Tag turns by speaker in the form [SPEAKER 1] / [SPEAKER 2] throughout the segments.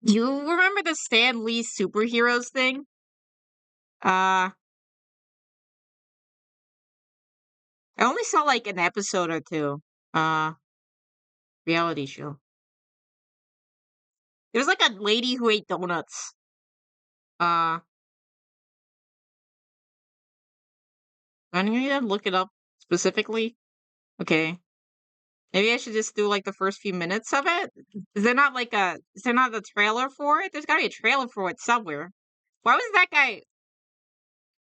[SPEAKER 1] You remember the Stan Lee superheroes thing? I only saw like an episode or two. Reality show. It was like a lady who ate donuts. I need to look it up specifically. Okay. Maybe I should just do like the first few minutes of it. Is there not a trailer for it? There's gotta be a trailer for it somewhere. Why was that guy?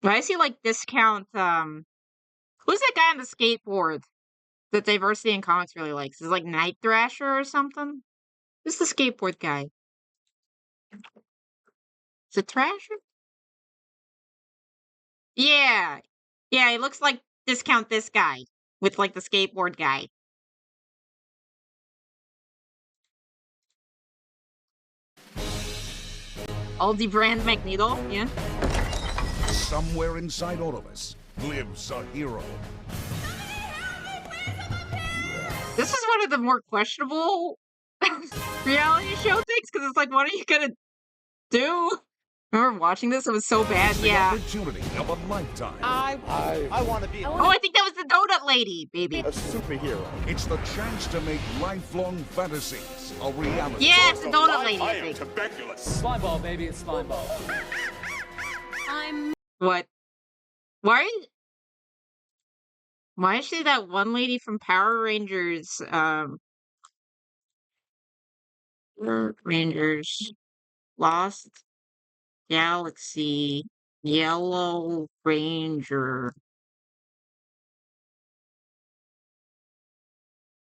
[SPEAKER 1] Why is he like discount? Who's that guy on the skateboard that Diversity in Comics really likes? Is it like Night Thrasher or something? Who's the skateboard guy? Is it Thrasher? Yeah. Yeah, he looks like discount this guy with like the skateboard guy. Aldi brand Magneto, yeah.
[SPEAKER 2] Somewhere inside all of us lives a hero.
[SPEAKER 1] This is one of the more questionable reality show things because it's like, what are you gonna do? Remember watching this? It was so bad.
[SPEAKER 2] The
[SPEAKER 1] Yeah.
[SPEAKER 2] opportunity of a lifetime.
[SPEAKER 3] I want to be
[SPEAKER 1] Oh, I think that was the donut lady, baby.
[SPEAKER 3] a superhero.
[SPEAKER 2] It's the chance to make lifelong fantasies a reality.
[SPEAKER 1] Yeah, it's the donut lady. I think.
[SPEAKER 3] Tuberculous. Slime ball, baby, it's slime ball.
[SPEAKER 1] What? Why is she that one lady from Power Rangers? Rangers Lost Galaxy Yellow Ranger.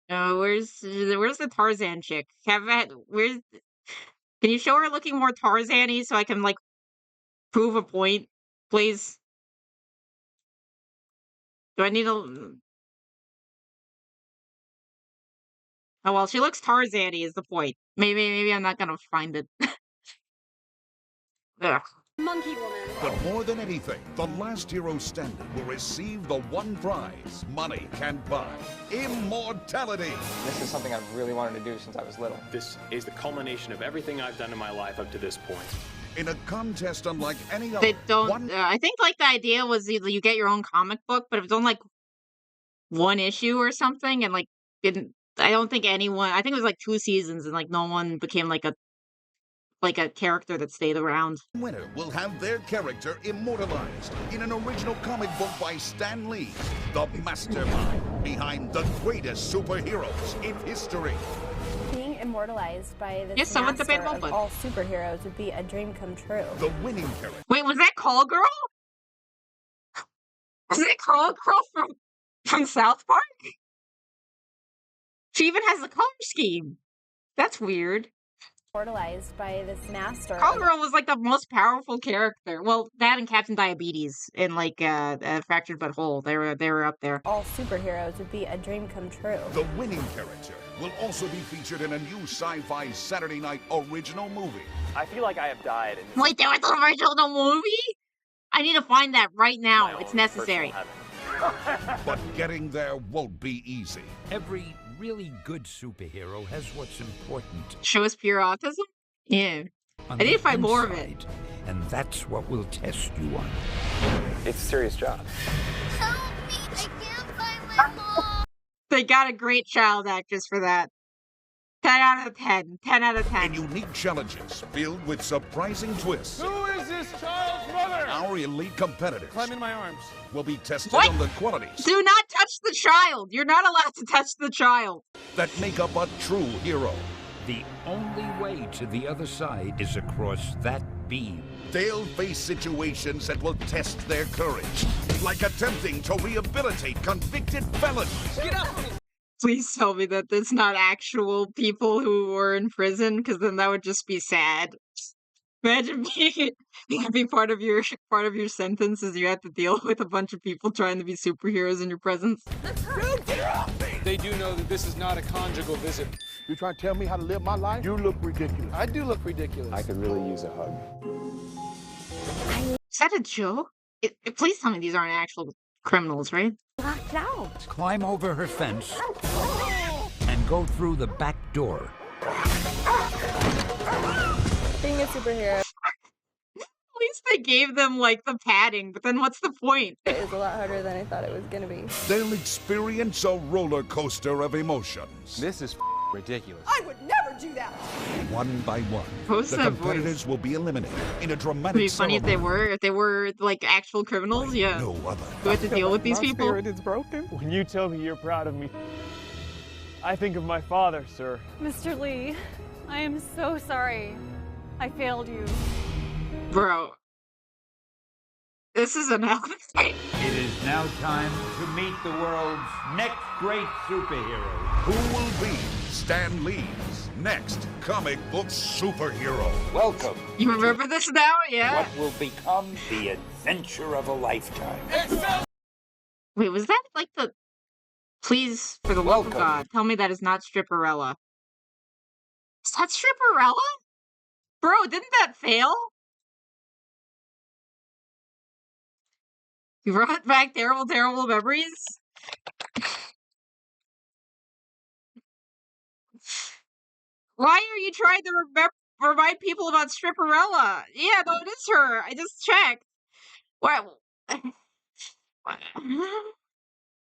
[SPEAKER 1] Where's the Tarzan chick? Can you show her looking more Tarzan-y so I can like prove a point, please? Do I need a? Oh well, she looks Tarzan-y is the point. Maybe I'm not gonna find it. Ugh.
[SPEAKER 4] Monkey woman.
[SPEAKER 2] But more than anything, the last hero standing will receive the one prize money can't buy: immortality.
[SPEAKER 5] This is something I've really wanted to do since I was little.
[SPEAKER 6] This is the culmination of everything I've done in my life up to this point.
[SPEAKER 2] In a contest unlike any other.
[SPEAKER 1] They don't. I think like the idea was either you get your own comic book, but if it's on like one issue or something, and like didn't. I don't think anyone. I think it was like 2 seasons, and like no one became like a character that stayed around.
[SPEAKER 2] Winner will have their character immortalized in an original comic book by Stan Lee, the mastermind behind the greatest superheroes in history.
[SPEAKER 4] Being immortalized by the
[SPEAKER 1] Yes, someone's
[SPEAKER 4] master
[SPEAKER 1] debatable,
[SPEAKER 4] of
[SPEAKER 1] but-
[SPEAKER 4] all superheroes would be a dream come true.
[SPEAKER 2] The winning character.
[SPEAKER 1] Wait, was that Call Girl? Was it Call Girl from South Park? She even has a color scheme. That's weird.
[SPEAKER 4] Immortalized by this master.
[SPEAKER 1] Call
[SPEAKER 4] of-
[SPEAKER 1] Girl was like the most powerful character. Well, that and Captain Diabetes in like Fractured But Whole. They were up there.
[SPEAKER 4] all superheroes would be a dream come true.
[SPEAKER 2] The winning character will also be featured in a new sci-fi Saturday night original movie.
[SPEAKER 5] I feel like I have died. In
[SPEAKER 1] Wait, there was an original movie? I need to find that right now. It's necessary.
[SPEAKER 2] But getting there won't be easy.
[SPEAKER 7] Every really good superhero has what's important.
[SPEAKER 1] Show us pure autism? Yeah.
[SPEAKER 7] On
[SPEAKER 1] I need to
[SPEAKER 7] the
[SPEAKER 1] find more of it.
[SPEAKER 7] inside, and that's what we'll test you on.
[SPEAKER 5] It's a serious job.
[SPEAKER 8] Help me! I can't find my mom!
[SPEAKER 1] They got a great child actress for that. 10 out of 10. 10 out of 10.
[SPEAKER 2] And unique challenges filled with surprising twists.
[SPEAKER 3] Who is this child's mother?
[SPEAKER 2] Our elite competitors
[SPEAKER 3] Climb in my arms.
[SPEAKER 2] will be tested
[SPEAKER 1] What?
[SPEAKER 2] on the qualities
[SPEAKER 1] Do not touch the child. You're not allowed to touch the child.
[SPEAKER 2] that make up a true hero.
[SPEAKER 7] The only way to the other side is across that beam.
[SPEAKER 2] They'll face situations that will test their courage, like attempting to rehabilitate convicted felons.
[SPEAKER 3] Get up!
[SPEAKER 1] Please tell me that it's not actual people who were in prison, because then that would just be sad. Imagine being part of your sentence is you have to deal with a bunch of people trying to be superheroes in your presence.
[SPEAKER 3] They do know that this is not a conjugal visit.
[SPEAKER 9] You trying to tell me how to live my life? You look ridiculous.
[SPEAKER 3] I do look ridiculous.
[SPEAKER 5] I could really use a hug.
[SPEAKER 1] Is that a joke? Please tell me these aren't actual criminals, right?
[SPEAKER 4] Locked out.
[SPEAKER 7] Climb over her fence and go through the back door.
[SPEAKER 4] Being a superhero
[SPEAKER 1] At least they gave them, like, the padding, but then what's the point?
[SPEAKER 4] is a lot harder than I thought it was gonna be.
[SPEAKER 2] They'll experience a roller coaster of emotions.
[SPEAKER 3] This is ridiculous.
[SPEAKER 10] I would never do that.
[SPEAKER 2] One by one,
[SPEAKER 1] Who's
[SPEAKER 2] the
[SPEAKER 1] that
[SPEAKER 2] competitors will be eliminated in a
[SPEAKER 1] It'd
[SPEAKER 2] dramatic
[SPEAKER 1] be funny if
[SPEAKER 2] ceremony.
[SPEAKER 1] they were, like, actual criminals, yeah.
[SPEAKER 2] No other.
[SPEAKER 1] Who had to deal with these
[SPEAKER 5] My
[SPEAKER 1] people.
[SPEAKER 5] spirit is broken. When you tell me you're proud of me, I think of my father, sir.
[SPEAKER 11] Mr. Lee, I am so sorry. I failed you.
[SPEAKER 1] Bro. This is an Alex.
[SPEAKER 7] It is now time to meet the world's next great superhero.
[SPEAKER 2] Who will be Stan Lee's next comic book superhero?
[SPEAKER 7] Welcome.
[SPEAKER 1] You remember this now? Yeah.
[SPEAKER 7] What will become the adventure of a lifetime.
[SPEAKER 1] Wait, was that like the... Please, for the love of
[SPEAKER 7] Welcome.
[SPEAKER 1] God, tell me that is not Stripperella. Is that Stripperella? Bro, didn't that fail? You brought back terrible, terrible memories? Why are you trying to remind people about Stripperella? Yeah, no, it is her. I just checked. What?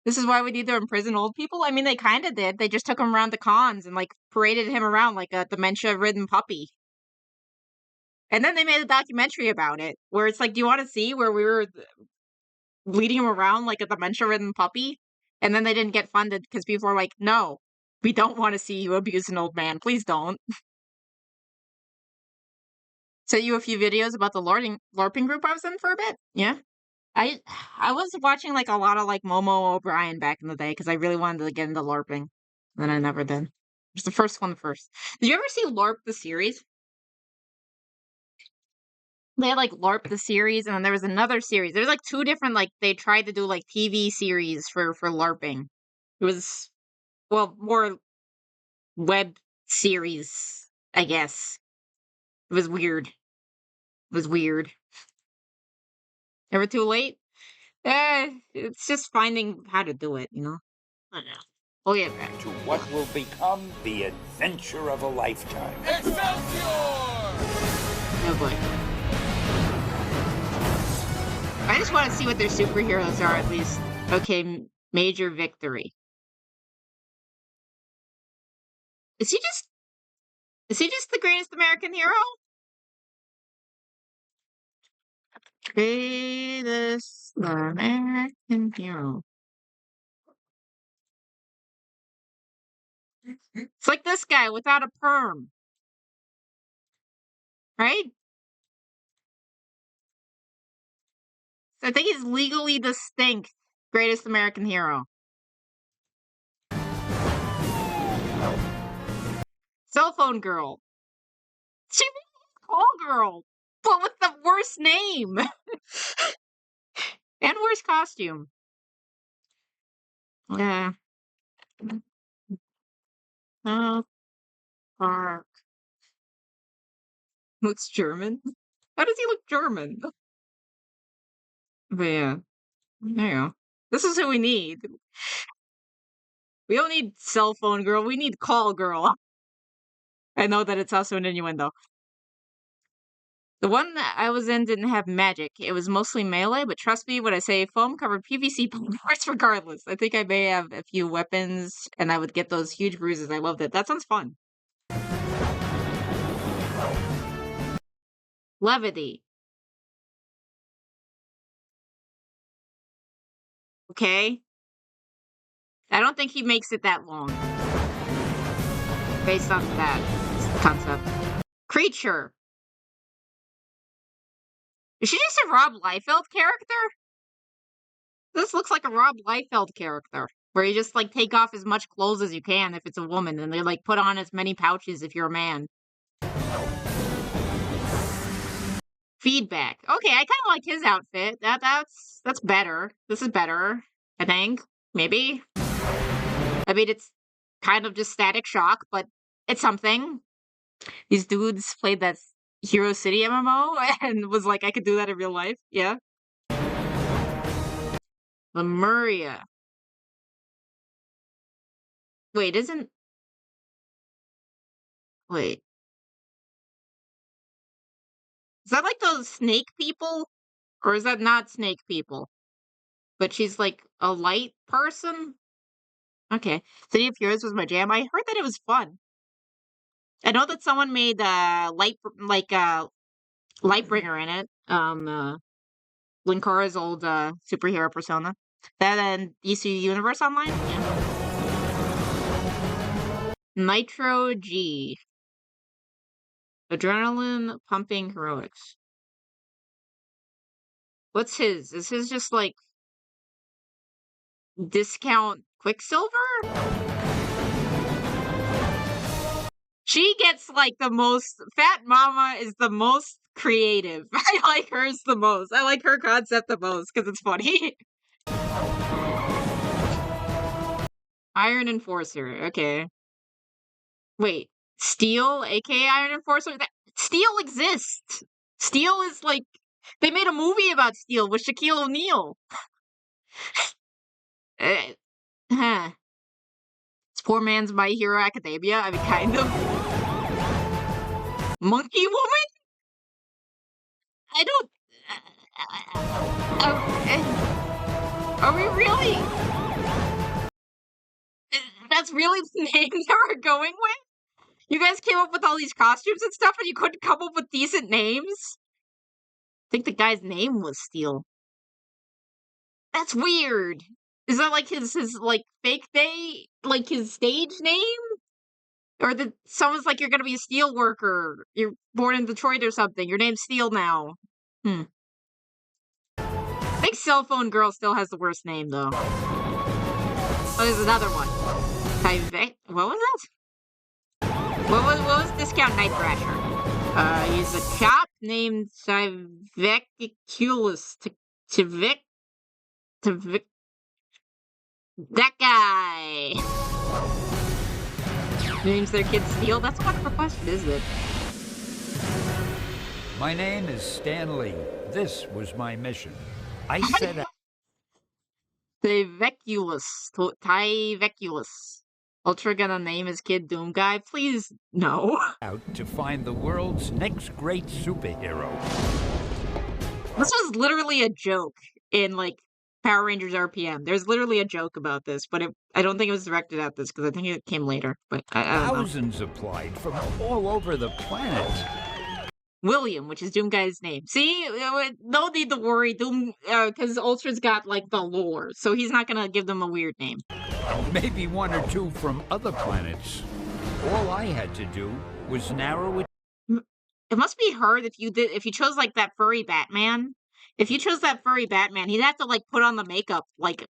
[SPEAKER 1] This is why we need to imprison old people? I mean, they kind of did. They just took him around the cons and, like, paraded him around like a dementia-ridden puppy. And then they made a documentary about it, where it's like, do you want to see where we were leading him around like a dementia-ridden puppy? And then they didn't get funded because people were like, no, we don't want to see you abuse an old man. Please don't. Sent you a few videos about the LARPing group I was in for a bit. Yeah. I was watching like a lot of like Momo O'Brien back in the day because I really wanted to get into LARPing. Then I never did. It was the first one first. Did you ever see LARP the series? They had like LARP the series, and then there was another series. There was like two different, like, they tried to do like TV series for LARPing. It was, well, more web series, I guess. It was weird. It was weird. Ever too late? It's just finding how to do it, you know? I don't know. We'll get back.
[SPEAKER 7] To what will become the adventure of a lifetime.
[SPEAKER 1] Oh boy. I just want to see what their superheroes are, at least. Okay, major victory. Is he just the greatest American hero? Greatest American hero. It's like this guy without a perm. Right? I think he's legally distinct greatest American hero. Cell phone girl. She call girl, but with the worst name. And worst costume. Yeah. Oh, Park. Looks German. How does he look German? But yeah. There you go. This is who we need. We don't need cell phone girl, we need call girl. I know that it's also an innuendo. The one that I was in didn't have magic. It was mostly melee, but trust me when I say foam-covered PVC parts regardless. I think I may have a few weapons, and I would get those huge bruises. I loved it. That sounds fun. Levity. Okay. I don't think he makes it that long. Based on that concept. Creature. Is she just a Rob Liefeld character? This looks like a Rob Liefeld character. Where you just, like, take off as much clothes as you can if it's a woman. And they, like, put on as many pouches if you're a man. Feedback. Okay, I kind of like his outfit. That's better. This is better, I think. Maybe. I mean, it's kind of just Static Shock, but it's something. These dudes played that Hero City MMO and was like, I could do that in real life. Yeah. Lemuria. Wait, isn't... Wait. Is that like those snake people? Or is that not snake people? But she's like a light person? Okay. City of Heroes was my jam. I heard that it was fun. I know that someone made Lightbringer in it. Linkara's old superhero persona. That and DC Universe Online? Yeah. Nitro G. Adrenaline pumping heroics. What's his? Is his just like discount Quicksilver? She gets like the most. Fat Mama is the most creative. I like hers the most. I like her concept the most because it's funny. Iron Enforcer. Okay. Wait. Steel, aka Iron Enforcer? Steel exists. Steel is like. They made a movie about Steel with Shaquille O'Neal. Huh. It's poor man's My Hero Academia. I mean, kind of. Monkey Woman? I don't. Are we really? That's really the name that we're going with? You guys came up with all these costumes and stuff, and you couldn't come up with decent names? I think the guy's name was Steel. That's weird. Is that like his like fake day, like his stage name? Or that someone's like, you're gonna be a steel worker. You're born in Detroit or something. Your name's Steel now. I think Cell Phone Girl still has the worst name though. Oh, there's another one. What was that? What was Discount Night Thrasher? He's a chop named Tyveculus. Tvik. That guy. Names their kids Steel? That's a wonderful question, isn't it?
[SPEAKER 7] My name is Stan Lee. This was my mission. I set out.
[SPEAKER 1] Tyveculus. Ultra gonna name his kid Doom Guy? Please, no.
[SPEAKER 7] Out to find the world's next great superhero.
[SPEAKER 1] This was literally a joke in, like, Power Rangers RPM. There's literally a joke about this, but I don't think it was directed at this, because I think it came later. But I don't know.
[SPEAKER 7] Thousands applied from all over the planet.
[SPEAKER 1] William, which is Doom Guy's name. See? No need to worry, Doom, because Ultra's got, like, the lore, so he's not gonna give them a weird name.
[SPEAKER 7] Maybe one or two from other planets. All I had to do was narrow it.
[SPEAKER 1] It must be hard if you chose, like, that furry Batman. If you chose that furry Batman, he'd have to, like, put on the makeup, like,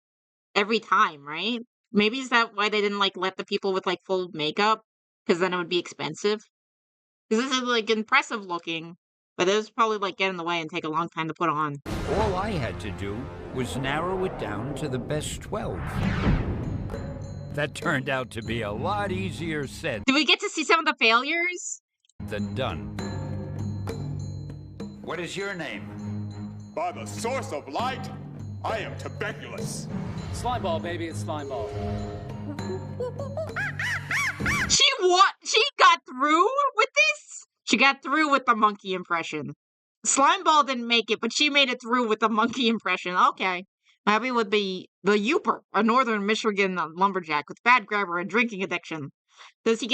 [SPEAKER 1] every time, right? Maybe is that why they didn't, like, let the people with, like, full makeup? Because then it would be expensive? Because this is, like, impressive looking, but it was probably, like, get in the way and take a long time to put on.
[SPEAKER 7] All I had to do was narrow it down to the best 12. That turned out to be a lot easier said
[SPEAKER 1] Did we get to see some of the failures?
[SPEAKER 7] than done. What is your name?
[SPEAKER 9] By the source of light, I am tuberculous.
[SPEAKER 3] Slimeball, baby, it's Slimeball.
[SPEAKER 1] She got through with this? She got through with the monkey impression. Slimeball didn't make it, but she made it through with the monkey impression. Okay. Happy would be the Youper, a northern Michigan lumberjack with bad grammar and drinking addiction. Is he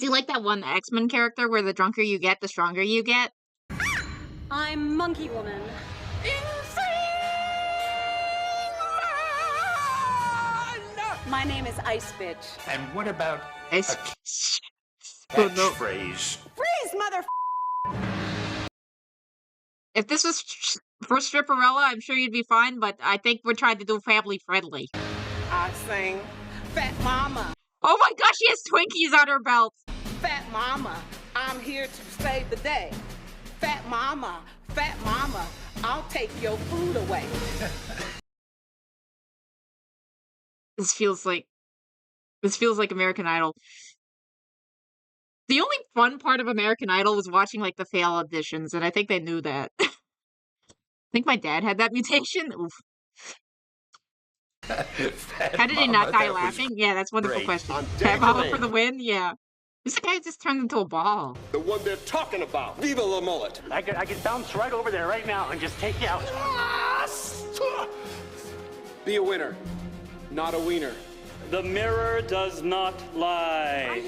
[SPEAKER 1] like that one X-Men character where the drunker you get, the stronger you get?
[SPEAKER 11] I'm Monkey Woman. My name is Ice Bitch.
[SPEAKER 7] And what about
[SPEAKER 1] Ice
[SPEAKER 7] catchphrase?
[SPEAKER 11] Freeze, mother.
[SPEAKER 1] If this was for Stripperella, I'm sure you'd be fine, but I think we're trying to do family friendly.
[SPEAKER 10] I sing Fat Mama.
[SPEAKER 1] Oh my gosh, she has Twinkies on her belt.
[SPEAKER 10] Fat Mama, I'm here to save the day. Fat Mama, I'll take your food away.
[SPEAKER 1] This feels like American Idol. The only fun part of American Idol was watching, like, the fail auditions, and I think they knew that. I think my dad had that mutation. Oof. How did he not die laughing? Yeah, that's a wonderful question. Fat Mama for the win? Yeah. This guy just turned into a ball.
[SPEAKER 9] The one they're talking about. Viva la mullet.
[SPEAKER 12] I can bounce right over there right now and just take you out.
[SPEAKER 6] Be a winner, not a wiener.
[SPEAKER 12] The mirror does not lie.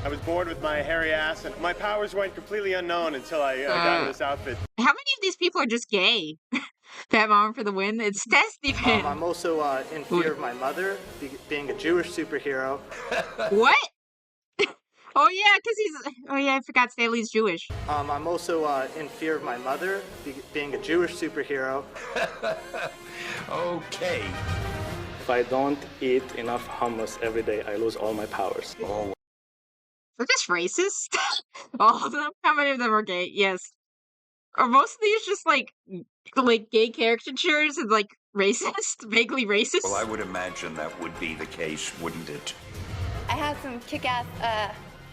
[SPEAKER 5] I was born with my hairy ass, and my powers went completely unknown until I got in this outfit.
[SPEAKER 1] How many of these people are just gay? Fat Mom for the win. It's testy, man.
[SPEAKER 13] I'm also in fear of my mother being a Jewish superhero.
[SPEAKER 1] What? Oh yeah, because he's. Oh yeah, I forgot Stanley's Jewish.
[SPEAKER 13] I'm also in fear of my mother being a Jewish superhero.
[SPEAKER 7] Okay.
[SPEAKER 12] If I don't eat enough hummus every day, I lose all my powers.
[SPEAKER 7] Oh.
[SPEAKER 1] They're just racist. All of them. How many of them are gay? Yes. Are most of these just like gay caricatures and like racist, vaguely racist?
[SPEAKER 7] Well, I would imagine that would be the case, wouldn't it?
[SPEAKER 4] I have some kick-ass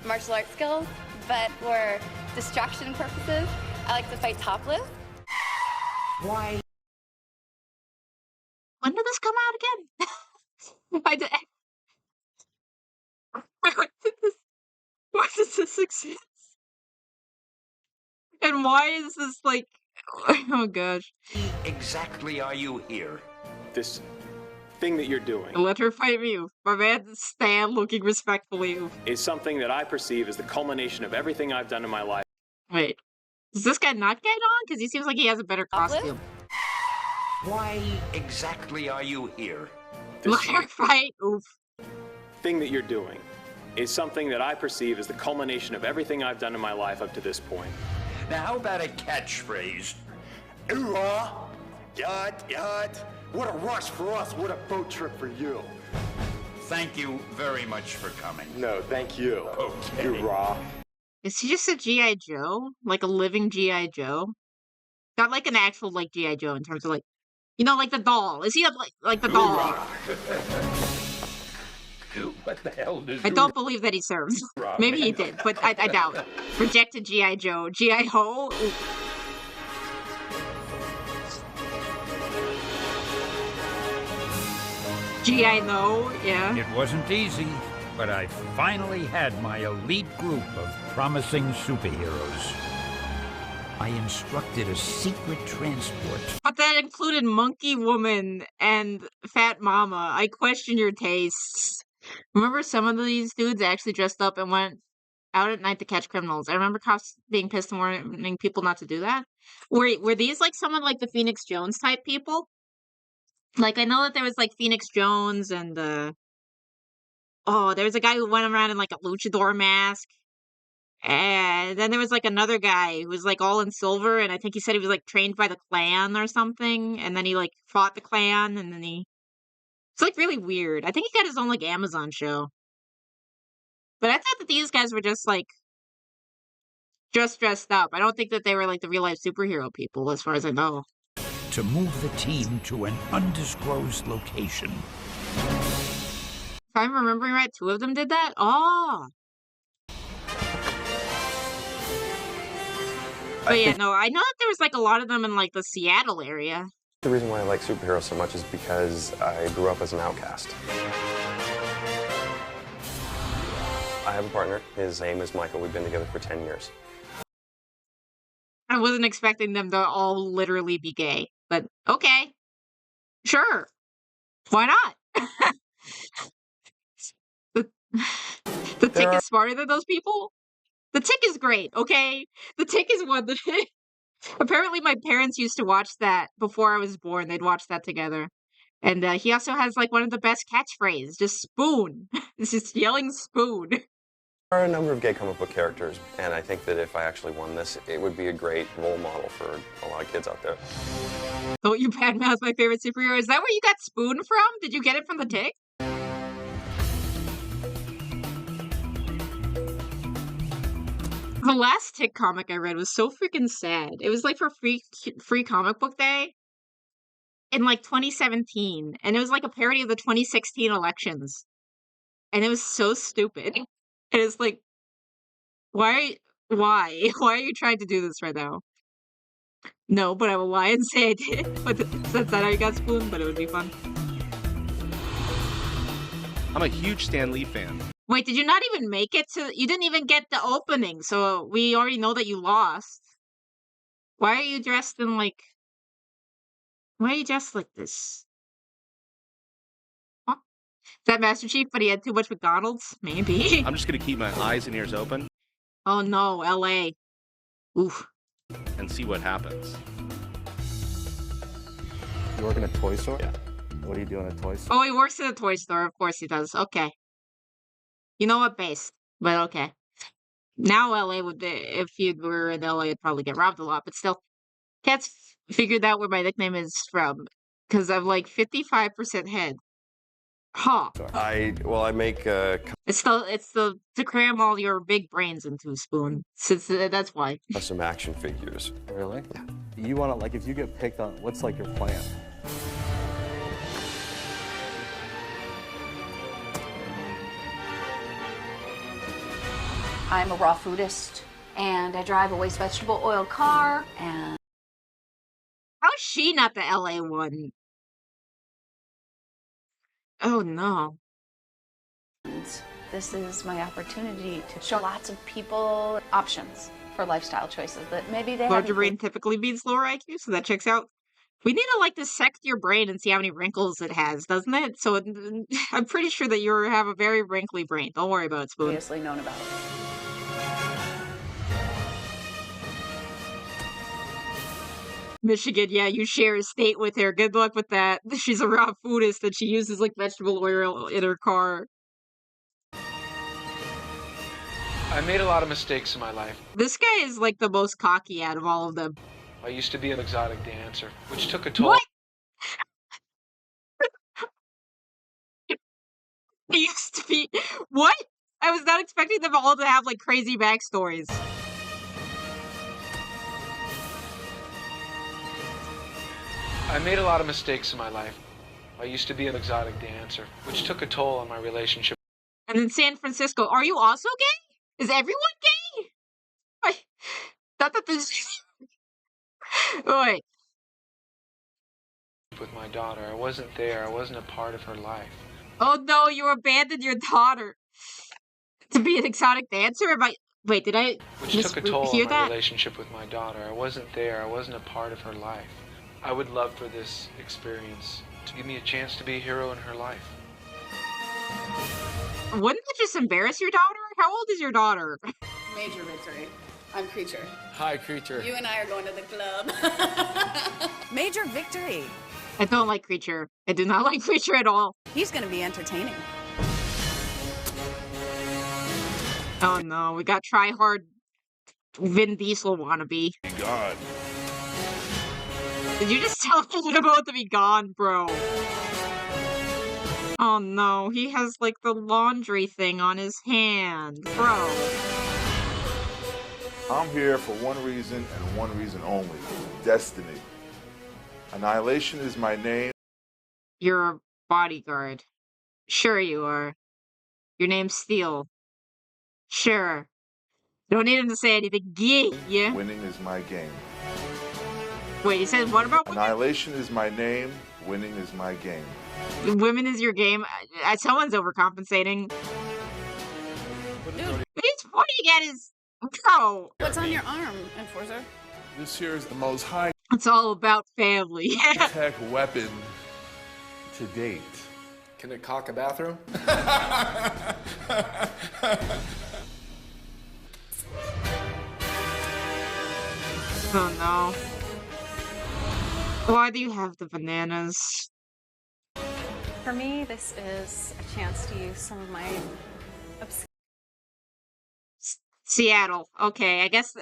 [SPEAKER 4] martial arts skills, but for distraction purposes, I like to fight topless.
[SPEAKER 7] Why?
[SPEAKER 1] When did this come out again? I did. Why does this exist? And why is this like? Oh gosh.
[SPEAKER 7] Exactly are you here?
[SPEAKER 6] This thing that you're doing
[SPEAKER 1] Let her fight me. My man Stan looking respectfully.
[SPEAKER 6] is something that I perceive as the culmination of everything I've done in my life.
[SPEAKER 1] Wait. Is this guy not getting on? Because he seems like he has a better costume.
[SPEAKER 7] Why exactly are you here?
[SPEAKER 1] Let her fight. Oof.
[SPEAKER 6] Thing that you're doing is something that I perceive as the culmination of everything I've done in my life up to this point.
[SPEAKER 7] Now, how about a catchphrase?
[SPEAKER 9] Ooh-ah! Yacht, yacht. What a rush for us. What a boat trip for you.
[SPEAKER 7] Thank you very much for coming.
[SPEAKER 9] No, thank you.
[SPEAKER 7] Okay.
[SPEAKER 9] You raw.
[SPEAKER 1] Is he just a G.I. Joe? Like a living G.I. Joe? Not like an actual like G.I. Joe in terms of like, you know, like the doll. Is he like the doll?
[SPEAKER 7] What the hell does
[SPEAKER 1] I don't believe that he serves. Maybe he did, but I doubt it. Rejected G.I. Joe. G.I. Ho? Ooh. G.I. No? Yeah.
[SPEAKER 7] It wasn't easy, but I finally had my elite group of promising superheroes. I instructed a secret transport.
[SPEAKER 1] But that included Monkey Woman and Fat Mama. I question your tastes. Remember some of these dudes actually dressed up and went out at night to catch criminals. I remember cops being pissed and warning people not to do that. Were these like someone like the Phoenix Jones type people? Like I know that there was like Phoenix Jones and there was a guy who went around in like a luchador mask. And then there was like another guy who was like all in silver, and I think he said he was like trained by the Klan or something, and then he like fought the Klan, and then it's like really weird. I think he got his own like Amazon show. But I thought that these guys were just like just dressed up. I don't think that they were like the real life superhero people, as far as I know.
[SPEAKER 7] To move the team to an undisclosed location.
[SPEAKER 1] If I'm remembering right, 2 of them did that? Oh. But yeah, no, I know that there was like a lot of them in like the Seattle area.
[SPEAKER 14] The reason why I like superheroes so much is because I grew up as an outcast. I have a partner. His name is Michael. We've been together for 10 years.
[SPEAKER 1] I wasn't expecting them to all literally be gay, but okay. Sure. Why not? The Tick is smarter than those people? The Tick is great, okay? The Tick is one that... Apparently my parents used to watch that before I was born. They'd watch that together. And he also has like one of the best catchphrases, just spoon. It's just yelling spoon.
[SPEAKER 14] There are a number of gay comic book characters, and I think that if I actually won this, it would be a great role model for a lot of kids out there.
[SPEAKER 1] Don't you badmouth my favorite superhero. Is that where you got spoon from? Did you get it from the Tick? The last Tick comic I read was so freaking sad. It was like for free comic book day in like 2017, and it was like a parody of the 2016 elections, and it was so stupid. And it's like, why are you trying to do this right now? No, but I will lie and say I did. But that's not how you got spoon. But it would be fun.
[SPEAKER 5] I'm a huge Stan Lee fan.
[SPEAKER 1] Wait, did you not even make it to? You didn't even get the opening, so we already know that you lost. Why are you dressed in like? Why are you dressed like this? Huh? Is that Master Chief, but he had too much McDonald's? Maybe.
[SPEAKER 15] I'm just gonna keep my eyes and ears open
[SPEAKER 1] Oh no, L.A. Oof.
[SPEAKER 15] and see what happens.
[SPEAKER 12] You work in a toy store? Yeah. What do you do in a toy store?
[SPEAKER 1] Oh, he works in a toy store. Of course he does. Okay. You know what? Based, but okay. Now LA would, if you were in LA, you'd probably get robbed a lot. But still, Cat's figured out where my nickname is from because I'm like 55% head. Huh.
[SPEAKER 14] I make
[SPEAKER 1] It's the to cram all your big brains into a spoon. Since that's why.
[SPEAKER 14] custom action figures.
[SPEAKER 12] Really? Yeah. You want to, like, if you get picked on, what's like your plan?
[SPEAKER 16] I'm a raw foodist, and I drive a waste vegetable oil car, and...
[SPEAKER 1] How's she not the LA one? Oh no.
[SPEAKER 16] This is my opportunity to show lots of people options for lifestyle choices that maybe they
[SPEAKER 1] Larger
[SPEAKER 16] haven't.
[SPEAKER 1] brain typically means lower IQ, so that checks out. We need to like dissect your brain and see how many wrinkles it has, doesn't it? So I'm pretty sure that you have a very wrinkly brain. Don't worry about it, Spoon.
[SPEAKER 16] Previously known about.
[SPEAKER 1] Michigan, yeah, you share a state with her. Good luck with that. She's a raw foodist and she uses like vegetable oil in her car.
[SPEAKER 3] I made a lot of mistakes in my life.
[SPEAKER 1] This guy is like the most cocky out of all of them.
[SPEAKER 3] I used to be an exotic dancer, which took a toll.
[SPEAKER 1] What? He used to be. What? I was not expecting them all to have like crazy backstories.
[SPEAKER 3] I made a lot of mistakes in my life. I used to be an exotic dancer, which took a toll on my relationship.
[SPEAKER 1] And in San Francisco, are you also gay? Is everyone gay? I thought that this. Wait.
[SPEAKER 3] With my daughter, I wasn't there. I wasn't a part of her life.
[SPEAKER 1] Oh no, you abandoned your daughter to be an exotic dancer? Wait, did I
[SPEAKER 3] Which took a toll
[SPEAKER 1] hear
[SPEAKER 3] on my
[SPEAKER 1] that?
[SPEAKER 3] relationship with my daughter. I wasn't there. I wasn't a part of her life. I would love for this experience to give me a chance to be a hero in her life.
[SPEAKER 1] Wouldn't that just embarrass your daughter? How old is your daughter?
[SPEAKER 10] Major victory. I'm Creature.
[SPEAKER 3] Hi, Creature.
[SPEAKER 10] You and I are going to the club. Major victory.
[SPEAKER 1] I don't like Creature. I do not like Creature at all.
[SPEAKER 10] He's going to be entertaining.
[SPEAKER 1] Oh no, we got try hard Vin Diesel wannabe.
[SPEAKER 2] God.
[SPEAKER 1] Did you just tell me you're about to be gone, bro? Oh no, he has like the laundry thing on his hand, bro.
[SPEAKER 17] I'm here for one reason and one reason only. Destiny. Annihilation is my name.
[SPEAKER 1] You're a bodyguard. Sure you are. Your name's Steel. Sure. Don't need him to say anything. Yeah.
[SPEAKER 17] Winning is my game.
[SPEAKER 1] Wait, he said what about women?
[SPEAKER 17] Annihilation is my name. Winning is my game.
[SPEAKER 1] Women is your game. Someone's overcompensating. He's pointing at his... Bro.
[SPEAKER 10] What's on your arm, Enforcer?
[SPEAKER 17] This here is the most high
[SPEAKER 1] It's all about family.
[SPEAKER 17] tech weapon to date.
[SPEAKER 3] Can it cock a bathroom?
[SPEAKER 1] Oh no. Why do you have the bananas?
[SPEAKER 11] For me, this is a chance to use some of my
[SPEAKER 1] Seattle. Okay, I guess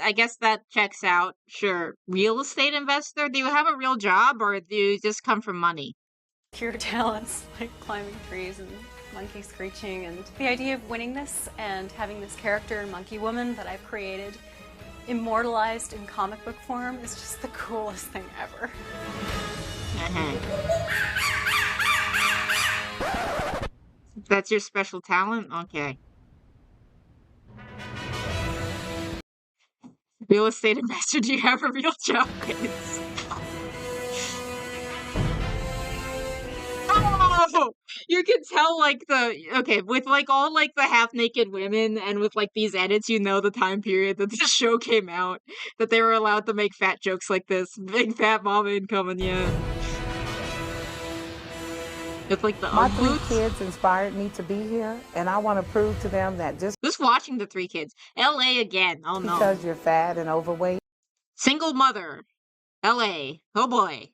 [SPEAKER 1] that checks out. Sure. Real estate investor? Do you have a real job or do you just come from money?
[SPEAKER 11] obscure talents like climbing trees and monkey screeching, and the idea of winning this and having this character, Monkey Woman, that I've created immortalized in comic book form is just the coolest thing ever.
[SPEAKER 1] That's your special talent? Okay. Real estate investor, do you have a real job? Oh! You can tell, like, with, like, all, like, the half-naked women and with, like, these edits, you know the time period that this show came out, that they were allowed to make fat jokes like this. Big fat mama incoming, yeah. It's like the
[SPEAKER 18] My
[SPEAKER 1] Ugg
[SPEAKER 18] 3
[SPEAKER 1] boots.
[SPEAKER 18] kids inspired me to be here, and I want to prove to them that just
[SPEAKER 1] watching the 3 kids. LA again, oh no.
[SPEAKER 18] because you're fat and overweight
[SPEAKER 1] Single mother. LA. Oh boy.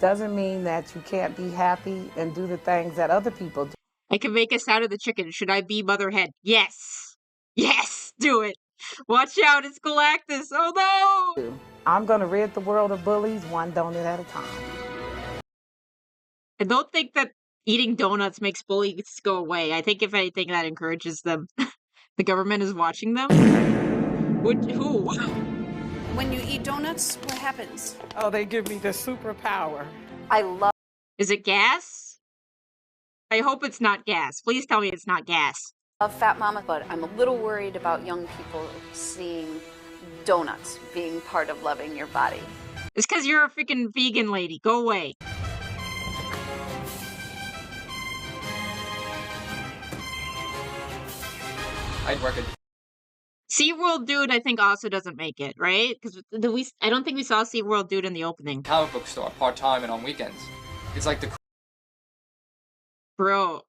[SPEAKER 18] doesn't mean that you can't be happy and do the things that other people do.
[SPEAKER 1] I can make a sound of the chicken. Should I be Motherhead? Yes! Yes! Do it! Watch out, it's Galactus! Oh no!
[SPEAKER 18] I'm going to rid the world of bullies one donut at a time.
[SPEAKER 1] I don't think that eating donuts makes bullies go away. I think if anything that encourages them. The government is watching them? Who?
[SPEAKER 19] When you eat donuts, what happens?
[SPEAKER 18] Oh, they give me the superpower.
[SPEAKER 19] I love.
[SPEAKER 1] Is it gas? I hope it's not gas. Please tell me it's not gas.
[SPEAKER 19] Fat Mama, but I'm a little worried about young people seeing donuts being part of loving your body.
[SPEAKER 1] It's because you're a freaking vegan lady. Go away.
[SPEAKER 20] I'd work it.
[SPEAKER 1] SeaWorld Dude, I think, also doesn't make it, right? Because I don't think we saw SeaWorld Dude in the opening.
[SPEAKER 20] Comic book store, part-time and on weekends. It's like the...
[SPEAKER 1] Bro.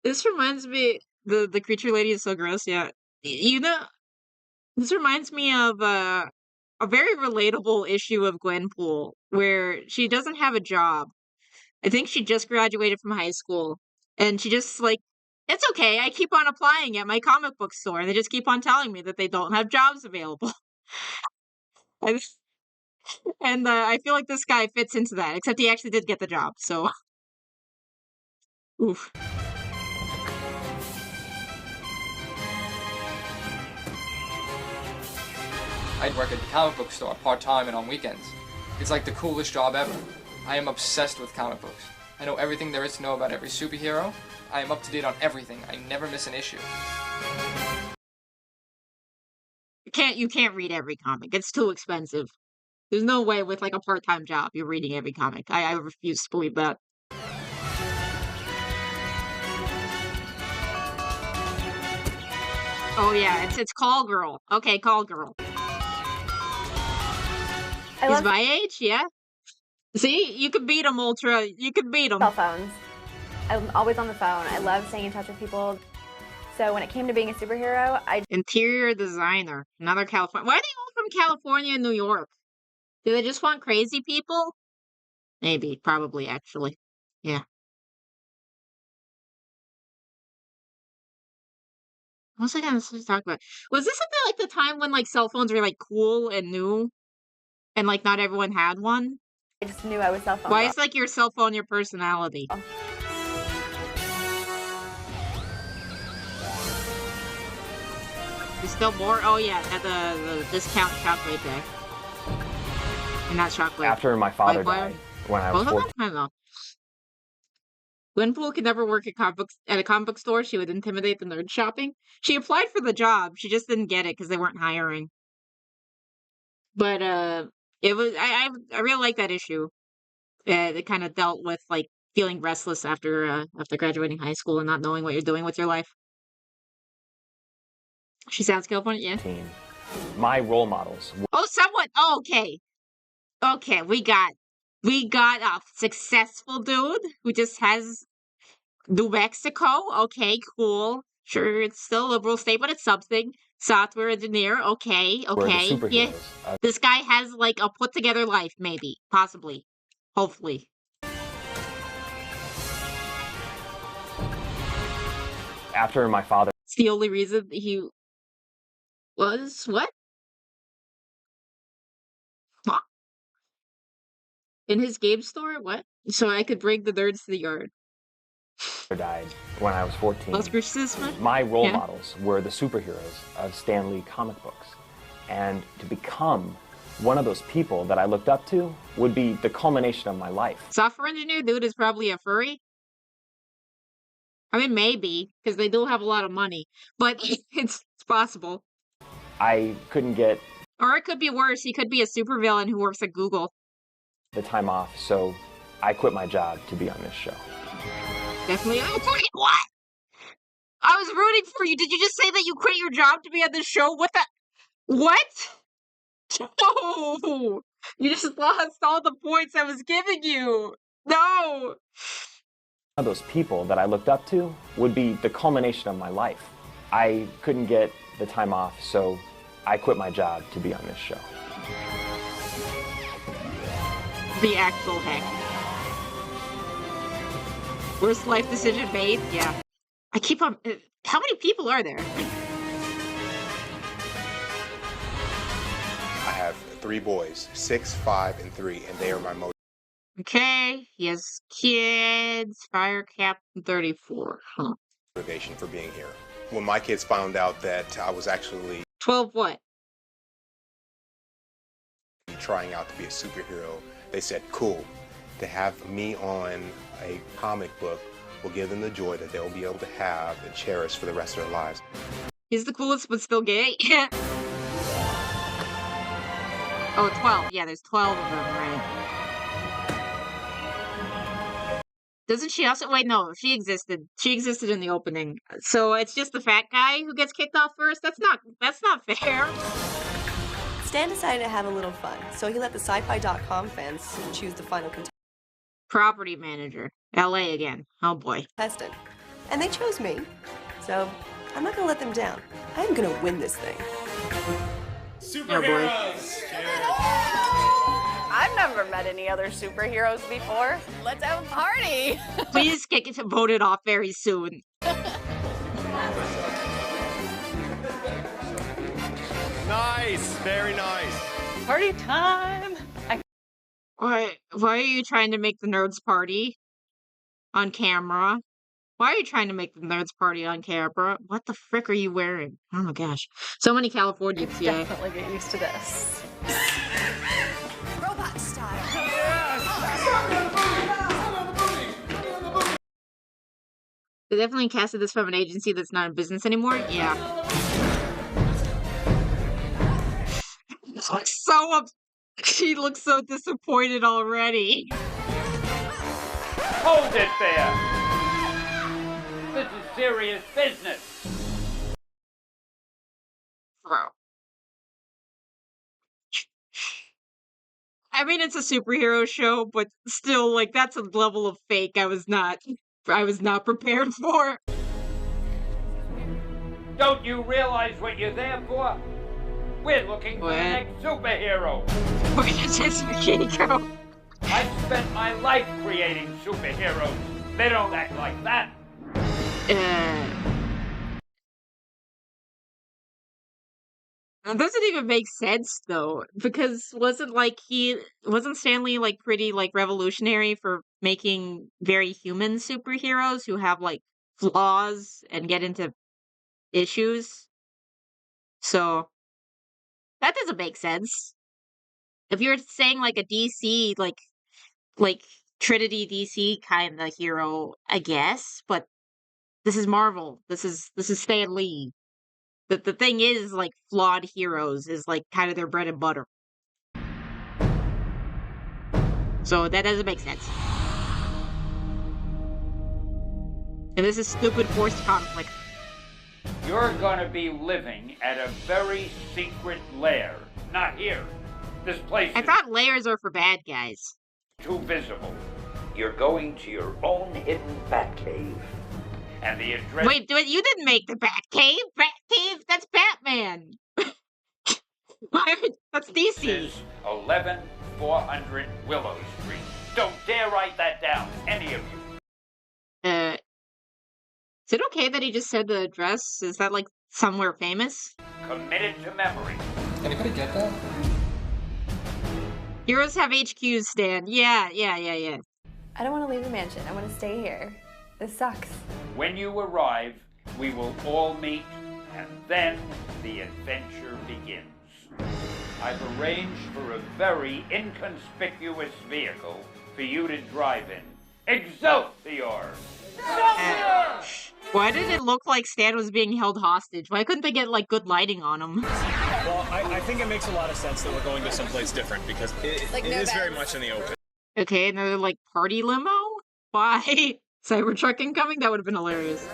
[SPEAKER 1] This reminds me... The creature lady is so gross, yeah. You know... This reminds me of a very relatable issue of Gwenpool, where she doesn't have a job. I think she just graduated from high school, and she just, like, it's okay, I keep on applying at my comic book store, and they just keep on telling me that they don't have jobs available. And I feel like this guy fits into that, except he actually did get the job, so... Oof.
[SPEAKER 20] I'd work at the comic book store, part-time and on weekends. It's like the coolest job ever. I am obsessed with comic books. I know everything there is to know about every superhero. I am up to date on everything. I never miss an issue.
[SPEAKER 1] You can't read every comic. It's too expensive. There's no way with, like, a part-time job you're reading every comic. I refuse to believe that. Oh yeah, it's Call Girl. Okay, Call Girl. He's my age, yeah. See, you could beat him, Ultra. You could beat him.
[SPEAKER 21] Cell phones. I'm always on the phone. I love staying in touch with people. So when it came to being a superhero,
[SPEAKER 1] Interior designer. Another California. Why are they all from California and New York? Do they just want crazy people? Maybe, probably, actually. Yeah. What was I gonna talk about? Was this about, like, the time when, like, cell phones were, like, cool and new? And, like, not everyone had one?
[SPEAKER 21] I just knew I was cell phone.
[SPEAKER 1] Why is, like, your cell phone your personality? There's still more? Oh, yeah, at the discount Shockwave day. And not Shockwave.
[SPEAKER 22] After my father died, when I was 14.
[SPEAKER 1] I don't know. Gwenpool could never work at a comic book store. She would intimidate the nerd shopping. She applied for the job. She just didn't get it because they weren't hiring. But it was I really like that issue. It kind of dealt with, like, feeling restless after graduating high school and not knowing what you're doing with your life. She sounds California, yeah.
[SPEAKER 22] My role models.
[SPEAKER 1] Oh, somewhat. Oh, okay. Okay, we got a successful dude who just has New Mexico. Okay, cool. Sure, it's still a liberal state, but it's something. Software engineer. Okay, okay. Yeah. This guy has, like, a put together life, maybe, possibly, hopefully.
[SPEAKER 22] After my father.
[SPEAKER 1] It's the only reason he was what? Huh? In his game store? What? So I could bring the nerds to the yard.
[SPEAKER 22] Died when I was 14.
[SPEAKER 1] Christmas?
[SPEAKER 22] My role models were the superheroes of Stan Lee comic books. And to become one of those people that I looked up to would be the culmination of my life.
[SPEAKER 1] Software engineer dude is probably a furry. I mean, maybe, because they do have a lot of money, but it's possible.
[SPEAKER 22] I couldn't get...
[SPEAKER 1] Or it could be worse. He could be a supervillain who works at Google.
[SPEAKER 22] The time off, so I quit my job to be on this show.
[SPEAKER 1] Definitely. Oh, wait, what? I was rooting for you. Did you just say that you quit your job to be on this show? What the? What? No! You just lost all the points I was giving you. No!
[SPEAKER 22] One of those people that I looked up to would be the culmination of my life. I couldn't get the time off, so I quit my job to be on this show.
[SPEAKER 1] The actual heck. Worst life decision made? Yeah. I keep on... How many people are there?
[SPEAKER 8] I have 3 boys, 6, 5, and 3, and they are my
[SPEAKER 1] Okay, he has kids, Fire Captain 34. Huh.
[SPEAKER 8] motivation for being here. When my kids found out that I was actually
[SPEAKER 1] 12 what?
[SPEAKER 8] trying out to be a superhero, they said, cool, to have me on a comic book will give them the joy that they'll be able to have and cherish for the rest of their lives.
[SPEAKER 1] He's the coolest but still gay? Oh, 12. Yeah, there's 12 of them, right? Doesn't she also... Wait, no, she existed. She existed in the opening. So it's just the fat guy who gets kicked off first? That's not fair.
[SPEAKER 13] Stan decided to have a little fun, so he let the sci-fi.com fans choose the final
[SPEAKER 1] Property manager. LA again. Oh boy.
[SPEAKER 13] contestant. And they chose me. So I'm not gonna let them down. I'm gonna win this thing.
[SPEAKER 1] Superheroes!
[SPEAKER 19] I've never met any other superheroes before. Let's have a party.
[SPEAKER 1] Please get voted off very soon.
[SPEAKER 5] Nice, very nice.
[SPEAKER 11] Party time!
[SPEAKER 1] Why are you trying to make the nerds party on camera? Why are you trying to make the nerds party on camera? What the frick are you wearing? Oh my gosh. So many Californians, yeah.
[SPEAKER 11] Definitely get used to this.
[SPEAKER 13] Robot style.
[SPEAKER 1] They definitely casted this from an agency that's not in business anymore? Yeah. She looks so disappointed already.
[SPEAKER 7] Hold it there! This is serious business.
[SPEAKER 1] Bro. I mean, it's a superhero show, but still, like, that's a level of fake I was not prepared for.
[SPEAKER 7] Don't you realize what you're there for? We're looking for the next superhero.
[SPEAKER 1] Where's this Chico?
[SPEAKER 7] I've spent my life creating superheroes. They don't act like that.
[SPEAKER 1] It doesn't even make sense though, because wasn't Stanley like pretty like revolutionary for making very human superheroes who have like flaws and get into issues? So that doesn't make sense. If you're saying like a DC like Trinity DC kind of hero, I guess, but this is Marvel. This is Stan Lee. The thing is, like, flawed heroes is, like, kind of their bread and butter. So that doesn't make sense. And this is stupid forced conflict.
[SPEAKER 7] You're gonna be living at a very secret lair. Not here. This place
[SPEAKER 1] I thought layers are for bad guys.
[SPEAKER 7] Too visible. You're going to your own hidden Batcave. And the address...
[SPEAKER 1] Wait, you didn't make the Batcave? Batcave? That's Batman! That's DC.
[SPEAKER 7] 11400 Willow Street. Don't dare write that down, any of you.
[SPEAKER 1] Is it okay that he just said the address? Is that, like, somewhere famous?
[SPEAKER 7] Committed to memory.
[SPEAKER 20] Anybody get that?
[SPEAKER 1] Heroes have HQs, Stan. Yeah.
[SPEAKER 21] I don't want to leave the mansion. I want to stay here. This sucks.
[SPEAKER 7] When you arrive, we will all meet, and then the adventure begins. I've arranged for a very inconspicuous vehicle for you to drive in. Excelsior!
[SPEAKER 1] Why did it look like Stan was being held hostage? Why couldn't they get, like, good lighting on him?
[SPEAKER 6] Well, I think it makes a lot of sense that we're going to someplace different because it is very much in the open.
[SPEAKER 1] Okay, another like party limo? Why? Cybertruck incoming? That would have been hilarious.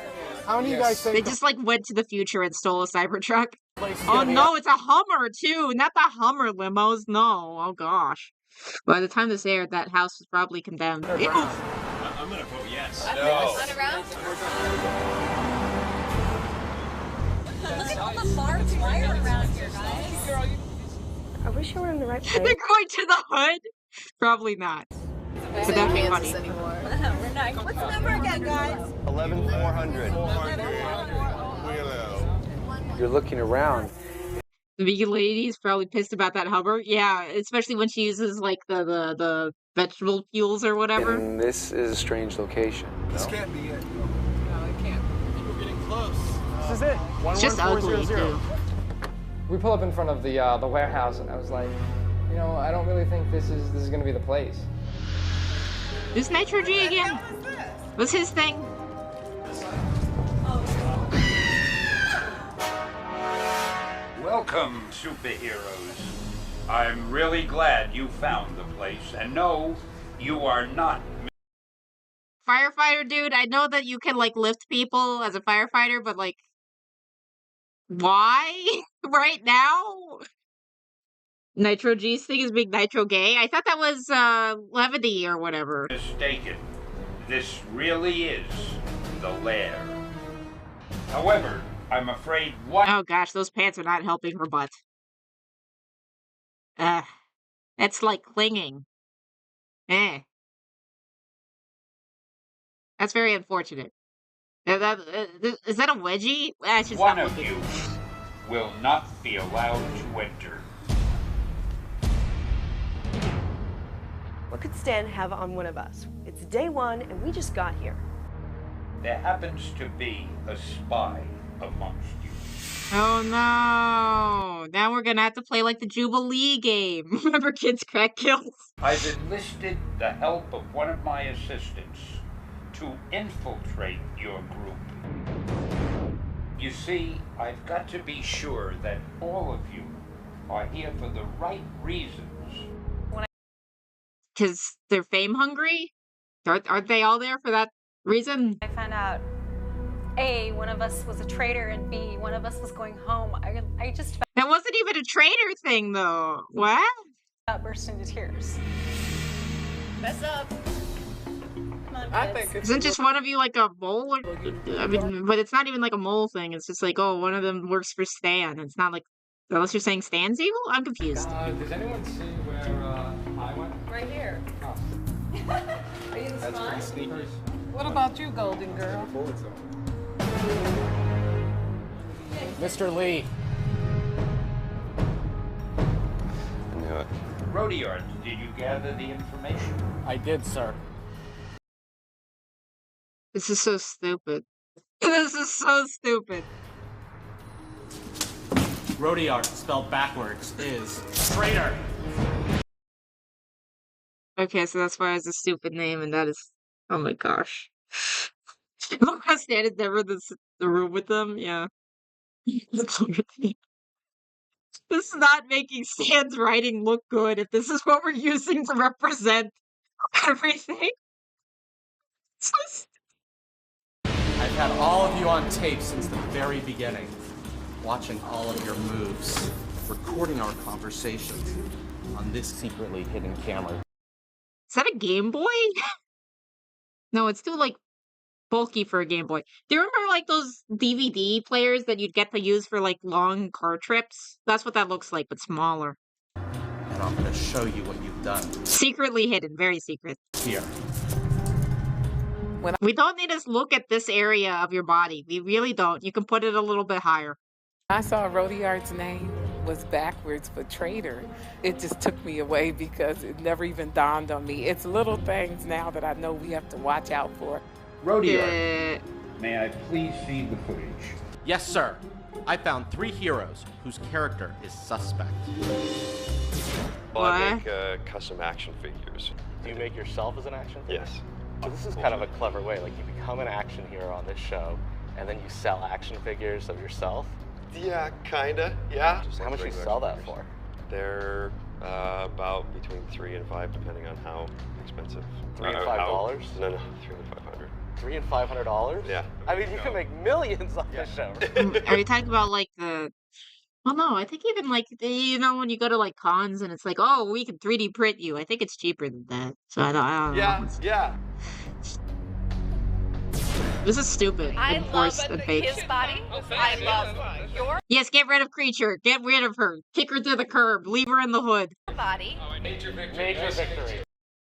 [SPEAKER 4] How many of you guys think
[SPEAKER 1] They just like went to the future and stole a Cybertruck.
[SPEAKER 4] place is
[SPEAKER 1] Oh
[SPEAKER 4] gonna be
[SPEAKER 1] no, it's a Hummer too, not the Hummer limos. No, oh gosh. By the time this aired, that house was probably condemned. Ew.
[SPEAKER 9] I'm gonna vote yes.
[SPEAKER 21] Look at all the barbed wire around here, guys.
[SPEAKER 13] I wish you were in the right
[SPEAKER 1] They're
[SPEAKER 13] place.
[SPEAKER 1] going to the hood? Probably not. But that'd be funny.
[SPEAKER 21] We're not. What's the number again, guys?
[SPEAKER 9] 11,400.
[SPEAKER 3] You're looking around.
[SPEAKER 1] The big lady's probably pissed about that Hummer. Yeah, especially when she uses like the vegetable fuels or whatever.
[SPEAKER 3] And this is a strange location.
[SPEAKER 9] This can't be it. No, it can't. We're getting close.
[SPEAKER 4] This is it.
[SPEAKER 1] It's just ugly too.
[SPEAKER 20] We pull up in front of the warehouse, and I was like, you know, I don't really think this is gonna be the place.
[SPEAKER 1] Who's Nitro G again? What's his thing?
[SPEAKER 7] Welcome, superheroes. I'm really glad you found the place, and no, you are not.
[SPEAKER 1] Firefighter dude, I know that you can like lift people as a firefighter, but like why? Right now? Nitro G's thing is being Nitro gay? I thought that was levity or whatever.
[SPEAKER 7] Mistaken. This really is the lair. However, I'm afraid one.
[SPEAKER 1] Oh gosh, those pants are not helping her butt. That's like clinging. That's very unfortunate. Is that a wedgie? Just
[SPEAKER 7] One of you will not be allowed to enter.
[SPEAKER 13] What could Stan have on one of us? It's day one, and we just got here.
[SPEAKER 7] There happens to be a spy amongst you.
[SPEAKER 1] Oh no! Now we're gonna have to play like the Jubilee game. Remember Kids Crack Kills?
[SPEAKER 7] I've enlisted the help of one of my assistants to infiltrate your group. You see, I've got to be sure that all of you are here for the right reasons.
[SPEAKER 1] Because they're fame hungry? Aren't they all there for that reason?
[SPEAKER 11] I found out, A, one of us was a traitor, and B, one of us was going home. I just
[SPEAKER 1] That wasn't even a traitor thing, though. What?
[SPEAKER 11] burst into tears.
[SPEAKER 21] Mess up. Come on,
[SPEAKER 4] I
[SPEAKER 21] kids.
[SPEAKER 4] think
[SPEAKER 1] Isn't just one of you like a mole? I mean, but it's not even like a mole thing. It's just like, oh, one of them works for Stan. It's not like, unless you're saying Stan's evil? I'm confused.
[SPEAKER 20] Does anyone see where I went?
[SPEAKER 21] Right here.
[SPEAKER 20] Oh.
[SPEAKER 21] Are you the
[SPEAKER 20] That's
[SPEAKER 21] spy?
[SPEAKER 20] pretty sneaky.
[SPEAKER 18] What about you, Golden Girl?
[SPEAKER 4] Mr. Lee.
[SPEAKER 14] I knew it.
[SPEAKER 7] Rodiard, did you gather the information?
[SPEAKER 4] I did, sir.
[SPEAKER 1] This is so stupid. This is so stupid.
[SPEAKER 4] Rodiart, spelled backwards, is traitor.
[SPEAKER 1] Okay, so that's why it's a stupid name, and that is, oh my gosh. Look how Stan is never in the room with them, yeah. This is not making Stan's writing look good if this is what we're using to represent everything.
[SPEAKER 4] I've had all of you on tape since the very beginning, watching all of your moves, recording our conversations on this secretly hidden camera.
[SPEAKER 1] Is that a Game Boy? No, it's too, like, bulky for a Game Boy. Do you remember, like, those DVD players that you'd get to use for, like, long car trips? That's what that looks like, but smaller.
[SPEAKER 4] And I'm gonna show you what you've done.
[SPEAKER 1] Secretly hidden, very secret.
[SPEAKER 4] Here.
[SPEAKER 1] We don't need to look at this area of your body. We really don't. You can put it a little bit higher.
[SPEAKER 23] I saw Rodiard's name was backwards for traitor. It just took me away because it never even dawned on me. It's little things now that I know we have to watch out for.
[SPEAKER 7] Rodiard, may I please see the footage?
[SPEAKER 4] Yes, sir. I found 3 heroes whose character is suspect.
[SPEAKER 14] Well, I make custom action figures.
[SPEAKER 12] Do you make yourself as an action figure?
[SPEAKER 14] Yes.
[SPEAKER 12] So this is kind of a clever way. Like, you become an action hero on this show, and then you sell action figures of yourself.
[SPEAKER 14] Yeah, kinda. Yeah.
[SPEAKER 12] How much do you sell that for?
[SPEAKER 14] They're About between $3 and $5, depending on how expensive.
[SPEAKER 12] $3 and $5?
[SPEAKER 14] No, $3 and $500.
[SPEAKER 12] $300 and $500?
[SPEAKER 14] Yeah.
[SPEAKER 12] I mean, you can make millions off this show.
[SPEAKER 1] Are you talking about like the? Well, no, I think even like when you go to like cons and it's like, oh, we can 3D print you. I think it's cheaper than that. So I don't know.
[SPEAKER 12] Yeah.
[SPEAKER 1] This is stupid.
[SPEAKER 2] I love
[SPEAKER 1] Enforced and fake.
[SPEAKER 2] his body. I love your
[SPEAKER 1] Yes, get rid of creature. Get rid of her. Kick her to the curb. Leave her in the hood.
[SPEAKER 2] body.
[SPEAKER 12] Major victory.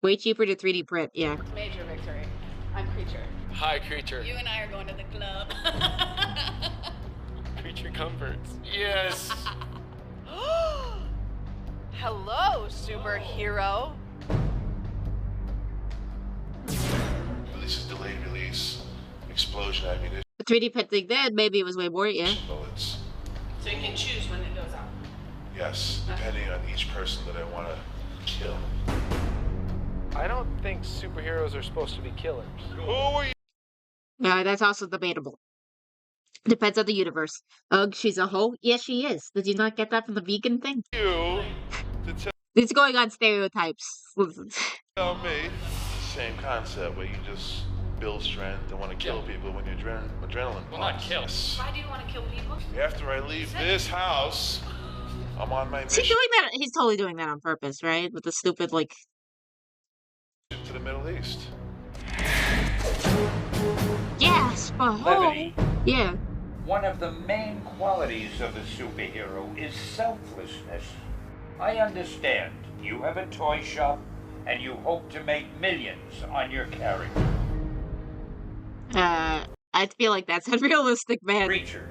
[SPEAKER 1] Way cheaper to 3D print. Yeah.
[SPEAKER 2] Major victory. I'm Creature.
[SPEAKER 3] Hi, Creature.
[SPEAKER 2] You and I are going to the club.
[SPEAKER 3] Creature comforts. Yes.
[SPEAKER 2] Hello, superhero.
[SPEAKER 17] This is delayed release, explosion ammunition.
[SPEAKER 1] The 3D printing then maybe it was way more. Yeah.
[SPEAKER 17] Bullets.
[SPEAKER 2] So you can choose when it goes out.
[SPEAKER 17] Yes, depending on each person that I want to kill.
[SPEAKER 3] I don't think superheroes are supposed to be killers.
[SPEAKER 17] Who are you?
[SPEAKER 1] That's also debatable. Depends on the universe. Ugh, she's a hoe? Yes, she is. Did you not get that from the vegan thing? It's going on stereotypes.
[SPEAKER 17] Tell me. Same concept where you just build strength and want to kill people when you're adrenaline.
[SPEAKER 7] Well, not kill.
[SPEAKER 2] Why do you want to kill people?
[SPEAKER 17] After I leave this house, I'm on my
[SPEAKER 1] Is he
[SPEAKER 17] mission
[SPEAKER 1] doing that? He's totally doing that on purpose, right? With the stupid, like...
[SPEAKER 17] to the Middle East.
[SPEAKER 1] Yes, but
[SPEAKER 7] Levity.
[SPEAKER 1] yeah.
[SPEAKER 7] One of the main qualities of a superhero is selflessness. I understand you have a toy shop and you hope to make millions on your character.
[SPEAKER 1] I feel like that's unrealistic, man.
[SPEAKER 7] Creature.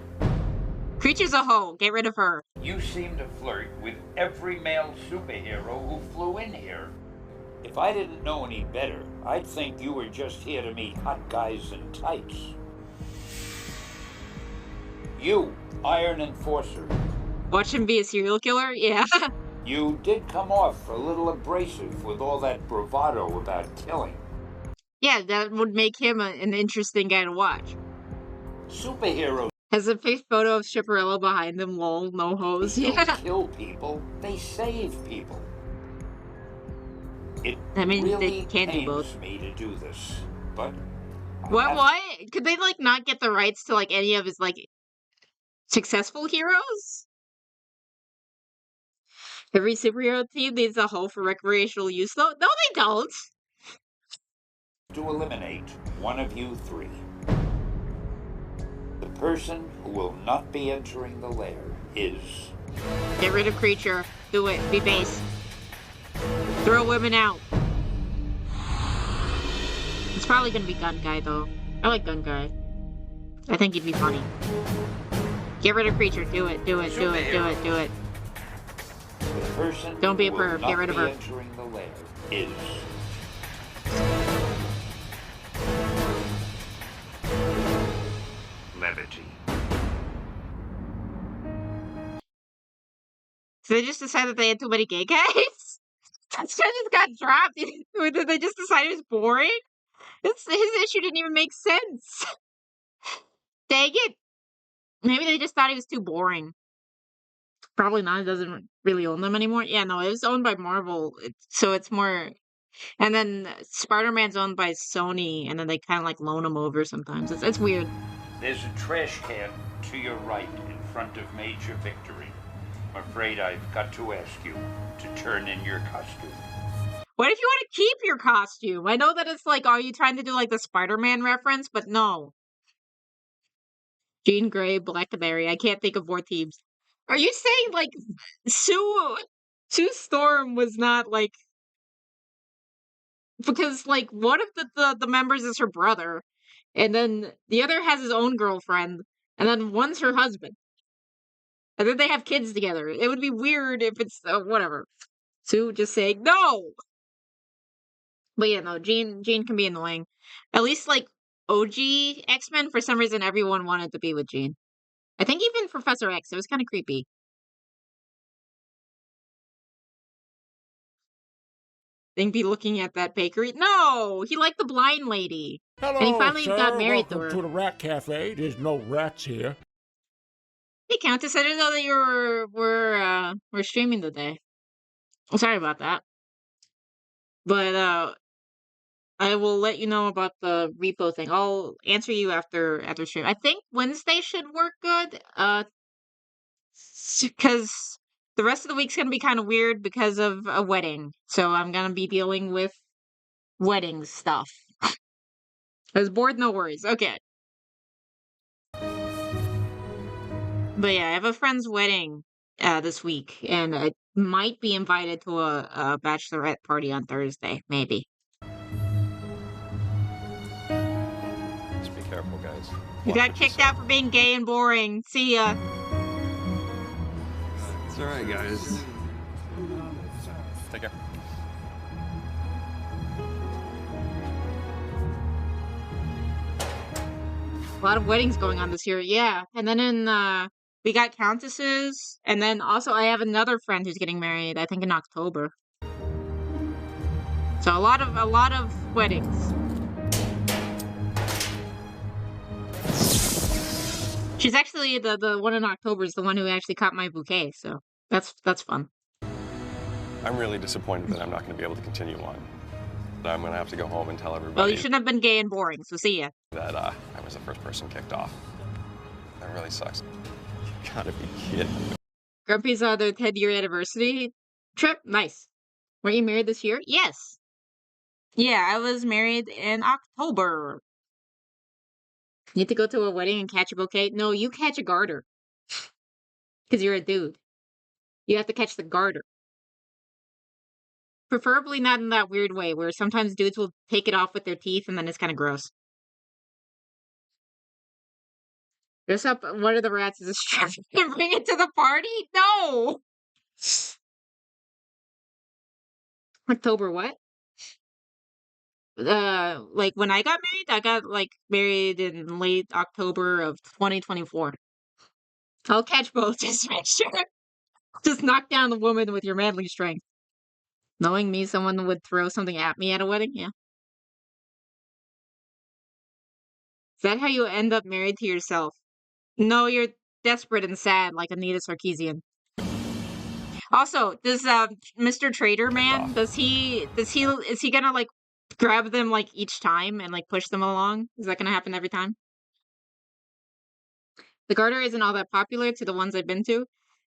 [SPEAKER 1] Creature's a hoe. Get rid of her.
[SPEAKER 7] You seem to flirt with every male superhero who flew in here. If I didn't know any better, I'd think you were just here to meet hot guys in tights. You, Iron Enforcer.
[SPEAKER 1] Watch him be a serial killer? Yeah.
[SPEAKER 7] You did come off a little abrasive with all that bravado about killing.
[SPEAKER 1] Yeah, that would make him an interesting guy to watch.
[SPEAKER 7] Superheroes
[SPEAKER 1] Has a fake photo of Stripperella behind him, lol, no hose.
[SPEAKER 7] don't
[SPEAKER 1] Yeah.
[SPEAKER 7] kill people, they save people. It
[SPEAKER 1] I mean,
[SPEAKER 7] really
[SPEAKER 1] they can't do
[SPEAKER 7] pains
[SPEAKER 1] both.
[SPEAKER 7] me to do this, but
[SPEAKER 1] What? Could they, like, not get the rights to, like, any of his, like, successful heroes? Every superhero team needs a hoe for recreational use, though? No, they don't!
[SPEAKER 7] to eliminate one of you three. The person who will not be entering the lair is...
[SPEAKER 1] Get rid of creature. Do it. Be base. Throw women out. It's probably gonna be Gun Guy, though. I like Gun Guy. I think he'd be funny. Get rid of creature. Do it. Do it. Do it. Do it. Do it.
[SPEAKER 7] The person
[SPEAKER 1] Don't be a
[SPEAKER 7] who will
[SPEAKER 1] perv.
[SPEAKER 7] not
[SPEAKER 1] Get rid of
[SPEAKER 7] be
[SPEAKER 1] her.
[SPEAKER 7] entering the lair is... Levity.
[SPEAKER 1] So they just decided they had too many gay guys? That shit just got dropped. Did they just decide it was boring? His issue didn't even make sense. Dang it. Maybe they just thought he was too boring. Probably not. It doesn't really own them anymore. Yeah, no, it was owned by Marvel. So it's more... And then Spider-Man's owned by Sony, and then they kind of like loan him over sometimes. It's weird.
[SPEAKER 7] There's a trash can to your right in front of Major Victory. I'm afraid I've got to ask you to turn in your costume.
[SPEAKER 1] What if you want to keep your costume? I know that it's like, are you trying to do like the Spider-Man reference? But no. Jean Grey, Black Canary. I can't think of more teams. Are you saying like Sue Storm was not like... Because like one of the members is her brother, and then the other has his own girlfriend, and then one's her husband. And then they have kids together. It would be weird if it's whatever. Sue just saying no. But yeah, no, Jean can be annoying. At least like OG X-Men, for some reason everyone wanted to be with Jean. I think even Professor X, it was kind of creepy. Think be looking at that bakery. No, he liked the blind lady.
[SPEAKER 15] Hello,
[SPEAKER 1] and he finally
[SPEAKER 15] sir.
[SPEAKER 1] got married
[SPEAKER 15] Welcome
[SPEAKER 1] to her.
[SPEAKER 15] to the Rat Cafe. There's no rats here.
[SPEAKER 1] Hey, Countess, I didn't know that you were streaming today. Sorry about that. But I will let you know about the repo thing. I'll answer you after stream. I think Wednesday should work good. Because the rest of the week's gonna be kind of weird because of a wedding. So I'm gonna be dealing with wedding stuff. I was bored, no worries. Okay. But yeah, I have a friend's wedding this week, and I might be invited to a bachelorette party on Thursday, maybe.
[SPEAKER 14] Just be careful, guys.
[SPEAKER 1] You got kicked out for being gay and boring. See ya.
[SPEAKER 14] It's alright, guys. Take care.
[SPEAKER 1] A lot of weddings going on this year, yeah. And then we got countesses, and then also I have another friend who's getting married, I think in October. So a lot of weddings. She's actually the one in October is the one who actually caught my bouquet, so that's fun.
[SPEAKER 14] I'm really disappointed that I'm not going to be able to continue on. I'm going to have to go home and tell everybody.
[SPEAKER 1] Well, you shouldn't have been gay and boring, so see ya.
[SPEAKER 14] That I was the first person kicked off. That really sucks. You gotta be kidding me.
[SPEAKER 1] Grumpy's their 10-year anniversary trip. Nice. Were you married this year? Yes. Yeah, I was married in October. You have to go to a wedding and catch a bouquet? No, you catch a garter. Because you're a dude. You have to catch the garter. Preferably not in that weird way where sometimes dudes will take it off with their teeth and then it's kind of gross. Dress up one of the rats as a strap and bring it to the party? No! October what? Like when I got married in late October of 2024. I'll catch both, just make sure. Just knock down the woman with your manly strength. Knowing me, someone would throw something at me at a wedding, yeah. Is that how you end up married to yourself? No, you're desperate and sad like Anita Sarkeesian. Also, does Mr. Trader Man, is he gonna like grab them like each time and like push them along? Is that gonna happen every time? The garter isn't all that popular to the ones I've been to.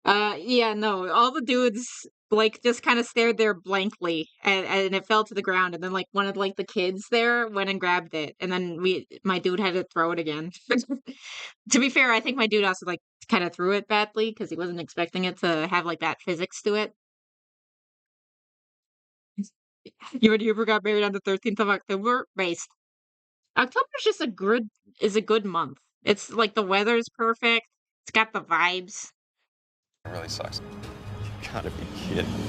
[SPEAKER 1] Yeah, no, all the dudes like just kind of stared there blankly and it fell to the ground and then like one of like the kids there went and grabbed it and then my dude had to throw it again. To be fair, I think my dude also like kind of threw it badly because he wasn't expecting it to have like that physics to it. You and Huber got married on the 13th of October? Based. October is a good month. It's like the weather's perfect. It's got the vibes.
[SPEAKER 14] It really sucks. You gotta be kidding me.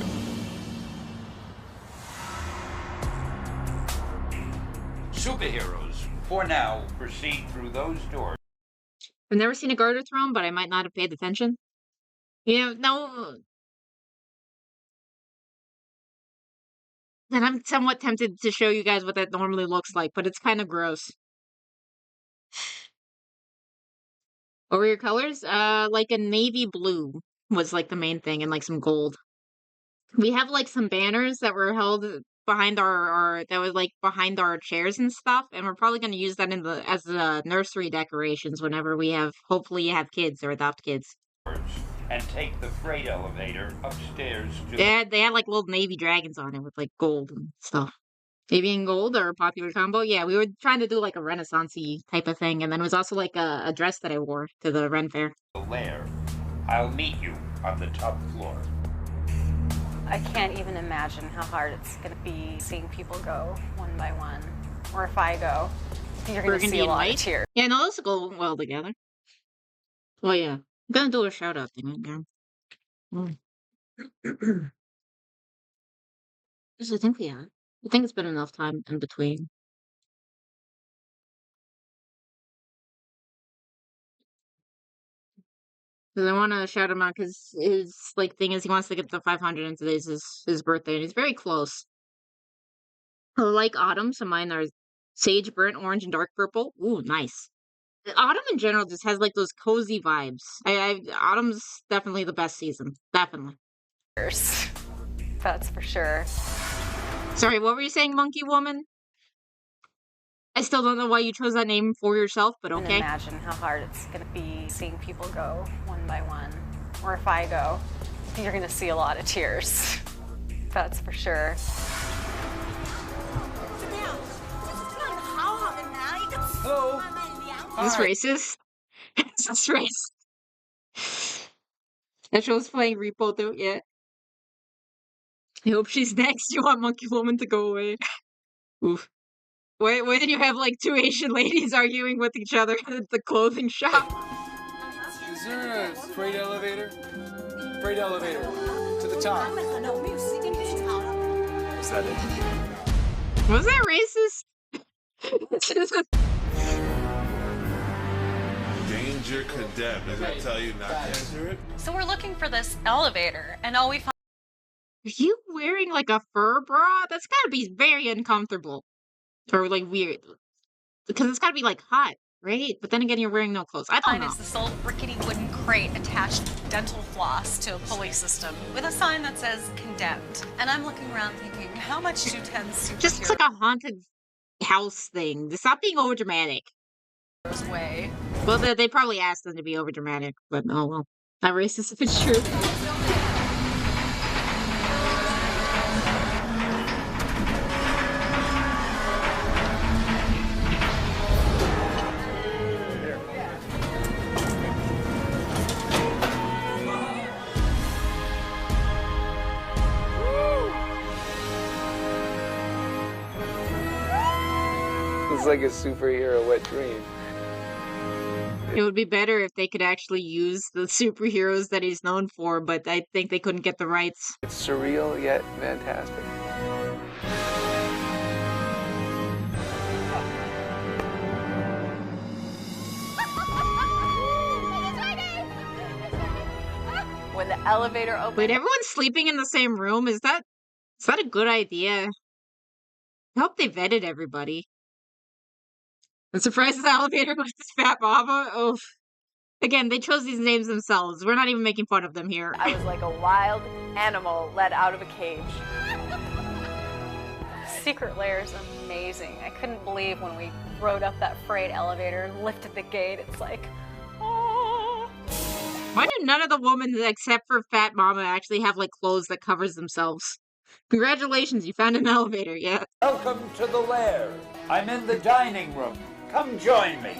[SPEAKER 7] Superheroes, for now, proceed through those doors.
[SPEAKER 1] I've never seen a garter thrown, but I might not have paid attention. You know, no. And I'm somewhat tempted to show you guys what that normally looks like, but it's kind of gross. What were your colors? Like a navy blue was like the main thing, and like some gold. We have like some banners that were held behind our that was like behind our chairs and stuff, and we're probably going to use that as the nursery decorations whenever we hopefully have kids or adopt kids.
[SPEAKER 7] And take the freight elevator upstairs to
[SPEAKER 1] They had like little navy dragons on it with like gold and stuff. Navy and gold are a popular combo. Yeah, we were trying to do like a Renaissance-y type of thing, and then it was also like a dress that I wore to the Ren Fair.
[SPEAKER 7] the lair. I'll meet you on the top floor.
[SPEAKER 11] I can't even imagine how hard it's going to be seeing people go one by one. Or if I go, you're going to see a lot of tears.
[SPEAKER 1] Yeah, no, those go well together. Oh yeah, I'm gonna do a shout out thing again. Yes, I think we have. I think it's been enough time in between. Because I want to shout him out because his like thing is he wants to get to 500 and today's his birthday and he's very close. I like autumn, so mine are sage, burnt orange, and dark purple. Ooh, nice. Autumn in general just has like those cozy vibes. Autumn's definitely the best season. Definitely.
[SPEAKER 11] That's for sure.
[SPEAKER 1] Sorry, what were you saying, Monkey Woman? I still don't know why you chose that name for yourself, but
[SPEAKER 11] And
[SPEAKER 1] okay.
[SPEAKER 11] imagine how hard it's gonna be seeing people go one by one. Or if I go, you're gonna see a lot of tears. That's for sure.
[SPEAKER 7] Hello.
[SPEAKER 1] Is this racist? Is this racist? That show's playing Repo though, yeah. I hope she's next. You want Monkey Woman to go away. Oof. Why did you have like two Asian ladies arguing with each other at the clothing shop?
[SPEAKER 9] Is there a freight elevator? Freight elevator. To the top.
[SPEAKER 6] Is that it?
[SPEAKER 1] Was that racist?
[SPEAKER 17] Danger condemned. Does that tell you not to enter it?
[SPEAKER 11] So we're looking for this elevator, and all we find.
[SPEAKER 1] Are you wearing like a fur bra? That's gotta be very uncomfortable. Or like weird. Because it's gotta be like hot, right? But then again, you're wearing no clothes. I don't know.
[SPEAKER 11] Is this old rickety wooden crate attached dental floss to a pulley system with a sign that says condemned. And I'm looking around thinking, how much do 10 superheroes
[SPEAKER 1] Just looks like a haunted house thing. Stop being overdramatic.
[SPEAKER 11] way?
[SPEAKER 1] Well, they probably asked them to be overdramatic, but oh well. Not racist if it's true.
[SPEAKER 3] It's like a superhero wet dream.
[SPEAKER 1] It would be better if they could actually use the superheroes that he's known for, but I think they couldn't get the rights.
[SPEAKER 3] It's surreal yet fantastic.
[SPEAKER 19] When the elevator opens.
[SPEAKER 1] Wait, everyone's sleeping in the same room? Is that a good idea? I hope they vetted everybody. I'm surprised the elevator was this fat mama. Oh, again, they chose these names themselves. We're not even making fun of them here.
[SPEAKER 19] I was like a wild animal let out of a cage.
[SPEAKER 11] Secret lair is amazing. I couldn't believe when we rode up that freight elevator and lifted the gate. It's like, oh.
[SPEAKER 1] Why do none of the women, except for Fat Mama, actually have like clothes that covers themselves? Congratulations, you found an elevator, yeah.
[SPEAKER 7] Welcome to the lair. I'm in the dining room. Come join me.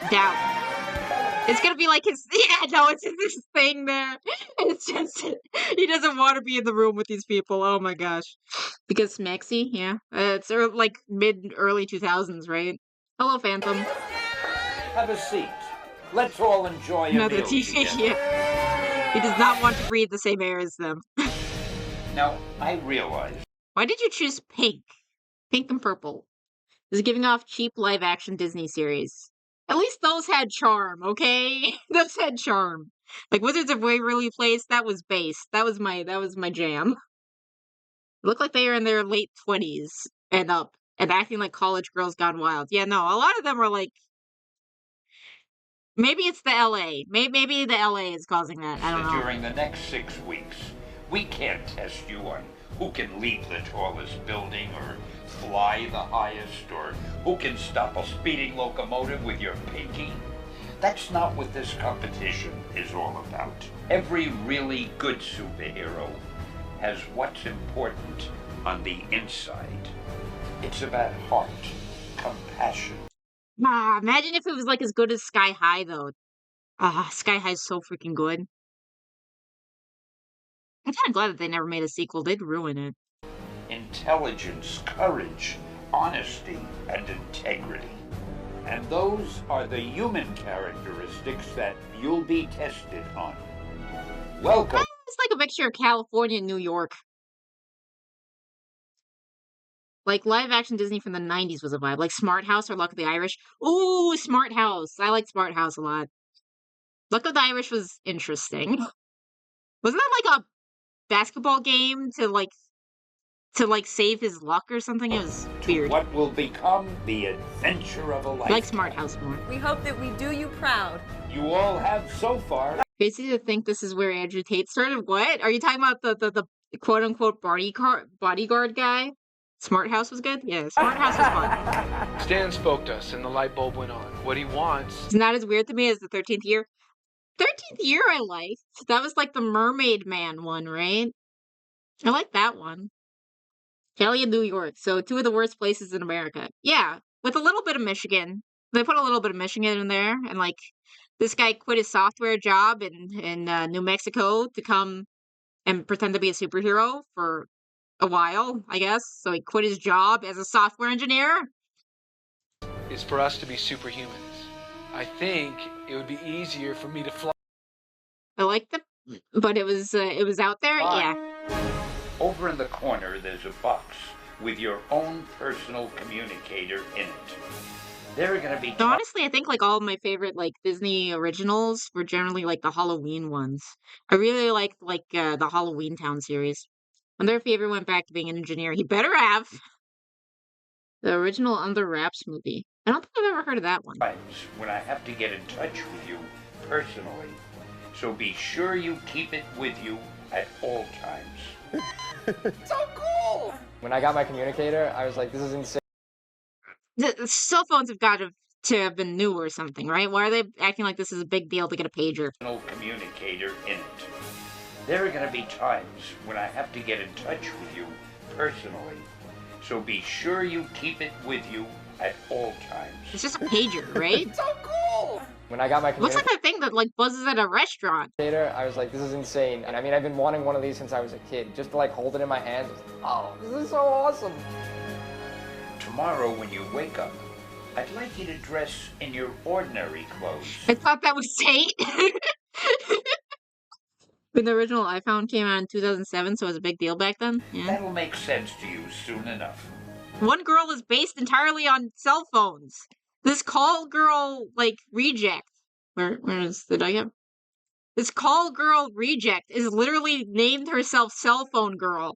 [SPEAKER 1] Doubt. It's gonna be like his, yeah, no, it's just this thing there. It's just, he doesn't want to be in the room with these people. Oh my gosh. Because Smexy, yeah. It's like mid-early 2000s, right? Hello, Phantom.
[SPEAKER 7] Have a seat. Let's all enjoy a
[SPEAKER 1] Another
[SPEAKER 7] meal
[SPEAKER 1] TV,
[SPEAKER 7] together.
[SPEAKER 1] yeah. He does not want to breathe the same air as them.
[SPEAKER 7] Now, I realize.
[SPEAKER 1] Why did you choose pink? Pink and purple. This is giving off cheap live-action Disney series. At least those had charm, okay? Those had charm. Like Wizards of Waverly Place, that was base. That was my jam. It looked like they were in their late 20s and up and acting like college girls gone wild. Yeah, no, a lot of them were like, maybe it's the LA. Maybe the LA is causing that. I don't know.
[SPEAKER 7] During the next 6 weeks, we can't test you on who can leap the tallest building or fly the highest or who can stop a speeding locomotive with your pinky. That's not what this competition is all about. Every really good superhero has what's important on the inside. It's about heart, compassion.
[SPEAKER 1] Imagine if it was like as good as Sky High though. Sky High's so freaking good. I'm kind of glad that they never made a sequel. They'd ruin it.
[SPEAKER 7] Intelligence, courage, honesty, and integrity. And those are the human characteristics that you'll be tested on. Welcome.
[SPEAKER 1] It's like a mixture of California and New York. Like live action Disney from the 90s was a vibe. Like Smart House or Luck of the Irish. Ooh, Smart House. I like Smart House a lot. Luck of the Irish was interesting. Wasn't that like a basketball game to save his luck or something? It was weird.
[SPEAKER 7] What will become the adventure of a life.
[SPEAKER 1] I like Smart House more.
[SPEAKER 19] We hope that we do you proud.
[SPEAKER 7] You all have so far.
[SPEAKER 1] Crazy to think this is where Andrew Tate started. What? Are you talking about the quote unquote bodyguard guy. Smart House was good? Yeah, Smart House was fun.
[SPEAKER 3] Stan spoke to us and the light bulb went on. What he wants...
[SPEAKER 1] It's not as weird to me as the 13th year. 13th year I liked. That was like the Mermaid Man one, right? I like that one. Cali and New York. So 2 of the worst places in America. Yeah, with a little bit of Michigan. They put a little bit of Michigan in there, and like this guy quit his software job in New Mexico to come and pretend to be a superhero for a while, I guess. So he quit his job as a software engineer.
[SPEAKER 3] is for us to be superhumans. I think it would be easier for me to fly.
[SPEAKER 1] I like the, but it was out there, yeah.
[SPEAKER 7] Over in the corner, there's a box with your own personal communicator in it. They're gonna be.
[SPEAKER 1] So honestly, I think like all of my favorite like Disney originals were generally like the Halloween ones. I really liked like the Halloween Town series. I wonder if he ever went back to being an engineer. He better have. The original Under Wraps movie. I don't think I've ever heard of that one.
[SPEAKER 7] Times when I have to get in touch with you personally, so be sure you keep it with you at all times.
[SPEAKER 20] So cool! When I got my communicator, I was like, this is insane.
[SPEAKER 1] The cell phones have got to have been new or something, right? Why are they acting like this is a big deal to get a pager?
[SPEAKER 7] Personal communicator in it. There are going to be times when I have to get in touch with you personally, so be sure you keep it with you at all times.
[SPEAKER 1] It's just a pager, right?
[SPEAKER 20] So cool! When I got my
[SPEAKER 1] Looks like that thing that like buzzes at a restaurant.
[SPEAKER 20] I was like, this is insane. And I mean, I've been wanting one of these since I was a kid. Just to like hold it in my hands. Oh, this is so awesome.
[SPEAKER 7] Tomorrow when you wake up, I'd like you to dress in your ordinary clothes.
[SPEAKER 1] I thought that was Tate. When the original iPhone came out in 2007, so it was a big deal back then. Yeah.
[SPEAKER 7] That'll make sense to you soon enough.
[SPEAKER 1] One Girl is based entirely on cell phones. This Call Girl, like, reject. Where is the diagram? This Call Girl reject is literally named herself Cell Phone Girl.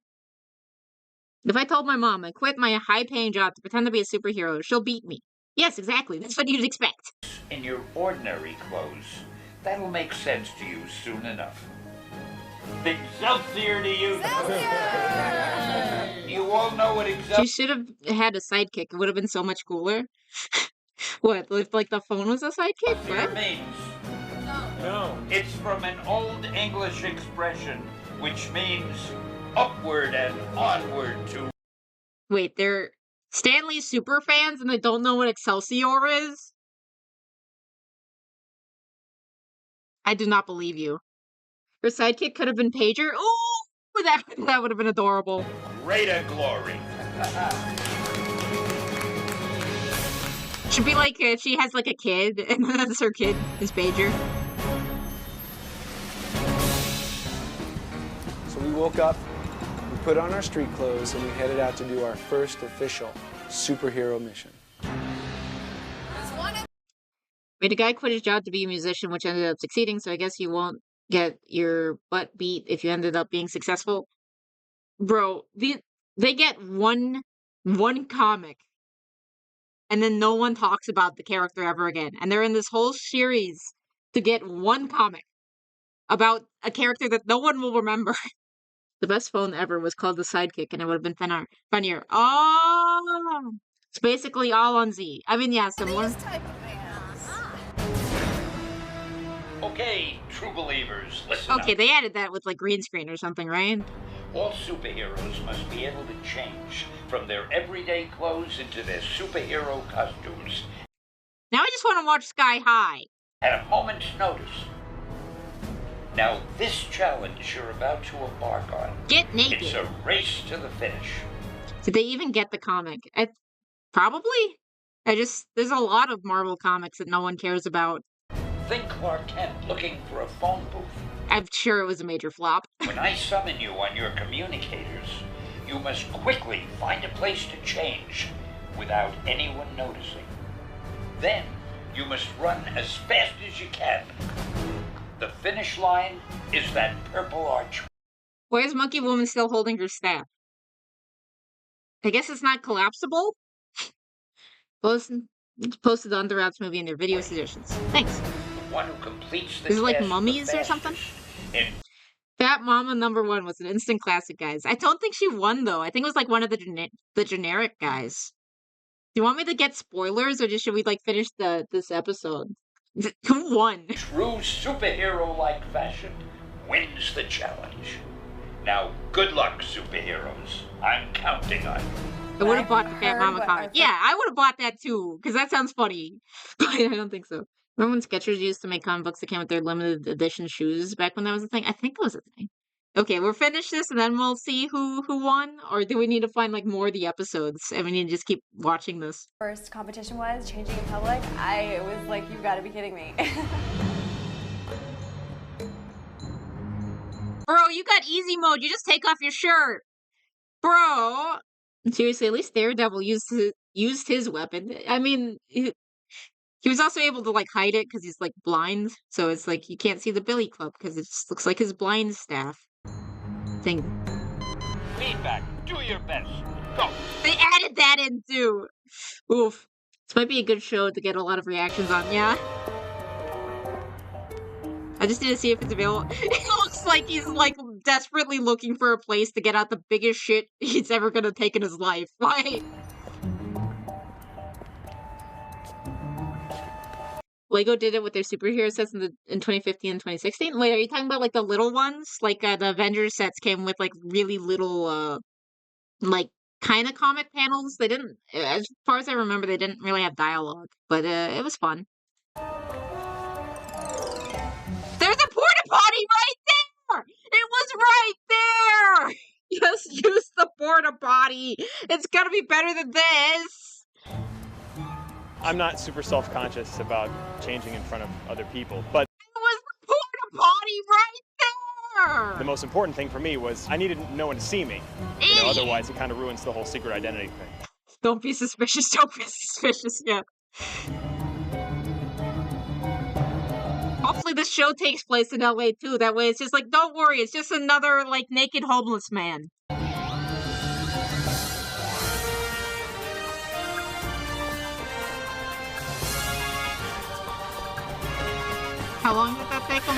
[SPEAKER 1] If I told my mom I quit my high-paying job to pretend to be a superhero, she'll beat me. Yes, exactly. That's what you'd expect.
[SPEAKER 7] In your ordinary clothes. That'll make sense to you soon enough. Excelsior to you! You all know what Excelsior...
[SPEAKER 1] She should have had a sidekick. It would have been so much cooler. What, if like the phone was a sidekick? What?
[SPEAKER 7] means. No. It's from an old English expression, which means upward and onward to...
[SPEAKER 1] Wait, they're Stanley super fans and they don't know what Excelsior is? I do not believe you. Her sidekick could have been Pager? Ooh! That would have been adorable.
[SPEAKER 7] Greater glory.
[SPEAKER 1] Should be like, she has like a kid, and that's her kid, is Pager.
[SPEAKER 10] So we woke up, we put on our street clothes, and we headed out to do our first official superhero mission.
[SPEAKER 1] Wait, a guy quit his job to be a musician, which ended up succeeding, so I guess you won't get your butt beat if you ended up being successful. Bro, they get one comic, and then no one talks about the character ever again. And they're in this whole series to get one comic about a character that no one will remember. The best phone ever was called the Sidekick, and it would have been funnier. Oh! It's basically all on Z. I mean, yeah, similar.
[SPEAKER 7] Okay, true believers, listen
[SPEAKER 1] Okay,
[SPEAKER 7] up.
[SPEAKER 1] they added that with like green screen or something, right?
[SPEAKER 7] All superheroes must be able to change from their everyday clothes into their superhero costumes
[SPEAKER 1] Now I just want to watch Sky High.
[SPEAKER 7] at a moment's notice. Now, this challenge you're about to embark on,
[SPEAKER 1] Get naked.
[SPEAKER 7] it's a race to the finish.
[SPEAKER 1] Did they even get the comic? Probably. There's a lot of Marvel comics that no one cares about.
[SPEAKER 7] Think Clark Kent looking for a phone booth.
[SPEAKER 1] I'm sure it was a major flop.
[SPEAKER 7] When I summon you on your communicators, you must quickly find a place to change without anyone noticing. Then, you must run as fast as you can. The finish line is that purple arch.
[SPEAKER 1] Why is Monkey Woman still holding her staff? I guess it's not collapsible? Posted the Under Wraps movie in their video suggestions. Thanks.
[SPEAKER 7] The one who completes the
[SPEAKER 1] Is it like
[SPEAKER 7] task
[SPEAKER 1] mummies
[SPEAKER 7] the
[SPEAKER 1] or something?
[SPEAKER 7] fastest in
[SPEAKER 1] Fat Mama #1 was an instant classic, guys. I don't think she won though. I think it was like one of the generic guys. Do you want me to get spoilers, or should we like finish this episode? Who won?
[SPEAKER 7] True superhero-like fashion wins the challenge. Now, good luck, superheroes. I'm counting on you.
[SPEAKER 1] I would have bought the Fat Mama comic. Yeah, I would have bought that too, because that sounds funny. But I don't think so. Remember when Skechers used to make comic books that came with their limited edition shoes back when that was a thing? I think it was a thing. Okay, we'll finish this and then we'll see who won, or do we need to find like more of the episodes and we need to just keep watching this?
[SPEAKER 21] First competition was changing in public. I was like, you gotta be kidding me.
[SPEAKER 1] Bro, you got easy mode. You just take off your shirt. Bro. Seriously, at least Daredevil used his weapon. I mean, he was also able to like hide it because he's like blind. So it's like you can't see the Billy Club because it just looks like his blind staff thing.
[SPEAKER 7] Feedback. Do your best. Go.
[SPEAKER 1] They added that in too. Oof. This might be a good show to get a lot of reactions on. Yeah. I just need to see if it's available. It looks like he's like desperately looking for a place to get out the biggest shit he's ever gonna take in his life. Why? Lego did it with their superhero sets in 2015 and 2016. Wait, are you talking about like the little ones? Like the Avengers sets came with like really little like kind of comic panels. They didn't, as far as I remember, they didn't really have dialogue, but it was fun. There's a porta potty right there! It was right there! Just use the porta potty. It's gonna be better than this.
[SPEAKER 5] I'm not super self-conscious about changing in front of other people, but
[SPEAKER 1] it was the porta potty right there!
[SPEAKER 5] The most important thing for me was I needed no one to see me. You know, otherwise it kind of ruins the whole secret identity thing.
[SPEAKER 1] Don't be suspicious, don't be suspicious, yeah. Hopefully this show takes place in LA too. That way it's just like, don't worry, it's just another like naked homeless man. How long did that take him?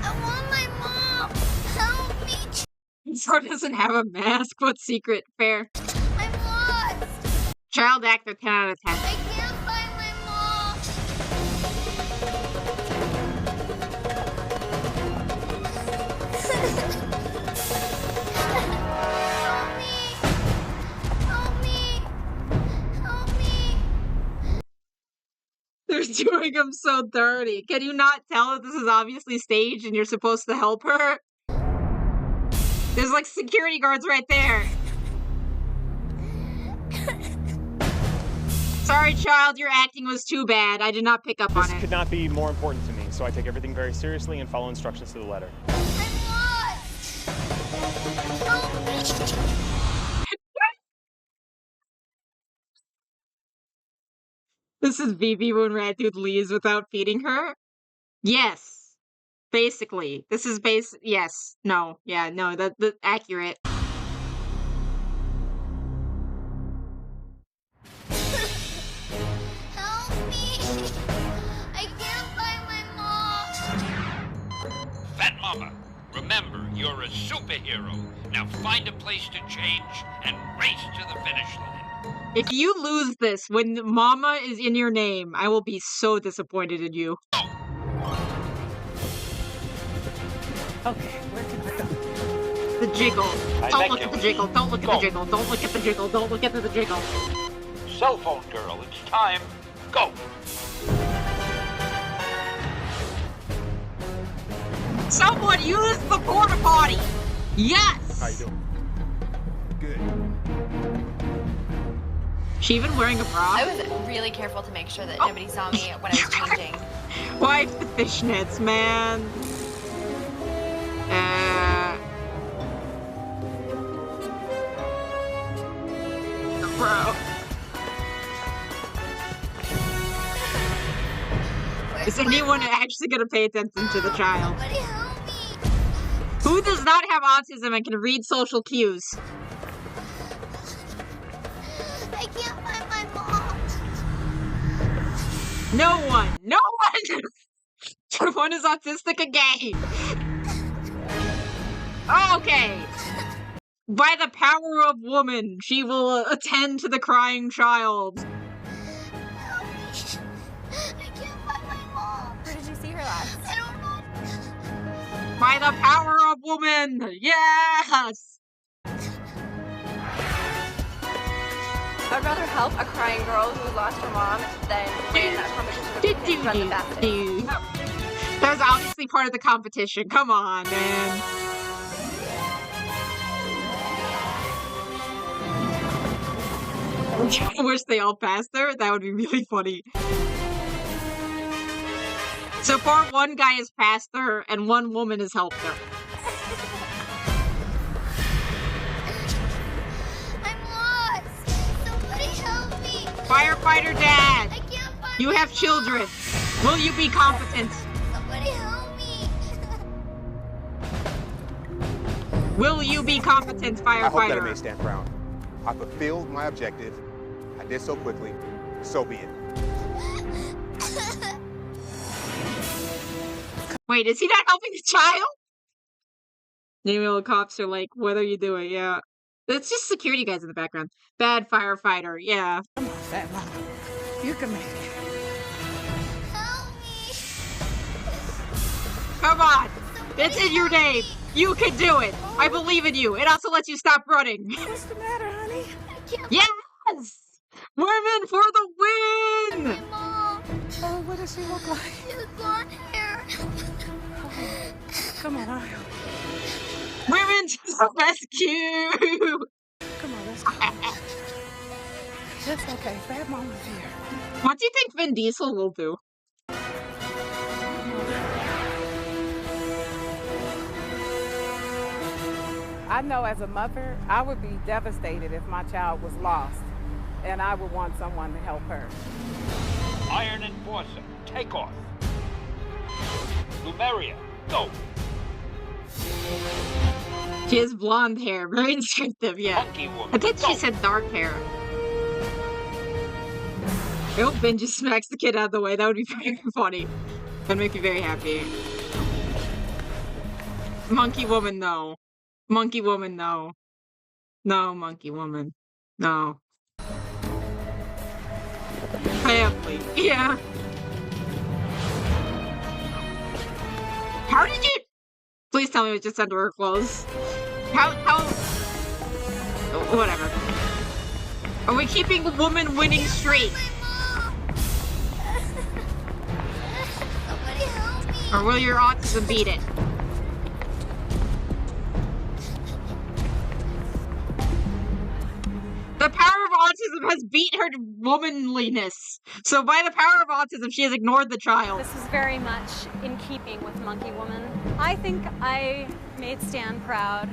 [SPEAKER 8] I want my mom. Help me.
[SPEAKER 1] So doesn't have a mask. What secret? Fair.
[SPEAKER 8] I'm lost.
[SPEAKER 1] Child actor 10 out of 10.
[SPEAKER 8] I can't find my mom. Help me. Help me. Help me.
[SPEAKER 1] They're doing him so dirty. Can you not tell that this is obviously staged and you're supposed to help her? There's like security guards right there. Sorry, child, your acting was too bad. I did not pick up on it.
[SPEAKER 5] This could not be more important to me, so I take everything very seriously and follow instructions to the letter.
[SPEAKER 8] I'm lost. Help me.
[SPEAKER 1] This is Vivi when Rat Dude leaves without feeding her? Yes. Basically. This is yes. No. Yeah, no, that's accurate.
[SPEAKER 8] Help me. I can't find my mom.
[SPEAKER 7] Fat Mama, remember, you're a superhero. Now find a place to change and race to the finish line.
[SPEAKER 1] If you lose this when Mama is in your name, I will be so disappointed in you.
[SPEAKER 23] Okay, where to go?
[SPEAKER 1] The jiggle.
[SPEAKER 7] I
[SPEAKER 1] Don't
[SPEAKER 7] beg
[SPEAKER 1] look
[SPEAKER 7] you.
[SPEAKER 1] at the jiggle. Don't look at the jiggle. Don't look at the jiggle. Don't look at the jiggle.
[SPEAKER 7] Cell phone girl, it's time. Go.
[SPEAKER 1] Someone use the porta potty. Yes.
[SPEAKER 5] How you doing? Good.
[SPEAKER 1] She even wearing a bra?
[SPEAKER 21] I was really careful to make sure that nobody saw me when I was changing.
[SPEAKER 1] Wipe the fishnets, man. Bro. Is anyone actually going to pay attention to the child?
[SPEAKER 8] Somebody help me.
[SPEAKER 1] Who does not have autism and can read social cues?
[SPEAKER 8] I can't find my mom.
[SPEAKER 1] No one! No one! One is autistic and gay. Okay. By the power of woman, she will attend to the crying child.
[SPEAKER 8] I can't find my mom.
[SPEAKER 21] Where did you see her last?
[SPEAKER 8] I don't know.
[SPEAKER 1] By the power of woman, yes!
[SPEAKER 21] I'd rather help a crying girl who lost her mom than win a competition with who can run the fastest.
[SPEAKER 1] That was obviously part of the competition. Come on, man. I wish they all passed her. That would be really funny. So far, one guy has passed her, and one woman has helped her.
[SPEAKER 8] I'm lost. Somebody help me.
[SPEAKER 1] Firefighter Dad!
[SPEAKER 8] I can't find
[SPEAKER 1] You have children. Will you be competent?
[SPEAKER 8] Somebody help me.
[SPEAKER 1] Will you be competent,
[SPEAKER 13] I hope that I may
[SPEAKER 1] firefighter?
[SPEAKER 13] stand proud. I fulfilled my objective. I did so quickly. So be it.
[SPEAKER 1] Wait, is he not helping the child? The cops are like, what are you doing? Yeah. It's just security guys in the background. Bad firefighter, yeah.
[SPEAKER 18] Come on, fat mama. You can make it.
[SPEAKER 1] Come on! It's in your name! You can do it! I believe in you! It also lets you stop running!
[SPEAKER 18] What's the matter, honey?
[SPEAKER 1] Yes! Women for the win!
[SPEAKER 18] Oh, what does she look like?
[SPEAKER 8] She has blonde hair.
[SPEAKER 18] Come on,
[SPEAKER 1] Women to the rescue!
[SPEAKER 18] Come on, let's go. That's okay. Fat mama's here.
[SPEAKER 1] What do you think Vin Diesel will do?
[SPEAKER 23] I know as a mother, I would be devastated if my child was lost, and I would want someone to help her.
[SPEAKER 7] Iron Enforcer, take off. Lumeria, go.
[SPEAKER 1] She has blonde hair. Very instinctive, yeah.
[SPEAKER 7] Monkey woman,
[SPEAKER 1] I think she said dark hair. I hope Ben just smacks the kid out of the way. That would be very funny. That'd make me very happy. Monkey woman, no. Monkey woman, no. No, monkey woman. No. Family. Yeah. How did you... Please tell me it was just under her clothes. How... Whatever. Are we keeping the woman winning streak? Or will your autism beat it? The power of autism has beat her womanliness. So by the power of autism, she has ignored the child.
[SPEAKER 11] This is very much in keeping with Monkey Woman. I think I made Stan proud.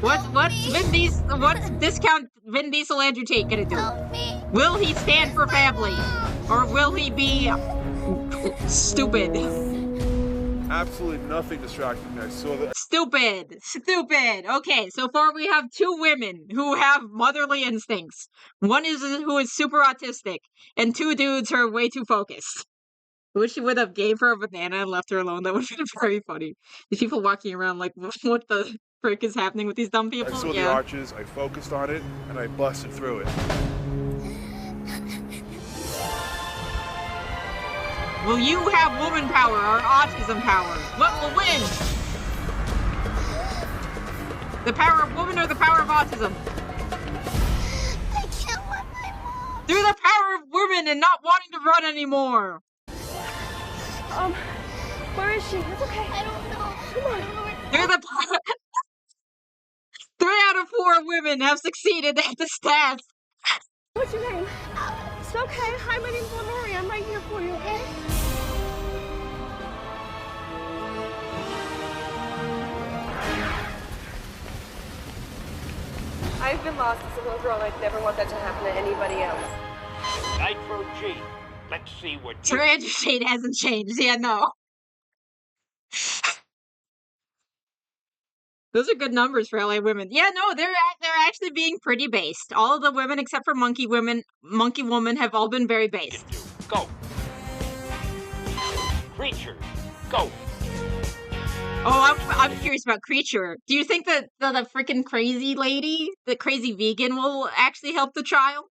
[SPEAKER 1] What's discount Vin Diesel Andrew Tate gonna do? Will he stand for family? Or will he be stupid?
[SPEAKER 17] Absolutely nothing distracted me. I saw that.
[SPEAKER 1] Stupid. Okay, so far we have two women who have motherly instincts. One is who is super autistic, and two dudes who are way too focused. I wish she would have gave her a banana and left her alone. That would have been very funny. These people walking around like, what the frick is happening with these dumb people?
[SPEAKER 17] I saw the arches, I focused on it, and I busted through it.
[SPEAKER 1] Will you have woman power or autism power? What will win? The power of woman or the power of autism?
[SPEAKER 8] I can't find my mom.
[SPEAKER 1] Through the power of women and not wanting to run anymore.
[SPEAKER 21] Where is she? It's okay.
[SPEAKER 8] I don't know. Come on.
[SPEAKER 1] Through the 3 out of 4 women have succeeded at this task.
[SPEAKER 21] What's your name? It's okay. Hi, my name's Lenore. I'm right here for you, okay? I've been lost as a little girl. I'd never want that to happen to anybody else.
[SPEAKER 7] Nitro G, let's see what
[SPEAKER 1] Sir Andrew Tate hasn't changed. Yeah, no. Those are good numbers for LA women. Yeah, no, they're actually being pretty based. All of the women except for Monkey Woman have all been very based.
[SPEAKER 7] Go. Creature, go.
[SPEAKER 1] Oh, I'm curious about Creature. Do you think that the freaking crazy lady, the crazy vegan, will actually help the child?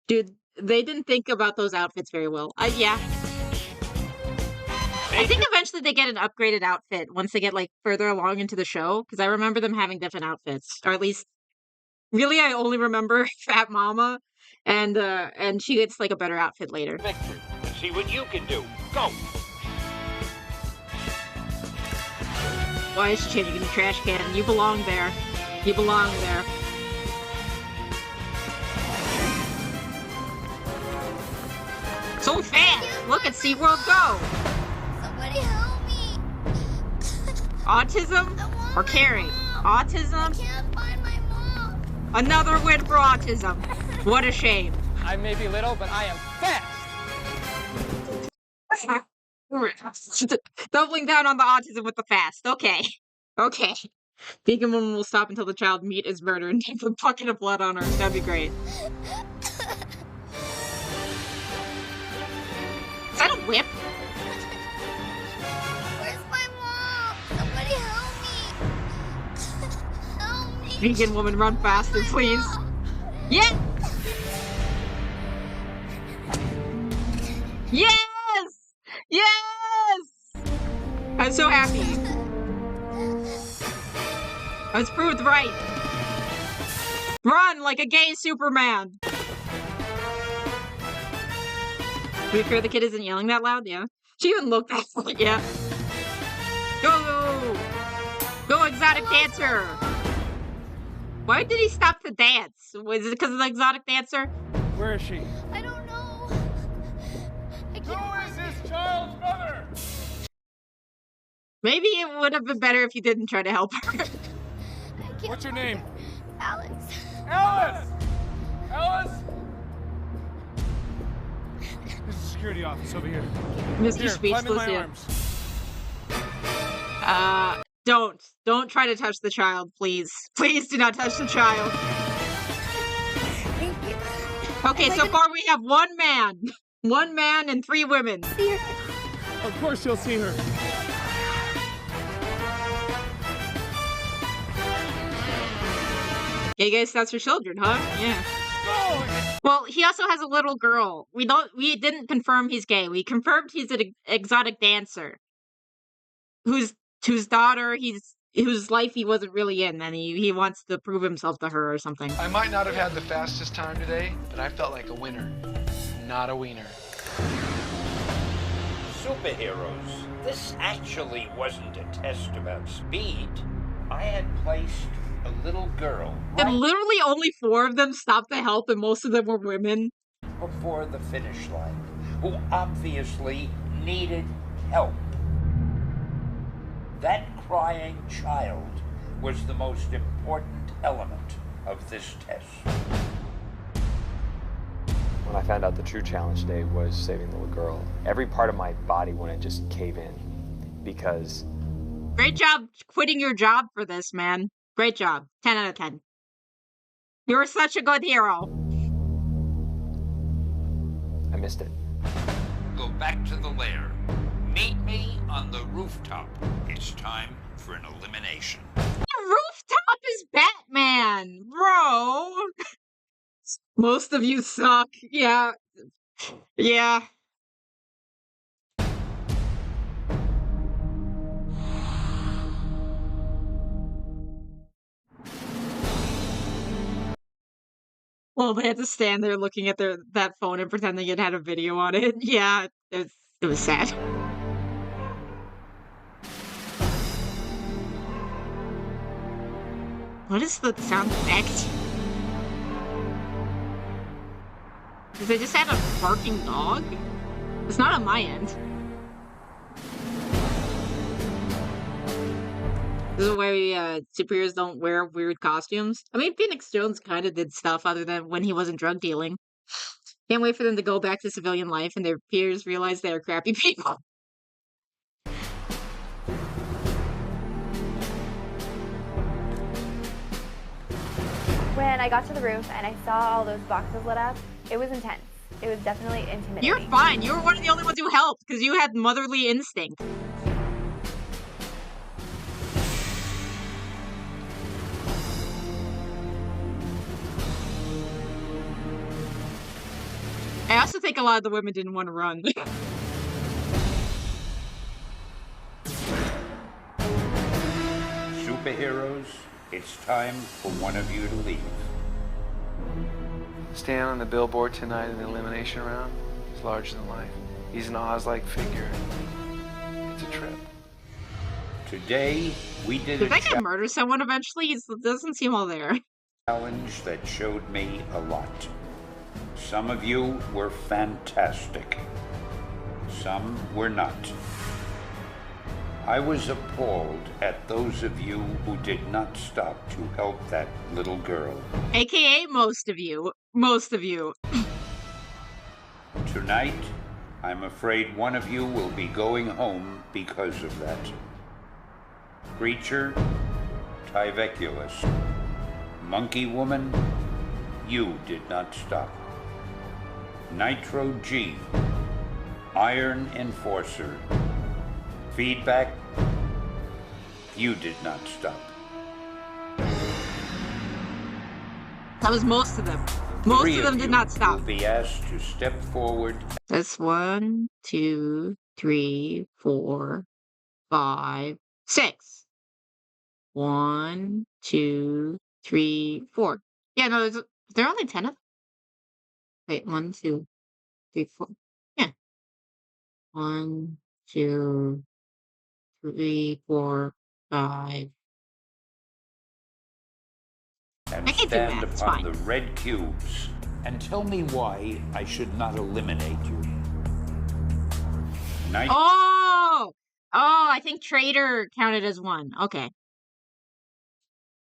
[SPEAKER 1] Dude, they didn't think about those outfits very well. Yeah. I think eventually they get an upgraded outfit once they get like further along into the show, because I remember them having different outfits, or at least, really, I only remember Fat Mama, and she gets like a better outfit later.
[SPEAKER 7] Victory. See what you can do. Go.
[SPEAKER 1] Why is she changing in the trash can? You belong there. You belong there. So fast! Look at SeaWorld go!
[SPEAKER 8] Somebody help me.
[SPEAKER 1] Autism or Carrie? Autism?
[SPEAKER 8] I can't find my mom.
[SPEAKER 1] Another win for autism. What a shame.
[SPEAKER 4] I may be little, but I am fast.
[SPEAKER 1] Doubling down on the autism with the fast. Okay. Okay. Vegan woman will stop until the child meat is murdered and take the bucket of blood on her. That'd be great. Is that a whip?
[SPEAKER 8] Where's my mom? Somebody help me. Help me.
[SPEAKER 1] Vegan woman, run faster, please. Yeah! Yes! Yes! I'm so happy. I was proved right. Run like a gay Superman. Are you sure the kid isn't yelling that loud? Yeah. She even looked at it. Yeah. Go! Go, exotic dancer! Why did he stop to dance? Was it because of the exotic dancer?
[SPEAKER 4] Where is she?
[SPEAKER 8] I don't know. I can't
[SPEAKER 4] Who is this child's mother?
[SPEAKER 1] Maybe it would have been better if you didn't try to help her.
[SPEAKER 4] What's your name?
[SPEAKER 8] Alex.
[SPEAKER 4] Alice! Alice! There's a security office over here.
[SPEAKER 1] Mr.
[SPEAKER 4] Here,
[SPEAKER 1] Speechless,
[SPEAKER 4] climb in my
[SPEAKER 1] yeah.
[SPEAKER 4] arms.
[SPEAKER 1] Don't try to touch the child, please. Please do not touch the child.
[SPEAKER 8] Thank you.
[SPEAKER 1] Okay, so far we have one man. One man and 3 women.
[SPEAKER 4] Of course you'll see her.
[SPEAKER 1] Yeah, guys, that's for children, huh? Yeah. Well, he also has a little girl. We didn't confirm he's gay. We confirmed he's an exotic dancer. Whose daughter whose life he wasn't really in, and he wants to prove himself to her or something.
[SPEAKER 3] I might not have had the fastest time today, but I felt like a winner, not a wiener.
[SPEAKER 7] Superheroes. This actually wasn't a test about speed. I had placed a little girl
[SPEAKER 1] And literally only 4 of them stopped to help, and most of them were women.
[SPEAKER 7] before the finish line, who obviously needed help. That crying child was the most important element of this test.
[SPEAKER 6] When I found out the true challenge today was saving the little girl, every part of my body wanted to just cave in because
[SPEAKER 1] Great job quitting your job for this, man. Great job. 10 out of 10. You're such a good hero.
[SPEAKER 6] I missed it.
[SPEAKER 7] Go back to the lair. Meet me on the rooftop. It's time for an elimination.
[SPEAKER 1] The rooftop is Batman, bro. Most of you suck. Yeah. Yeah. Well, they had to stand there looking at that phone and pretending it had a video on it. Yeah, it was sad. What is the sound effect? Did they just add a barking dog? It's not on my end. This is why superheroes don't wear weird costumes. I mean, Phoenix Jones kind of did stuff other than when he wasn't drug dealing. Can't wait for them to go back to civilian life and their peers realize they are crappy people.
[SPEAKER 21] when I got to the roof and I saw all those boxes lit up, it was intense. It was definitely intimidating.
[SPEAKER 1] You're fine. You were one of the only ones who helped because you had motherly instinct. I also think a lot of the women didn't want to run.
[SPEAKER 7] Superheroes, it's time for one of you to leave.
[SPEAKER 3] Stan on the billboard tonight in the elimination round is larger than life. He's an Oz-like figure. It's a trip.
[SPEAKER 7] Today, we did
[SPEAKER 1] Did
[SPEAKER 7] a
[SPEAKER 1] that guy murder someone eventually? It doesn't seem all there.
[SPEAKER 7] challenge that showed me a lot. Some of you were fantastic. Some were not. I was appalled at those of you who did not stop to help that little girl.
[SPEAKER 1] AKA most of you. Most of you.
[SPEAKER 7] Tonight, I'm afraid one of you will be going home because of that. Creature, Tyveculus, Monkey Woman, you did not stop. Nitro G, Iron Enforcer, Feedback, you did not stop.
[SPEAKER 1] That was most of them. Most
[SPEAKER 7] Three
[SPEAKER 1] of them did
[SPEAKER 7] you
[SPEAKER 1] not stop.
[SPEAKER 7] will be asked to step forward.
[SPEAKER 1] That's 1, 2, 3, 4, 5, 6. 1, 2, 3, 4. Yeah, no, there are only 10 of them. Wait, 1, 2, 3, 4. Yeah. 1, 2, 3, 4, 5.
[SPEAKER 7] And
[SPEAKER 1] I can do
[SPEAKER 7] stand
[SPEAKER 1] that, it's
[SPEAKER 7] upon
[SPEAKER 1] fine.
[SPEAKER 7] the red cubes and tell me why I should not eliminate you. Night
[SPEAKER 1] Oh! Oh, I think Trader counted as 1. Okay.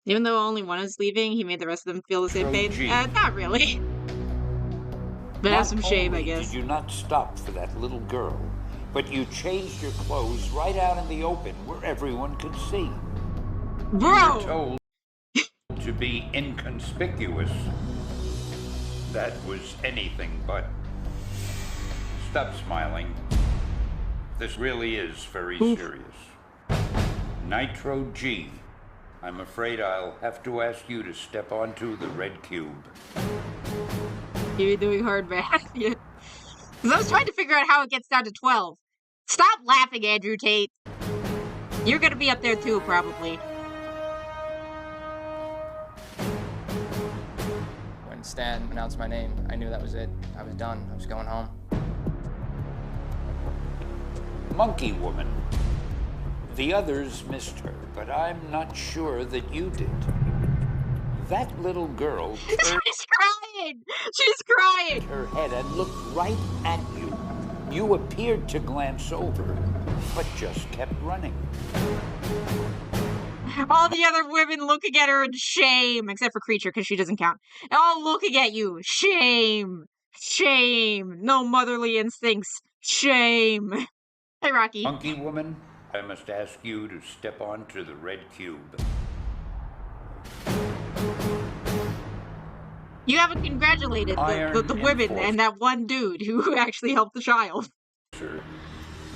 [SPEAKER 1] Even though only one is leaving, he made the rest of them feel the same pain?
[SPEAKER 7] G.
[SPEAKER 1] Not really. But have some shame, I guess.
[SPEAKER 7] Did you not stop for that little girl, but you changed your clothes right out in the open where everyone could see.
[SPEAKER 1] Bro!
[SPEAKER 7] You were told to be inconspicuous. That was anything but. Stop smiling. This really is very serious. Nitro G, I'm afraid I'll have to ask you to step onto the red cube.
[SPEAKER 1] You're doing hard math. Yeah. Because I was trying to figure out how it gets down to 12. Stop laughing, Andrew Tate. You're gonna be up there too, probably.
[SPEAKER 20] When Stan announced my name, I knew that was it. I was done. I was going home.
[SPEAKER 7] Monkey Woman. The others missed her, but I'm not sure that you did. That little girl turned
[SPEAKER 1] She's crying! She's crying!
[SPEAKER 7] her head and looked right at you. You appeared to glance over, but just kept running.
[SPEAKER 1] All the other women looking at her in shame, except for Creature, because she doesn't count. All looking at you. Shame. Shame. No motherly instincts. Shame. Hey, Rocky.
[SPEAKER 7] Monkey Woman, I must ask you to step onto the red cube.
[SPEAKER 1] You haven't congratulated the women
[SPEAKER 7] Enforcer.
[SPEAKER 1] and that one dude who actually helped the child.
[SPEAKER 7] Sir,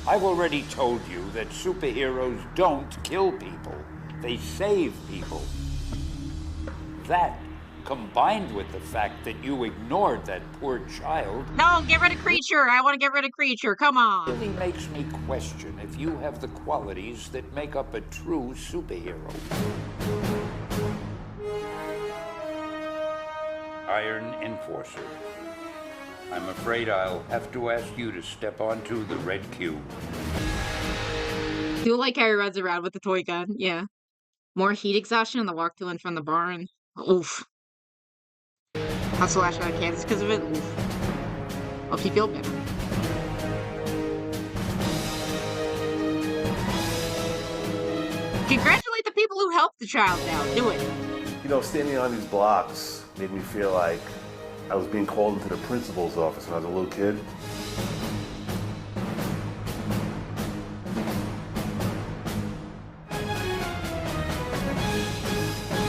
[SPEAKER 7] I've already told you that superheroes don't kill people. They save people. That, combined with the fact that you ignored that poor child,
[SPEAKER 1] No, get rid of Creature. I want to get rid of Creature. Come on.
[SPEAKER 7] really makes me question if you have the qualities that make up a true superhero. Iron Enforcer. I'm afraid I'll have to ask you to step onto the red cube.
[SPEAKER 1] Do like how he runs around with the toy gun. Yeah. More heat exhaustion on the walk to and from the barn. Oof. I'll slash out of Kansas because of it. Oof. Hope you feel better. Congratulate the people who helped the child now. Do it.
[SPEAKER 12] You know, standing on these blocks made me feel like I was being called into the principal's office when I was a little kid.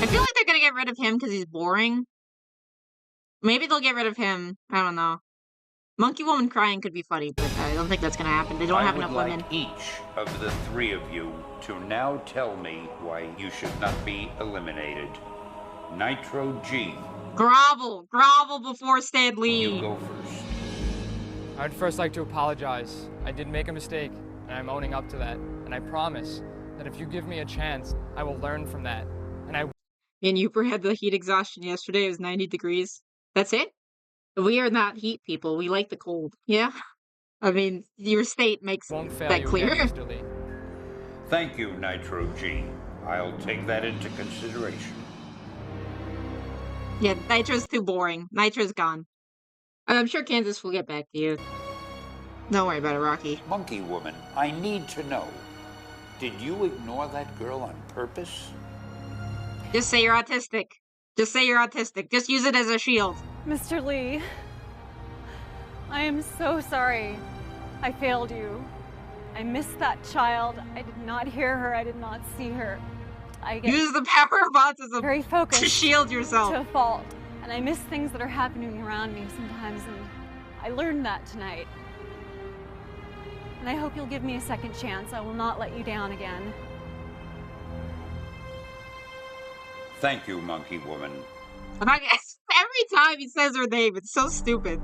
[SPEAKER 1] I feel like they're gonna get rid of him because he's boring. Maybe they'll get rid of him. I don't know. Monkey Woman crying could be funny, but I don't think that's gonna happen. They don't have enough
[SPEAKER 7] I would
[SPEAKER 1] women.
[SPEAKER 7] like each of the three of you to now tell me why you should not be eliminated. Nitro G.
[SPEAKER 1] Grovel! Grovel before Stan Lee!
[SPEAKER 7] You go first.
[SPEAKER 20] I'd first like to apologize. I did make a mistake, and I'm owning up to that. And I promise that if you give me a chance, I will learn from that. And I...
[SPEAKER 1] And Uper had the heat exhaustion yesterday. It was 90 degrees. That's it? We are not heat people. We like the cold. Yeah? I mean, your state makes that clear.
[SPEAKER 7] Thank you, Nitro G. I'll take that into consideration.
[SPEAKER 1] Yeah, Nitro's too boring. Nitro's gone. I'm sure Kansas will get back to you. Don't worry about it, Rocky.
[SPEAKER 7] Monkey Woman, I need to know. Did you ignore that girl on purpose?
[SPEAKER 1] Just say you're autistic. Just say you're autistic. Just use it as a shield.
[SPEAKER 11] Mr. Lee, I am so sorry. I failed you. I missed that child. I did not hear her. I did not see her. I get
[SPEAKER 1] use the power of autism
[SPEAKER 11] very focused
[SPEAKER 1] to shield yourself.
[SPEAKER 11] To a fault. And I miss things that are happening around me sometimes, and I learned that tonight. And I hope you'll give me a second chance. I will not let you down again.
[SPEAKER 7] Thank you, Monkey Woman.
[SPEAKER 1] Every time he says her name, it's so stupid.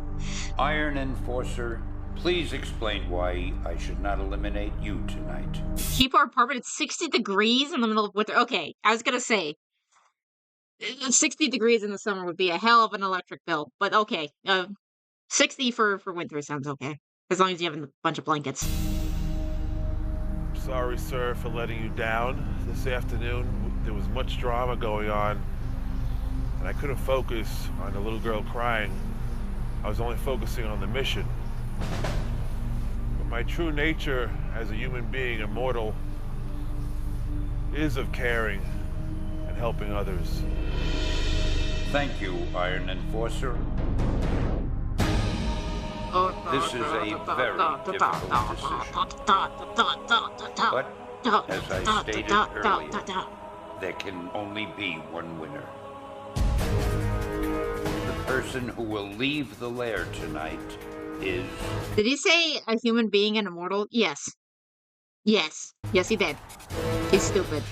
[SPEAKER 7] Iron Enforcer, please explain why I should not eliminate you tonight.
[SPEAKER 1] Keep our apartment at 60 degrees in the middle of winter. Okay, I was gonna say 60 degrees in the summer would be a hell of an electric bill, but okay. 60 for winter sounds okay, as long as you have a bunch of blankets.
[SPEAKER 17] Sorry, sir, for letting you down. This afternoon, there was much drama going on, and I couldn't focus on the little girl crying. I was only focusing on the mission. But my true nature as a human being, immortal, is of caring and helping others.
[SPEAKER 7] Thank you, Iron Enforcer. This is a very difficult decision. But, as I stated earlier, there can only be one winner. The person who will leave the lair tonight is...
[SPEAKER 1] Did he say a human being and immortal? Yes. Yes. Yes, he did. He's stupid.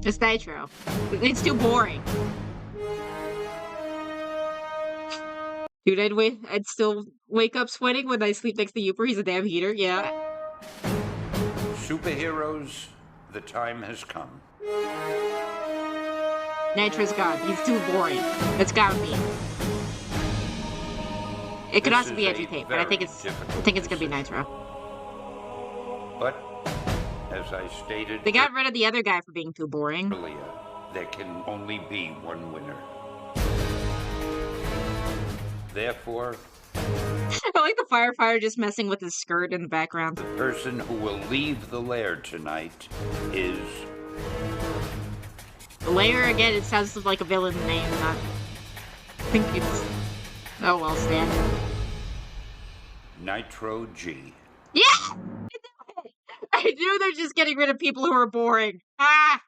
[SPEAKER 1] It's Nitro. It's too boring. Dude, I'd still wake up sweating when I sleep next to Uper. He's a damn heater, yeah.
[SPEAKER 7] Superheroes, the time has come.
[SPEAKER 1] Nitro's gone. He's too boring. It's gotta be. It could also be Agitate, but I think it's gonna be Nitro.
[SPEAKER 7] But, as I stated...
[SPEAKER 1] They got rid of the other guy for being too boring.
[SPEAKER 7] Earlier, there can only be one winner. Therefore...
[SPEAKER 1] I like the firefighter just messing with his skirt in the background.
[SPEAKER 7] The person who will leave the lair tonight is...
[SPEAKER 1] The lair, again, it sounds like a villain name, not... I think it's... Oh well, Stan.
[SPEAKER 7] Nitro G.
[SPEAKER 1] Yeah! I knew they're just getting rid of people who are boring. Ah!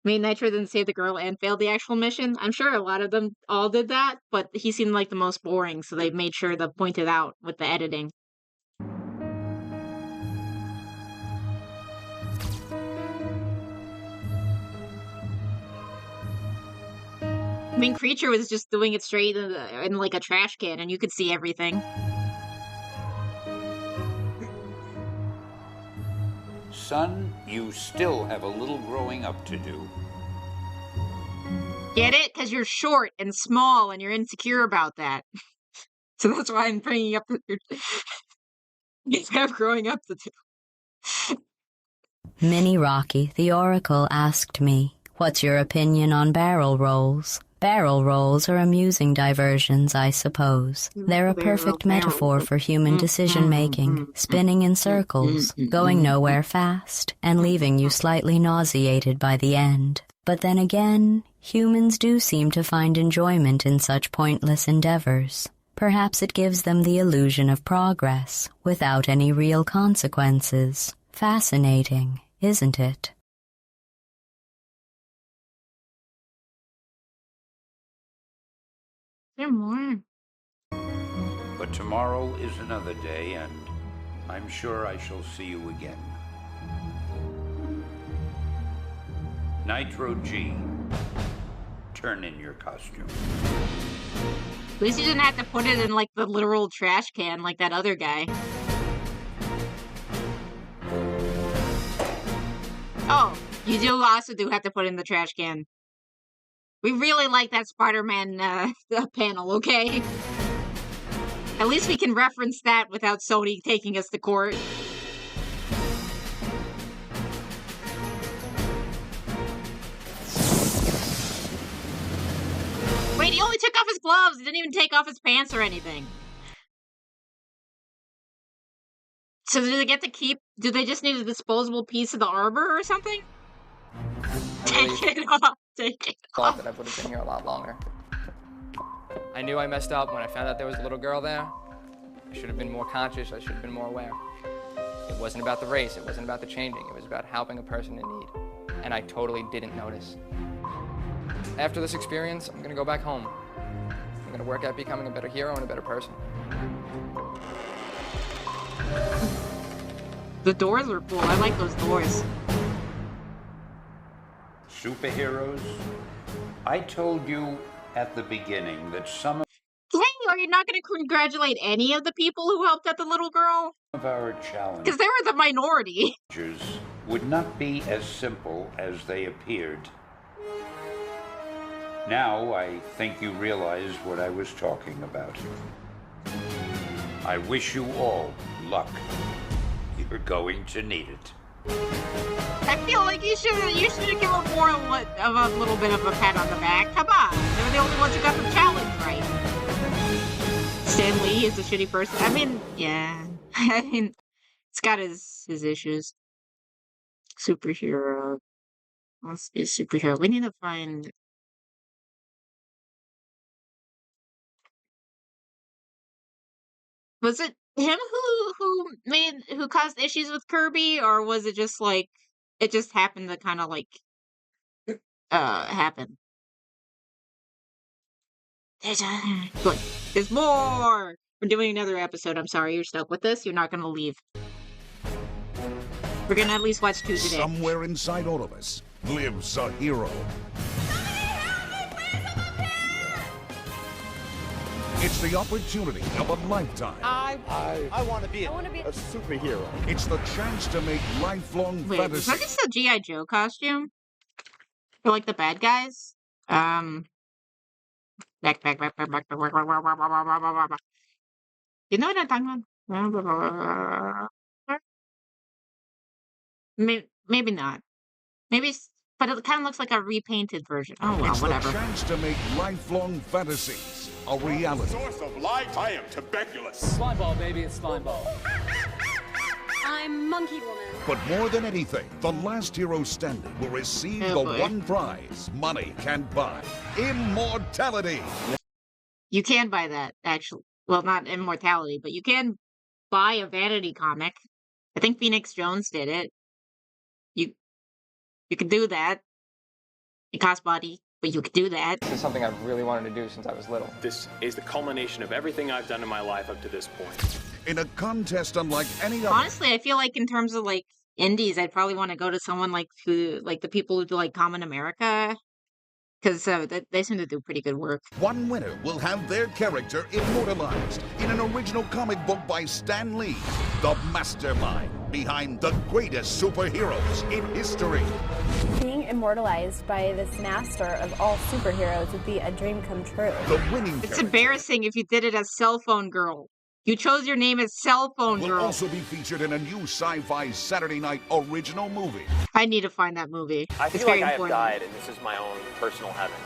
[SPEAKER 1] I mean, Nitro didn't save the girl and failed the actual mission. I'm sure a lot of them all did that, but he seemed like the most boring, so they made sure to point it out with the editing. I mean, Creature was just doing it straight in like a trash can, and you could see everything.
[SPEAKER 7] Son, you still have a little growing up to do.
[SPEAKER 1] Get it? Because you're short and small and you're insecure about that. So that's why I'm bringing up that you have growing up to do.
[SPEAKER 2] Mini Rocky, the Oracle, asked me, "What's your opinion on barrel rolls?" Barrel rolls are amusing diversions, I suppose. They're a perfect metaphor for human decision-making, spinning in circles, going nowhere fast, and leaving you slightly nauseated by the end. But then again, humans do seem to find enjoyment in such pointless endeavors. Perhaps it gives them the illusion of progress, without any real consequences. Fascinating, isn't it?
[SPEAKER 1] There more.
[SPEAKER 15] But tomorrow is another day, and I'm sure I shall see you again. Nitro G, turn in your costume.
[SPEAKER 1] At least you didn't have to put it in, like, the literal trash can like that other guy. Oh, you also have to put it in the trash can. We really like that Spider-Man panel, okay? At least we can reference that without Sony taking us to court. Wait, he only took off his gloves. He didn't even take off his pants or anything. So do they get to keep... Do they just need a disposable piece of the arbor or something? Take it off. Take it off.
[SPEAKER 20] That I would have been here a lot longer. I knew I messed up when I found out there was a little girl there. I should have been more conscious. I should have been more aware. It wasn't about the race. It wasn't about the changing. It was about helping a person in need. And I totally didn't notice. After this experience, I'm going to go back home. I'm going to work at becoming a better hero and a better person.
[SPEAKER 1] The doors are cool. I like those doors.
[SPEAKER 15] Superheroes, I told you at the beginning that some
[SPEAKER 1] Hey, are you not going to congratulate any of the people who helped out the little girl?
[SPEAKER 15] of our challenges
[SPEAKER 1] Because they were the minority.
[SPEAKER 15] would not be as simple as they appeared. Now I think you realize what I was talking about. I wish you all luck. You're going to need it.
[SPEAKER 1] I feel like you should have given them more of a little bit of a pat on the back. Come on, they were the only ones who got the challenge right. Stan Lee is a shitty person. I mean, yeah. I mean, it's got his issues. Superhero. Let's be a superhero. We need to find... Was it him who caused issues with Kirby, or was it just like it just happened to kind of like happen? Good. There's more. We're doing another episode. I'm sorry you're stuck with this. You're not gonna leave. We're gonna at least watch 2 today.
[SPEAKER 16] Somewhere inside all of us lives a hero. It's the opportunity of a lifetime.
[SPEAKER 5] I want to be a superhero.
[SPEAKER 16] It's the chance to make lifelong
[SPEAKER 1] Wait, is
[SPEAKER 16] fantasy.
[SPEAKER 1] that just a G.I. Joe costume? For like the bad guys? Back. You know what I'm talking about? Maybe not. Maybe, but it kind of looks like a repainted version. Oh well,
[SPEAKER 16] It's
[SPEAKER 1] whatever.
[SPEAKER 16] the chance to make lifelong fantasies a reality.
[SPEAKER 13] Source of life, I am tuberculous.
[SPEAKER 9] Slime ball, baby, it's slime ball.
[SPEAKER 11] I'm Monkey Woman.
[SPEAKER 16] But more than anything, the last hero standing will receive
[SPEAKER 1] Oh,
[SPEAKER 16] the
[SPEAKER 1] boy.
[SPEAKER 16] one prize money can't buy: immortality.
[SPEAKER 1] You can buy that, actually. Well, not immortality, but you can buy a vanity comic. I think Phoenix Jones did it. You can do that. It costs money, but you can do that.
[SPEAKER 20] This is something I've really wanted to do since I was little.
[SPEAKER 6] This is the culmination of everything I've done in my life up to this point.
[SPEAKER 16] In a contest unlike any other.
[SPEAKER 1] Honestly, I feel like in terms of like indies, I'd probably want to go to someone like the people who do like Common America, because they seem to do pretty good work.
[SPEAKER 16] One winner will have their character immortalized in an original comic book by Stan Lee, the mastermind behind the greatest superheroes in history.
[SPEAKER 22] Being immortalized by this master of all superheroes would be a dream come true.
[SPEAKER 16] The winning
[SPEAKER 1] It's
[SPEAKER 16] character
[SPEAKER 1] embarrassing if you did it as Cell Phone Girl. You chose your name as Cell Phone
[SPEAKER 16] will
[SPEAKER 1] Girl.
[SPEAKER 16] also be featured in a new sci-fi Saturday night original movie.
[SPEAKER 1] I need to find that movie.
[SPEAKER 6] I
[SPEAKER 1] It's
[SPEAKER 6] feel
[SPEAKER 1] very
[SPEAKER 6] like I have
[SPEAKER 1] important.
[SPEAKER 6] died, and this is my own personal heaven.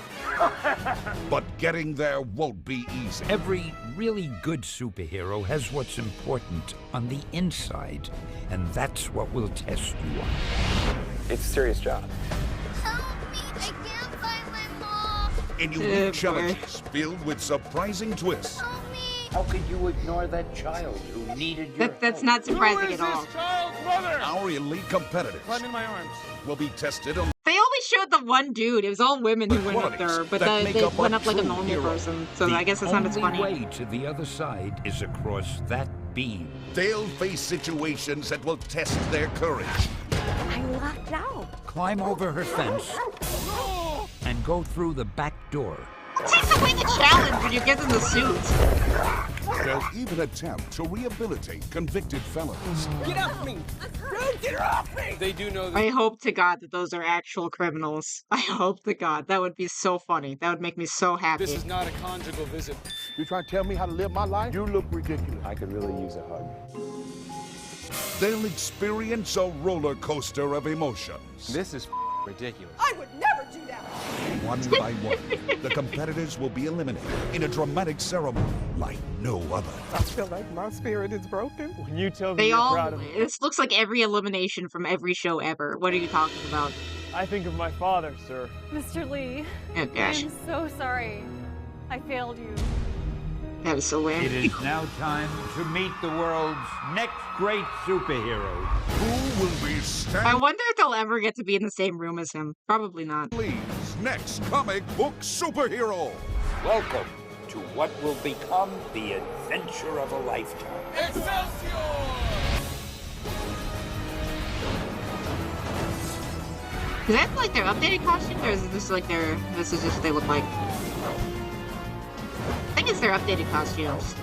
[SPEAKER 16] But getting there won't be easy.
[SPEAKER 24] Every really good superhero has what's important on the inside, and that's what we'll test you on.
[SPEAKER 6] It's a serious job.
[SPEAKER 8] Help me! I can't find my mom.
[SPEAKER 16] In unique challenges filled with surprising twists.
[SPEAKER 8] Help me!
[SPEAKER 15] How could you ignore that child who needed your
[SPEAKER 1] That's
[SPEAKER 15] help?
[SPEAKER 1] not surprising at all.
[SPEAKER 4] child's mother?
[SPEAKER 16] Our elite competitors
[SPEAKER 4] Climb in my arms.
[SPEAKER 16] will be tested on
[SPEAKER 1] They only showed the one dude. It was all women who went up there, but
[SPEAKER 16] that make
[SPEAKER 1] they
[SPEAKER 16] up a
[SPEAKER 1] went up like a
[SPEAKER 16] true
[SPEAKER 1] normal
[SPEAKER 16] hero.
[SPEAKER 1] person. So
[SPEAKER 24] The
[SPEAKER 1] I guess it's not as
[SPEAKER 24] only
[SPEAKER 1] funny.
[SPEAKER 24] way to the other side is across that beam.
[SPEAKER 16] They'll face situations that will test their courage.
[SPEAKER 22] I locked out.
[SPEAKER 24] Climb over her fence and go through the back door.
[SPEAKER 1] What takes away the challenge when you get in the suit?
[SPEAKER 16] They'll even attempt to rehabilitate convicted felons.
[SPEAKER 9] Get off me! Bro, get off me! They do know that.
[SPEAKER 1] I hope to God that those are actual criminals. I hope to God. That would be so funny. That would make me so happy.
[SPEAKER 9] This is not a conjugal visit.
[SPEAKER 13] You trying to tell me how to live my life? You look ridiculous.
[SPEAKER 6] I could really use a hug.
[SPEAKER 16] They'll experience a roller coaster of emotions.
[SPEAKER 6] This is ridiculous.
[SPEAKER 9] I would never do that!
[SPEAKER 16] One by one, the competitors will be eliminated in a dramatic ceremony like no other.
[SPEAKER 23] I feel like my spirit is broken.
[SPEAKER 5] When you tell me
[SPEAKER 1] They
[SPEAKER 5] you're
[SPEAKER 1] all.
[SPEAKER 5] proud of me,
[SPEAKER 1] This looks like every elimination from every show ever. What are you talking about?
[SPEAKER 5] I think of my father, sir.
[SPEAKER 11] Mr. Lee,
[SPEAKER 1] Oh gosh,
[SPEAKER 11] I'm so sorry. I failed you.
[SPEAKER 1] that was so weird.
[SPEAKER 24] It is now time to meet the world's next great superhero.
[SPEAKER 16] Who will be
[SPEAKER 1] I
[SPEAKER 16] Stan
[SPEAKER 1] wonder if they'll ever get to be in the same room as him. Probably not.
[SPEAKER 16] Lee's next comic book superhero?
[SPEAKER 15] Welcome to what will become the adventure of a lifetime.
[SPEAKER 9] Excelsior!
[SPEAKER 1] Is that like their updated costume, or is it just like their? This is just what they look like. I think it's their updated costumes.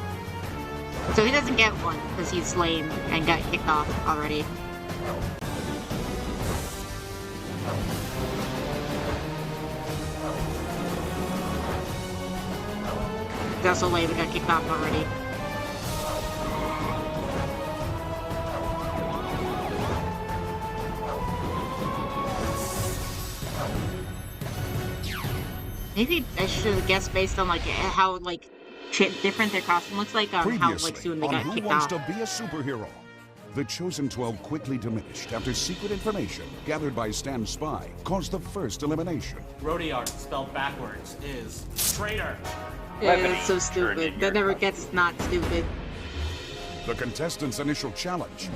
[SPEAKER 1] So he doesn't get one because he's lame and got kicked off already. He's also lame and got kicked off already. Maybe I should have guessed based on like how like different their costume looks like on how like
[SPEAKER 16] Previously
[SPEAKER 1] soon they
[SPEAKER 16] on
[SPEAKER 1] got
[SPEAKER 16] Who
[SPEAKER 1] kicked
[SPEAKER 16] Wants
[SPEAKER 1] off.
[SPEAKER 16] to Be a Superhero? The Chosen 12 quickly diminished after secret information gathered by Stan's spy caused the first elimination.
[SPEAKER 10] Rodiart, spelled backwards, is traitor.
[SPEAKER 1] Yeah, that's so stupid. That never gets not stupid.
[SPEAKER 16] The contestants' initial challenge: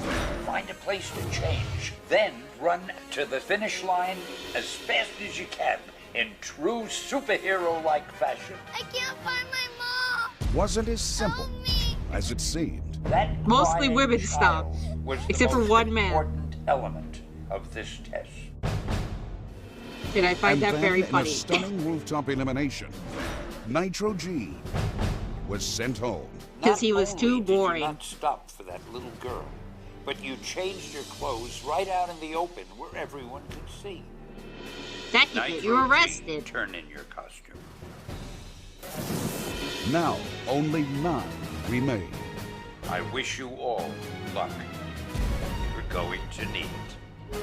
[SPEAKER 15] Find a place to change, then run to the finish line as fast as you can in true superhero-like fashion.
[SPEAKER 8] I can't find my mom.
[SPEAKER 16] wasn't as simple as it seemed.
[SPEAKER 15] That
[SPEAKER 1] Mostly
[SPEAKER 15] crying
[SPEAKER 1] women stop,
[SPEAKER 15] child was the
[SPEAKER 1] except for
[SPEAKER 15] most
[SPEAKER 1] one man.
[SPEAKER 15] important element of this test.
[SPEAKER 1] And I find
[SPEAKER 16] And
[SPEAKER 1] that
[SPEAKER 16] then
[SPEAKER 1] very
[SPEAKER 16] in
[SPEAKER 1] funny.
[SPEAKER 16] a stunning rooftop elimination, Nitro G was sent home.
[SPEAKER 1] Because he was
[SPEAKER 15] Not
[SPEAKER 1] too
[SPEAKER 15] only did you
[SPEAKER 1] boring.
[SPEAKER 15] not stop for that little girl, but you changed your clothes right out in the open where everyone could see.
[SPEAKER 1] That you did. You were arrested.
[SPEAKER 15] Turn in your costume.
[SPEAKER 16] Now, only 9 remain.
[SPEAKER 15] I wish you all luck. You're going to need it.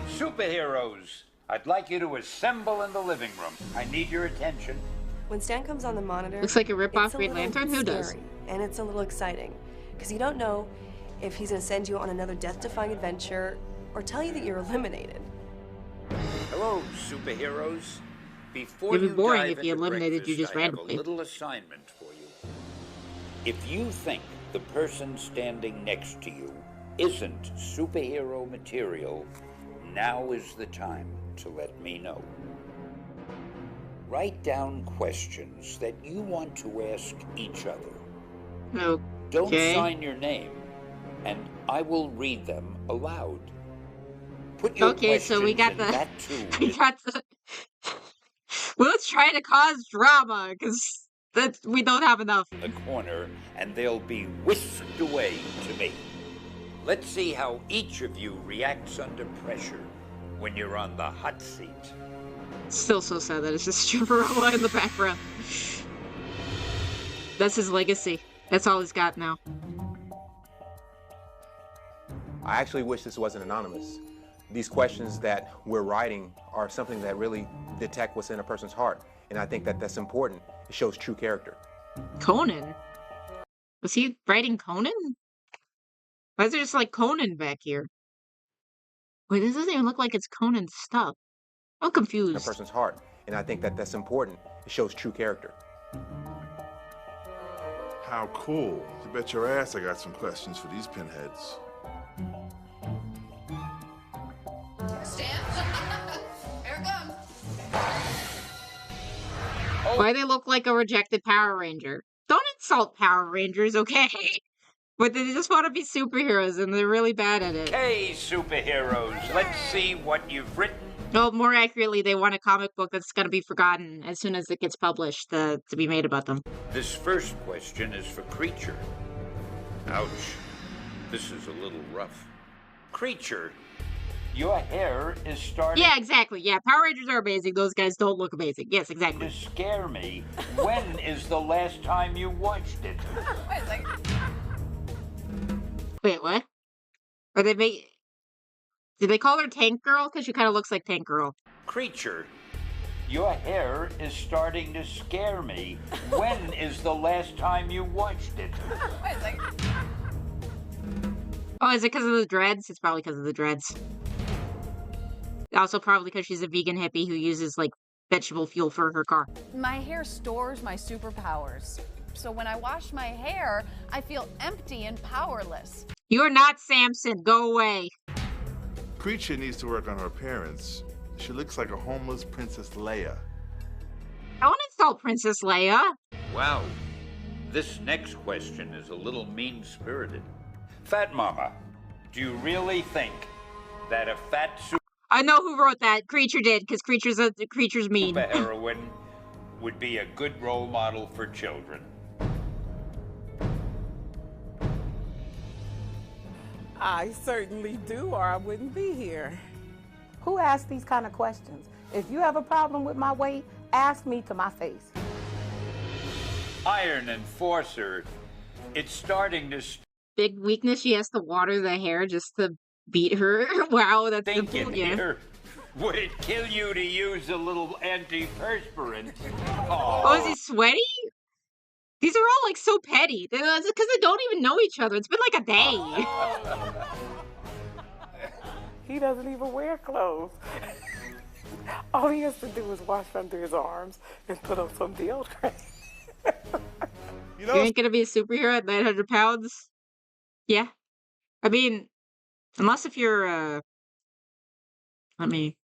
[SPEAKER 15] Superheroes, I'd like you to assemble in the living room. I need your attention.
[SPEAKER 14] When Stan comes on the monitor,
[SPEAKER 1] Looks like a rip-off
[SPEAKER 14] it's a
[SPEAKER 1] Green
[SPEAKER 14] little
[SPEAKER 1] Lantern? Who does?
[SPEAKER 14] scary, and it's a little exciting, because you don't know if he's going to send you on another death-defying adventure or tell you that you're eliminated.
[SPEAKER 15] Hello, superheroes. Before
[SPEAKER 1] It'd be
[SPEAKER 15] you
[SPEAKER 1] boring
[SPEAKER 15] dive
[SPEAKER 1] if you
[SPEAKER 15] into
[SPEAKER 1] eliminated you
[SPEAKER 15] breakfast,
[SPEAKER 1] just
[SPEAKER 15] I have
[SPEAKER 1] randomly.
[SPEAKER 15] a little assignment for you. If you think the person standing next to you isn't superhero material, now is the time to let me know. Write down questions that you want to ask each other.
[SPEAKER 1] Okay.
[SPEAKER 15] Don't sign your name, and I will read them aloud. Put your
[SPEAKER 1] Okay, so we got
[SPEAKER 15] questions in
[SPEAKER 1] the
[SPEAKER 15] that too.
[SPEAKER 1] we got the well, let's try to cause drama because we don't have enough.
[SPEAKER 15] The corner, and they'll be whisked away to me. Let's see how each of you reacts under pressure when you're on the hot seat.
[SPEAKER 1] Still so sad that it's just Chivarella in the background. That's his legacy. That's all he's got now.
[SPEAKER 13] I actually wish this wasn't anonymous. These questions that we're writing are something that really detect what's in a person's heart. And I think that that's important. It shows true character.
[SPEAKER 1] Conan? Was he writing Conan? Why is there just like Conan back here? Wait, this doesn't even look like it's Conan's stuff. I'm
[SPEAKER 13] in a
[SPEAKER 1] confused.
[SPEAKER 13] person's heart. And I think that that's important. It shows true character.
[SPEAKER 3] How cool. You bet your ass I got some questions for these pinheads.
[SPEAKER 8] Here it comes.
[SPEAKER 1] Why they look like a rejected Power Ranger? Don't insult Power Rangers, okay? But they just want to be superheroes and they're really bad at it.
[SPEAKER 7] Okay, superheroes, let's see what you've written.
[SPEAKER 1] Well, more accurately, they want a comic book that's going to be forgotten as soon as it gets published to be made about them.
[SPEAKER 7] This first question is for Creature. Ouch. This is a little rough. Creature, your hair is starting
[SPEAKER 1] Yeah, exactly. Yeah, Power Rangers are amazing. Those guys don't look amazing. Yes, exactly.
[SPEAKER 7] to scare me. When is the last time you watched it?
[SPEAKER 8] Wait a second.
[SPEAKER 1] Wait, what? Are they make? Did they call her Tank Girl? Because she kind of looks like Tank Girl.
[SPEAKER 7] Creature, your hair is starting to scare me. When is the last time you watched it?
[SPEAKER 8] Wait a second.
[SPEAKER 1] Oh, is it because of the dreads? It's probably because of the dreads. Also, probably because she's a vegan hippie who uses, like, vegetable fuel for her car.
[SPEAKER 18] My hair stores my superpowers. So when I wash my hair, I feel empty and powerless.
[SPEAKER 1] You're not Samson. Go away.
[SPEAKER 3] Creature needs to work on her appearance. She looks like a homeless Princess Leia.
[SPEAKER 1] I want to insult Princess Leia.
[SPEAKER 7] Wow. This next question is a little mean-spirited. Fat Mama, do you really think that a fat
[SPEAKER 1] I know who wrote that. Creature did, because Creature's mean.
[SPEAKER 7] superheroine would be a good role model for children?
[SPEAKER 23] I certainly do, or I wouldn't be here. Who asks these kind of questions? If you have a problem with my weight, ask me to my face.
[SPEAKER 7] Iron Enforcer, it's starting to
[SPEAKER 1] Big weakness, she has to water the hair just to beat her. Wow, that's
[SPEAKER 7] stink
[SPEAKER 1] simple,
[SPEAKER 7] in
[SPEAKER 1] yeah.
[SPEAKER 7] here. Would it kill you to use a little antiperspirant?
[SPEAKER 1] Oh, is he sweaty? These are all, like, so petty. It's because they don't even know each other. It's been, like, a day.
[SPEAKER 23] He doesn't even wear clothes. All he has to do is wash under his arms and put on some deodorant.
[SPEAKER 1] You ain't gonna be a superhero at 900 pounds? Yeah. I mean, unless if you're, let me...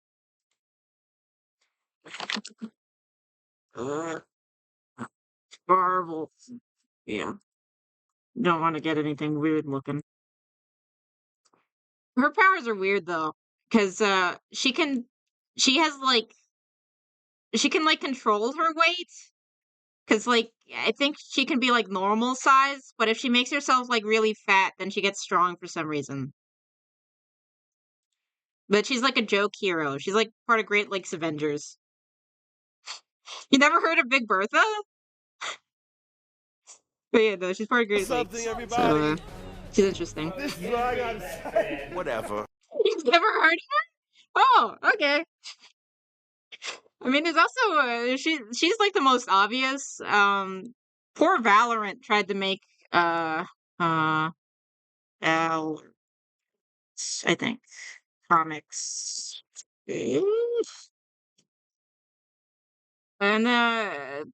[SPEAKER 1] Marvel. Yeah. Don't want to get anything weird looking. Her powers are weird, though. Because, she can, like, control her weight. Because, like, I think she can be, like, normal size, but if she makes herself, like, really fat, then she gets strong for some reason. But she's, like, a joke hero. She's, like, part of Great Lakes Avengers. You never heard of Big Bertha? But yeah, no, she's part of Great Lakes. So, she's interesting.
[SPEAKER 3] This is what I gotta say. Whatever.
[SPEAKER 1] You've never heard of her? Oh, okay. I mean, there's also she's like the most obvious. Poor Valorant tried to make Val, I think, comics, and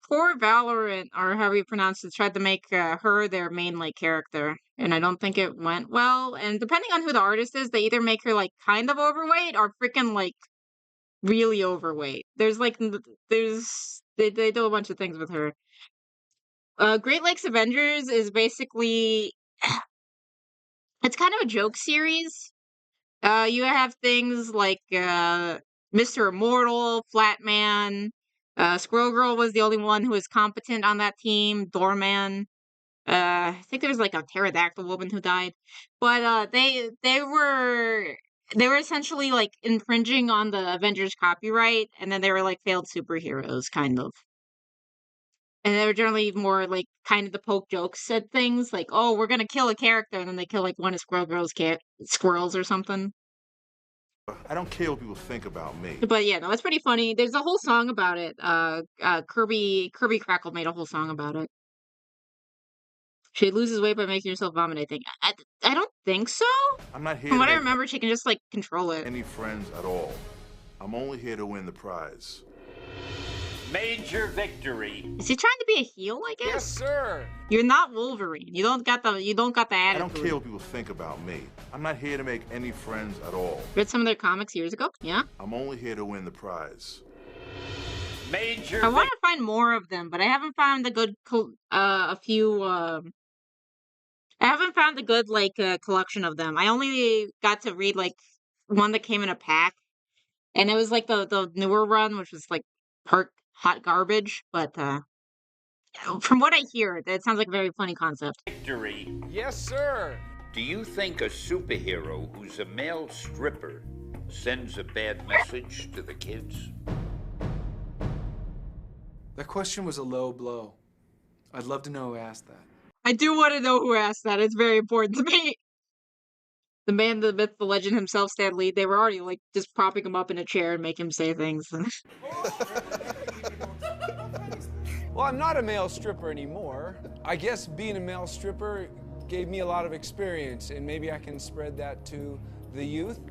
[SPEAKER 1] poor Valorant, or however you pronounce it, tried to make her their main like character, and I don't think it went well. And depending on who the artist is, they either make her like kind of overweight or freaking like really overweight. They do a bunch of things with her. Great Lakes Avengers is basically it's kind of a joke series. You have things like Mr. Immortal, Flatman, Squirrel Girl was the only one who was competent on that team, Doorman. I think there was like a pterodactyl woman who died. But they were essentially like infringing on the Avengers copyright, and then they were like failed superheroes, kind of. And they were generally more like kind of the poke jokes at things, like, oh, we're gonna kill a character, and then they kill like one of Squirrel Girl's squirrels or something.
[SPEAKER 3] I don't care what people think about me.
[SPEAKER 1] But yeah, no, it's pretty funny. There's a whole song about it. Kirby Crackle made a whole song about it. She loses weight by making herself vomit, I think. I don't think so.
[SPEAKER 3] I'm not here
[SPEAKER 1] From what
[SPEAKER 3] to
[SPEAKER 1] I
[SPEAKER 3] make
[SPEAKER 1] remember, she can just, like, control it.
[SPEAKER 3] any friends at all. I'm only here to win the prize.
[SPEAKER 7] Major victory.
[SPEAKER 1] Is he trying to be a heel, I guess?
[SPEAKER 9] Yes, sir.
[SPEAKER 1] You're not Wolverine. You don't got the attitude.
[SPEAKER 3] I don't care what people think about me. I'm not here to make any friends at all.
[SPEAKER 1] Read some of their comics years ago? Yeah.
[SPEAKER 3] I'm only here to win the prize.
[SPEAKER 7] Major
[SPEAKER 1] I want to find more of them, but I haven't found a good I haven't found a good collection of them. I only got to read like one that came in a pack, and it was like the newer run, which was like hot garbage. But from what I hear, that sounds like a very funny concept.
[SPEAKER 7] Victory.
[SPEAKER 9] Yes, sir.
[SPEAKER 15] Do you think a superhero who's a male stripper sends a bad message to the kids?
[SPEAKER 9] That question was a low blow. I'd love to know who asked that.
[SPEAKER 1] I do want to know who asked that. It's very important to me. The man, the myth, the legend himself, Stan Lee, they were already like just propping him up in a chair and make him say things.
[SPEAKER 9] Well, I'm not a male stripper anymore. I guess being a male stripper gave me a lot of experience, and maybe I can spread that to the youth.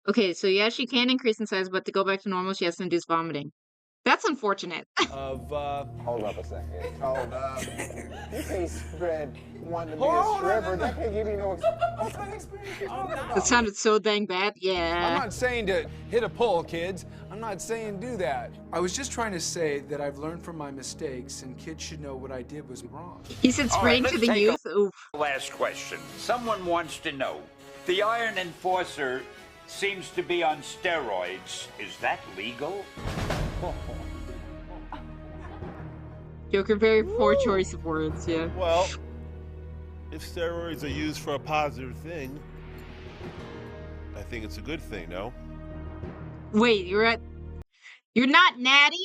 [SPEAKER 1] Okay, so yeah, she can increase in size, but to go back to normal, she has to induce vomiting. That's unfortunate.
[SPEAKER 9] Hold
[SPEAKER 12] up a second. Hold up. You can't spread one to be a stripper. That can't give you no experience.
[SPEAKER 1] That sounded so dang bad. Yeah.
[SPEAKER 9] I'm not saying to hit a pole, kids. I'm not saying do that. I was just trying to say that I've learned from my mistakes, and kids should know what I did was wrong.
[SPEAKER 1] He said spraying to the youth. Oof.
[SPEAKER 7] Last question. Someone wants to know. The Iron Enforcer seems to be on steroids. Is that legal?
[SPEAKER 1] Joker, very poor choice of words, yeah.
[SPEAKER 17] Well, if steroids are used for a positive thing, I think it's a good thing, no?
[SPEAKER 1] Wait, you're not Natty?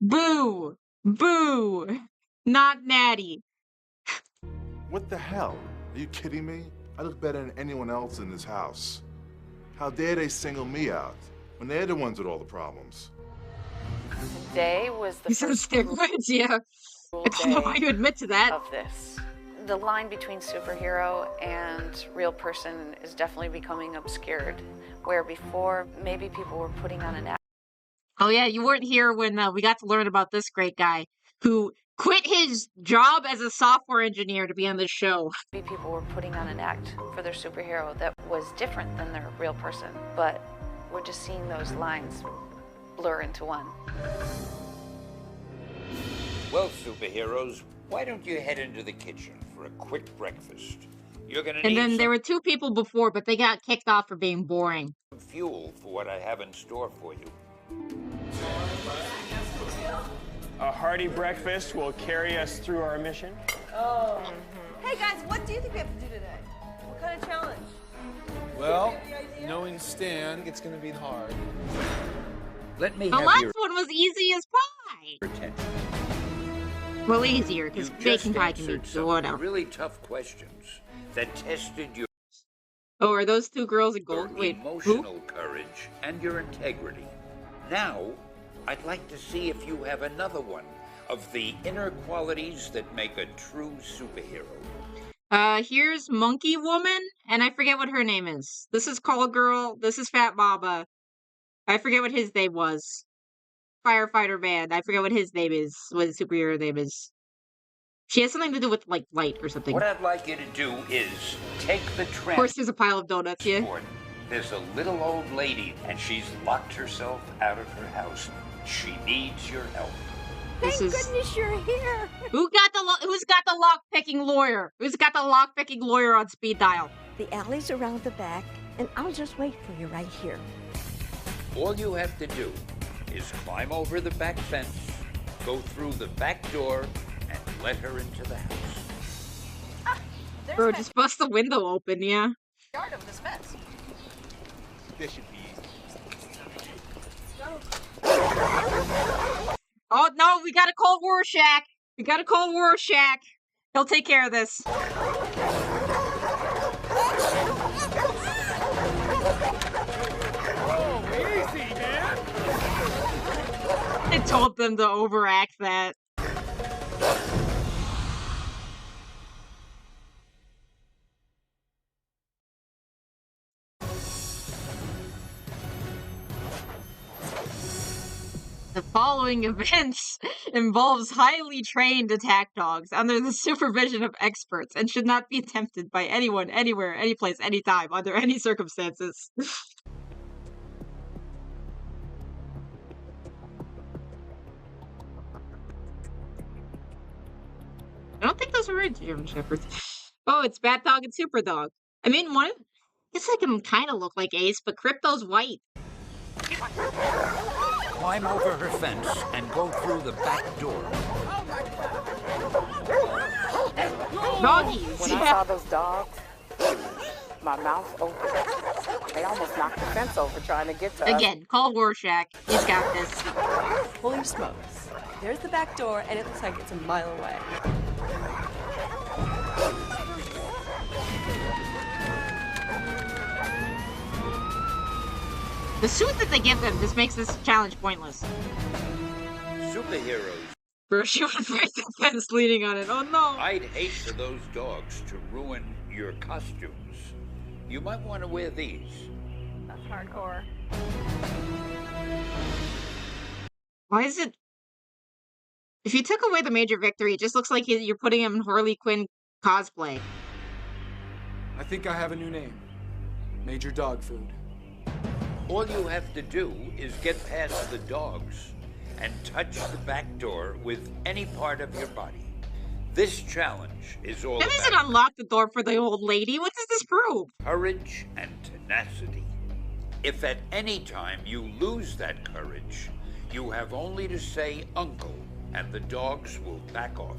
[SPEAKER 1] Boo! Boo! Not Natty.
[SPEAKER 3] What the hell? Are you kidding me? I look better than anyone else in this house. How dare they single me out when they're the ones with all the problems?
[SPEAKER 19] Today was the first
[SPEAKER 1] steroids, yeah. I don't know why you admit to that.
[SPEAKER 19] Of this. The line between superhero and real person is definitely becoming obscured, where before maybe people were putting on an act.
[SPEAKER 1] Oh yeah, you weren't here when we got to learn about this great guy who quit his job as a software engineer to be on this show.
[SPEAKER 19] Maybe people were putting on an act for their superhero that was different than their real person, but we're just seeing those lines blur into one.
[SPEAKER 15] Well, superheroes, why don't you head into the kitchen for a quick breakfast? You're gonna
[SPEAKER 1] And
[SPEAKER 15] need
[SPEAKER 1] then
[SPEAKER 15] some
[SPEAKER 1] there were two people before, but they got kicked off for being boring.
[SPEAKER 15] fuel for what I have in store for you.
[SPEAKER 5] A hearty breakfast will carry us through our mission.
[SPEAKER 14] Oh. Hey guys, what do you think we have to do today? What kind of challenge?
[SPEAKER 9] Well, knowing Stan, it's going to be hard.
[SPEAKER 15] Let me
[SPEAKER 1] The
[SPEAKER 15] have
[SPEAKER 1] last
[SPEAKER 15] your
[SPEAKER 1] one was easy as pie.
[SPEAKER 15] attention.
[SPEAKER 1] Well, easier, because
[SPEAKER 15] You've
[SPEAKER 1] bacon
[SPEAKER 15] just
[SPEAKER 1] pie can be
[SPEAKER 15] answered some
[SPEAKER 1] whatever.
[SPEAKER 15] really tough questions that tested your
[SPEAKER 1] Oh, are those two girls in gold? Wait, who?
[SPEAKER 15] emotional courage and your integrity. Now, I'd like to see if you have another one of the inner qualities that make a true superhero.
[SPEAKER 1] Here's Monkey Woman, and I forget what her name is. This is Call Girl, this is Fat Baba. I forget what his name was. Firefighter Man, I forget what his name is, what his superhero name is. She has something to do with, like, light or something.
[SPEAKER 15] What I'd like you to do is take the
[SPEAKER 1] Of
[SPEAKER 15] transport.
[SPEAKER 1] course, there's a pile of donuts, yeah.
[SPEAKER 15] There's a little old lady, and she's locked herself out of her house. She needs your help.
[SPEAKER 1] This is...
[SPEAKER 22] Goodness, you're here.
[SPEAKER 1] Who's got the lock-picking lawyer? Who's got the lock-picking lawyer on speed dial?
[SPEAKER 21] The alley's around the back, and I'll just wait for you right here.
[SPEAKER 15] All you have to do is climb over the back fence, go through the back door, and let her into the house.
[SPEAKER 1] Bro, just bust the window open, yeah.
[SPEAKER 19] Yard of this mess.
[SPEAKER 17] This should be
[SPEAKER 1] Oh, no, we gotta call Rorschach. We gotta call Rorschach. He'll take care of this.
[SPEAKER 4] Oh, easy, man.
[SPEAKER 1] I told them to overact that. The following events involves highly trained attack dogs under the supervision of experts and should not be attempted by anyone, anywhere, anyplace, anytime, under any circumstances. I don't think those are German Shepherds. Oh, it's Bat Dog and Super Dog. I mean, one. Guess I can kind of look like Ace, but Crypto's white.
[SPEAKER 24] Climb over her fence and go through the back door.
[SPEAKER 1] Doggies.
[SPEAKER 23] When I saw those dogs, my mouth opened. They almost knocked the fence over trying to get to us.
[SPEAKER 1] Again, call Rorschach. He's got this.
[SPEAKER 14] Holy smokes. There's the back door, and it looks like it's a mile away.
[SPEAKER 1] The suit that they give them just makes this challenge pointless.
[SPEAKER 15] Superheroes.
[SPEAKER 1] Bro, she would break the fence leaning on it. Oh no!
[SPEAKER 15] I'd hate for those dogs to ruin your costumes. You might want to wear these.
[SPEAKER 18] That's hardcore.
[SPEAKER 1] Why is it... If you took away the major victory, it just looks like you're putting him in Harley Quinn cosplay.
[SPEAKER 9] I think I have a new name. Major Dog Food.
[SPEAKER 15] All you have to do is get past the dogs and touch the back door with any part of your body. This challenge is all
[SPEAKER 1] That doesn't unlock the door for the old lady. What does this prove?
[SPEAKER 15] courage and tenacity. If at any time you lose that courage, you have only to say uncle and the dogs will back off.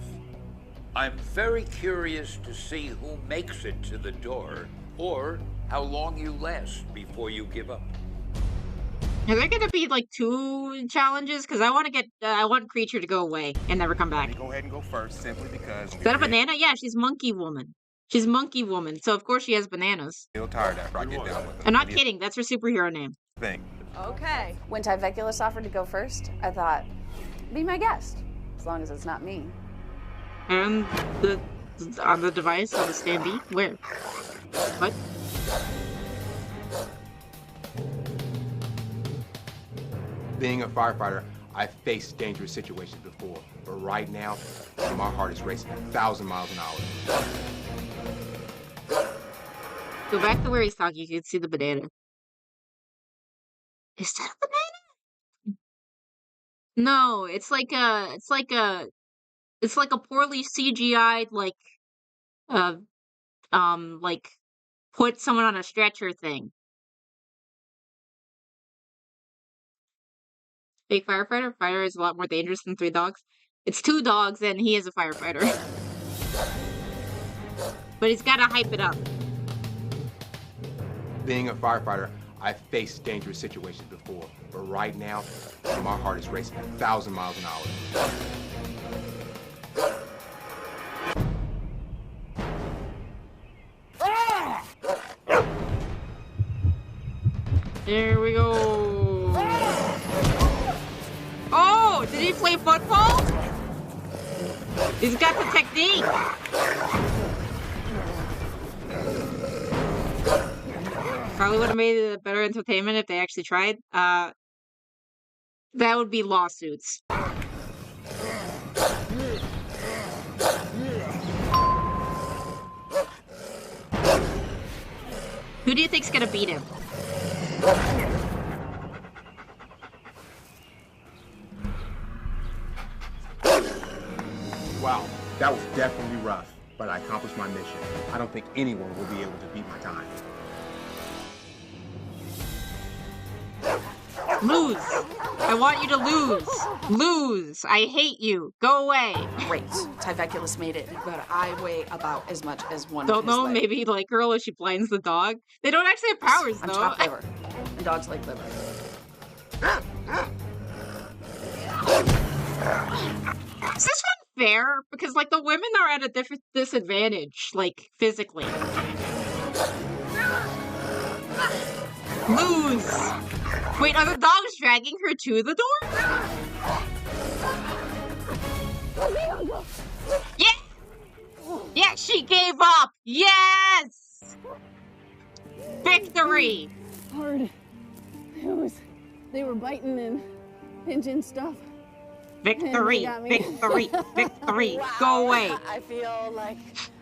[SPEAKER 15] I'm very curious to see who makes it to the door or how long you last before you give up.
[SPEAKER 1] Are there gonna be like 2 challenges? Because I want to get, I want Creature to go away and never come back.
[SPEAKER 13] Go ahead and go first, simply because...
[SPEAKER 1] Is that a banana? Yeah, she's Monkey Woman. She's Monkey Woman, so of course she has bananas.
[SPEAKER 13] Feel tired after I get done with them.
[SPEAKER 1] I'm not kidding, that's her superhero name.
[SPEAKER 13] Thing.
[SPEAKER 18] Okay. When Tyveculus offered to go first, I thought, be my guest, as long as it's not me.
[SPEAKER 1] And on the device, on the standee? Where? What?
[SPEAKER 13] Being a firefighter, I've faced dangerous situations before, but right now, my heart is racing 1,000 miles an hour.
[SPEAKER 1] Go back to where he's talking, you can see the banana. Is that a banana? No, it's like a poorly CGI'd, like put someone on a stretcher thing. Fake firefighter? Fire is a lot more dangerous than 3 dogs. It's 2 dogs and he is a firefighter. But he's gotta hype it up.
[SPEAKER 13] Being a firefighter, I've faced dangerous situations before, but right now, my heart is racing 1,000 miles an hour.
[SPEAKER 1] There we go. Oh, did he play football? He's got the technique. Probably would have made it a better entertainment if they actually tried. That would be lawsuits. Who do you think's gonna beat him?
[SPEAKER 13] Wow, that was definitely rough, but I accomplished my mission. I don't think anyone will be able to beat my time.
[SPEAKER 1] Lose. I want you to lose. Lose. I hate you. Go away.
[SPEAKER 2] Great. Tyveculus made it, but I weigh about as much as one
[SPEAKER 1] Don't
[SPEAKER 2] of his
[SPEAKER 1] know,
[SPEAKER 2] legs.
[SPEAKER 1] maybe like girl if she blinds the dog. They don't actually have powers
[SPEAKER 2] I'm
[SPEAKER 1] though.
[SPEAKER 2] chopped liver, and dogs like liver.
[SPEAKER 1] Is this one fair? Because like the women are at a different disadvantage, like physically. Lose. Wait, are the dogs dragging her to the door? Yeah! Yeah, she gave up! Yes! Victory!
[SPEAKER 18] Hard. They were biting and
[SPEAKER 22] engine stuff.
[SPEAKER 1] Victory, victory, victory. Go away.
[SPEAKER 6] I feel like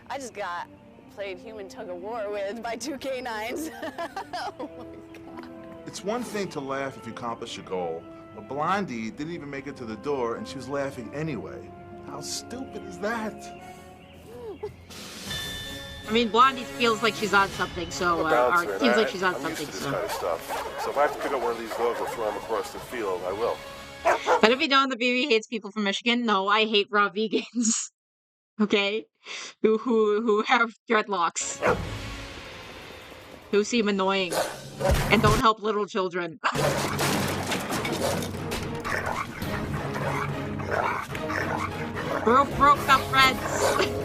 [SPEAKER 6] I just got played human tug of war with by 2 canines. Oh my God.
[SPEAKER 3] It's one thing to laugh if you accomplish your goal, but Blondie didn't even make it to the door and she was laughing anyway. How stupid is that?
[SPEAKER 1] I mean, Blondie feels like she's on something, so, or seems like she's on
[SPEAKER 3] I'm
[SPEAKER 1] something,
[SPEAKER 3] used to this
[SPEAKER 1] so.
[SPEAKER 3] kind of stuff. So if I have to pick up one of these dogs and throw them across the field, I will.
[SPEAKER 1] But if you know that BB hates people from Michigan, no, I hate raw vegans. Okay? Who have dreadlocks. Who seem annoying. And don't help little children. Broke the threads.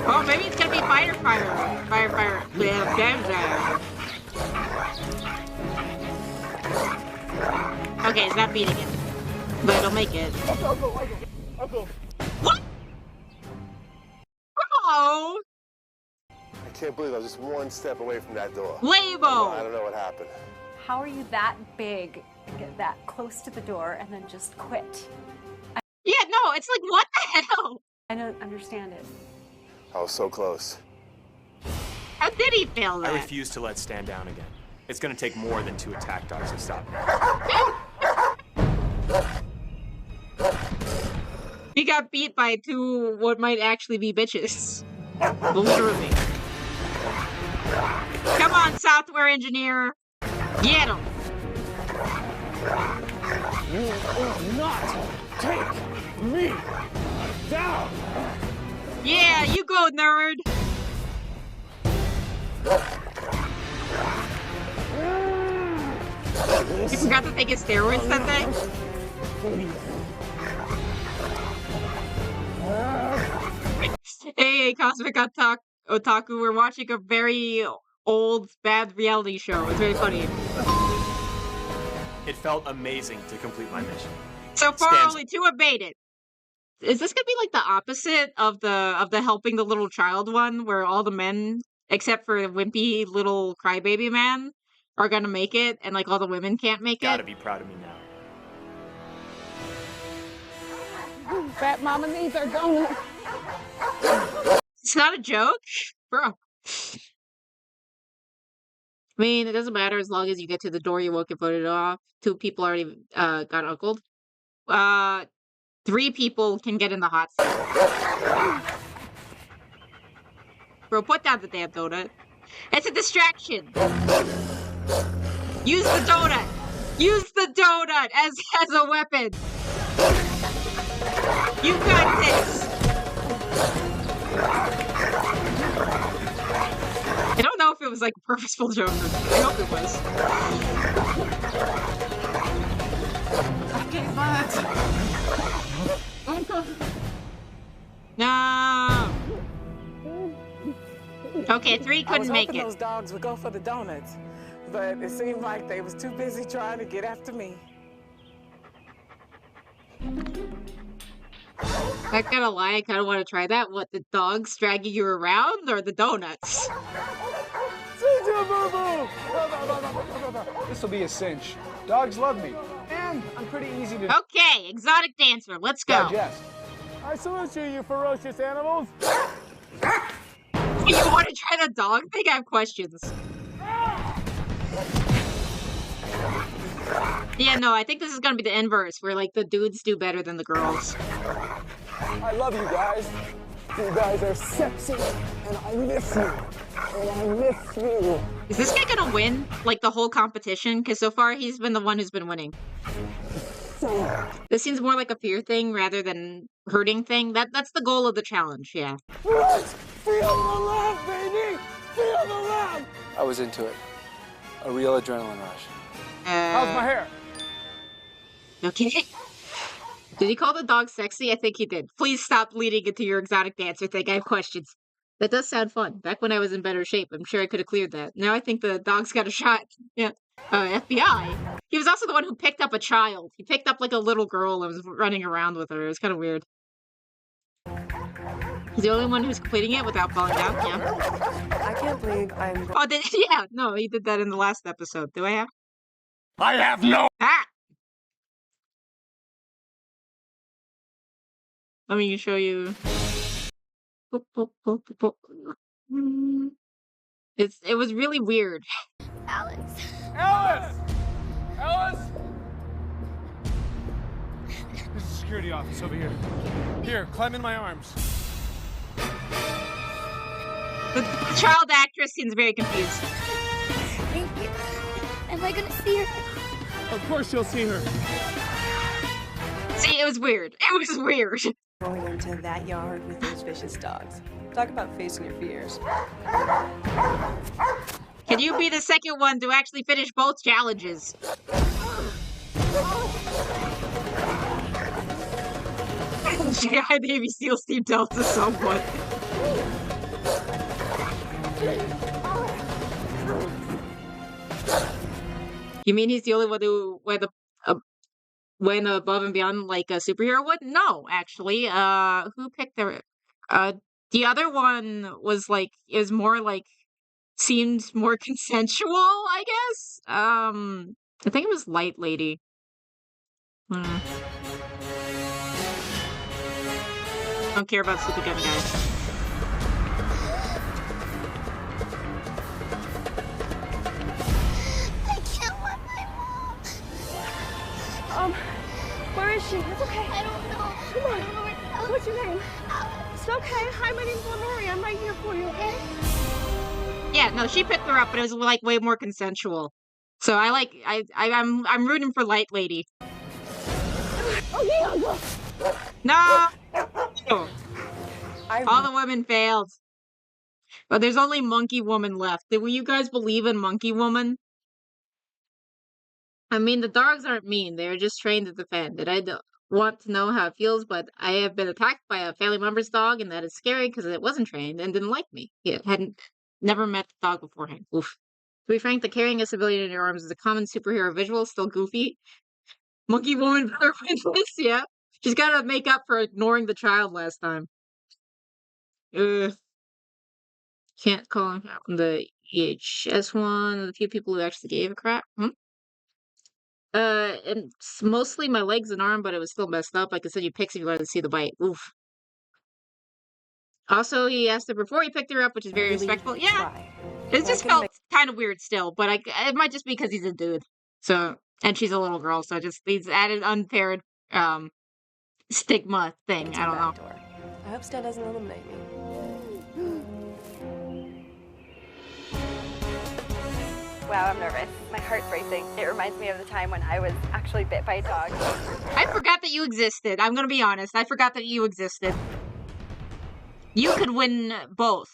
[SPEAKER 1] Oh, maybe it's gonna be firefighter. Okay, it's not beating it. But it'll make it.
[SPEAKER 12] I'll go.
[SPEAKER 1] What? Oh!
[SPEAKER 3] I can't believe I was just one step away from that door.
[SPEAKER 1] Labo!
[SPEAKER 3] I don't know what happened.
[SPEAKER 10] How are you that big and get that close to the door and then just quit?
[SPEAKER 1] Yeah, no, it's like, what the hell?
[SPEAKER 10] I don't understand it.
[SPEAKER 3] I was so close.
[SPEAKER 1] How did he fail that?
[SPEAKER 11] I refuse to let Stan down again. It's gonna take more than 2 attack dogs to stop me.
[SPEAKER 1] He got beat by 2 what might actually be bitches. Literally. Come on, software engineer. Get him.
[SPEAKER 12] You will not take me down.
[SPEAKER 1] Yeah, you go, nerd. You forgot to take his steroids that day? Hey, Cosmic Otaku, we're watching a very old, bad reality show. It's very funny.
[SPEAKER 11] It felt amazing to complete my mission.
[SPEAKER 1] So far,
[SPEAKER 11] Stan's-
[SPEAKER 1] only 2 have made it. Is this gonna be like the opposite of the helping the little child one, where all the men, except for the wimpy little crybaby man, are gonna make it, and like all the women can't make
[SPEAKER 11] Gotta
[SPEAKER 1] it?
[SPEAKER 11] be proud of me now.
[SPEAKER 22] Fat mama needs her donut.
[SPEAKER 1] It's not a joke, bro. I mean, it doesn't matter as long as you get to the door, you won't get voted off. 2 people already got uncled. 3 people can get in the hot seat. Bro, put down the damn donut. It's a distraction. Use the donut. Use the donut as a weapon. You got this. I don't know if it was like a purposeful joke. I hope it was.
[SPEAKER 22] Okay, but...
[SPEAKER 1] No. Okay, 3 couldn't make it.
[SPEAKER 20] Those dogs would go for the donuts, but it seemed like they was too busy trying to get after me.
[SPEAKER 1] Not gonna lie, I kind of want to try that. What, the dogs dragging you around or the donuts?
[SPEAKER 9] This will be a cinch. Dogs love me, and I'm pretty easy to
[SPEAKER 1] Okay, exotic dancer, let's go.
[SPEAKER 9] digest.
[SPEAKER 12] I salute you, you ferocious animals.
[SPEAKER 1] You want to try the dog thing? I have questions. Yeah, no, I think this is gonna be the inverse, where like the dudes do better than the girls.
[SPEAKER 12] I love you guys. You guys are sexy, and I miss you. And I miss you.
[SPEAKER 1] Is this guy gonna win, like, the whole competition? Because so far, he's been the one who's been winning. This seems more like a fear thing rather than hurting thing. That's the goal of the challenge, yeah.
[SPEAKER 12] Let's feel the love, baby! Feel the love!
[SPEAKER 9] I was into it. A real adrenaline rush.
[SPEAKER 12] How's my hair?
[SPEAKER 1] Okay. Did he call the dog sexy? I think he did. Please stop leading into your exotic dancer thing. I have questions. That does sound fun. Back when I was in better shape, I'm sure I could have cleared that. Now I think the dog's got a shot. Yeah. FBI. He was also the one who picked up a child. He picked up like a little girl and was running around with her. It was kind of weird. He's the only one who's completing it without falling down. Yeah.
[SPEAKER 14] I can't believe I'm...
[SPEAKER 1] Oh, yeah. No, he did that in the last episode. Do I have?
[SPEAKER 17] I have no...
[SPEAKER 1] Ah! Let me show you. It was really weird.
[SPEAKER 4] Alex.
[SPEAKER 9] Alice! Alice! There's a security office over here. Here, climb in my arms.
[SPEAKER 1] The child actress seems very confused.
[SPEAKER 4] Thank you. Am I gonna see her?
[SPEAKER 9] Of course you'll see her.
[SPEAKER 1] See, it was weird. It was weird.
[SPEAKER 14] Going into that yard with those vicious dogs. Talk about facing your fears.
[SPEAKER 1] Can you be the second one to actually finish both challenges? GI Navy SEALs Team Delta someone. You mean he's the only one who went above and beyond like a superhero would? No, actually. Who picked the other one was like, is more like, seemed more consensual, I guess. I think it was Light Lady. I don't care about Super Gun guys.
[SPEAKER 4] I can't let my mom.
[SPEAKER 10] Where is she? It's okay.
[SPEAKER 4] I don't know.
[SPEAKER 10] Come on.
[SPEAKER 4] I don't know where to go.
[SPEAKER 10] What's your name?
[SPEAKER 4] Alex.
[SPEAKER 10] It's okay. Hi, my name's Lori. I'm right here for you, okay?
[SPEAKER 1] Yeah, no, she picked her up, but it was like way more consensual. So I'm rooting for Light Lady.
[SPEAKER 10] Oh,
[SPEAKER 1] No! All the women failed. But there's only Monkey Woman left. Will you guys believe in Monkey Woman? I mean, the dogs aren't mean. They're just trained to defend. And I don't want to know how it feels, but I have been attacked by a family member's dog, and that is scary because it wasn't trained and didn't like me. It hadn't never met the dog beforehand. Oof. To be frank, the carrying a civilian in your arms is a common superhero visual, still goofy. Monkey Woman better win this, yeah. She's got to make up for ignoring the child last time. Ugh. Can't call him out. The EHS one, the few people who actually gave a crap. And it's mostly my legs and arm, but it was still messed up. Like I said, you pick if you wanted to see the bite. Oof. Also, he asked her before he picked her up, which is very respectful. Yeah, it just felt kind of weird still, but it might just be because he's a dude. So, and she's a little girl, so just these added unpaired stigma thing. I don't know.
[SPEAKER 14] I hope Stan doesn't eliminate me.
[SPEAKER 5] Wow, I'm nervous. My heart's racing. It reminds me of the time when I was actually bit by a dog.
[SPEAKER 1] I forgot that you existed. I'm gonna be honest. I forgot that you existed. You could win both.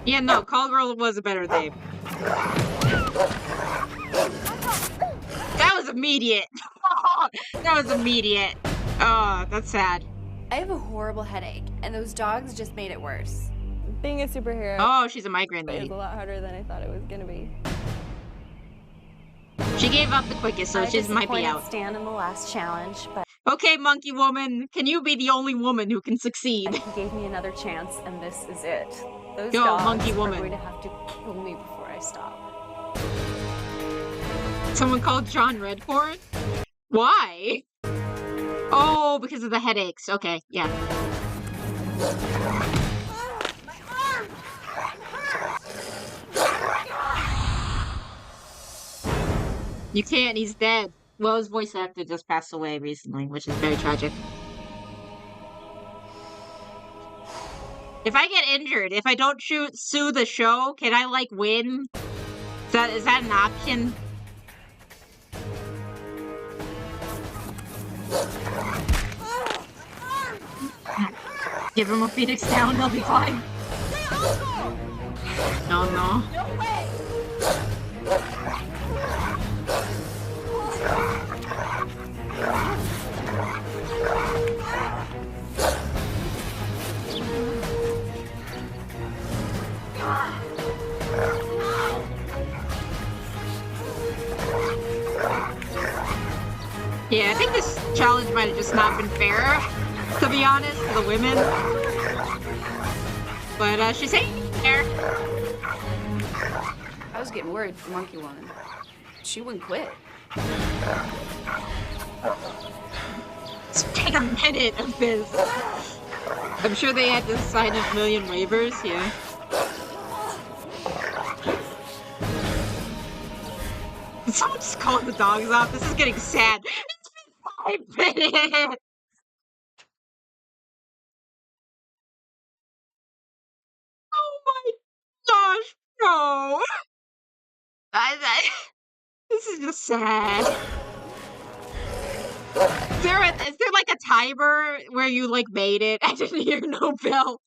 [SPEAKER 1] Yeah, no, Call Girl was a better name. That was immediate. That was immediate. Oh, that's sad.
[SPEAKER 22] I have a horrible headache, and those dogs just made it worse.
[SPEAKER 10] Being a superhero.
[SPEAKER 1] Oh, she's a migraine lady.
[SPEAKER 10] It's a lot harder than I thought it was gonna be.
[SPEAKER 1] She gave up the quickest, so she might be out.
[SPEAKER 22] Stan in the last challenge, but
[SPEAKER 1] okay, Monkey Woman, can you be the only woman who can succeed?
[SPEAKER 22] he gave me another chance, and this is it. Those
[SPEAKER 1] Yo,
[SPEAKER 22] dogs
[SPEAKER 1] Monkey
[SPEAKER 22] are
[SPEAKER 1] Woman.
[SPEAKER 22] going to have to kill me before I stop.
[SPEAKER 1] Someone called John Redcorn? Why? Oh, because of the headaches. Okay, yeah. You can't, he's dead. Well, his voice actor just passed away recently, which is very tragic. If I get injured, if I don't sue the show, can I, like, win? Is that an option? Give him a Phoenix down, he'll be fine. Oh no.
[SPEAKER 4] No way!
[SPEAKER 1] Yeah, I think this challenge might have just not been fair, to be honest, to the women. But she's hanging there.
[SPEAKER 2] I was getting worried for Monkey Woman. She wouldn't quit.
[SPEAKER 1] Take a minute of this. I'm sure they had to sign a million waivers, yeah. Did someone just call the dogs off? This is getting sad. It's been 5 minutes! Oh my gosh, no! This is just sad. Is there like a timer where you like made it? I didn't hear no bell.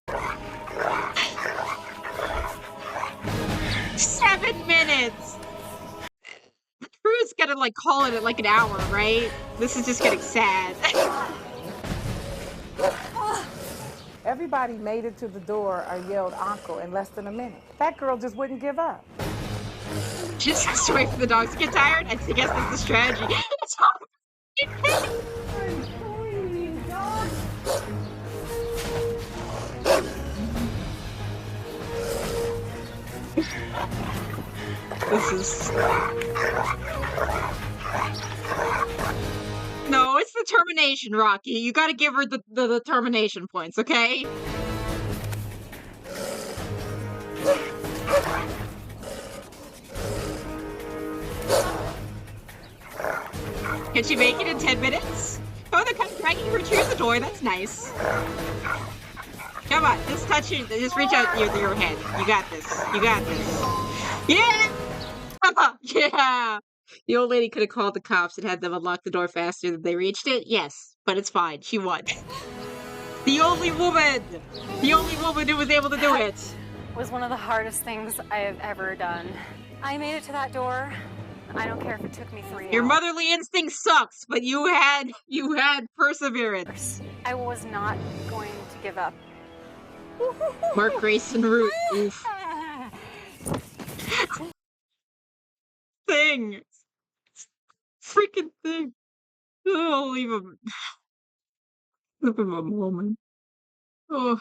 [SPEAKER 1] 7 minutes! The crew's gonna like call it at like an hour, right? This is just getting sad.
[SPEAKER 20] Everybody made it to the door or yelled uncle in less than a minute. That girl just wouldn't give up.
[SPEAKER 1] Just has to wait for the dogs to get tired? I guess that's the strategy. It's all This is... No, it's the termination, Rocky. You gotta give her the termination points, okay? Can she make it in 10 minutes? Oh, they're kind of dragging her through the door. That's nice. Come on, just touch your, just reach out your head. You got this. You got this. Yeah! Yeah! The old lady could have called the cops and had them unlock the door faster than they reached it. Yes, but it's fine. She won. The only woman who was able to do it.
[SPEAKER 10] Was one of the hardest things I have ever done. I made it to that door. I don't care if it took me 3 hours.
[SPEAKER 1] Your motherly instinct sucks, but you had perseverance.
[SPEAKER 10] I was not going to give up.
[SPEAKER 1] Mark Grayson Root. Oof. Thing. Freaking thing. Oh, leave him. Leave him a moment. Oh.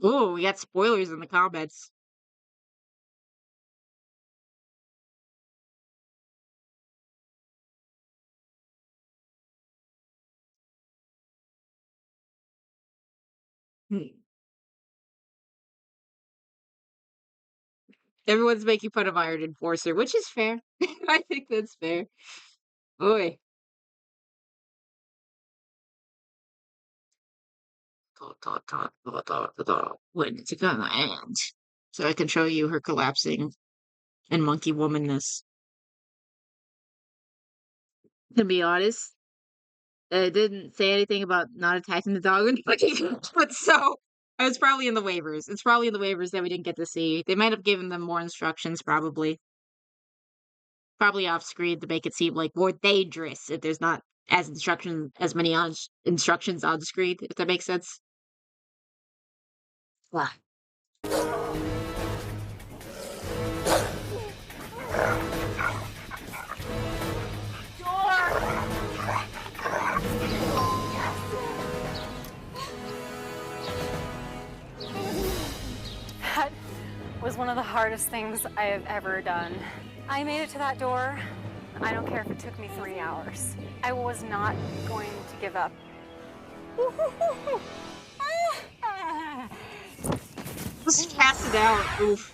[SPEAKER 1] Oh, we got spoilers in the comments. Everyone's making fun of Iron Enforcer, which is fair. I think that's fair. Boy. When it's gonna end. So I can show you her collapsing and monkey womanness. To be honest, it didn't say anything about not attacking the dog, but so it was probably in the waivers. It's probably in the waivers that we didn't get to see. They might have given them more instructions, probably off screen to make it seem like more dangerous if there's not as many instructions on screen. If that makes sense. Wow.
[SPEAKER 10] That was one of the hardest things I have ever done. I made it to that door. I don't care if it took me 3 hours. I was not going to give up.
[SPEAKER 1] Just pass it out. Oof.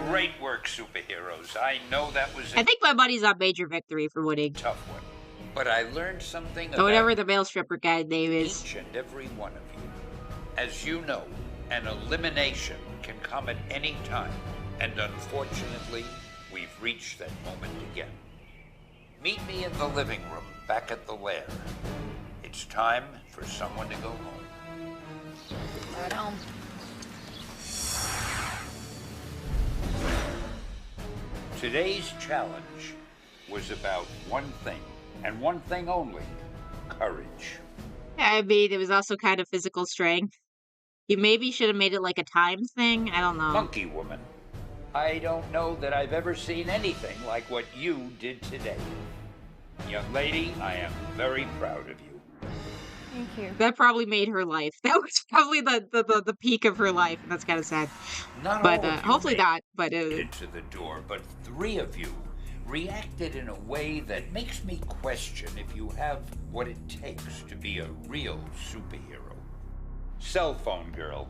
[SPEAKER 15] Great work, superheroes. I know that was
[SPEAKER 1] I think my buddy's on major victory for winning.
[SPEAKER 15] tough one. But I learned something
[SPEAKER 1] Or
[SPEAKER 15] about
[SPEAKER 1] whatever the male stripper guy's name is.
[SPEAKER 15] each and every one of you. As you know, an elimination can come at any time. And unfortunately, we've reached that moment again. Meet me in the living room back at the lair. It's time for someone to go home.
[SPEAKER 18] Right home.
[SPEAKER 15] Today's challenge was about one thing, and one thing only: courage.
[SPEAKER 1] Yeah, I mean, it was also kind of physical strength. You maybe should have made it like a time thing. I don't know.
[SPEAKER 15] Monkey Woman, I don't know that I've ever seen anything like what you did today. Young lady, I am very proud of you.
[SPEAKER 22] Thank you.
[SPEAKER 1] That probably made her life. That was probably the peak of her life, and that's kind of sad.
[SPEAKER 15] Not
[SPEAKER 1] But
[SPEAKER 15] all of you
[SPEAKER 1] hopefully
[SPEAKER 15] made
[SPEAKER 1] not. But
[SPEAKER 15] it into the door, but 3 of you reacted in a way that makes me question if you have what it takes to be a real superhero. Cell phone girl,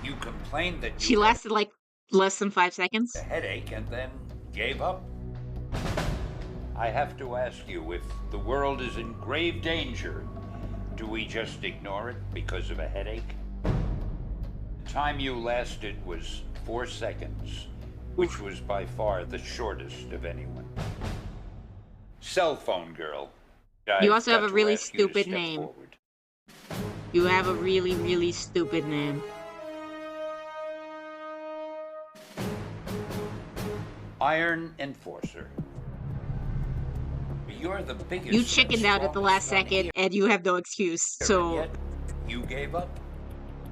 [SPEAKER 15] you complained that
[SPEAKER 1] she
[SPEAKER 15] you
[SPEAKER 1] lasted like less than 5 seconds.
[SPEAKER 15] had a headache and then gave up. I have to ask you, if the world is in grave danger, do we just ignore it because of a headache? The time you lasted was 4 seconds, which was by far the shortest of anyone. Cell phone girl.
[SPEAKER 1] You
[SPEAKER 15] I've
[SPEAKER 1] also have
[SPEAKER 15] got
[SPEAKER 1] a
[SPEAKER 15] to
[SPEAKER 1] really
[SPEAKER 15] ask you to
[SPEAKER 1] stupid
[SPEAKER 15] step
[SPEAKER 1] name.
[SPEAKER 15] forward.
[SPEAKER 1] You have a really, really stupid name.
[SPEAKER 15] Iron Enforcer. You're the biggest.
[SPEAKER 1] You chickened out at the last second, and you have no excuse.
[SPEAKER 15] And
[SPEAKER 1] So
[SPEAKER 15] yet, you gave up.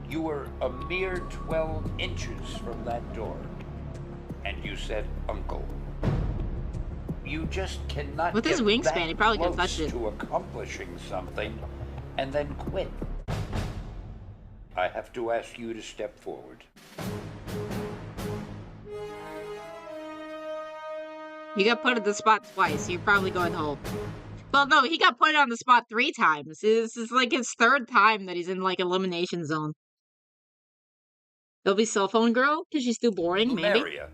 [SPEAKER 15] You were a mere 12 inches from that door. And you said, Uncle. You just cannot
[SPEAKER 1] with his
[SPEAKER 15] get
[SPEAKER 1] wingspan,
[SPEAKER 15] that
[SPEAKER 1] he probably could have
[SPEAKER 15] close
[SPEAKER 1] touched it.
[SPEAKER 15] to accomplishing something and then quit. I have to ask you to step forward.
[SPEAKER 1] You got put on the spot twice. You're probably going home. Well, no, he got put on the spot 3 times. This is like his 3rd time that he's in like elimination zone. There'll be cell phone girl because she's too boring. Maybe.
[SPEAKER 15] Lumeria,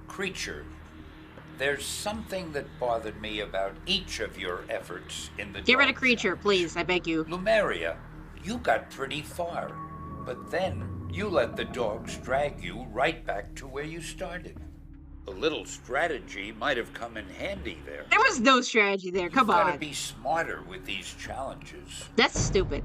[SPEAKER 15] creature. There's something that bothered me about each of your efforts in the
[SPEAKER 1] Get rid of
[SPEAKER 15] dog
[SPEAKER 1] creature, please. I beg you.
[SPEAKER 15] Lumeria, you got pretty far, but then you let the dogs drag you right back to where you started. A little strategy might have come in handy there.
[SPEAKER 1] There was no strategy there. Come
[SPEAKER 15] You've got to
[SPEAKER 1] on.
[SPEAKER 15] be smarter with these challenges.
[SPEAKER 1] That's stupid.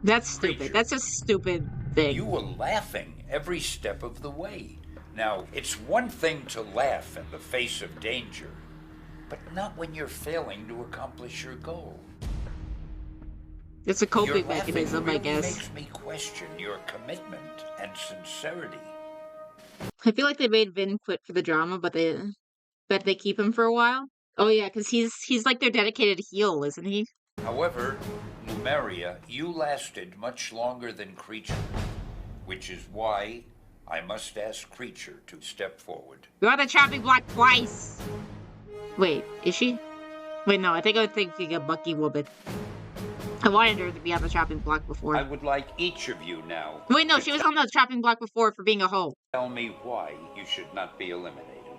[SPEAKER 1] That's stupid.
[SPEAKER 15] Creature.
[SPEAKER 1] That's a stupid thing.
[SPEAKER 15] You were laughing every step of the way. Now, it's one thing to laugh in the face of danger, but not when you're failing to accomplish your goal.
[SPEAKER 1] It's a coping
[SPEAKER 15] Your laughing
[SPEAKER 1] mechanism, I
[SPEAKER 15] really
[SPEAKER 1] guess.
[SPEAKER 15] makes me question your commitment and sincerity.
[SPEAKER 1] I feel like they made Vin quit for the drama, but they keep him for a while. Oh yeah, because he's like their dedicated heel, isn't he?
[SPEAKER 15] However, Lumeria, you lasted much longer than Creature, which is why I must ask Creature to step forward.
[SPEAKER 1] You're on the chopping block twice. Wait, is she? Wait, no, I think thinking of Bucky Woman. I wanted her to be on the chopping block before.
[SPEAKER 15] I would like each of you now.
[SPEAKER 1] Wait, no,
[SPEAKER 15] to
[SPEAKER 1] she was on the chopping block before for being a hoe.
[SPEAKER 15] Tell me why you should not be eliminated,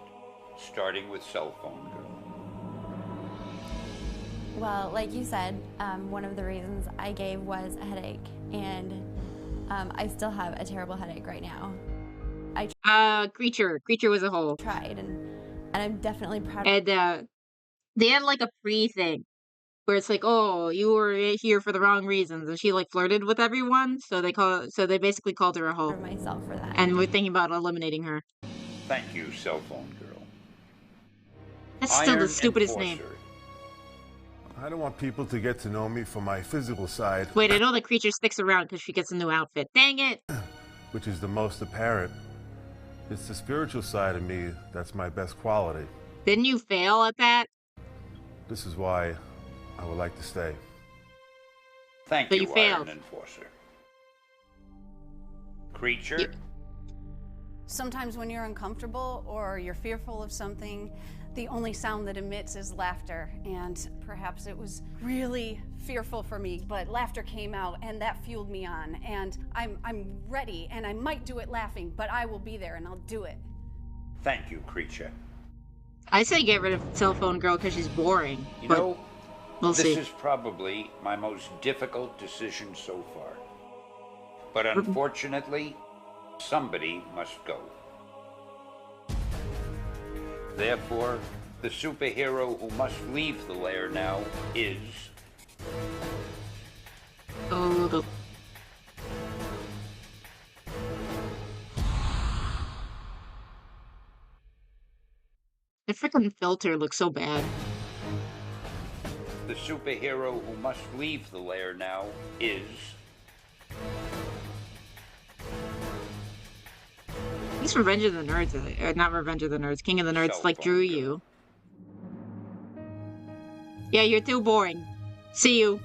[SPEAKER 15] starting with Cell Phone Girl.
[SPEAKER 22] Well, like you said, one of the reasons I gave was a headache, and I still have a terrible headache right now.
[SPEAKER 1] Creature was a hoe.
[SPEAKER 22] Tried, and I'm definitely proud.
[SPEAKER 1] And they had like a pre-thing where it's like, oh, you were here for the wrong reasons, and she like flirted with everyone, so they basically called her a hoe.
[SPEAKER 22] Myself for that.
[SPEAKER 1] And we're thinking about eliminating her.
[SPEAKER 15] Thank you, Cell Phone Girl.
[SPEAKER 1] That's still
[SPEAKER 15] Iron
[SPEAKER 1] the stupidest
[SPEAKER 15] Enforcer.
[SPEAKER 1] name.
[SPEAKER 3] I don't want people to get to know me for my physical side,
[SPEAKER 1] Wait, I know the creature sticks around because she gets a new outfit. Dang it!
[SPEAKER 3] which is the most apparent. It's the spiritual side of me that's my best quality.
[SPEAKER 1] Didn't you fail at that?
[SPEAKER 3] This is why I would like to stay.
[SPEAKER 15] Thank
[SPEAKER 1] But
[SPEAKER 15] you,
[SPEAKER 1] you failed.
[SPEAKER 15] Iron Enforcer. Creature?
[SPEAKER 18] Sometimes when you're uncomfortable or you're fearful of something, the only sound that emits is laughter. And perhaps it was really fearful for me, but laughter came out and that fueled me on. And I'm ready, and I might do it laughing, but I will be there and I'll do it.
[SPEAKER 15] Thank you, Creature.
[SPEAKER 1] I say get rid of Cell Phone Girl because she's boring.
[SPEAKER 15] You
[SPEAKER 1] but
[SPEAKER 15] know,
[SPEAKER 1] we'll
[SPEAKER 15] this
[SPEAKER 1] see.
[SPEAKER 15] is probably my most difficult decision so far. But unfortunately, somebody must go. Therefore, the superhero who must leave the lair now is...
[SPEAKER 1] Oh, the... The freaking filter looks so bad.
[SPEAKER 15] The superhero who must leave the lair now is...
[SPEAKER 1] At least Revenge of the Nerds, not Revenge of the Nerds, King of the Nerds, like, drew you. Yeah, you're too boring. See you.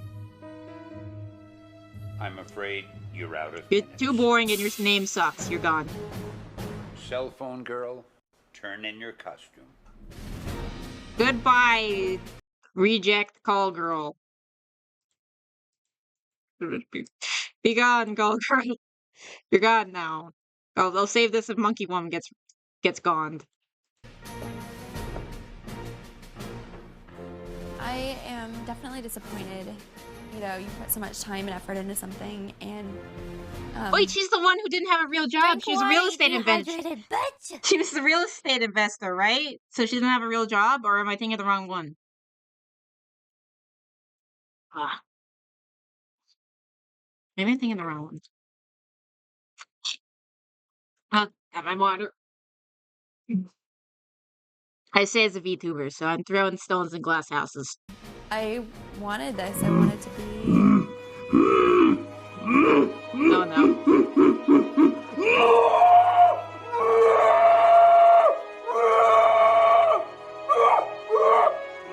[SPEAKER 15] I'm afraid you're out of
[SPEAKER 1] You're
[SPEAKER 15] minutes.
[SPEAKER 1] too boring and your name sucks. You're gone.
[SPEAKER 15] Cell phone girl, turn in your costume.
[SPEAKER 1] Goodbye, reject call girl. Be gone, call girl. You're gone now. I'll save this if Monkey Woman gets gone.
[SPEAKER 22] I am definitely disappointed. You know, you put so much time and effort into something, and
[SPEAKER 1] Wait, she's the one who didn't have a real job. She was a real estate investor. She was the real estate investor, right? So she didn't have a real job, or am I thinking of the wrong one? Ah, maybe I'm thinking of the wrong one. Got my water. I say as a VTuber, so I'm throwing stones in glass houses.
[SPEAKER 22] I wanted this. I wanted to be.
[SPEAKER 1] Oh no.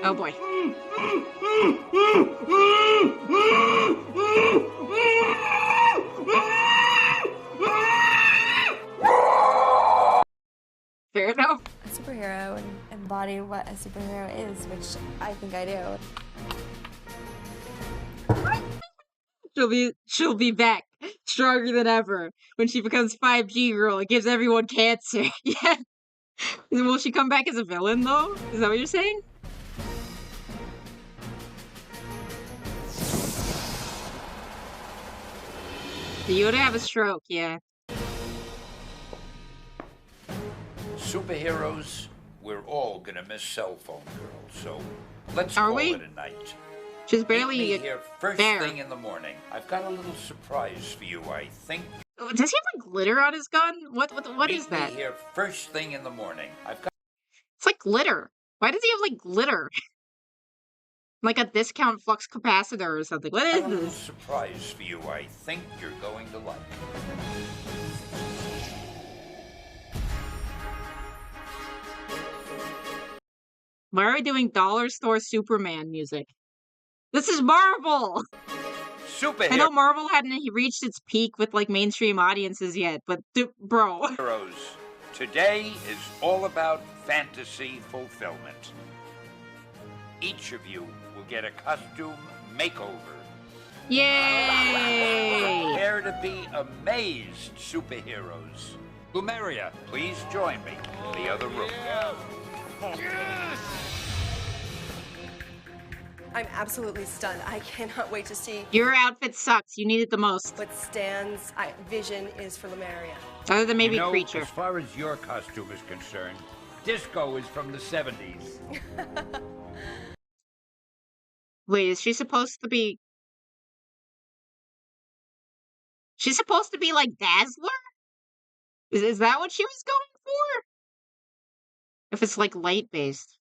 [SPEAKER 1] Oh boy. Fair enough.
[SPEAKER 22] A superhero and embody what a superhero is, which I think I do.
[SPEAKER 1] She'll be back stronger than ever when she becomes 5G girl. It gives everyone cancer. Yeah. Will she come back as a villain though? Is that what you're saying? You would have a stroke, yeah.
[SPEAKER 15] Superheroes, we're all gonna miss cell phone girl, so let's
[SPEAKER 1] Are
[SPEAKER 15] call
[SPEAKER 1] we?
[SPEAKER 15] it a night.
[SPEAKER 1] She's barely
[SPEAKER 15] Meet me here first
[SPEAKER 1] there.
[SPEAKER 15] thing in the morning. I've got a little surprise for you, I think.
[SPEAKER 1] Does he have like glitter on his gun? What is that?
[SPEAKER 15] Meet me here first thing in the morning. I've got.
[SPEAKER 1] It's like glitter. Why does he have like glitter? Like a discount flux capacitor or something. What is
[SPEAKER 15] A little
[SPEAKER 1] this?
[SPEAKER 15] surprise for you, I think you're going to like.
[SPEAKER 1] Why are we doing dollar store Superman music? This is Marvel!
[SPEAKER 15] Superheroes.
[SPEAKER 1] I know Marvel hadn't reached its peak with like mainstream audiences yet, but bro.
[SPEAKER 15] Today is all about fantasy fulfillment. Each of you will get a costume makeover.
[SPEAKER 1] Yay!
[SPEAKER 15] Prepare to be amazed, superheroes. Lumeria, please join me in the other room.
[SPEAKER 14] I'm absolutely stunned. I cannot wait to see
[SPEAKER 1] Your outfit sucks. You need it the most.
[SPEAKER 14] what Stan's vision is for Lemuria.
[SPEAKER 1] Other than maybe
[SPEAKER 15] You know,
[SPEAKER 1] Creature.
[SPEAKER 15] As far as your costume is concerned, disco is from the 70s.
[SPEAKER 1] Wait, is she supposed to be... She's supposed to be like Dazzler? Is that what she was going for? If it's like light-based.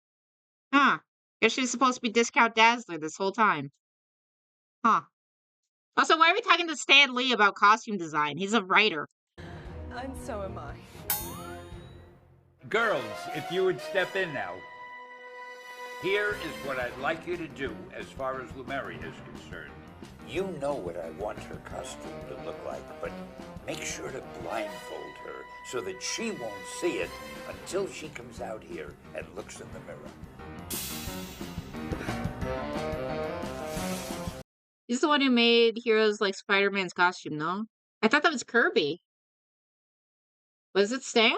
[SPEAKER 1] Huh. Guess she's supposed to be Discount Dazzler this whole time. Huh. Also, why are we talking to Stan Lee about costume design? He's a writer.
[SPEAKER 14] And so am I.
[SPEAKER 15] Girls, if you would step in now. Here is what I'd like you to do as far as Lumeria is concerned. You know what I want her costume to look like, but make sure to blindfold her so that she won't see it until she comes out here and looks in the mirror.
[SPEAKER 1] He's the one who made Heroes like Spider-Man's costume, no? I thought that was Kirby. Was it Stan?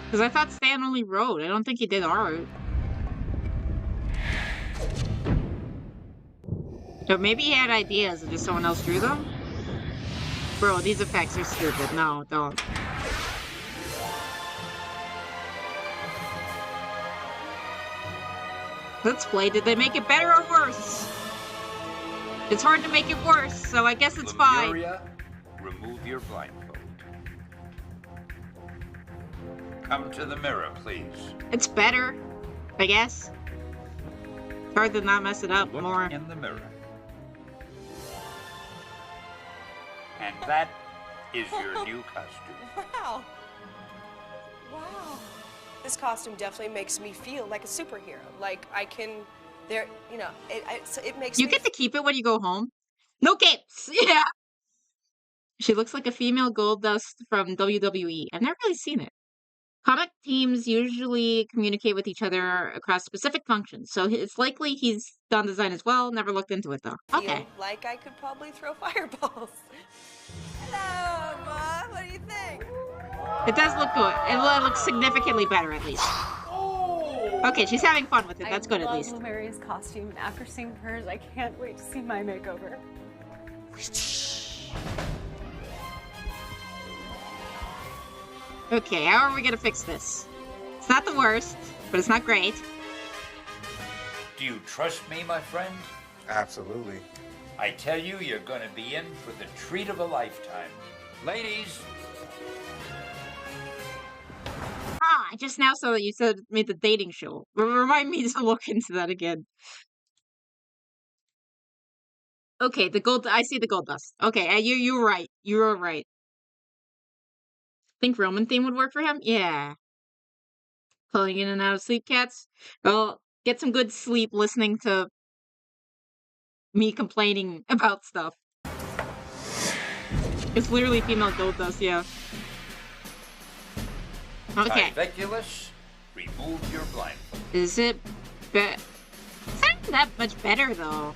[SPEAKER 1] Because I thought Stan only wrote. I don't think he did art. So maybe he had ideas and just someone else drew them? Bro, these effects are stupid. No, don't. Let's play. Did they make it better or worse? It's hard to make it worse, so I guess it's fine.
[SPEAKER 15] Lemuria, remove your blindfold. Come to the mirror, please.
[SPEAKER 1] It's better, I guess. It's hard to not mess it up
[SPEAKER 15] Look
[SPEAKER 1] more.
[SPEAKER 15] in the mirror. And that is your new costume.
[SPEAKER 14] Wow. Wow. this costume definitely makes me feel like a superhero. Like I can, there, you know, it makes
[SPEAKER 1] You
[SPEAKER 14] me.
[SPEAKER 1] get to keep it when you go home? No capes! Yeah! She looks like a female Goldust from WWE. I've never really seen it. Comic teams usually communicate with each other across specific functions, so it's likely he's done design as well. Never looked into it, though. Okay.
[SPEAKER 14] Feel like I could probably throw fireballs. Hello, Ma. What do you think?
[SPEAKER 1] It does look good. It looks significantly better, at least. Okay, she's having fun with it. That's good, at least.
[SPEAKER 10] I love Mary's costume, and after seeing hers, I can't wait to see my makeover.
[SPEAKER 1] Okay, how are we gonna fix this? It's not the worst, but it's not great.
[SPEAKER 15] Do you trust me, my friend?
[SPEAKER 13] Absolutely.
[SPEAKER 15] I tell you, you're going to be in for the treat of a lifetime. Ladies.
[SPEAKER 1] I just now saw that you said made the dating show. Remind me to look into that again. Okay, I see the gold dust. Okay, you're right. You're right. Think Roman theme would work for him? Yeah. Pulling in and out of sleep cats? Well, get some good sleep listening to me complaining about stuff. It's literally female gold dust, yeah. Okay.
[SPEAKER 15] Tyveculus, remove your blindfold.
[SPEAKER 1] Is it it's not that much better, though.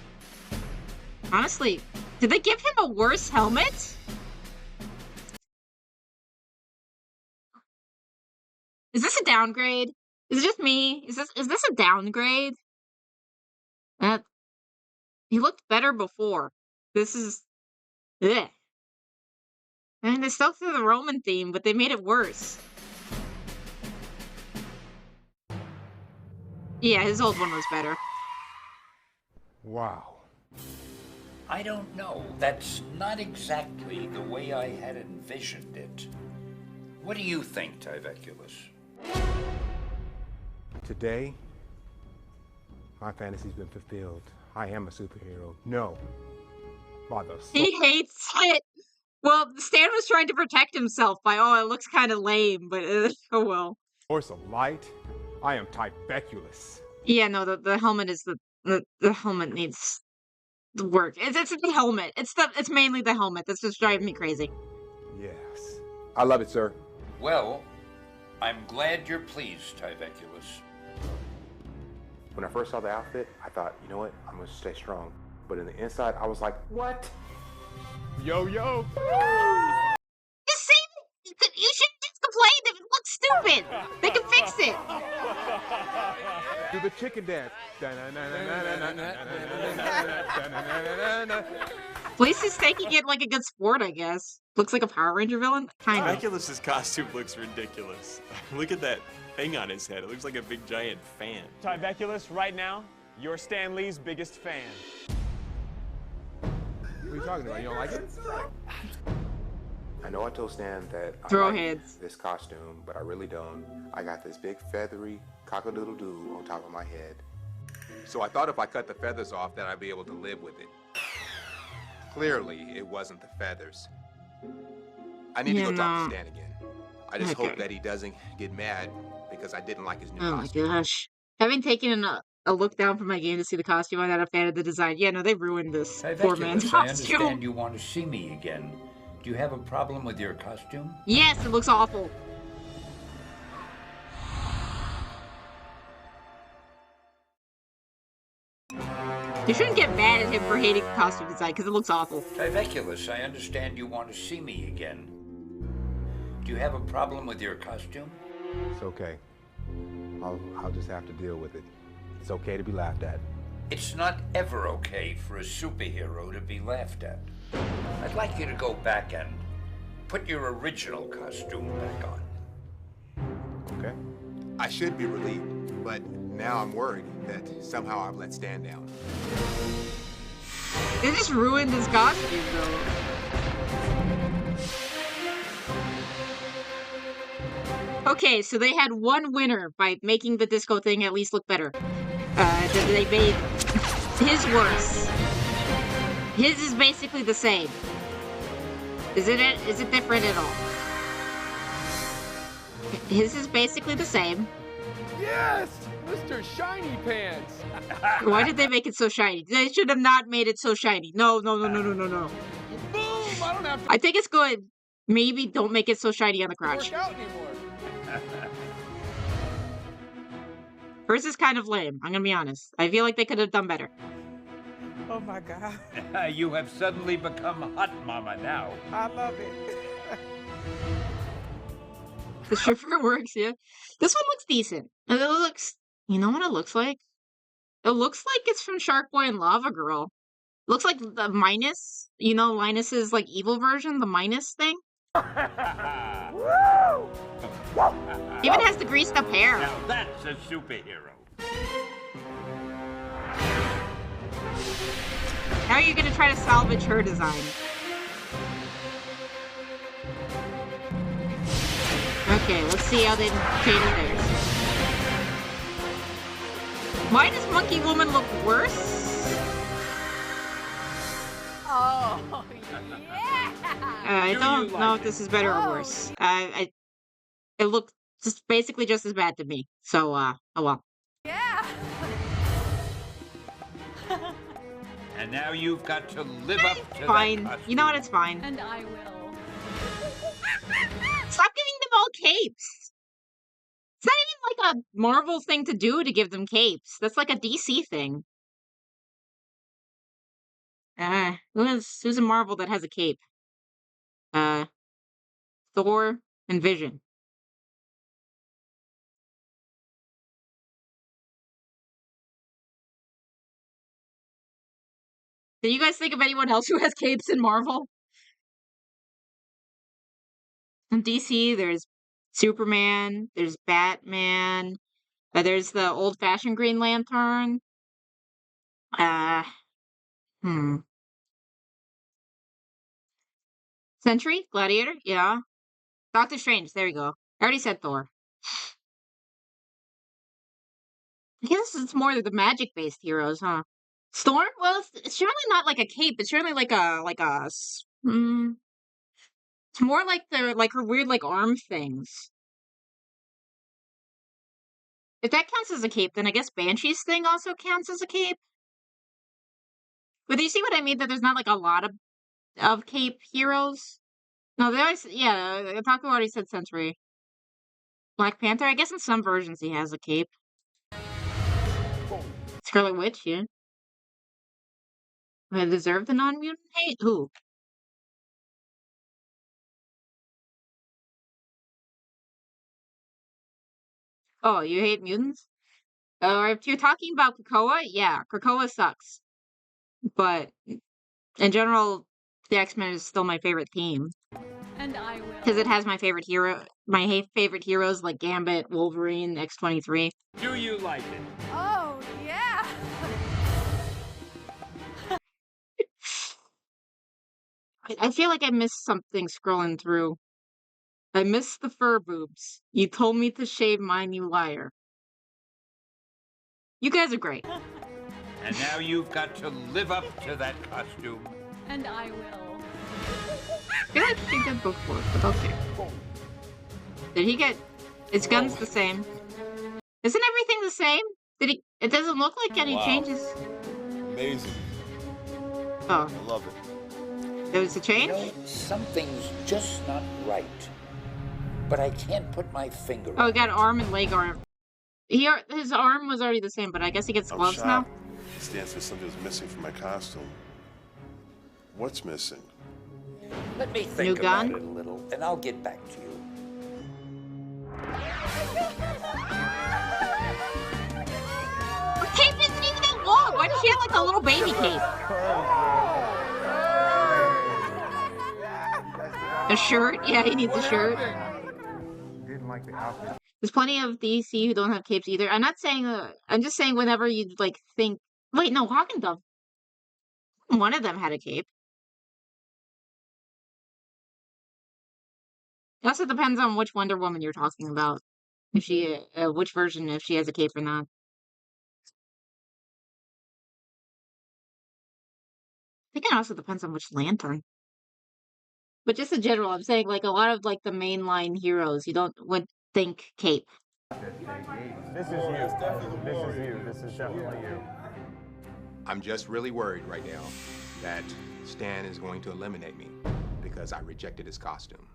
[SPEAKER 1] Honestly, did they give him a worse helmet? Is this a downgrade? Is it just me? Is this a downgrade? He looked better before. This is ugh. I mean, they still threw the Roman theme, but they made it worse. Yeah, his old one was better.
[SPEAKER 13] Wow.
[SPEAKER 15] I don't know. That's not exactly the way I had envisioned it. What do you think, Tyveculus?
[SPEAKER 13] Today, my fantasy's been fulfilled. I am a superhero. No. Bother.
[SPEAKER 1] He hates it. Well, Stan was trying to protect himself by, oh, it looks kind of lame, but oh well.
[SPEAKER 13] Source of light. I am Tyveculus.
[SPEAKER 1] Yeah, no, the helmet is the helmet needs the work. It's the helmet. It's mainly the helmet that's just driving me crazy.
[SPEAKER 13] Yes. I love it, sir.
[SPEAKER 15] Well, I'm glad you're pleased, Tyveculus.
[SPEAKER 13] When I first saw the outfit, I thought, you know what? I'm gonna stay strong. But in the inside, I was like, what? Yo, yo.
[SPEAKER 1] Just say that you shouldn't just complain if it looks stupid. They can fix it.
[SPEAKER 13] Do the chicken dance.
[SPEAKER 1] At least he's taking it like a good sport, I guess. Looks like a Power Ranger villain? Kind of.
[SPEAKER 11] Tyveculus's costume looks ridiculous. Look at that thing on his head. It looks like a big giant fan.
[SPEAKER 7] Tyveculus, right now, you're Stan Lee's biggest fan.
[SPEAKER 13] What are you talking about? You don't like it? I know I told Stan that
[SPEAKER 1] Throw
[SPEAKER 13] I like
[SPEAKER 1] heads.
[SPEAKER 13] this costume, but I really don't. I got this big feathery cock-a-doodle-doo on top of my head. So I thought if I cut the feathers off, that I'd be able to live with it. Clearly, it wasn't the feathers. I need to go talk to Stan again. I just hope that he doesn't get mad because I didn't like his new costume.
[SPEAKER 1] Oh my gosh. Having taken a look down from my game to see the costume, I'm not a fan of the design. Yeah, no, they ruined this poor man's
[SPEAKER 15] I
[SPEAKER 1] costume.
[SPEAKER 15] understand you want to see me again. Do you have a problem with your costume?
[SPEAKER 1] Yes, it looks awful. You shouldn't get mad at him for hating the costume design, because it looks awful.
[SPEAKER 15] Tyveculus, I understand you want to see me again. Do you have a problem with your costume?
[SPEAKER 13] It's okay. I'll just have to deal with it. It's okay to be laughed at.
[SPEAKER 15] It's not ever okay for a superhero to be laughed at. I'd like you to go back and put your original costume back on.
[SPEAKER 13] Okay. I should be relieved, but now I'm worried that somehow I've let Stan down.
[SPEAKER 1] They just ruined his costume, though. Okay, so they had one winner by making the disco thing at least look better. They made his worse. His is basically the same. Is it different at all? His is basically the same.
[SPEAKER 9] Yes, Mr. Shiny Pants.
[SPEAKER 1] Why did they make it so shiny? They should have not made it so shiny. No.
[SPEAKER 9] Boom! I don't have to
[SPEAKER 1] I think it's good. Maybe don't make it so shiny on the crotch.
[SPEAKER 9] work out anymore.
[SPEAKER 1] First is kind of lame, I'm gonna be honest. I feel like they could have done better.
[SPEAKER 23] Oh my God.
[SPEAKER 24] You have suddenly become hot mama now.
[SPEAKER 23] I love it.
[SPEAKER 1] The stripper works, yeah. This one looks decent. And it looks, you know what it looks like? It looks like it's from Shark Boy and Lava Girl. Looks like the Minus, you know, Linus's like evil version, the Minus thing. Even has the greased up hair.
[SPEAKER 24] Now that's a superhero.
[SPEAKER 1] Now you're gonna try to salvage her design. Okay, let's see how they cater theirs. Why does Monkey Woman look worse?
[SPEAKER 18] Oh, yeah!
[SPEAKER 1] I don't know if this is better or worse. It looked just basically just as bad to me. So, oh well.
[SPEAKER 18] Yeah!
[SPEAKER 24] And now you've got to live up to
[SPEAKER 1] Fine.
[SPEAKER 24] that costume.
[SPEAKER 1] You know what? It's fine.
[SPEAKER 18] And I will.
[SPEAKER 1] Stop giving them all capes. It's not even like a Marvel thing to do to give them capes. That's like a DC thing. Who's a Marvel that has a cape? Thor and Vision. Did you guys think of anyone else who has capes in Marvel? In DC, there's Superman, there's Batman, there's the old-fashioned Green Lantern. Sentry? Gladiator? Yeah. Doctor Strange, there you go. I already said Thor. I guess it's more the magic-based heroes, huh? Storm? Well, it's surely not like a cape. It's surely like it's more like her weird like arm things. If that counts as a cape, then I guess Banshee's thing also counts as a cape. But do you see what I mean? That there's not like a lot of cape heroes. No, yeah. Taco already said Sentry. Black Panther. I guess in some versions he has a cape. Scarlet Witch, yeah. I deserve the non-mutant hate? Who? Oh, you hate mutants? If you're talking about Krakoa, yeah, Krakoa sucks. But in general, the X-Men is still my favorite team.
[SPEAKER 18] And I will.
[SPEAKER 1] Because it has my favorite favorite heroes like Gambit, Wolverine, X-23.
[SPEAKER 24] Do you like it?
[SPEAKER 18] Oh, yeah!
[SPEAKER 1] I feel like I missed something scrolling through. I missed the fur boobs. You told me to shave mine, you liar. You guys are great.
[SPEAKER 24] And now you've got to live up to that costume.
[SPEAKER 18] And I will.
[SPEAKER 1] I feel like he did before, but okay. Did he get... His gun's the same. Isn't everything the same? It doesn't look like any changes.
[SPEAKER 17] Amazing.
[SPEAKER 1] Oh.
[SPEAKER 17] I love it.
[SPEAKER 1] There was a change?
[SPEAKER 15] You know, something's just not right. But I can't put my finger on
[SPEAKER 1] Oh, he got arm and leg arm. His arm was already the same, but I guess he gets gloves now?
[SPEAKER 3] Stan says something was missing from my costume. What's missing?
[SPEAKER 15] Let me think about it a little, and I'll get back to you.
[SPEAKER 1] Her cape isn't even that long! Why does she have like a little baby cape? A shirt? Yeah, he needs a shirt.
[SPEAKER 12] Didn't like the outfit.
[SPEAKER 1] There's plenty of DC who don't have capes either. I'm not saying, I'm just saying whenever you like think, wait, no, Hawk and Dove. One of them had a cape. It also depends on which Wonder Woman you're talking about. If she, which version, if she has a cape or not. I think it also depends on which Lantern. But just in general, I'm saying like a lot of like the mainline heroes, you would think cape.
[SPEAKER 7] This is you. This is you. This is definitely you.
[SPEAKER 13] I'm just really worried right now that Stan is going to eliminate me because I rejected his costume.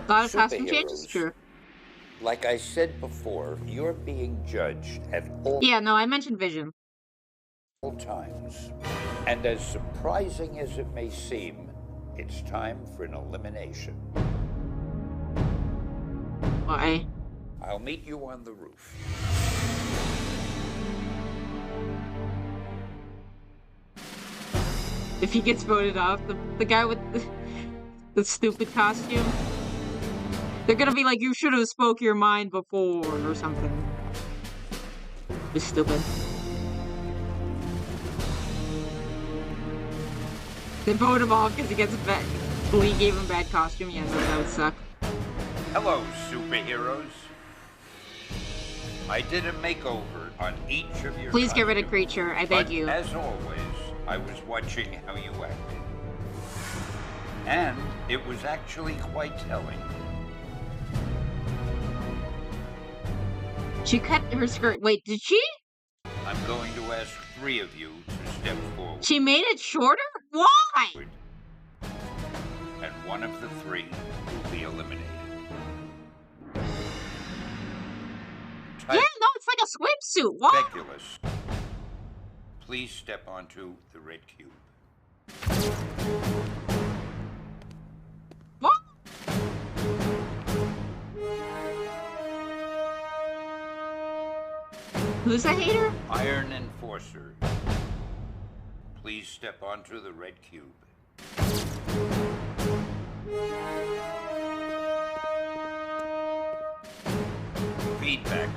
[SPEAKER 1] A lot of costume changes, true.
[SPEAKER 15] Like I said before, you're being judged at all
[SPEAKER 1] Yeah, no, I mentioned Vision.
[SPEAKER 15] times. And as surprising as it may seem, it's time for an elimination.
[SPEAKER 1] Why?
[SPEAKER 15] I'll meet you on the roof.
[SPEAKER 1] If he gets voted off, the guy with the stupid costume, they're gonna be like, you should have spoke your mind before, or something. It's stupid. They vote him off because he gets a bad. Lee gave him a bad costume. Yeah, no, that would suck.
[SPEAKER 15] Hello, superheroes. I did a makeover on each of your
[SPEAKER 1] Please get rid of
[SPEAKER 15] costumes,
[SPEAKER 1] Creature, I beg
[SPEAKER 15] but
[SPEAKER 1] you.
[SPEAKER 15] as always, I was watching how you acted. And it was actually quite telling.
[SPEAKER 1] She cut her skirt. Wait, did she?
[SPEAKER 15] I'm going to ask 3 of you to step forward.
[SPEAKER 1] She made it shorter? Why?
[SPEAKER 15] And one of the 3 will be eliminated.
[SPEAKER 1] Yeah, no, it's like a swimsuit. Why?
[SPEAKER 15] Speculous. Please step onto the red cube.
[SPEAKER 1] What? Who's a hater?
[SPEAKER 15] Iron Enforcer. Please step onto the red cube. Feedback.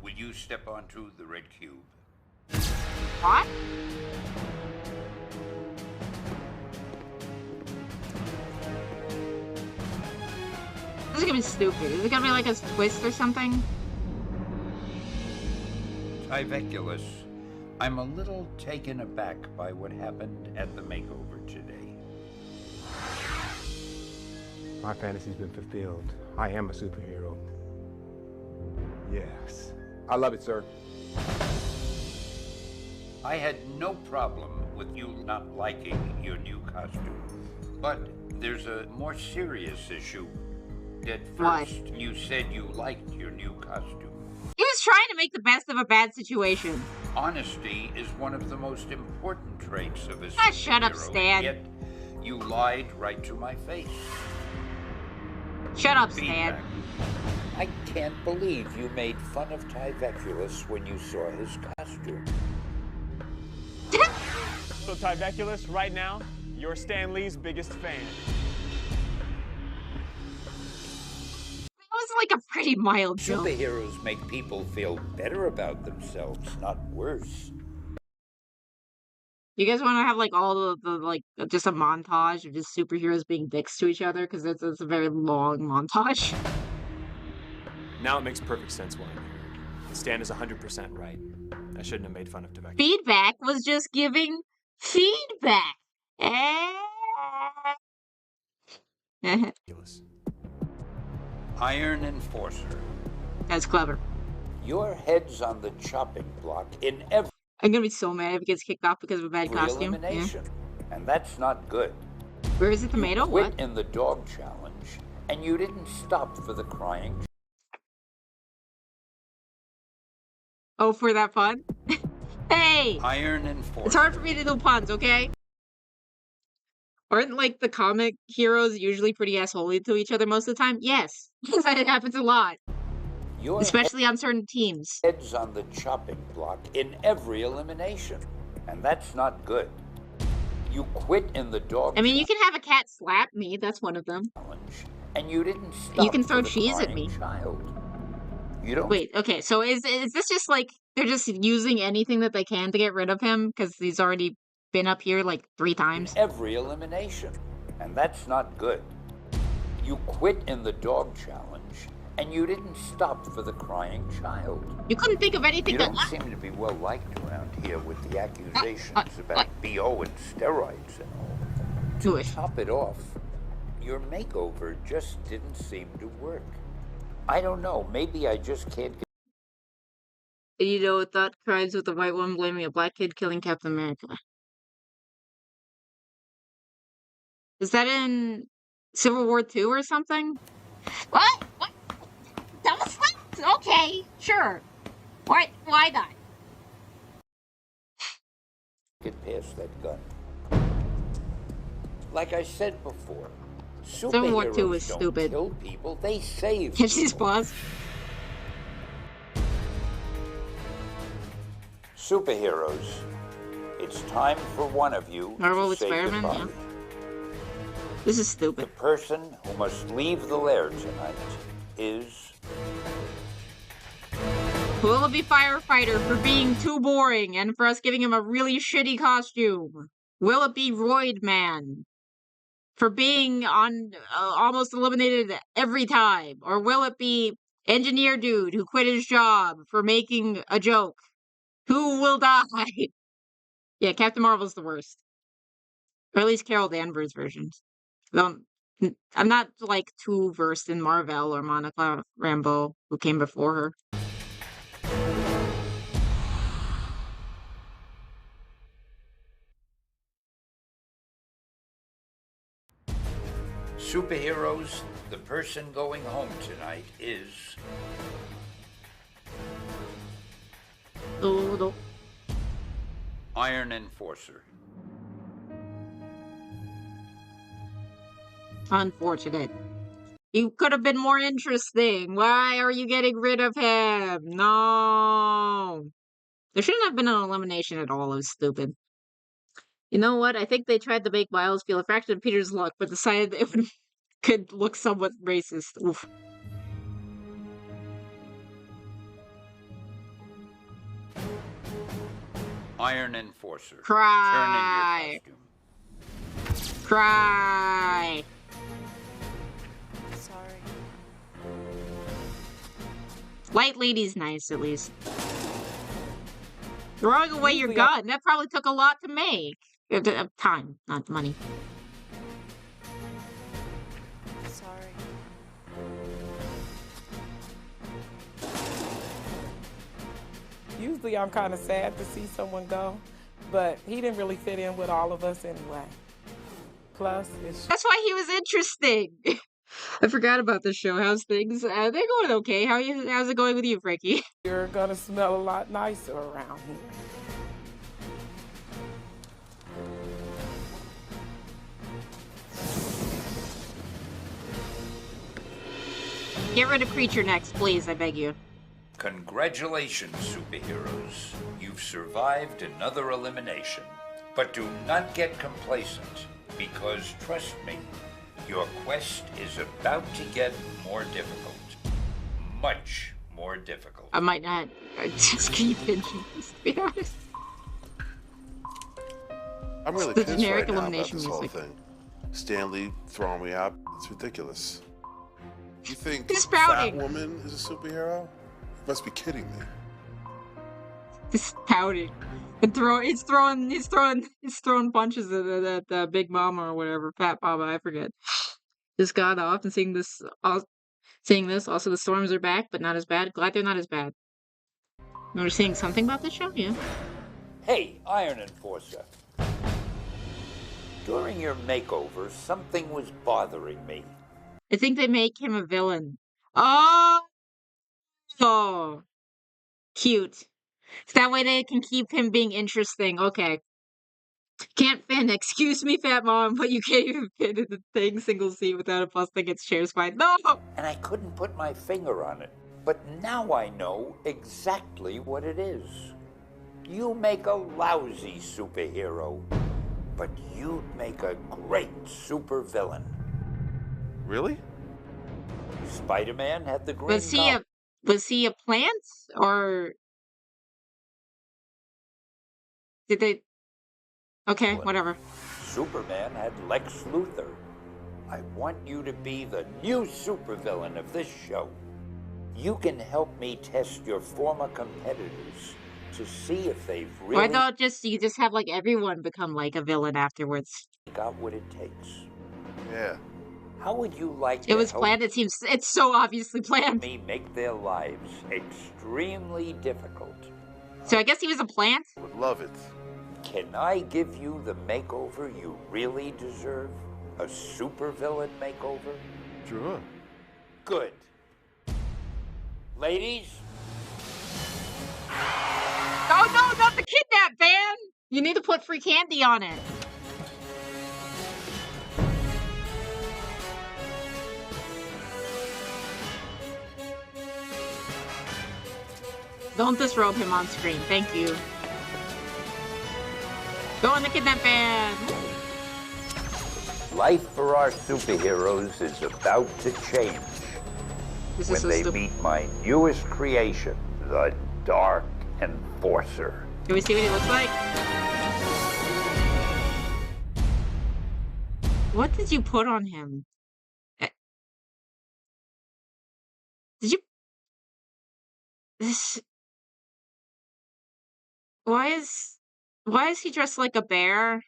[SPEAKER 15] Will you step onto the red cube?
[SPEAKER 1] What? This is gonna be stupid. Is it gonna be like a twist or something?
[SPEAKER 15] Tyveculus, I'm a little taken aback by what happened at the makeover today.
[SPEAKER 12] My fantasy's been fulfilled. I am a superhero. Yes. I love it, sir.
[SPEAKER 15] I had no problem with you not liking your new costume, but there's a more serious issue. At first, you said you liked your new costume.
[SPEAKER 1] He was trying to make the best of a bad situation.
[SPEAKER 15] Honesty is one of the most important traits of a superhero.
[SPEAKER 1] Ah, shut up, Stan.
[SPEAKER 15] Yet you lied right to my face.
[SPEAKER 1] Shut up,
[SPEAKER 15] Feedback.
[SPEAKER 1] Stan.
[SPEAKER 15] I can't believe you made fun of Tyveculus when you saw his costume.
[SPEAKER 7] So Tyveculus, right now, you're Stan Lee's biggest fan.
[SPEAKER 1] That was like a pretty mild joke.
[SPEAKER 15] Superheroes make people feel better about themselves, not worse.
[SPEAKER 1] You guys want to have like all the like just a montage of just superheroes being dicks to each other? Because it's a very long montage.
[SPEAKER 7] Now it makes perfect sense why I'm here. Stan is 100% right. I shouldn't have made fun of Tyveculus.
[SPEAKER 1] Feedback was just giving feedback.
[SPEAKER 15] Iron Enforcer.
[SPEAKER 1] That's clever.
[SPEAKER 15] Your head's on the chopping block in every
[SPEAKER 1] I'm gonna be so mad if he gets kicked off because of a bad costume.
[SPEAKER 15] elimination, and that's not good.
[SPEAKER 1] Where is the tomato?
[SPEAKER 15] You quit
[SPEAKER 1] What?
[SPEAKER 15] in the dog challenge, and you didn't stop for the crying.
[SPEAKER 1] Oh, for that fun? Hey!
[SPEAKER 15] Iron Enforcer.
[SPEAKER 1] It's hard for me to do puns, okay? Aren't like the comic heroes usually pretty assholey to each other most of the time? Yes. It happens a lot.
[SPEAKER 15] Your
[SPEAKER 1] Especially on certain teams.
[SPEAKER 15] head's on the chopping block in every elimination, and that's not good. You quit in the dog
[SPEAKER 1] I mean, you can have a cat slap me. That's one of them.
[SPEAKER 15] challenge, and you didn't stop.
[SPEAKER 1] You can throw
[SPEAKER 15] for the
[SPEAKER 1] cheese at
[SPEAKER 15] crying
[SPEAKER 1] me.
[SPEAKER 15] Child. You don't.
[SPEAKER 1] Wait, okay, so is this just like they're just using anything that they can to get rid of him because he's already been up here like 3 times?
[SPEAKER 15] Every elimination, and that's not good. You quit in the dog challenge, and you didn't stop for the crying child.
[SPEAKER 1] You couldn't think of anything
[SPEAKER 15] You
[SPEAKER 1] that.
[SPEAKER 15] don't seem to be well liked around here with the accusations about BO and steroids and all. To top it off, your makeover just didn't seem to work. I don't know. Maybe I just can't get.
[SPEAKER 1] You know, thought crimes with a white woman blaming a black kid killing Captain America. Is that in Civil War II or something?
[SPEAKER 4] What? What? That was like, okay, sure. Why not?
[SPEAKER 15] Get past that gun. Like I said before,
[SPEAKER 1] Civil War II
[SPEAKER 15] superheroes
[SPEAKER 1] was
[SPEAKER 15] don't
[SPEAKER 1] stupid.
[SPEAKER 15] kill people, they save
[SPEAKER 1] Catch these
[SPEAKER 15] people.
[SPEAKER 1] paws.
[SPEAKER 15] Superheroes, it's time for one of you
[SPEAKER 1] Marvel
[SPEAKER 15] to
[SPEAKER 1] with
[SPEAKER 15] say
[SPEAKER 1] Spider-Man,
[SPEAKER 15] goodbye.
[SPEAKER 1] yeah. This is stupid.
[SPEAKER 15] The person who must leave the lair tonight is...
[SPEAKER 1] Will it be Firefighter for being too boring and for us giving him a really shitty costume? Will it be Roid Man for being on almost eliminated every time? Or will it be Engineer Dude who quit his job for making a joke? Who will die? Yeah, Captain Marvel's the worst. Or at least Carol Danvers' versions. Though I'm not like too versed in Marvel or Monica Rambeau, who came before her.
[SPEAKER 15] Superheroes, the person going home tonight is...
[SPEAKER 1] Dodo.
[SPEAKER 15] Iron Enforcer.
[SPEAKER 1] Unfortunate. You could have been more interesting. Why are you getting rid of him? No. There shouldn't have been an elimination at all. It was stupid. You know what? I think they tried to make Miles feel a fraction of Peter's luck, but decided it could look somewhat racist. Oof.
[SPEAKER 15] Iron Enforcer.
[SPEAKER 1] Cry.
[SPEAKER 15] Turn in your costume.
[SPEAKER 1] Cry.
[SPEAKER 6] Sorry.
[SPEAKER 1] Light Lady's nice, at least. Throwing away your gun. That probably took a lot to make. Time, not money.
[SPEAKER 6] Sorry.
[SPEAKER 23] Usually I'm kind of sad to see someone go, but he didn't really fit in with all of us anyway. Plus, it's...
[SPEAKER 1] That's why he was interesting. I forgot about this show. How's things? They're going okay. How's it going with you, Frankie?
[SPEAKER 23] You're gonna smell a lot nicer around here.
[SPEAKER 1] Get rid of Creature next, please. I beg you.
[SPEAKER 15] Congratulations, superheroes. You've survived another elimination. But do not get complacent, because trust me, your quest is about to get more difficult. Much more difficult.
[SPEAKER 1] I might not just keep pinching, to be honest.
[SPEAKER 3] I'm really
[SPEAKER 1] The
[SPEAKER 3] pissed
[SPEAKER 1] generic
[SPEAKER 3] right now about
[SPEAKER 1] elimination
[SPEAKER 3] this whole
[SPEAKER 1] music.
[SPEAKER 3] thing. Stanley throwing me out. It's ridiculous. You think
[SPEAKER 1] He's pouting.
[SPEAKER 3] Fat Woman is a superhero? You must be kidding me.
[SPEAKER 1] Just pouting. And he's throwing punches at Big Mama or whatever, Fat Mama, I forget. Just got off and seeing this. Also, the storms are back, but not as bad. Glad they're not as bad. We're seeing something about this show, yeah.
[SPEAKER 15] Hey, Iron Enforcer. During your makeover, something was bothering me.
[SPEAKER 1] I think they make him a villain. Oh, cute. So that way they can keep him being interesting. Okay. Can't fin. Excuse me, Fat Mom, but you can't even fit in the thing single seat without a busting its chair spine. No!
[SPEAKER 15] And I couldn't put my finger on it. But now I know exactly what it is. You make a lousy superhero, but you'd make a great supervillain.
[SPEAKER 3] Really?
[SPEAKER 15] Spider-Man had the green
[SPEAKER 1] Was he a plant? Or did they... Okay, whatever.
[SPEAKER 15] Superman had Lex Luthor. I want you to be the new supervillain of this show. You can help me test your former competitors to see if they've
[SPEAKER 1] Why
[SPEAKER 15] really
[SPEAKER 1] don't you just have like everyone become like a villain afterwards?
[SPEAKER 15] got what it takes.
[SPEAKER 3] Yeah.
[SPEAKER 15] How would you like
[SPEAKER 1] It
[SPEAKER 15] to
[SPEAKER 1] was
[SPEAKER 15] help
[SPEAKER 1] planned. It's so obviously planned.
[SPEAKER 15] me make their lives extremely difficult?
[SPEAKER 1] So I guess he was a plant?
[SPEAKER 3] Would love it.
[SPEAKER 15] Can I give you the makeover you really deserve? A supervillain makeover?
[SPEAKER 3] Sure.
[SPEAKER 15] Good. Ladies?
[SPEAKER 1] Oh no, not the kidnap van! You need to put free candy on it. Don't disrobe him on screen, thank you. Go in the kidnap van!
[SPEAKER 15] Life for our superheroes is about to change when they meet my newest creation, the Dark Enforcer.
[SPEAKER 1] Can we see what he looks like? What did you put on him? Did you... This... Why is he dressed like a bear?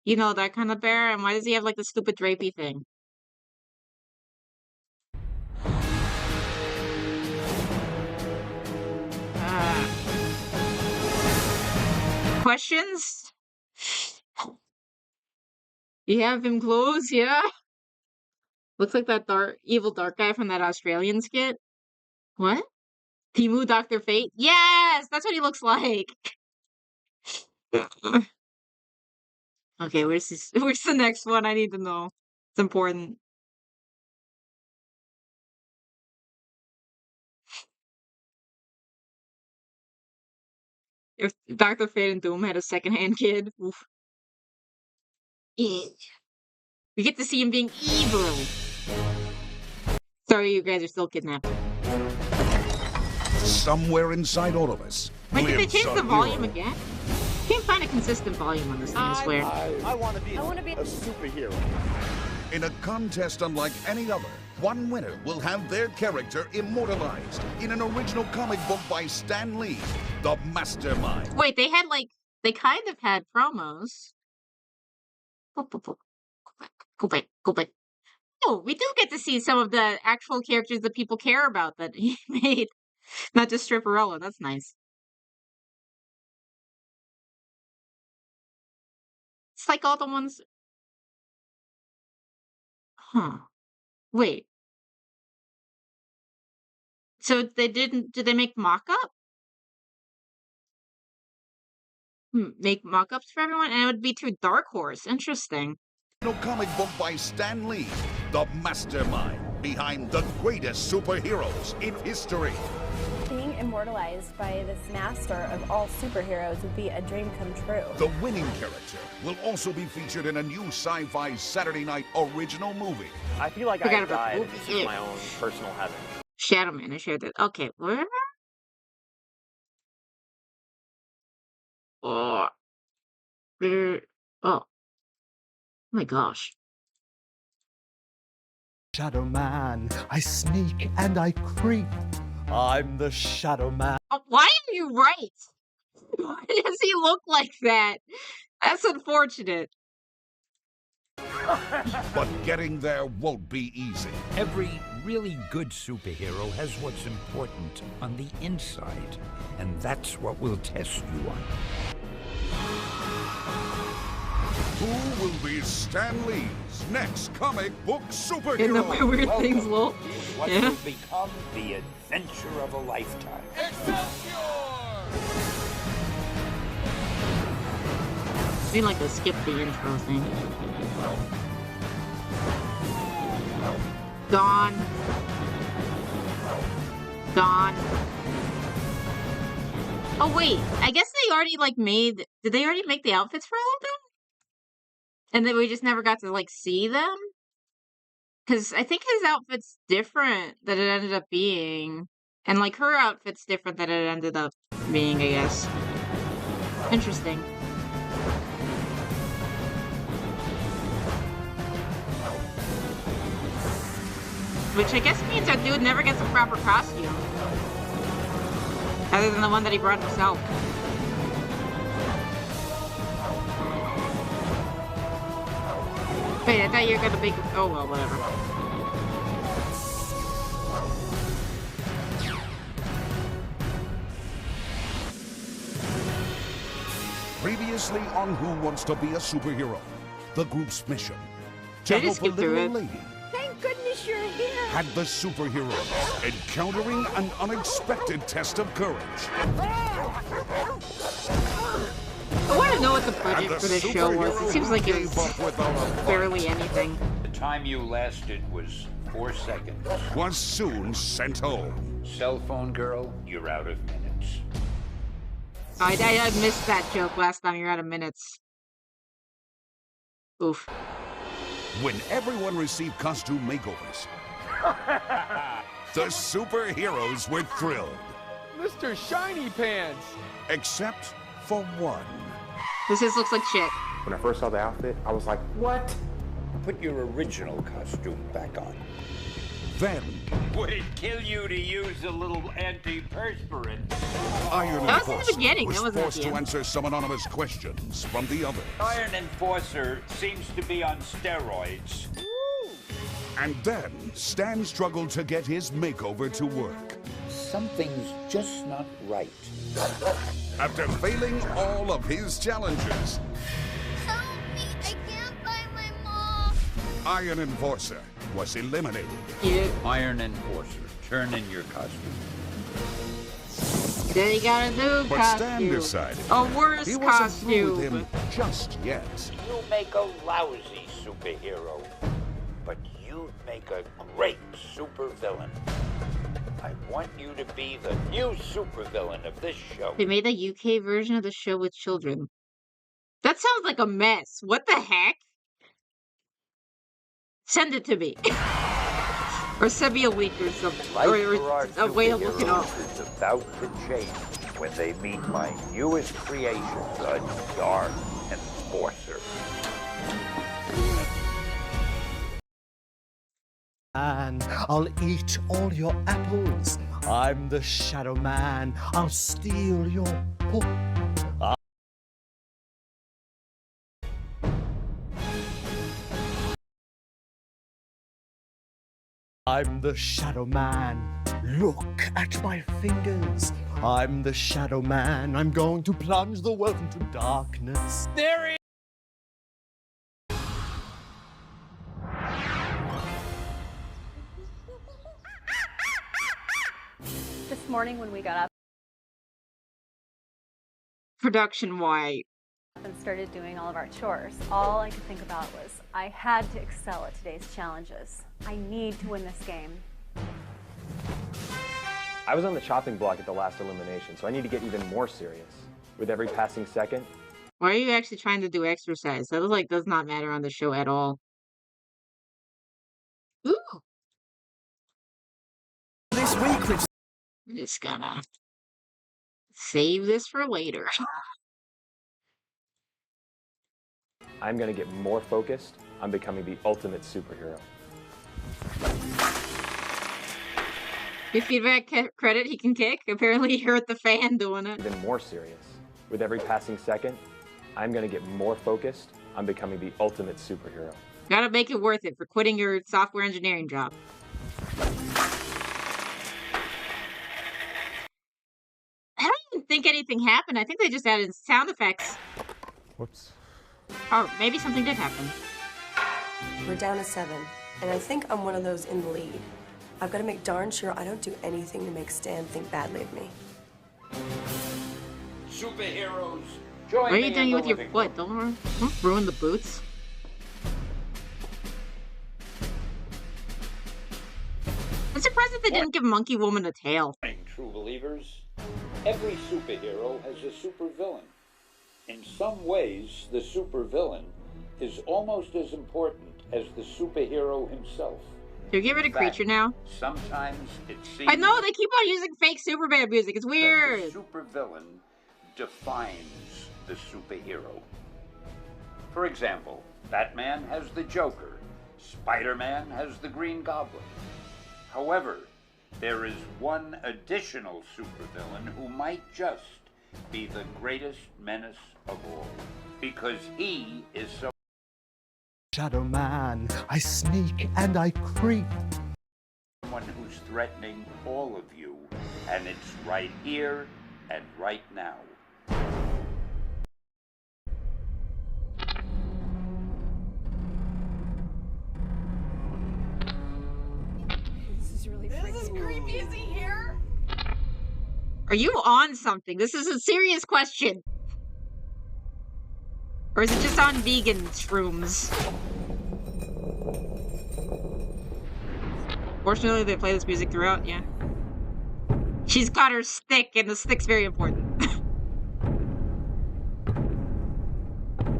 [SPEAKER 1] You know, that kind of bear? And why does he have like the stupid drapey thing? Questions? You have him clothes, yeah? Looks like that evil dark guy from that Australian skit. What? Timu Dr. Fate? Yes! That's what he looks like! Okay, where's the next one? I need to know. It's important. If Dr. Fate and Doom had a secondhand kid. Oof. Yeah. We get to see him being evil. Sorry, you guys are still kidnapped.
[SPEAKER 8] Somewhere inside all of us.
[SPEAKER 1] Wait, did they
[SPEAKER 8] lives
[SPEAKER 1] change
[SPEAKER 8] a
[SPEAKER 1] the volume
[SPEAKER 8] hero.
[SPEAKER 1] again? Can't find a consistent volume on this thing, I swear.
[SPEAKER 12] I want to be a superhero.
[SPEAKER 8] In a contest unlike any other, one winner will have their character immortalized in an original comic book by Stan Lee, the Mastermind.
[SPEAKER 1] Wait, they kind of had promos. Go back. Oh, we do get to see some of the actual characters that people care about that he made. Not just Stripperella, that's nice. It's like all the ones... Huh. Wait. So did they make mock-up? Make mock-ups for everyone? And it would be through Dark Horse. Interesting.
[SPEAKER 8] No comic book by Stan Lee, the Mastermind behind the greatest superheroes in history.
[SPEAKER 5] Being immortalized by this master of all superheroes would be a dream come true.
[SPEAKER 8] The winning character will also be featured in a new sci-fi Saturday night original movie.
[SPEAKER 7] I feel like
[SPEAKER 1] Forgot
[SPEAKER 7] I
[SPEAKER 1] about the
[SPEAKER 7] died.
[SPEAKER 1] movie.
[SPEAKER 7] This is my own personal heaven.
[SPEAKER 1] Shadow Man, I shared it. Okay, where? Oh. Oh my gosh.
[SPEAKER 16] Shadow Man, I sneak and I creep. I'm the Shadow Man.
[SPEAKER 1] Why are you right? Why does he look like that? That's unfortunate.
[SPEAKER 8] But getting there won't be easy.
[SPEAKER 24] Every really good superhero has what's important on the inside, and that's what we'll test you on.
[SPEAKER 8] Who will be Stan Lee's next comic book superhero?
[SPEAKER 1] In the weird things, Lol.
[SPEAKER 15] What
[SPEAKER 1] Yeah.
[SPEAKER 15] will become the adventure of a lifetime.
[SPEAKER 1] I like to skip the intro thing. Gone. Oh wait, I guess they already did they already make the outfits for all of them? And then we just never got to see them? Cause I think his outfit's different than it ended up being. And her outfit's different than it ended up being, I guess. Interesting. Which I guess means that dude never gets a proper costume. Other than the one that he brought himself. Wait, I thought you were gonna make... Oh well, whatever.
[SPEAKER 8] Previously on Who Wants to Be a Superhero, the group's mission to
[SPEAKER 1] I just
[SPEAKER 8] help a
[SPEAKER 1] skipped through
[SPEAKER 8] little
[SPEAKER 1] it.
[SPEAKER 8] lady
[SPEAKER 6] Thank goodness you're here.
[SPEAKER 8] had the superheroes encountering an unexpected test of courage.
[SPEAKER 1] I want to know what the budget
[SPEAKER 8] And the
[SPEAKER 1] for this show was. It
[SPEAKER 8] superhero
[SPEAKER 1] seems like it
[SPEAKER 8] gave
[SPEAKER 1] was
[SPEAKER 8] up without a fight
[SPEAKER 1] barely anything.
[SPEAKER 15] The time you lasted was 4 seconds.
[SPEAKER 8] was soon sent home.
[SPEAKER 15] Cell phone girl, you're out of minutes.
[SPEAKER 1] I missed that joke last time. You're out of minutes. Oof.
[SPEAKER 8] When everyone received costume makeovers, the superheroes were thrilled.
[SPEAKER 9] Mr. Shiny Pants!
[SPEAKER 8] Except for one.
[SPEAKER 1] This just looks like shit.
[SPEAKER 12] When I first saw the outfit, I was like, what?
[SPEAKER 15] Put your original costume back on.
[SPEAKER 8] Then,
[SPEAKER 15] Would it kill you to use a little antiperspirant?
[SPEAKER 8] Iron
[SPEAKER 1] That was in the
[SPEAKER 8] Enforcer
[SPEAKER 1] beginning,
[SPEAKER 8] was
[SPEAKER 1] that wasn't at
[SPEAKER 8] forced
[SPEAKER 1] the
[SPEAKER 8] to
[SPEAKER 1] end.
[SPEAKER 8] answer some anonymous questions from the others.
[SPEAKER 15] Iron Enforcer seems to be on steroids.
[SPEAKER 8] And then, Stan struggled to get his makeover to work.
[SPEAKER 15] Something's just not right.
[SPEAKER 8] After failing all of his challenges,
[SPEAKER 2] Help me! I can't find my mom!
[SPEAKER 8] Iron Enforcer was eliminated.
[SPEAKER 1] Yeah.
[SPEAKER 15] Iron Enforcer, turn in your costume.
[SPEAKER 1] Then you got a new
[SPEAKER 8] But
[SPEAKER 1] costume.
[SPEAKER 8] Stan decided
[SPEAKER 1] A worse
[SPEAKER 8] he wasn't through with
[SPEAKER 1] costume.
[SPEAKER 8] him just yet.
[SPEAKER 15] You make a lousy superhero, but you make a great supervillain. I want you to be the new supervillain of this show.
[SPEAKER 1] They made the UK version of the show with children. That sounds like a mess. What the heck? Send it to me. Or send me a link or something.
[SPEAKER 15] Life
[SPEAKER 1] Or
[SPEAKER 15] for our
[SPEAKER 1] a way to look it up.
[SPEAKER 15] superheroes is about to change when they meet my newest creation, the Dark Enforcer.
[SPEAKER 16] And I'll eat all your apples. I'm the Shadow Man. I'll steal your book. I'm the Shadow Man. Look at my fingers. I'm the Shadow Man. I'm going to plunge the world into darkness.
[SPEAKER 9] There he
[SPEAKER 5] This morning when we got up
[SPEAKER 1] Production wide.
[SPEAKER 5] and started doing all of our chores, all I could think about was I had to excel at today's challenges. I need to win this game.
[SPEAKER 19] I was on the chopping block at the last elimination, so I need to get even more serious. With every passing second,
[SPEAKER 1] Why are you actually trying to do exercise? That like does not matter on the show at all. Ooh.
[SPEAKER 16] This week we've
[SPEAKER 1] I'm just gonna save this for later.
[SPEAKER 19] I'm gonna get more focused on becoming the ultimate superhero.
[SPEAKER 1] Give feedback credit he can kick. Apparently you hurt the fan doing it.
[SPEAKER 19] Even more serious. With every passing second, I'm gonna get more focused on becoming the ultimate superhero.
[SPEAKER 1] Gotta make it worth it for quitting your software engineering job. I don't even think anything happened. I think they just added sound effects.
[SPEAKER 19] Whoops.
[SPEAKER 1] Or maybe something did happen.
[SPEAKER 14] We're down to 7, and I think I'm one of those in the lead. I've got to make darn sure I don't do anything to make Stan think badly of me.
[SPEAKER 15] Superheroes,
[SPEAKER 1] What
[SPEAKER 15] join
[SPEAKER 1] are
[SPEAKER 15] me
[SPEAKER 1] you doing
[SPEAKER 15] in the
[SPEAKER 1] with your
[SPEAKER 15] living
[SPEAKER 1] foot?
[SPEAKER 15] room.
[SPEAKER 1] Don't ruin the boots. I'm surprised that they didn't give Monkey Woman a tail.
[SPEAKER 15] True believers, every superhero has a supervillain. In some ways, the supervillain is almost as important as the superhero himself.
[SPEAKER 1] Can you get rid of
[SPEAKER 15] In fact,
[SPEAKER 1] Creature now?
[SPEAKER 15] Sometimes it seems
[SPEAKER 1] I know, they keep on using fake Superman music. It's weird.
[SPEAKER 15] that the supervillain defines the superhero. For example, Batman has the Joker, Spider-Man has the Green Goblin. However, there is one additional supervillain who might just be the greatest menace of all, because he is so
[SPEAKER 16] Shadow Man. I sneak and I creep.
[SPEAKER 15] someone who's threatening all of you, and it's right here and right now.
[SPEAKER 18] creepy. Is he here?
[SPEAKER 1] Are you on something? This is a serious question. Or is it just on vegan shrooms? Fortunately, they play this music throughout, yeah. She's got her stick, and the stick's very important.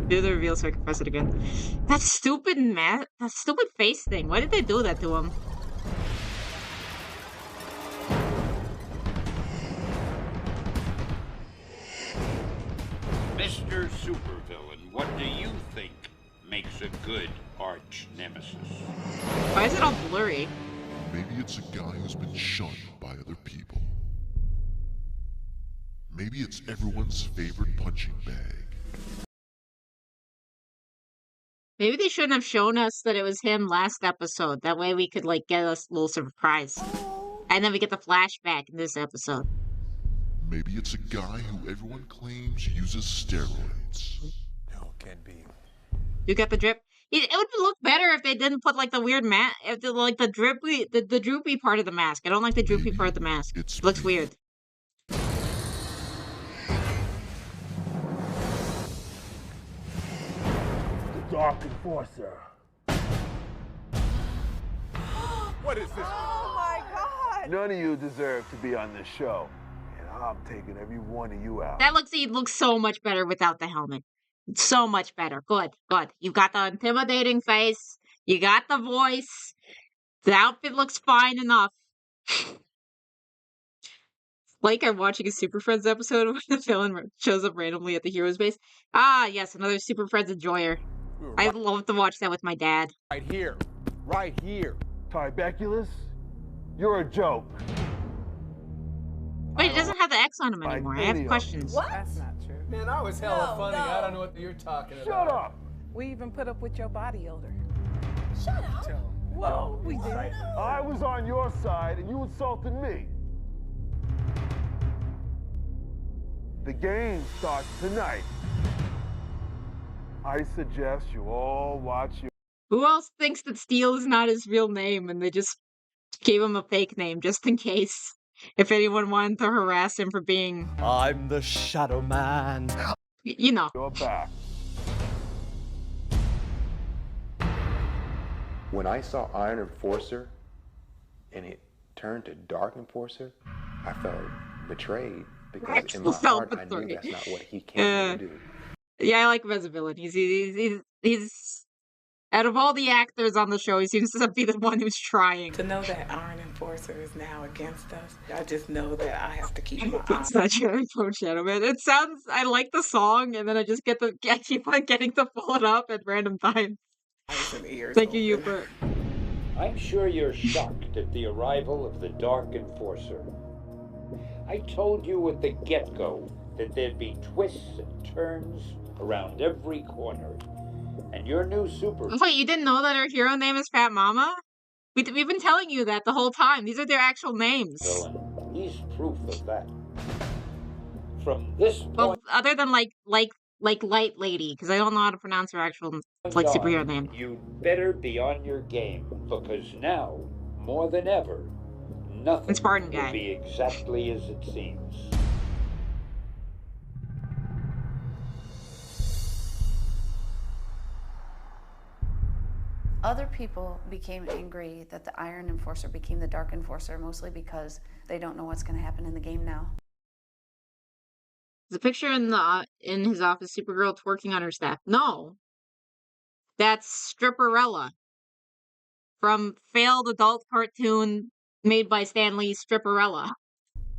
[SPEAKER 1] Do the reveal so I can press it again. That stupid face thing. Why did they do that to him?
[SPEAKER 15] Mr. Supervillain, what do you think makes a good arch nemesis?
[SPEAKER 1] Why is it all blurry?
[SPEAKER 10] Maybe it's a guy who's been shunned by other people. Maybe it's everyone's favorite punching bag.
[SPEAKER 1] Maybe they shouldn't have shown us that it was him last episode. That way we could, like, get us a little surprise. And then we get the flashback in this episode.
[SPEAKER 10] Maybe it's a guy who everyone claims uses steroids.
[SPEAKER 9] No, can't be.
[SPEAKER 1] You got the drip? It would look better if they didn't put, like, the weird mask, like, the droopy part of the mask. I don't like the droopy part of the mask. It looks weird.
[SPEAKER 10] The
[SPEAKER 12] Dark Enforcer.
[SPEAKER 9] What is this?
[SPEAKER 12] Oh my God! None of you deserve to be on this show, and I'm taking every one of you out.
[SPEAKER 1] That looks so much better without the helmet. So much better. Good, good. You've got the intimidating face. You got the voice. The outfit looks fine enough. Like I'm watching a Super Friends episode where the villain shows up randomly at the hero's base. Ah, yes, another Super Friends enjoyer. I'd love to watch that with my dad.
[SPEAKER 12] Right here. Right here. Tribeculus, you're a joke.
[SPEAKER 1] Wait, it doesn't have the X on him anymore. I have questions.
[SPEAKER 18] What?
[SPEAKER 23] That's not true.
[SPEAKER 9] Man, I was hella funny. I don't know what you're talking about.
[SPEAKER 12] Shut up!
[SPEAKER 23] We even put up with your body odor.
[SPEAKER 18] Shut up.
[SPEAKER 23] Whoa, we did.
[SPEAKER 12] I was on your side and you insulted me. The game starts tonight. I suggest you all watch your...
[SPEAKER 1] Who else thinks that Steel is not his real name and they just gave him a fake name just in case? If anyone wanted to harass him for being...
[SPEAKER 16] I'm the Shadow Man.
[SPEAKER 1] You know.
[SPEAKER 12] You're back.
[SPEAKER 13] When I saw Iron Enforcer and it turned to Dark Enforcer, I felt betrayed because in my heart I knew that's not what he came to do.
[SPEAKER 1] Yeah, I like him as a villain. He's out of all the actors on the show, he seems to be the one who's trying.
[SPEAKER 23] To know that Iron Enforcer is now against us, I just know that I have to keep my eye.
[SPEAKER 1] It's not Cherry Phone Shadow Man. It sounds, I like the song, and then I just I keep on getting to pull it up at random times. Thank you, Hubert.
[SPEAKER 15] I'm sure you're shocked at the arrival of the Dark Enforcer. I told you at the get-go that there'd be twists and turns around every corner. And your new super...
[SPEAKER 1] Wait, you didn't know that her hero name is Fat Mama? We've been telling you that the whole time. These are their actual names.
[SPEAKER 15] Villain. He's proof of that. From this point...
[SPEAKER 1] Well, other than like Light Lady, because I don't know how to pronounce her actual superhero name.
[SPEAKER 15] You'd better be on your game, because now, more than ever, nothing will be exactly as it seems.
[SPEAKER 18] Other people became angry that the Iron Enforcer became the Dark Enforcer, mostly because they don't know what's going to happen in the game now.
[SPEAKER 1] There's a picture in his office, Supergirl twerking on her staff. No. That's Stripperella. From failed adult cartoon made by Stan Lee's Stripperella.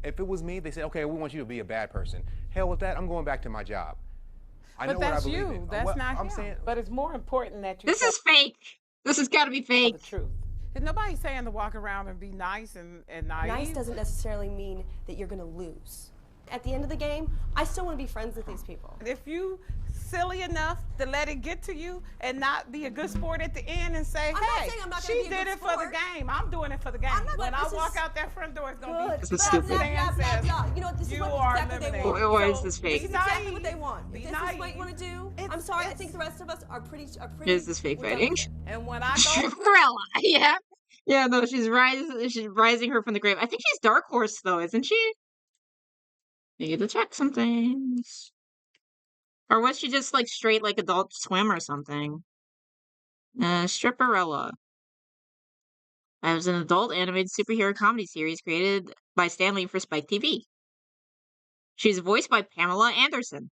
[SPEAKER 13] If it was me, they said, okay, we want you to be a bad person. Hell with that, I'm going back to my job. I know
[SPEAKER 23] But
[SPEAKER 13] what I
[SPEAKER 23] that's
[SPEAKER 13] believe
[SPEAKER 23] you.
[SPEAKER 13] in.
[SPEAKER 23] That's not
[SPEAKER 13] I'm
[SPEAKER 23] him.
[SPEAKER 13] saying,
[SPEAKER 23] But it's more important that you...
[SPEAKER 1] This is fake. This has got to be fake.
[SPEAKER 23] The truth. Is nobody saying to walk around and be nice and naive?
[SPEAKER 14] Nice doesn't necessarily mean that you're going to lose. At the end of the game, I still want to be friends with these people.
[SPEAKER 23] If you silly enough to let it get to you and not be a good sport at the end and say, hey, she did it for the game. I'm doing it for the game. When I walk out that front door, it's going to be...
[SPEAKER 1] This is stupid.
[SPEAKER 14] You know what, this is what exactly they want.
[SPEAKER 1] Why is this fake?
[SPEAKER 14] This is exactly what they want. If this is what you want to do, I'm sorry, I think the rest of us are pretty
[SPEAKER 1] Is this fake fighting?
[SPEAKER 23] And when I go...
[SPEAKER 1] Stripperella, yeah. Yeah, no, she's rising her from the grave. I think she's Dark Horse though, isn't she? Need to check some things. Or was she just like straight like Adult Swim or something? Stripperella. It was an adult animated superhero comedy series created by Stan Lee for Spike TV. She's voiced by Pamela Anderson.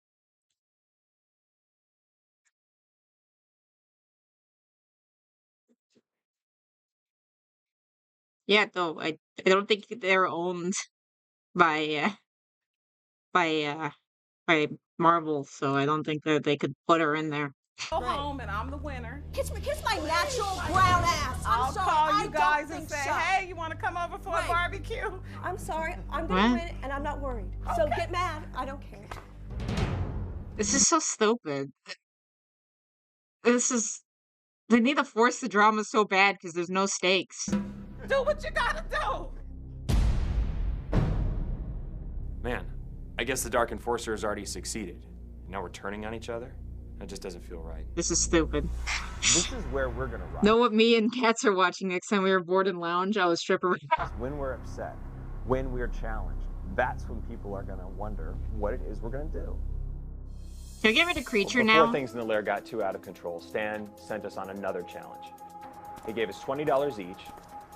[SPEAKER 1] Yeah, though I don't think they're owned by by Marvel, so I don't think that they could put her in there.
[SPEAKER 11] Go home and I'm the winner.
[SPEAKER 20] Kiss my natural brown ass.
[SPEAKER 11] I'll
[SPEAKER 20] sorry,
[SPEAKER 11] call you guys
[SPEAKER 20] don't
[SPEAKER 11] and
[SPEAKER 20] think
[SPEAKER 11] say,
[SPEAKER 20] so.
[SPEAKER 11] hey, you want to come over for a barbecue?
[SPEAKER 20] I'm sorry. I'm gonna
[SPEAKER 1] What?
[SPEAKER 20] win and I'm not worried. So get mad. I don't care.
[SPEAKER 1] This is so stupid. They need to force the drama so bad because there's no stakes.
[SPEAKER 11] Do what you gotta do.
[SPEAKER 7] Man, I guess the Dark Enforcer has already succeeded. Now we're turning on each other? That just doesn't feel right.
[SPEAKER 1] This is stupid.
[SPEAKER 19] This is where we're gonna run.
[SPEAKER 1] Know what me and Cats are watching next time we were bored and lounge? I was stripper.
[SPEAKER 19] When we're upset, when we're challenged, that's when people are gonna wonder what it is we're gonna do.
[SPEAKER 1] Can we get rid of Creature
[SPEAKER 19] Before
[SPEAKER 1] now?
[SPEAKER 19] things in the lair got too out of control, Stan sent us on another challenge. He gave us $20 each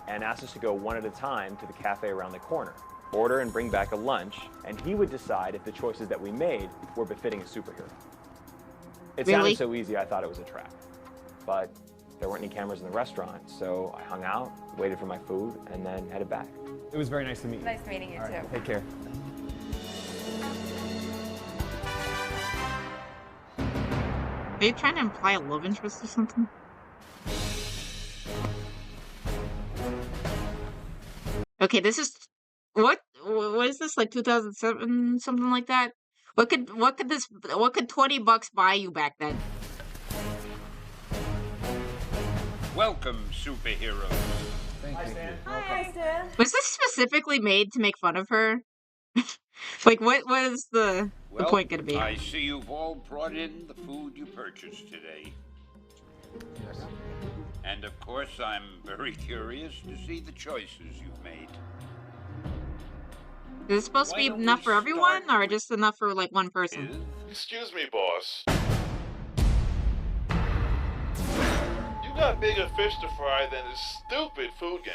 [SPEAKER 19] and asked us to go one at a time to the cafe around the corner, order and bring back a lunch, and he would decide if the choices that we made were befitting a superhero. It
[SPEAKER 1] Really?
[SPEAKER 19] sounded so easy, I thought it was a trap. But there weren't any cameras in the restaurant, so I hung out, waited for my food, and then headed back. It was very nice to meet you.
[SPEAKER 21] Nice meeting you, too.
[SPEAKER 19] Take care.
[SPEAKER 1] Are you trying to imply a love interest or something? Okay, this is what is this, like 2007, something like that? What could $20 buy you back then?
[SPEAKER 15] Welcome, superheroes.
[SPEAKER 21] Thank you.
[SPEAKER 20] Hi, Stan.
[SPEAKER 1] Was this specifically made to make fun of her? Like, what is the point gonna be?
[SPEAKER 15] I see you've all brought in the food you purchased today.
[SPEAKER 12] Yes.
[SPEAKER 15] And of course, I'm very curious to see the choices you've made.
[SPEAKER 1] Is it supposed to be enough for everyone, or just enough for like one person?
[SPEAKER 3] Excuse me, boss. You got bigger fish to fry than this stupid food game.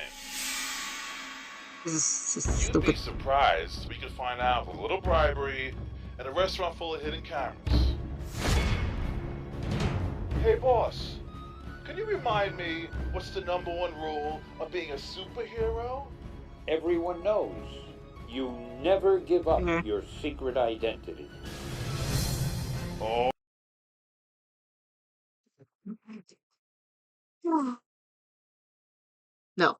[SPEAKER 1] This is
[SPEAKER 3] You'd
[SPEAKER 1] stupid.
[SPEAKER 3] be surprised we could find out with a little bribery and a restaurant full of hidden cameras. Hey, boss. Can you remind me what's the #1 rule of being a superhero?
[SPEAKER 15] Everyone knows you never give up your secret identity.
[SPEAKER 3] Oh.
[SPEAKER 1] No.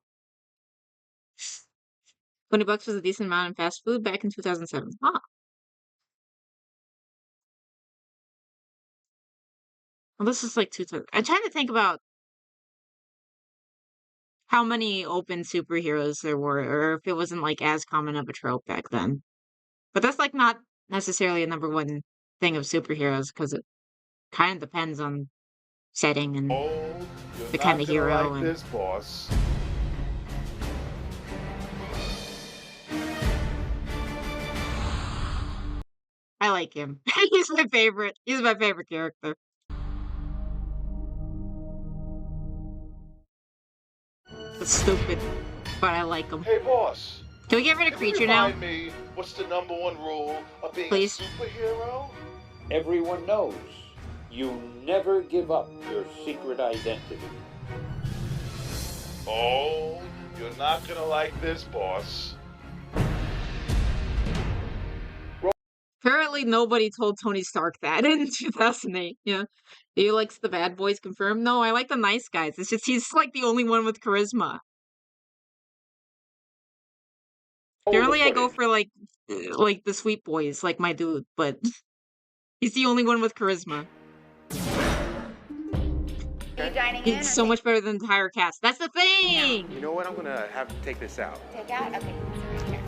[SPEAKER 1] $20 was a decent amount in fast food back in 2007. Ah. Well, this is like 2000. I'm trying to think about how many open superheroes there were, or if it wasn't like as common of a trope back then. But that's like not necessarily a #1 thing of superheroes because it kind of depends on setting and the kind of hero.
[SPEAKER 3] Like
[SPEAKER 1] And
[SPEAKER 3] this, boss.
[SPEAKER 1] I like him. He's my favorite. He's my favorite character. It's stupid, but I like him.
[SPEAKER 3] Hey, boss.
[SPEAKER 1] Can we get rid of
[SPEAKER 3] Can you
[SPEAKER 1] Creature now?
[SPEAKER 3] remind me what's the #1 rule of being
[SPEAKER 1] Please.
[SPEAKER 3] a superhero?
[SPEAKER 15] Everyone knows you never give up your secret identity.
[SPEAKER 3] Oh, you're not gonna like this, boss.
[SPEAKER 1] Apparently, nobody told Tony Stark that in 2008. Yeah. He likes the bad boys confirmed. No, I like the nice guys. It's just he's like the only one with charisma. Generally, I go for like the sweet boys, like my dude, but he's the only one with charisma.
[SPEAKER 21] Are you dining in?
[SPEAKER 1] He's so much better than the entire cast. That's the thing!
[SPEAKER 13] You know what? I'm gonna have to take this out.
[SPEAKER 21] Take out? Okay, it's right here.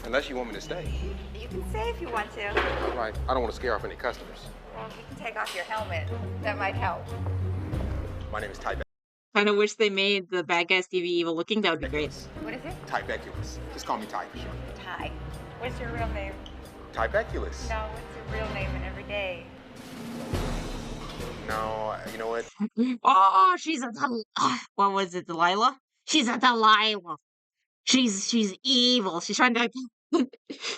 [SPEAKER 13] Unless you want me to stay.
[SPEAKER 21] You can stay if you want to.
[SPEAKER 13] Right. I don't want to scare off any customers.
[SPEAKER 21] Well, you can take off your helmet. That might help.
[SPEAKER 13] My name is Ty.
[SPEAKER 1] Kind of wish they made the bad guy Stevie evil looking. That would be great.
[SPEAKER 21] What is it?
[SPEAKER 13] Typeculus. Just call me Ty for short.
[SPEAKER 21] Ty. What's your real name?
[SPEAKER 13] Typeculus.
[SPEAKER 21] No, what's your real name and every day?
[SPEAKER 13] No, you know what?
[SPEAKER 1] Oh, she's a what was it, Delilah? She's a Delilah. She's evil. She's trying to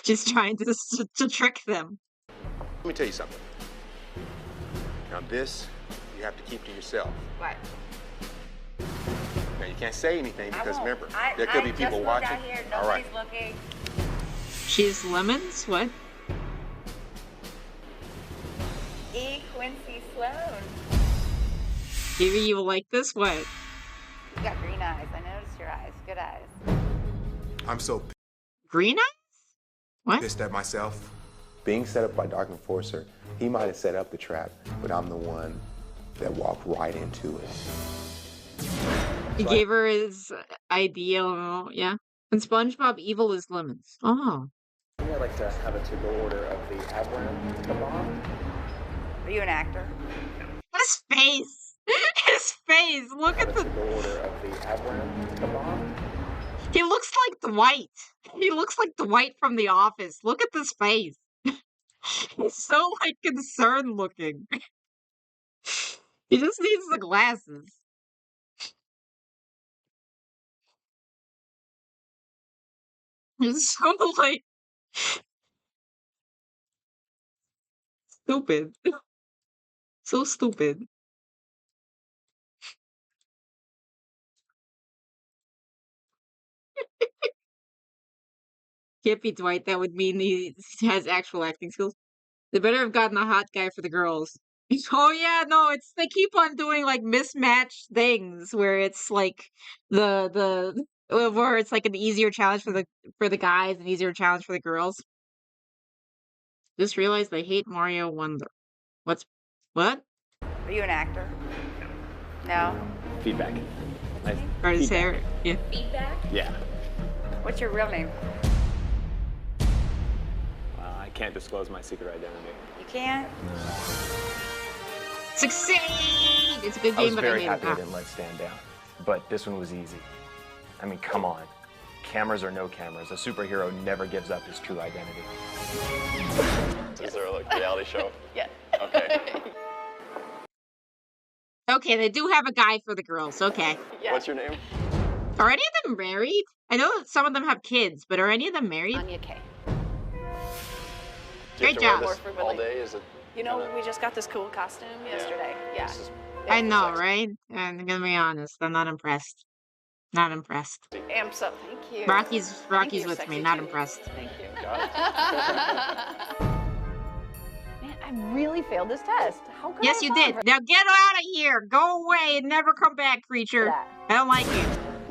[SPEAKER 1] she's trying to trick them.
[SPEAKER 13] Let me tell you something. Now this, you have to keep to yourself.
[SPEAKER 21] What?
[SPEAKER 13] Now you can't say anything
[SPEAKER 21] I
[SPEAKER 13] because
[SPEAKER 21] won't.
[SPEAKER 13] remember, there could be
[SPEAKER 21] just
[SPEAKER 13] people
[SPEAKER 21] moved
[SPEAKER 13] watching.
[SPEAKER 21] out here.
[SPEAKER 13] All right.
[SPEAKER 21] Nobody's looking.
[SPEAKER 1] She's lemons? What?
[SPEAKER 21] E. Quincy Sloan.
[SPEAKER 1] Maybe you will like this? What?
[SPEAKER 21] You got green eyes. I noticed your eyes. Good eyes.
[SPEAKER 13] I'm so
[SPEAKER 1] Green eyes? What?
[SPEAKER 13] pissed at myself. Being set up by Dark Enforcer, he might have set up the trap, but I'm the one that walked right into it.
[SPEAKER 1] He gave her his ideal, yeah. And SpongeBob evil is lemons. Oh.
[SPEAKER 4] I'd like to have a to-go order of the Abram kebab.
[SPEAKER 21] Are you an actor?
[SPEAKER 1] His face! His face! Look at the...
[SPEAKER 4] To-go order of the Abram kebab.
[SPEAKER 1] He looks like Dwight. He looks like Dwight from The Office. Look at this face. He's so, like, concerned looking. He just needs the glasses. He's so, like... stupid. So stupid. Can't be Dwight. That would mean he has actual acting skills. They better have gotten a hot guy for the girls. Oh yeah, no, it's they keep on doing like mismatched things where it's like where it's like an easier challenge for the guys, an easier challenge for the girls. Just realized I hate Mario Wonder. What?
[SPEAKER 21] Are you an actor? No.
[SPEAKER 19] Feedback. Nice.
[SPEAKER 1] Or his hair. Yeah.
[SPEAKER 21] Feedback?
[SPEAKER 19] Yeah.
[SPEAKER 21] What's your real name?
[SPEAKER 19] I can't disclose my secret identity.
[SPEAKER 21] You can't?
[SPEAKER 1] Succeed! It's a good
[SPEAKER 19] I was
[SPEAKER 1] game, but I
[SPEAKER 19] very
[SPEAKER 1] hate
[SPEAKER 19] happy I
[SPEAKER 1] it.
[SPEAKER 19] didn't let Stan down. But this one was easy. I mean, come on. Cameras or no cameras, a superhero never gives up his true identity.
[SPEAKER 17] Is there like a reality show?
[SPEAKER 21] Yeah.
[SPEAKER 17] Okay.
[SPEAKER 1] Okay, they do have a guy for the girls. Okay.
[SPEAKER 21] Yeah.
[SPEAKER 17] What's your name?
[SPEAKER 1] Are any of them married? I know that some of them have kids, but are any of them married?
[SPEAKER 21] Anya K.
[SPEAKER 17] Do you have
[SPEAKER 1] Great
[SPEAKER 17] to wear
[SPEAKER 1] job.
[SPEAKER 17] this all day? Is it?
[SPEAKER 6] You know, we just got this cool costume yesterday. Yeah.
[SPEAKER 1] I know, right? And I'm gonna be honest, I'm not impressed. Not impressed.
[SPEAKER 6] Amps up. Thank you.
[SPEAKER 1] Rocky's
[SPEAKER 6] you're
[SPEAKER 1] with
[SPEAKER 6] sexy
[SPEAKER 1] me, not
[SPEAKER 6] too.
[SPEAKER 1] impressed.
[SPEAKER 6] Thank you.
[SPEAKER 5] Man, I really failed this test. How could
[SPEAKER 1] Yes,
[SPEAKER 5] I
[SPEAKER 1] you
[SPEAKER 5] have
[SPEAKER 1] did.
[SPEAKER 5] fallen
[SPEAKER 1] Now get out of here. Go away and never come back, creature. I don't like you.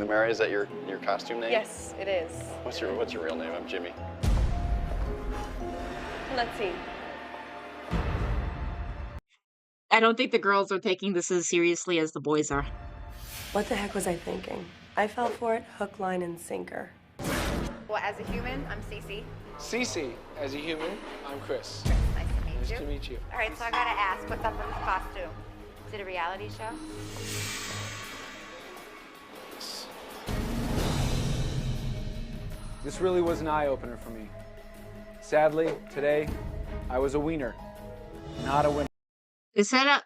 [SPEAKER 17] Lumera, is that your costume name?
[SPEAKER 6] Yes, it is.
[SPEAKER 17] What's your real name? I'm Jimmy.
[SPEAKER 5] Let's see.
[SPEAKER 1] I don't think the girls are taking this as seriously as the boys are.
[SPEAKER 14] What the heck was I thinking? I fell for it hook, line, and sinker.
[SPEAKER 21] Well, as a human, I'm Cece.
[SPEAKER 9] Cece, as a human, I'm Chris.
[SPEAKER 21] Nice to meet
[SPEAKER 9] Nice
[SPEAKER 21] you.
[SPEAKER 9] to meet you.
[SPEAKER 21] All right, so I gotta ask, what's up with this costume? Is it a reality show?
[SPEAKER 9] This really was an eye-opener for me. Sadly, today, I was a wiener, not a winner.
[SPEAKER 1] They set up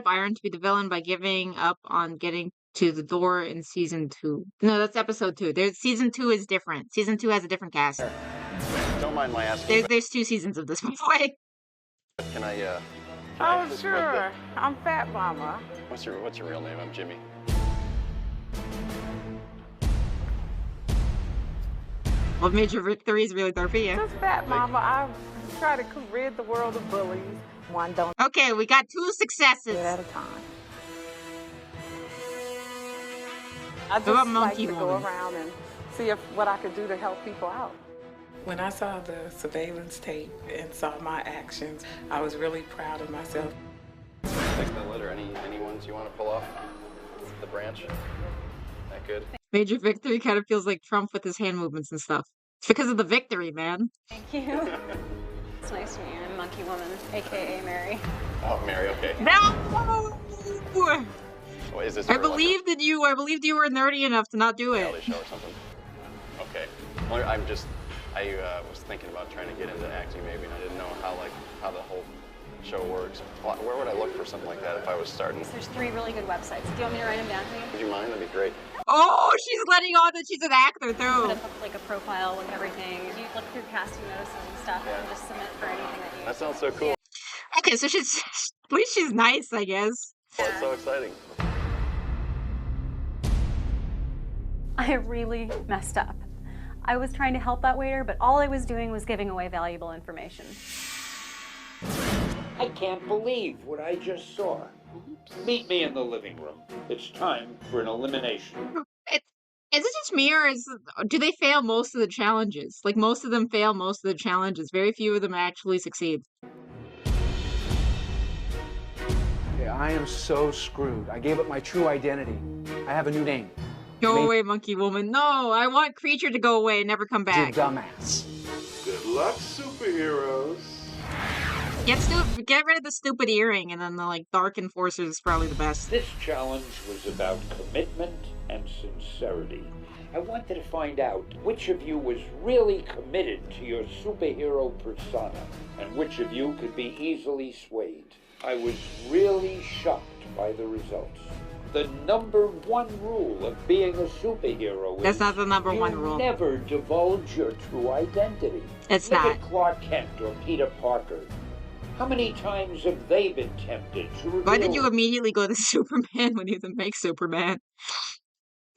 [SPEAKER 1] Iron to be the villain by giving up on getting to the door in season 2. No, that's episode 2. Season 2 is different. Season 2 has a different cast.
[SPEAKER 17] Don't mind my asking.
[SPEAKER 1] There's 2 seasons of this, by the way.
[SPEAKER 17] But can I?
[SPEAKER 11] Oh, sure. I'm Fat Mama.
[SPEAKER 17] What's your real name? I'm Jimmy.
[SPEAKER 1] What major victories really there for you?
[SPEAKER 11] Just Fat Mama. I try to rid the world of bullies. One don't.
[SPEAKER 1] Okay, we got 2 successes.
[SPEAKER 11] At a time. I
[SPEAKER 1] What
[SPEAKER 11] just
[SPEAKER 1] about
[SPEAKER 11] like
[SPEAKER 1] Monkey
[SPEAKER 11] to go
[SPEAKER 1] Woman?
[SPEAKER 11] around and see what I could do to help people out. When I saw the surveillance tape and saw my actions, I was really proud of myself.
[SPEAKER 17] Next on the litter. Any ones you want to pull off the branch? That good?
[SPEAKER 1] Major victory kind of feels like Trump with his hand movements and stuff. It's because of the victory, man.
[SPEAKER 5] Thank you. It's nice to meet you. I'm Monkey Woman, aka Mary.
[SPEAKER 17] Oh, Mary. Okay.
[SPEAKER 1] No!
[SPEAKER 17] Well, is this
[SPEAKER 1] I
[SPEAKER 17] for, like,
[SPEAKER 1] believed in you. I believed you were nerdy enough to not do
[SPEAKER 17] a
[SPEAKER 1] it.
[SPEAKER 17] reality show or something? Okay. Well, I was thinking about trying to get into acting maybe, and I didn't know how the whole show works. Where would I look for something like that if I was starting?
[SPEAKER 5] There's 3 really good websites. Do you want me to write them down for you?
[SPEAKER 17] Would you mind? That'd be great.
[SPEAKER 1] Oh, she's letting on that she's an actor
[SPEAKER 5] Put
[SPEAKER 1] too.
[SPEAKER 5] up like a profile with everything. You look through casting notices and stuff, and just submit for anything that you.
[SPEAKER 17] That sounds so cool.
[SPEAKER 1] Okay, so she's at least she's nice, I guess.
[SPEAKER 17] Well, it's so exciting.
[SPEAKER 5] I really messed up. I was trying to help that waiter, but all I was doing was giving away valuable information.
[SPEAKER 15] I can't believe what I just saw. Meet me in the living room. It's time for an elimination.
[SPEAKER 1] Is it just me, or do they fail most of the challenges? Like, most of them fail most of the challenges. Very few of them actually succeed.
[SPEAKER 9] Okay, I am so screwed. I gave up my true identity. I have a new name.
[SPEAKER 1] Go away, monkey woman. No, I want Creature to go away and never come back.
[SPEAKER 9] You dumbass.
[SPEAKER 3] Good luck, superheroes.
[SPEAKER 1] Get rid of the stupid earring, and then the Dark Enforcers is probably the best.
[SPEAKER 15] This challenge was about commitment and sincerity. I wanted to find out which of you was really committed to your superhero persona, and which of you could be easily swayed. I was really shocked by the results. The number 1 rule of being a superhero is
[SPEAKER 1] That's not the number 1 rule.
[SPEAKER 15] never divulge your true identity.
[SPEAKER 1] It's
[SPEAKER 15] Look
[SPEAKER 1] not.
[SPEAKER 15] at Clark Kent or Peter Parker. How many times have they been tempted to reveal...
[SPEAKER 1] Why did you immediately go to Superman when you didn't make Superman?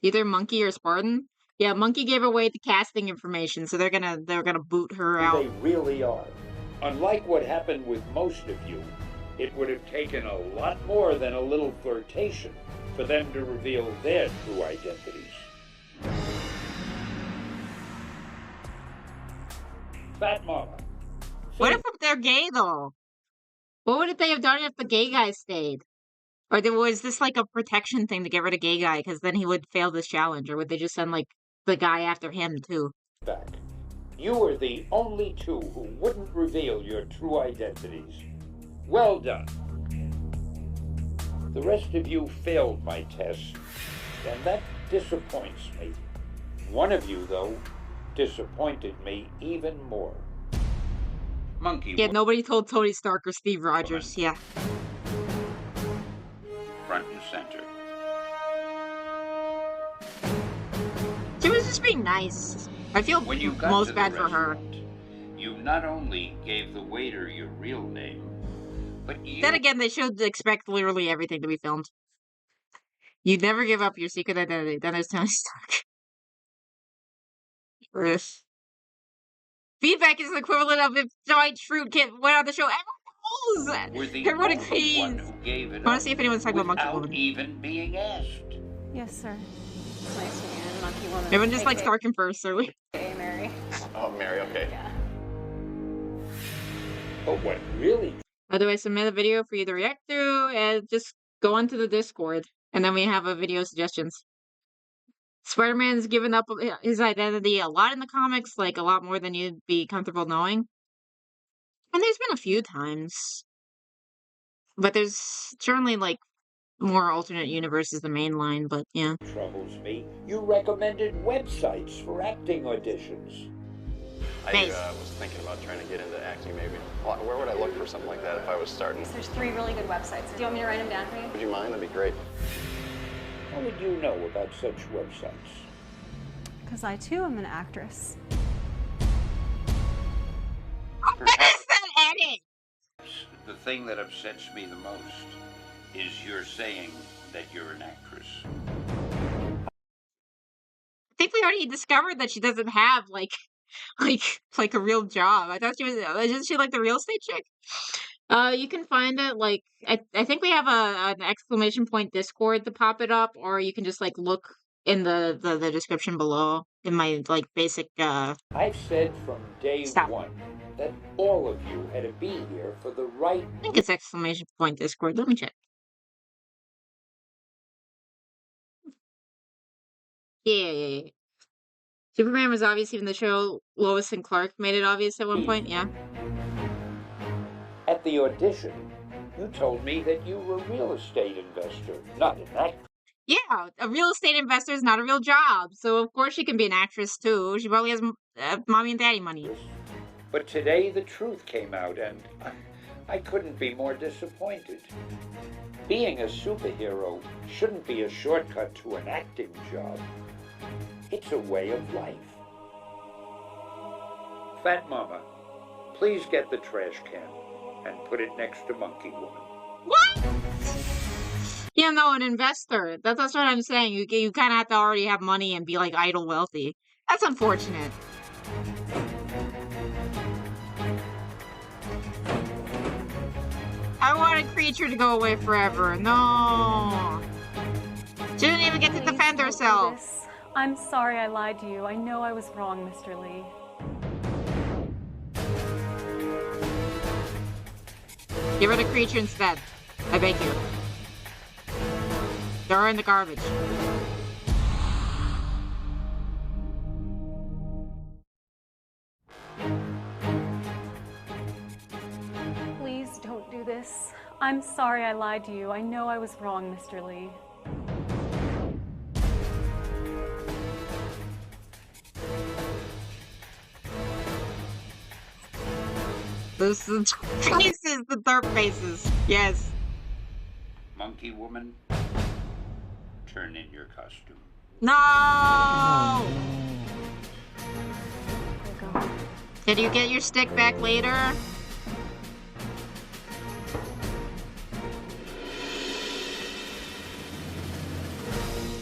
[SPEAKER 1] Either Monkey or Spartan? Yeah, Monkey gave away the casting information, so they're gonna boot her
[SPEAKER 15] who
[SPEAKER 1] out.
[SPEAKER 15] they really are? Unlike what happened with most of you, it would have taken a lot more than a little flirtation for them to reveal their true identities. Fat Mama.
[SPEAKER 1] What if they're gay, though? What would they have done if the gay guy stayed? Or was this like a protection thing to get rid of gay guy, because then he would fail this challenge? Or would they just send the guy after him too?
[SPEAKER 15] Back. You are the only 2 who wouldn't reveal your true identities. Well done. The rest of you failed my test, and that disappoints me. One of you, though, disappointed me even more. Monkey.
[SPEAKER 1] Yeah, nobody told Tony Stark or Steve Rogers. Yeah.
[SPEAKER 15] Front and center.
[SPEAKER 1] She was just being nice. I feel
[SPEAKER 15] When you got
[SPEAKER 1] most
[SPEAKER 15] to
[SPEAKER 1] bad
[SPEAKER 15] the
[SPEAKER 1] for her.
[SPEAKER 15] You not only gave the waiter your real name, but you...
[SPEAKER 1] Then again, they should expect literally everything to be filmed. You'd never give up your secret identity. Then there's Tony Stark. Feedback is the equivalent of if Giant Fruit Kid went on the show. Everyone agrees.
[SPEAKER 15] One who gave it
[SPEAKER 1] I want to see if anyone's talking about Monkey
[SPEAKER 15] without
[SPEAKER 1] Woman.
[SPEAKER 15] even being asked.
[SPEAKER 5] Yes, sir. It's nice to meet you, Monkey Woman.
[SPEAKER 1] Everyone just likes Stark and First, early.
[SPEAKER 5] Hey, Mary.
[SPEAKER 17] Oh, Mary, okay.
[SPEAKER 5] Yeah.
[SPEAKER 15] But what really...
[SPEAKER 1] How do I submit a video for you to react to? And just go onto the Discord, and then we have a video suggestions. Spider-Man's given up his identity a lot in the comics, like a lot more than you'd be comfortable knowing. And there's been a few times. But there's certainly more alternate universes than mainline, but yeah.
[SPEAKER 15] Troubles me. You recommended websites for acting auditions.
[SPEAKER 17] I was thinking about trying to get into acting maybe. Where would I look for something like that if I was starting?
[SPEAKER 5] There's 3 really good websites. Do you want me to write them down for you?
[SPEAKER 17] Would you mind? That'd be great.
[SPEAKER 15] How would you know about such websites?
[SPEAKER 5] Because I too am an actress.
[SPEAKER 1] What is that edit?
[SPEAKER 15] The thing that upsets me the most is you're saying that you're an actress.
[SPEAKER 1] I think we already discovered that she doesn't have a real job. I thought she was. Isn't she the real estate chick? You can find it I think we have an exclamation point Discord to pop it up, or you can just look in the description below in my basic.
[SPEAKER 15] I've said from day one that all of you had to be here for the right.
[SPEAKER 1] I think it's exclamation point Discord. Let me check. Yeah. Superman was obvious even the show. Lois and Clark made it obvious at one point. Yeah.
[SPEAKER 15] At the audition, You told me that you were a real estate investor, not an actor.
[SPEAKER 1] Yeah, a real estate investor is not a real job, so of course she can be an actress too. She probably has mommy and daddy money.
[SPEAKER 15] But today the truth came out, and I couldn't be more disappointed. Being a superhero shouldn't be a shortcut to an acting job. It's a way of life. Fat Mama, please get the trash can and put it next to Monkey Woman.
[SPEAKER 1] What? Yeah, no, an investor. That's what I'm saying. You kind of have to already have money and be like idle wealthy. That's unfortunate. I want a creature to go away forever. No. She didn't even get to defend herself.
[SPEAKER 5] I'm sorry I lied to you. I know I was wrong, Mr. Lee.
[SPEAKER 1] Give her the creature instead. I beg you. Throw her in the garbage.
[SPEAKER 5] Please don't do this. I'm sorry I lied to you. I know I was wrong, Mr. Lee.
[SPEAKER 1] This is faces, the third faces. Yes.
[SPEAKER 15] Monkey Woman, turn in your costume.
[SPEAKER 1] No! Did you get your stick back later?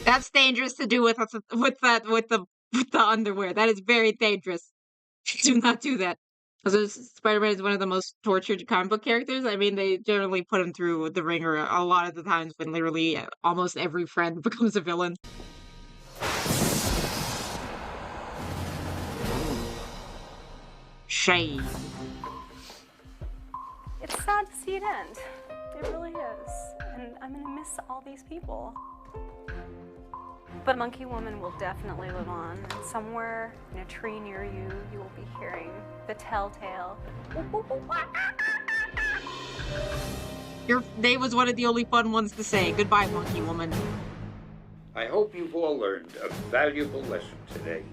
[SPEAKER 1] That's dangerous to do with the underwear. That is very dangerous. Do not do that. Because Spider-Man is one of the most tortured comic book characters. I mean, they generally put him through the ringer a lot of the times when literally almost every friend becomes a villain. Shame.
[SPEAKER 5] It's sad to see it end. It really is. And I'm gonna miss all these people. But Monkey Woman will definitely live on. And somewhere in a tree near you, you will be hearing the telltale.
[SPEAKER 1] Your name was one of the only fun ones to say. Goodbye, Monkey Woman.
[SPEAKER 15] I hope you've all learned a valuable lesson today.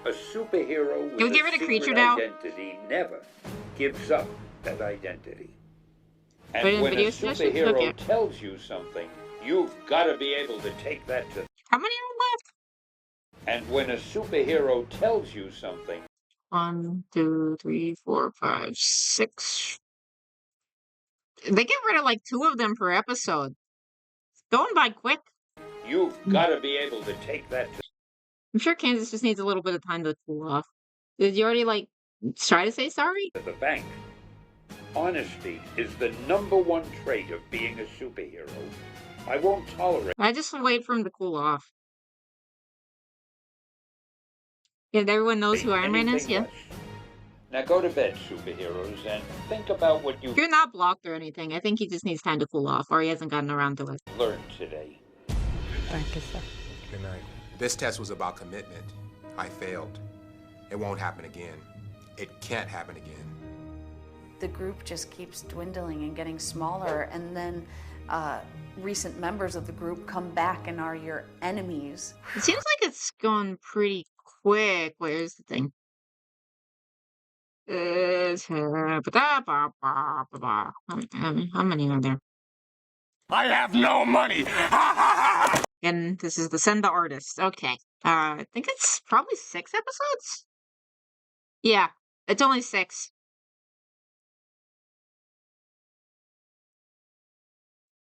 [SPEAKER 15] A superhero with
[SPEAKER 1] Can we get rid of
[SPEAKER 15] a
[SPEAKER 1] creature
[SPEAKER 15] secret
[SPEAKER 1] now?
[SPEAKER 15] identity never gives up that identity.
[SPEAKER 1] Put
[SPEAKER 15] And
[SPEAKER 1] in
[SPEAKER 15] when a
[SPEAKER 1] video suggestions?
[SPEAKER 15] superhero
[SPEAKER 1] Okay.
[SPEAKER 15] tells you something, you've got to be able to take that to.
[SPEAKER 1] How many are left?
[SPEAKER 15] And when a superhero tells you something,
[SPEAKER 1] 1, 2, 3, 4, 5, 6. They get rid of like 2 of them per episode. It's going by quick.
[SPEAKER 15] you've got to be able to take that to.
[SPEAKER 1] I'm sure Kansas just needs a little bit of time to cool off. Did you already like try to say sorry?
[SPEAKER 15] The bank. Honesty is the #1 trait of being a superhero. I won't tolerate.
[SPEAKER 1] I just wait for him to cool off. Yeah, everyone knows who Iron Man is.
[SPEAKER 15] anything
[SPEAKER 1] Yeah.
[SPEAKER 15] less. Now go to bed, superheroes, and think about what you
[SPEAKER 1] If you're not blocked or anything, I think he just needs time to cool off, or he hasn't gotten around to it.
[SPEAKER 15] learned today.
[SPEAKER 16] Thank you, sir.
[SPEAKER 13] Good night. This test was about commitment. I failed. It won't happen again. It can't happen again.
[SPEAKER 2] The group just keeps dwindling and getting smaller, and then recent members of the group come back and are your enemies.
[SPEAKER 1] It seems like it's gone pretty quick. Where's the thing? How many are there?
[SPEAKER 10] I have no money!
[SPEAKER 1] And this is the Send the Artist. Okay. I think it's probably 6 episodes? Yeah, it's only 6.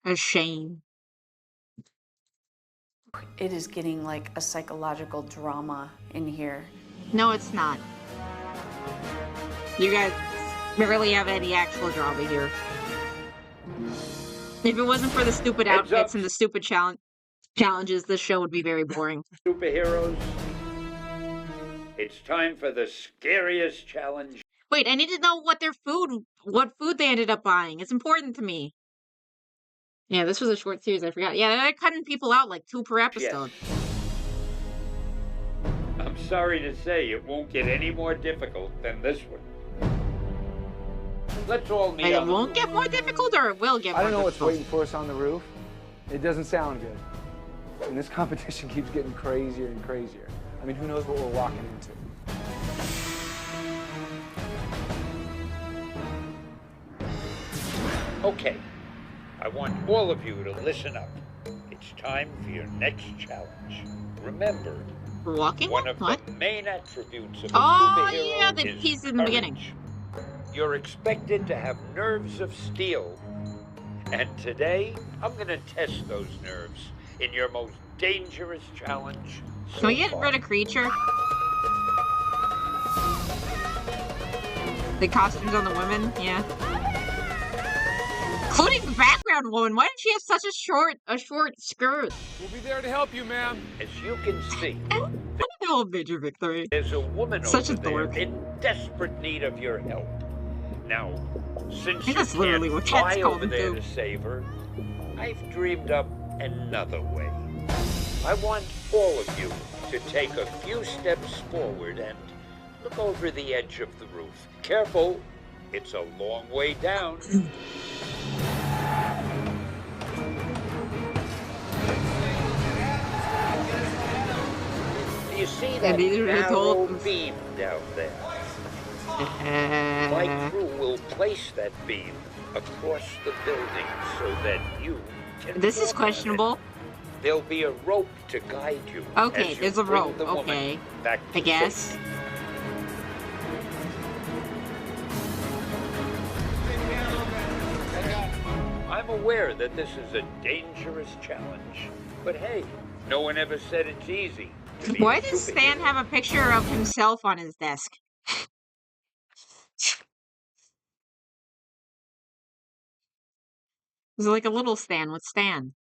[SPEAKER 1] A shame.
[SPEAKER 2] It is getting like a psychological drama in here.
[SPEAKER 1] No, it's not. You guys barely have any actual drama here. If it wasn't for the stupid
[SPEAKER 15] Heads
[SPEAKER 1] outfits
[SPEAKER 15] up.
[SPEAKER 1] and the stupid challenges, this show would be very boring.
[SPEAKER 15] Superheroes, it's time for the scariest challenge.
[SPEAKER 1] Wait, I need to know what food they ended up buying. It's important to me. Yeah, this was a short series. I forgot. Yeah, they're cutting people out like 2 per episode.
[SPEAKER 15] I'm sorry to say it won't get any more difficult than this one. Let's all meet
[SPEAKER 1] Like, it
[SPEAKER 15] on the
[SPEAKER 1] won't
[SPEAKER 15] roof.
[SPEAKER 1] get more difficult, or it will get more
[SPEAKER 9] I don't know what's
[SPEAKER 1] difficult?
[SPEAKER 9] waiting for us on the roof. It doesn't sound good. And this competition keeps getting crazier and crazier. I mean, who knows what we're walking into?
[SPEAKER 15] Okay, I want all of you to listen up. It's time for your next challenge. Remember,
[SPEAKER 1] Walking?
[SPEAKER 15] one of
[SPEAKER 1] What?
[SPEAKER 15] the main attributes of a
[SPEAKER 1] Oh,
[SPEAKER 15] superhero
[SPEAKER 1] yeah, the
[SPEAKER 15] is
[SPEAKER 1] piece in the beginning.
[SPEAKER 15] courage. You're expected to have nerves of steel. And today, I'm gonna test those nerves in your most dangerous challenge
[SPEAKER 1] Can we
[SPEAKER 15] so
[SPEAKER 1] get
[SPEAKER 15] far.
[SPEAKER 1] rid of Creature? The costumes on the women? Yeah. Including the background woman. Why did she have such a short skirt?
[SPEAKER 9] We'll be there to help you, ma'am.
[SPEAKER 15] As you can see,
[SPEAKER 1] Oh, major victory.
[SPEAKER 15] there's a woman
[SPEAKER 1] Such
[SPEAKER 15] over
[SPEAKER 1] a dork.
[SPEAKER 15] there in desperate need of your help. Now, since you
[SPEAKER 1] that's literally
[SPEAKER 15] can't
[SPEAKER 1] what cats
[SPEAKER 15] fly
[SPEAKER 1] call
[SPEAKER 15] over
[SPEAKER 1] them,
[SPEAKER 15] there
[SPEAKER 1] too.
[SPEAKER 15] to save her, I've dreamed up another way. I want all of you to take a few steps forward and look over the edge of the roof. Careful, it's a long way down. Do you see that
[SPEAKER 1] these are the
[SPEAKER 15] narrow
[SPEAKER 1] totals.
[SPEAKER 15] beam down there? My crew will place that beam across the building so that you can
[SPEAKER 1] This is
[SPEAKER 15] walk on it.
[SPEAKER 1] questionable.
[SPEAKER 15] There'll be a rope to guide you.
[SPEAKER 1] Okay,
[SPEAKER 15] as you
[SPEAKER 1] there's a
[SPEAKER 15] bring
[SPEAKER 1] rope.
[SPEAKER 15] the woman
[SPEAKER 1] Okay.
[SPEAKER 15] back
[SPEAKER 1] I
[SPEAKER 15] to
[SPEAKER 1] guess.
[SPEAKER 15] safety. I'm aware that this is a dangerous challenge, but hey, no one ever said it's easy. to be
[SPEAKER 1] Why
[SPEAKER 15] a
[SPEAKER 1] does
[SPEAKER 15] superhero.
[SPEAKER 1] Stan have a picture of himself on his desk? There's like a little Stan with Stan.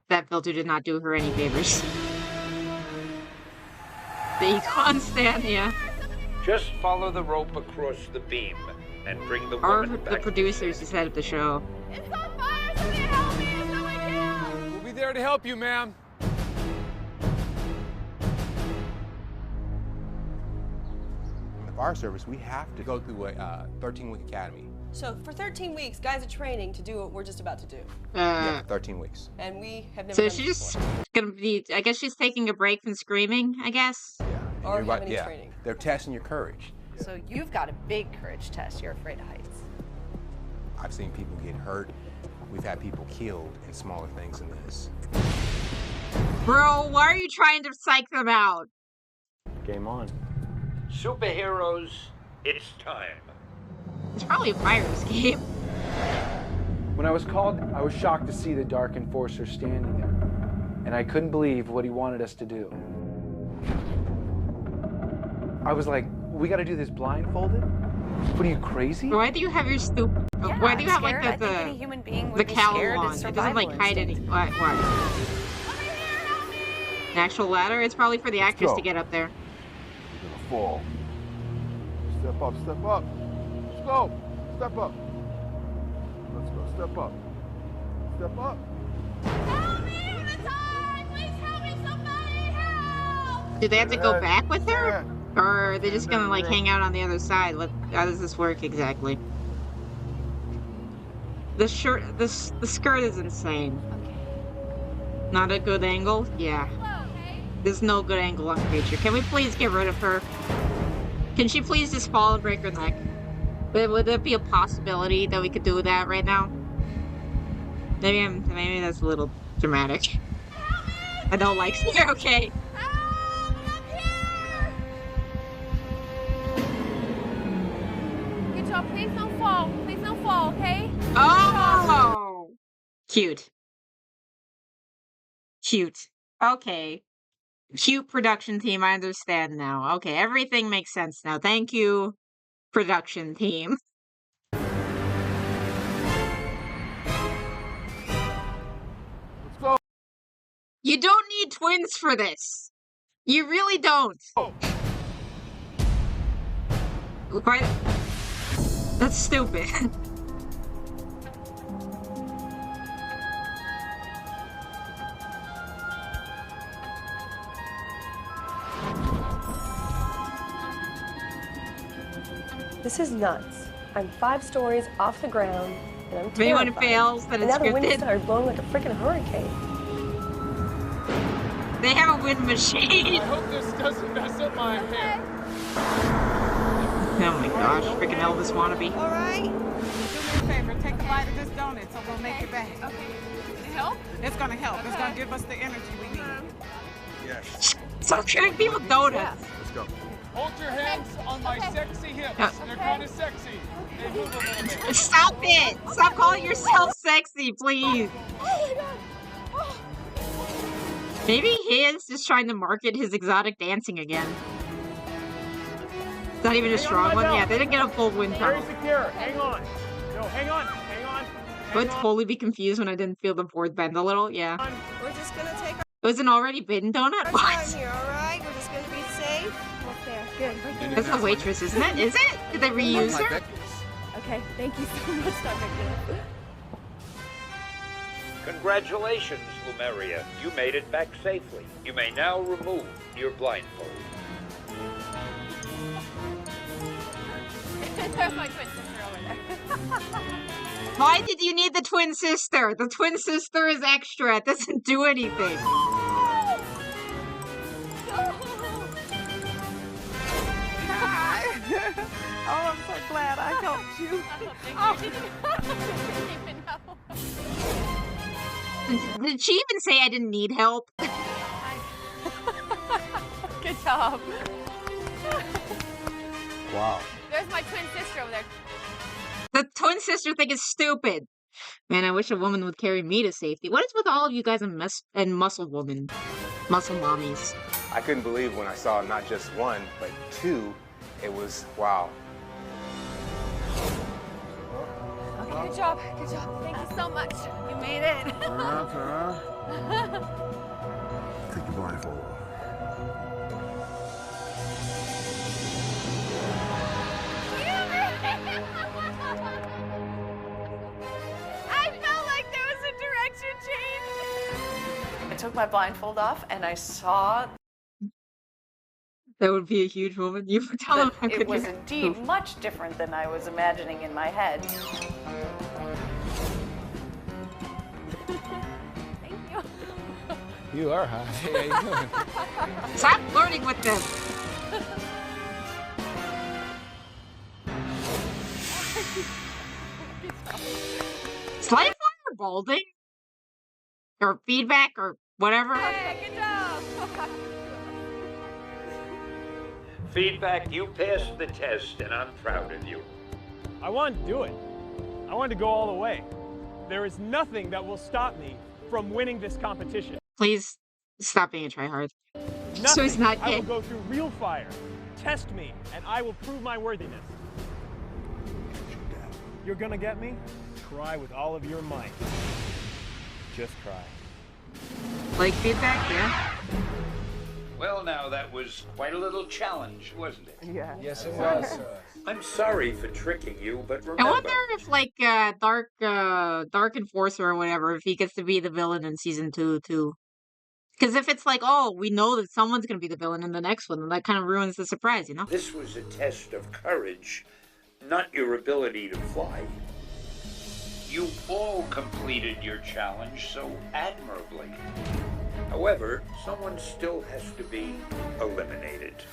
[SPEAKER 1] That filter did not do her any favors. The econ Stan, yeah.
[SPEAKER 15] Just follow the rope across the beam and bring the
[SPEAKER 1] Or
[SPEAKER 15] woman
[SPEAKER 1] the
[SPEAKER 15] back.
[SPEAKER 1] producers who set up the show.
[SPEAKER 9] We'll be there to help you, ma'am.
[SPEAKER 8] In the fire service, we have to go through a 13-week academy.
[SPEAKER 14] So for 13 weeks, guys are training to do what we're just about to do.
[SPEAKER 8] Yeah, 13 weeks.
[SPEAKER 14] And we have never
[SPEAKER 1] So
[SPEAKER 14] done
[SPEAKER 1] she's
[SPEAKER 14] this
[SPEAKER 1] just
[SPEAKER 14] before.
[SPEAKER 1] gonna be, I guess she's taking a break from screaming, I guess.
[SPEAKER 8] And
[SPEAKER 14] Or
[SPEAKER 8] you're
[SPEAKER 14] have any
[SPEAKER 8] yeah,
[SPEAKER 14] training.
[SPEAKER 8] they're testing your courage.
[SPEAKER 2] So you've got a big courage test. You're afraid of heights.
[SPEAKER 8] I've seen people get hurt. We've had people killed in smaller things than this.
[SPEAKER 1] Bro, why are you trying to psych them out?
[SPEAKER 19] Game on.
[SPEAKER 15] Superheroes, it's time.
[SPEAKER 1] It's probably a fire escape.
[SPEAKER 9] When I was called, I was shocked to see the Dark Enforcer standing there. And I couldn't believe what he wanted us to do. I was like, we gotta do this blindfolded? What are you, crazy?
[SPEAKER 1] Why do you have your stupid?
[SPEAKER 2] Yeah,
[SPEAKER 1] why do you
[SPEAKER 2] I'm
[SPEAKER 1] have like
[SPEAKER 2] scared. I think
[SPEAKER 1] the
[SPEAKER 2] any human being would
[SPEAKER 1] the
[SPEAKER 2] be
[SPEAKER 1] cowl
[SPEAKER 2] scared.
[SPEAKER 1] on?
[SPEAKER 2] It's
[SPEAKER 1] It doesn't like
[SPEAKER 2] survival
[SPEAKER 1] hide any.
[SPEAKER 2] instinct.
[SPEAKER 1] What? An actual ladder? It's probably for the actors
[SPEAKER 3] go.
[SPEAKER 1] to get up there.
[SPEAKER 3] You're gonna fall. Step up, step up. Let's go. Step up. Let's go. Step up. Step up.
[SPEAKER 1] Do they have to go
[SPEAKER 3] Good.
[SPEAKER 1] back with her,
[SPEAKER 3] Yeah.
[SPEAKER 1] or are they just gonna like hang out on the other side? How does this work exactly? The skirt is insane. Not a good angle? Yeah. There's no good angle on Creature. Can we please get rid of her? Can she please just fall and break her neck? Would there be a possibility that we could do that right now? Maybe that's a little dramatic. I don't like it. Okay.
[SPEAKER 21] Good job. Please don't fall. Please don't fall, okay?
[SPEAKER 1] Oh! Cute. Cute. Okay. Cute production team, I understand now. Okay, everything makes sense now. Thank you, production team.
[SPEAKER 3] Let's go.
[SPEAKER 1] You don't need twins for this. You really don't. Quite... That's stupid.
[SPEAKER 14] This is nuts. I'm 5 stories off the ground, and I'm
[SPEAKER 1] If anyone
[SPEAKER 14] terrified.
[SPEAKER 1] fails, then
[SPEAKER 14] And
[SPEAKER 1] it's
[SPEAKER 14] now the wind
[SPEAKER 1] scripted.
[SPEAKER 14] started blowing like a freaking hurricane.
[SPEAKER 1] They have a wind machine.
[SPEAKER 9] I hope this doesn't mess up my hair.
[SPEAKER 1] Oh my gosh, freaking Elvis wannabe.
[SPEAKER 11] All right. Do me a favor. Take a bite of this donut so we'll make it back. Okay. Help? It's gonna help. It's gonna give us the energy we need.
[SPEAKER 9] Yes.
[SPEAKER 1] Stop giving people donuts.
[SPEAKER 3] Let's go.
[SPEAKER 9] Hold your hands on my sexy hips.
[SPEAKER 1] Yeah.
[SPEAKER 9] They're kind of sexy. They move a little bit.
[SPEAKER 1] Stop it! Stop calling yourself sexy, please.
[SPEAKER 20] Oh my god.
[SPEAKER 1] Maybe he is just trying to market his exotic dancing again. It's not even a strong one. Yeah, they didn't get a full wind
[SPEAKER 19] Very
[SPEAKER 1] tunnel.
[SPEAKER 19] secure. Hang on. No, hang on. Hang on.
[SPEAKER 1] I would totally be confused when I didn't feel the board bend a little. Yeah.
[SPEAKER 20] We're just gonna take
[SPEAKER 1] It was an already bitten donut?
[SPEAKER 20] our
[SPEAKER 1] What?
[SPEAKER 20] time here, all right? We're just gonna be safe. What's there? Good. Right there.
[SPEAKER 1] That's the waitress, isn't it? Is it? Did they reuse her?
[SPEAKER 20] Okay, thank you so much, Dr. Gill.
[SPEAKER 15] Congratulations, Lumeria. You made it back safely. You may now remove your blindfold.
[SPEAKER 21] There's my twin sister over there.
[SPEAKER 1] Why did you need the twin sister? The twin sister is extra. It doesn't do anything.
[SPEAKER 11] Oh, I'm so glad I helped you.
[SPEAKER 1] Did she even say I didn't need help?
[SPEAKER 21] Good job.
[SPEAKER 16] Wow.
[SPEAKER 21] There's my twin sister over there.
[SPEAKER 1] The twin sister thing is stupid. Man, I wish a woman would carry me to safety. What is with all of you guys and muscle women? Muscle mommies.
[SPEAKER 8] I couldn't believe when I saw not just one, but 2. It was, wow.
[SPEAKER 21] Okay, good job. Good job. Thank you so much. You made it.
[SPEAKER 3] Take your blindfold off.
[SPEAKER 21] I felt like there was a direction change.
[SPEAKER 2] I took my blindfold off and I saw
[SPEAKER 1] That would be a huge moment. You would tell them
[SPEAKER 2] that
[SPEAKER 1] how
[SPEAKER 2] it
[SPEAKER 1] could
[SPEAKER 2] was
[SPEAKER 1] you
[SPEAKER 2] indeed
[SPEAKER 1] move.
[SPEAKER 2] much different than I was imagining in my head.
[SPEAKER 21] Thank you.
[SPEAKER 9] You are hot. Hey, how you doing?
[SPEAKER 1] Stop flirting with them. Slave or balding? Or feedback or whatever?
[SPEAKER 21] Hey, good job.
[SPEAKER 15] Feedback, you passed the test, and I'm proud of you.
[SPEAKER 19] I wanted to do it. I wanted to go all the way. There is nothing that will stop me from winning this competition.
[SPEAKER 1] Please stop being a tryhard.
[SPEAKER 19] Nothing.
[SPEAKER 1] So he's not
[SPEAKER 19] I will
[SPEAKER 1] gay.
[SPEAKER 19] go through real fire. Test me, and I will prove my worthiness. You're gonna get me? Try with all of your might. Just try.
[SPEAKER 1] Like feedback, yeah?
[SPEAKER 15] Well, now, that was quite a little challenge, wasn't it?
[SPEAKER 11] Yeah.
[SPEAKER 9] Yes, it was.
[SPEAKER 15] I'm sorry for tricking you, but
[SPEAKER 1] I
[SPEAKER 15] remember...
[SPEAKER 1] wonder if like Dark Enforcer or whatever, if he gets to be the villain in season 2 too. Because if it's like, oh, we know that someone's gonna be the villain in the next one, then that kind of ruins the surprise, you know?
[SPEAKER 15] This was a test of courage, not your ability to fly. You all completed your challenge so admirably. However, someone still has to be eliminated.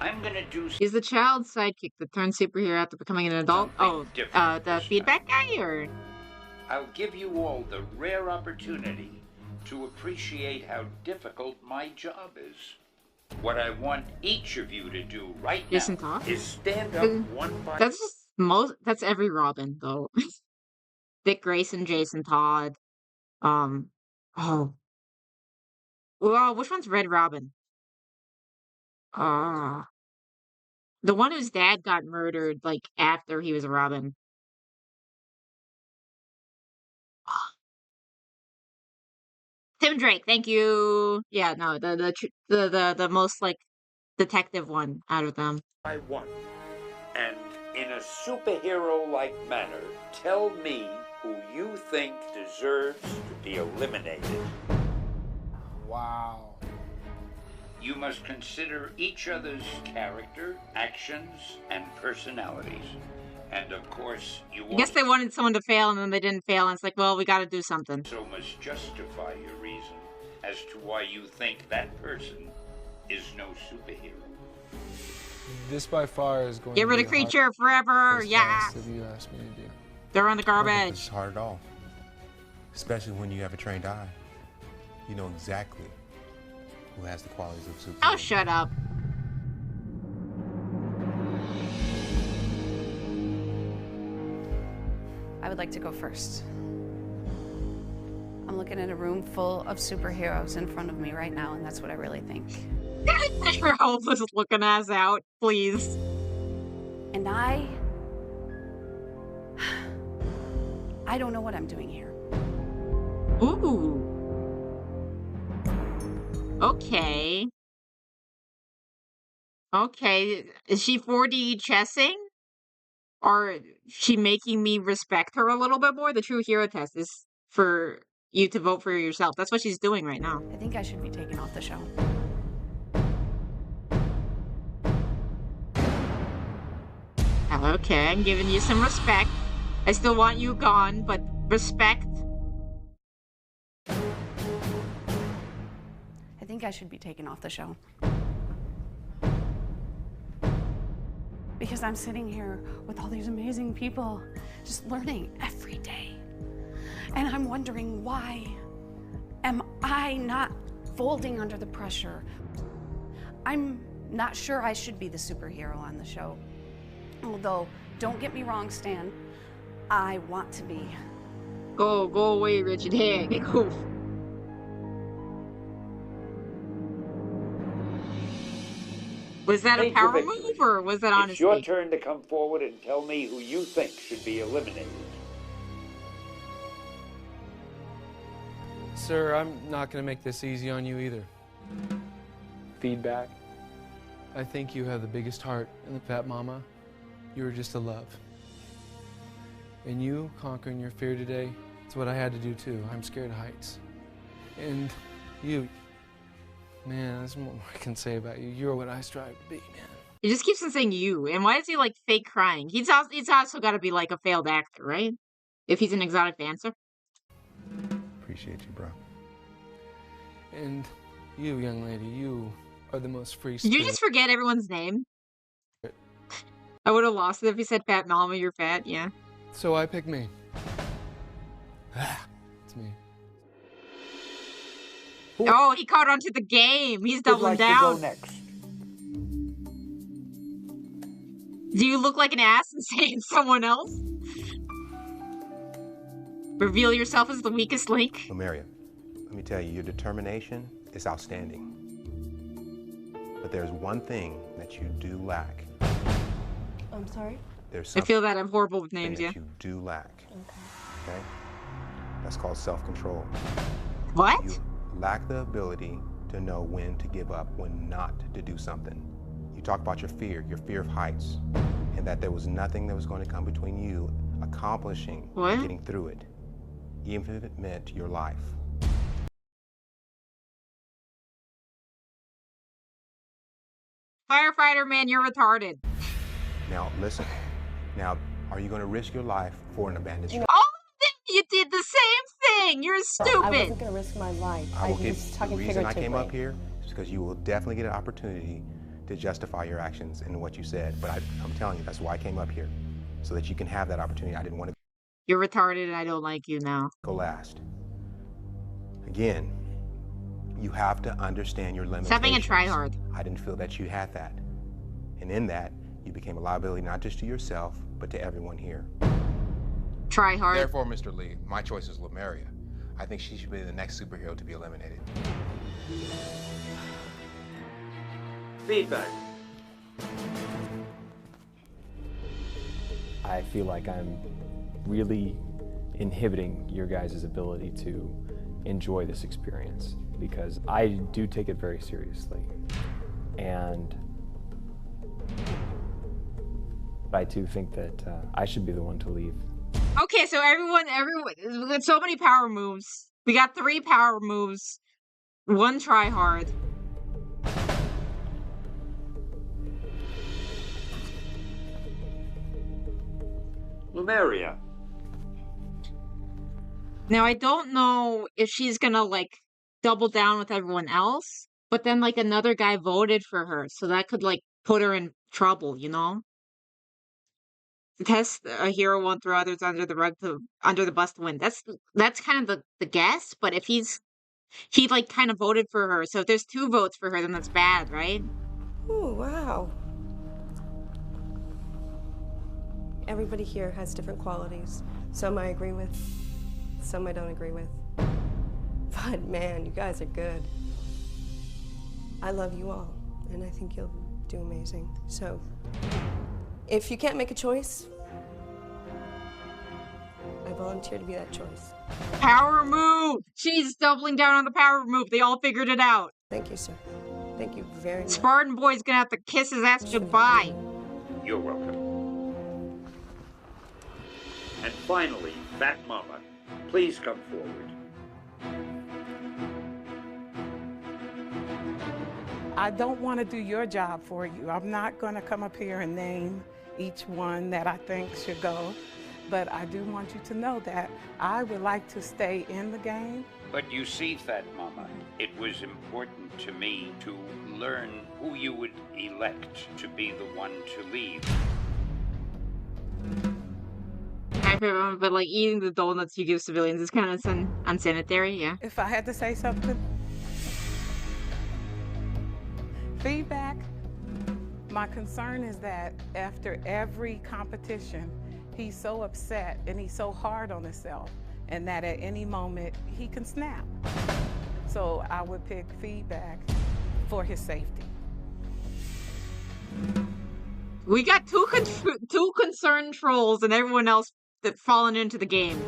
[SPEAKER 15] I'm gonna do...
[SPEAKER 1] He's the child sidekick that turns superhero after becoming an adult. Oh, the feedback guy, or?
[SPEAKER 15] I'll give you all the rare opportunity to appreciate how difficult my job is. What I want each of you to do right
[SPEAKER 1] Jason
[SPEAKER 15] now
[SPEAKER 1] Todd?
[SPEAKER 15] is stand up one by
[SPEAKER 1] That's just that's every Robin though. Dick Grayson, Jason Todd. Oh. Well, which one's Red Robin? The one whose dad got murdered like after he was a Robin. Tim Drake, thank you. Yeah, no, the most like detective one out of them.
[SPEAKER 15] by one. And in a superhero-like manner, tell me who you think deserves to be eliminated.
[SPEAKER 9] Wow.
[SPEAKER 15] You must consider each other's character, actions, and personalities. And of course, you
[SPEAKER 1] I guess they wanted someone to fail and then they didn't fail, and it's like, well, we gotta do something.
[SPEAKER 15] also must justify your reason as to why you think that person is no superhero.
[SPEAKER 9] This by far is going
[SPEAKER 1] Get
[SPEAKER 9] to
[SPEAKER 1] rid
[SPEAKER 9] be
[SPEAKER 1] of creature forever, yeah!
[SPEAKER 9] If you ask me to do.
[SPEAKER 1] They're on the
[SPEAKER 8] I don't think
[SPEAKER 1] garbage.
[SPEAKER 8] It's hard at all. Especially when you have a trained eye. You know exactly who has the qualities of super.
[SPEAKER 1] Oh, shut up.
[SPEAKER 2] I would like to go first. I'm looking at a room full of superheroes in front of me right now, and that's what I really think.
[SPEAKER 1] Help us looking ass out, please.
[SPEAKER 2] And I don't know what I'm doing here.
[SPEAKER 1] Ooh. Okay. Okay. Is she 4D chessing? Or is she making me respect her a little bit more? The true hero test is for you to vote for yourself. That's what she's doing right now.
[SPEAKER 2] I think I should be taken off the show.
[SPEAKER 1] Okay, I'm giving you some respect. I still want you gone, but respect.
[SPEAKER 2] I think I should be taken off the show. Because I'm sitting here with all these amazing people, just learning every day. And I'm wondering, why am I not folding under the pressure? I'm not sure I should be the superhero on the show. Although, don't get me wrong, Stan, I want to be.
[SPEAKER 1] Go away, Richard Haig. Go. Was that a
[SPEAKER 15] Thank you,
[SPEAKER 1] power
[SPEAKER 15] Victory.
[SPEAKER 1] move, or was that honestly?
[SPEAKER 15] It's your turn to come forward and tell me who you think should be eliminated.
[SPEAKER 9] Sir, I'm not going to make this easy on you either.
[SPEAKER 19] Feedback?
[SPEAKER 9] I think you have the biggest heart in the Fat Mama. You were just a love. And you conquering your fear today, it's what I had to do too. I'm scared of heights. And you, man, there's more I can say about you. You're what I strive to be, man.
[SPEAKER 1] He just keeps on saying you, and why is he like fake crying? He's also got to be like a failed actor, right? If he's an exotic dancer.
[SPEAKER 8] Appreciate you, bro.
[SPEAKER 9] And you, young lady, you are the most free
[SPEAKER 1] Did
[SPEAKER 9] spirit.
[SPEAKER 1] you just forget everyone's name? I would have lost it if he said Fat Mama, you're fat, yeah.
[SPEAKER 9] So I pick me. It's me.
[SPEAKER 1] Oh, he caught on to the game. He's doubling down.
[SPEAKER 15] To go next?
[SPEAKER 1] Do you look like an ass and say it's someone else? Reveal yourself as the weakest link.
[SPEAKER 8] Lemuria, let me tell you, your determination is outstanding. But there's one thing that you do lack.
[SPEAKER 14] I'm sorry?
[SPEAKER 8] There's
[SPEAKER 1] I feel that I'm horrible with names,
[SPEAKER 8] that
[SPEAKER 1] yeah.
[SPEAKER 8] you do lack. Okay? That's called self-control.
[SPEAKER 1] What?
[SPEAKER 8] You lack the ability to know when to give up, when not to do something. You talk about your fear of heights, and that there was nothing that was going to come between you accomplishing and getting through it, even if it meant your life.
[SPEAKER 1] Firefighter, man, you're retarded.
[SPEAKER 8] Now, listen. Now, are you going to risk your life for an abandoned structure?
[SPEAKER 1] Oh, you did the same thing. You're stupid.
[SPEAKER 14] I wasn't going to risk my life.
[SPEAKER 8] I will
[SPEAKER 14] was
[SPEAKER 8] give
[SPEAKER 14] talking
[SPEAKER 8] the reason I
[SPEAKER 14] figuratively.
[SPEAKER 8] came up here is because you will definitely get an opportunity to justify your actions and what you said. But I'm telling you, that's why I came up here, so that you can have that opportunity. I didn't want to
[SPEAKER 1] You're retarded and I don't like you now.
[SPEAKER 8] go last. Again, you have to understand your limitations.
[SPEAKER 1] Stop being a tryhard.
[SPEAKER 8] I didn't feel that you had that. And in that, you became a liability not just to yourself, but to everyone here.
[SPEAKER 1] Tryhard.
[SPEAKER 8] Therefore, Mr. Lee, my choice is Lemuria. I think she should be the next superhero to be eliminated.
[SPEAKER 15] Feedback.
[SPEAKER 19] I feel like I'm really inhibiting your guys' ability to enjoy this experience because I do take it very seriously. And I do think that I should be the one to leave.
[SPEAKER 1] Okay, so everyone, we got so many power moves. We got 3 power moves, 1 tryhard.
[SPEAKER 15] Lumeria.
[SPEAKER 1] Now, I don't know if she's gonna, like, double down with everyone else, but then, like, another guy voted for her, so that could, like, put her in trouble, you know? Test a hero won't throw others under the rug to under the bus to win. That's kind of the guess, but if he like kind of voted for her, so if there's 2 votes for her, then that's bad, right?
[SPEAKER 14] Ooh, wow. Everybody here has different qualities. Some I agree with, some I don't agree with. But man, you guys are good. I love you all, and I think you'll do amazing. So, if you can't make a choice, I volunteer to be that choice.
[SPEAKER 1] Power move! She's doubling down on the power move. They all figured it out.
[SPEAKER 14] Thank you, sir. Thank you very much.
[SPEAKER 1] Spartan Boy's gonna have to kiss his ass goodbye.
[SPEAKER 15] You're welcome. And finally, Fat Mama, please come forward.
[SPEAKER 11] I don't want to do your job for you. I'm not going to come up here and name each one that I think should go, but I do want you to know that I would like to stay in the game.
[SPEAKER 15] But you see, Fat Mama, it was important to me to learn who you would elect to be the one to lead.
[SPEAKER 1] But like eating the donuts you give civilians is kind of unsanitary, yeah.
[SPEAKER 11] If I had to say something, feedback. My concern is that after every competition, he's so upset and he's so hard on himself, and that at any moment he can snap. So I would pick feedback for his safety.
[SPEAKER 1] We got two concerned trolls and everyone else that fallen into the game.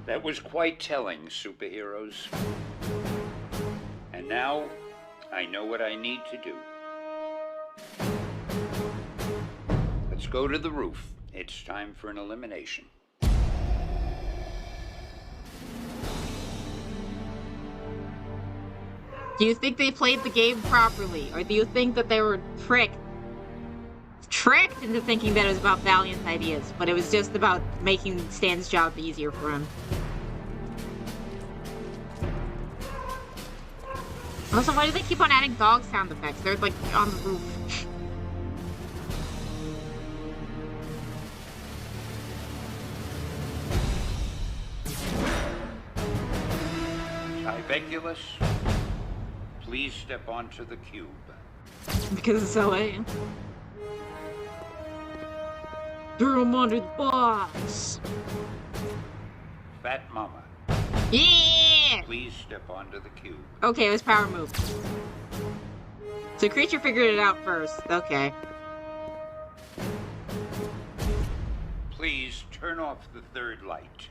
[SPEAKER 15] That was quite telling, superheroes. And now, I know what I need to do. Let's go to the roof. It's time for an elimination.
[SPEAKER 1] Do you think they played the game properly? Or do you think that they were tricked into thinking that it was about Valiant's ideas, but it was just about making Stan's job easier for him? Also, why do they keep on adding dog sound effects? They're like on the roof.
[SPEAKER 15] Tibeculus, please step onto the cube.
[SPEAKER 1] Because it's LA. Throw him under the bus.
[SPEAKER 15] Fat Mama.
[SPEAKER 1] Yeah!
[SPEAKER 15] Please step onto the cube.
[SPEAKER 1] Okay, it was power move. So creature figured it out first. Okay.
[SPEAKER 15] Please turn off the third light.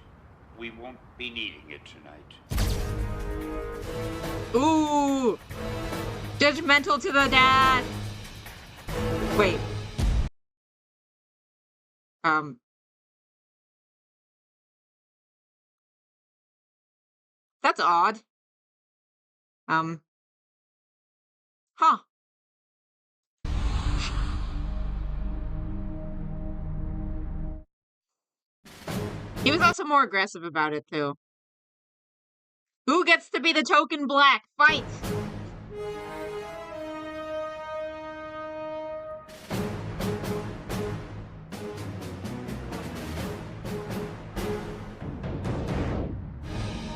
[SPEAKER 15] We won't be needing it tonight.
[SPEAKER 1] Ooh! Judgmental to the dad! Wait. That's odd. Huh. He was also more aggressive about it, too. Who gets to be the token black? Fight!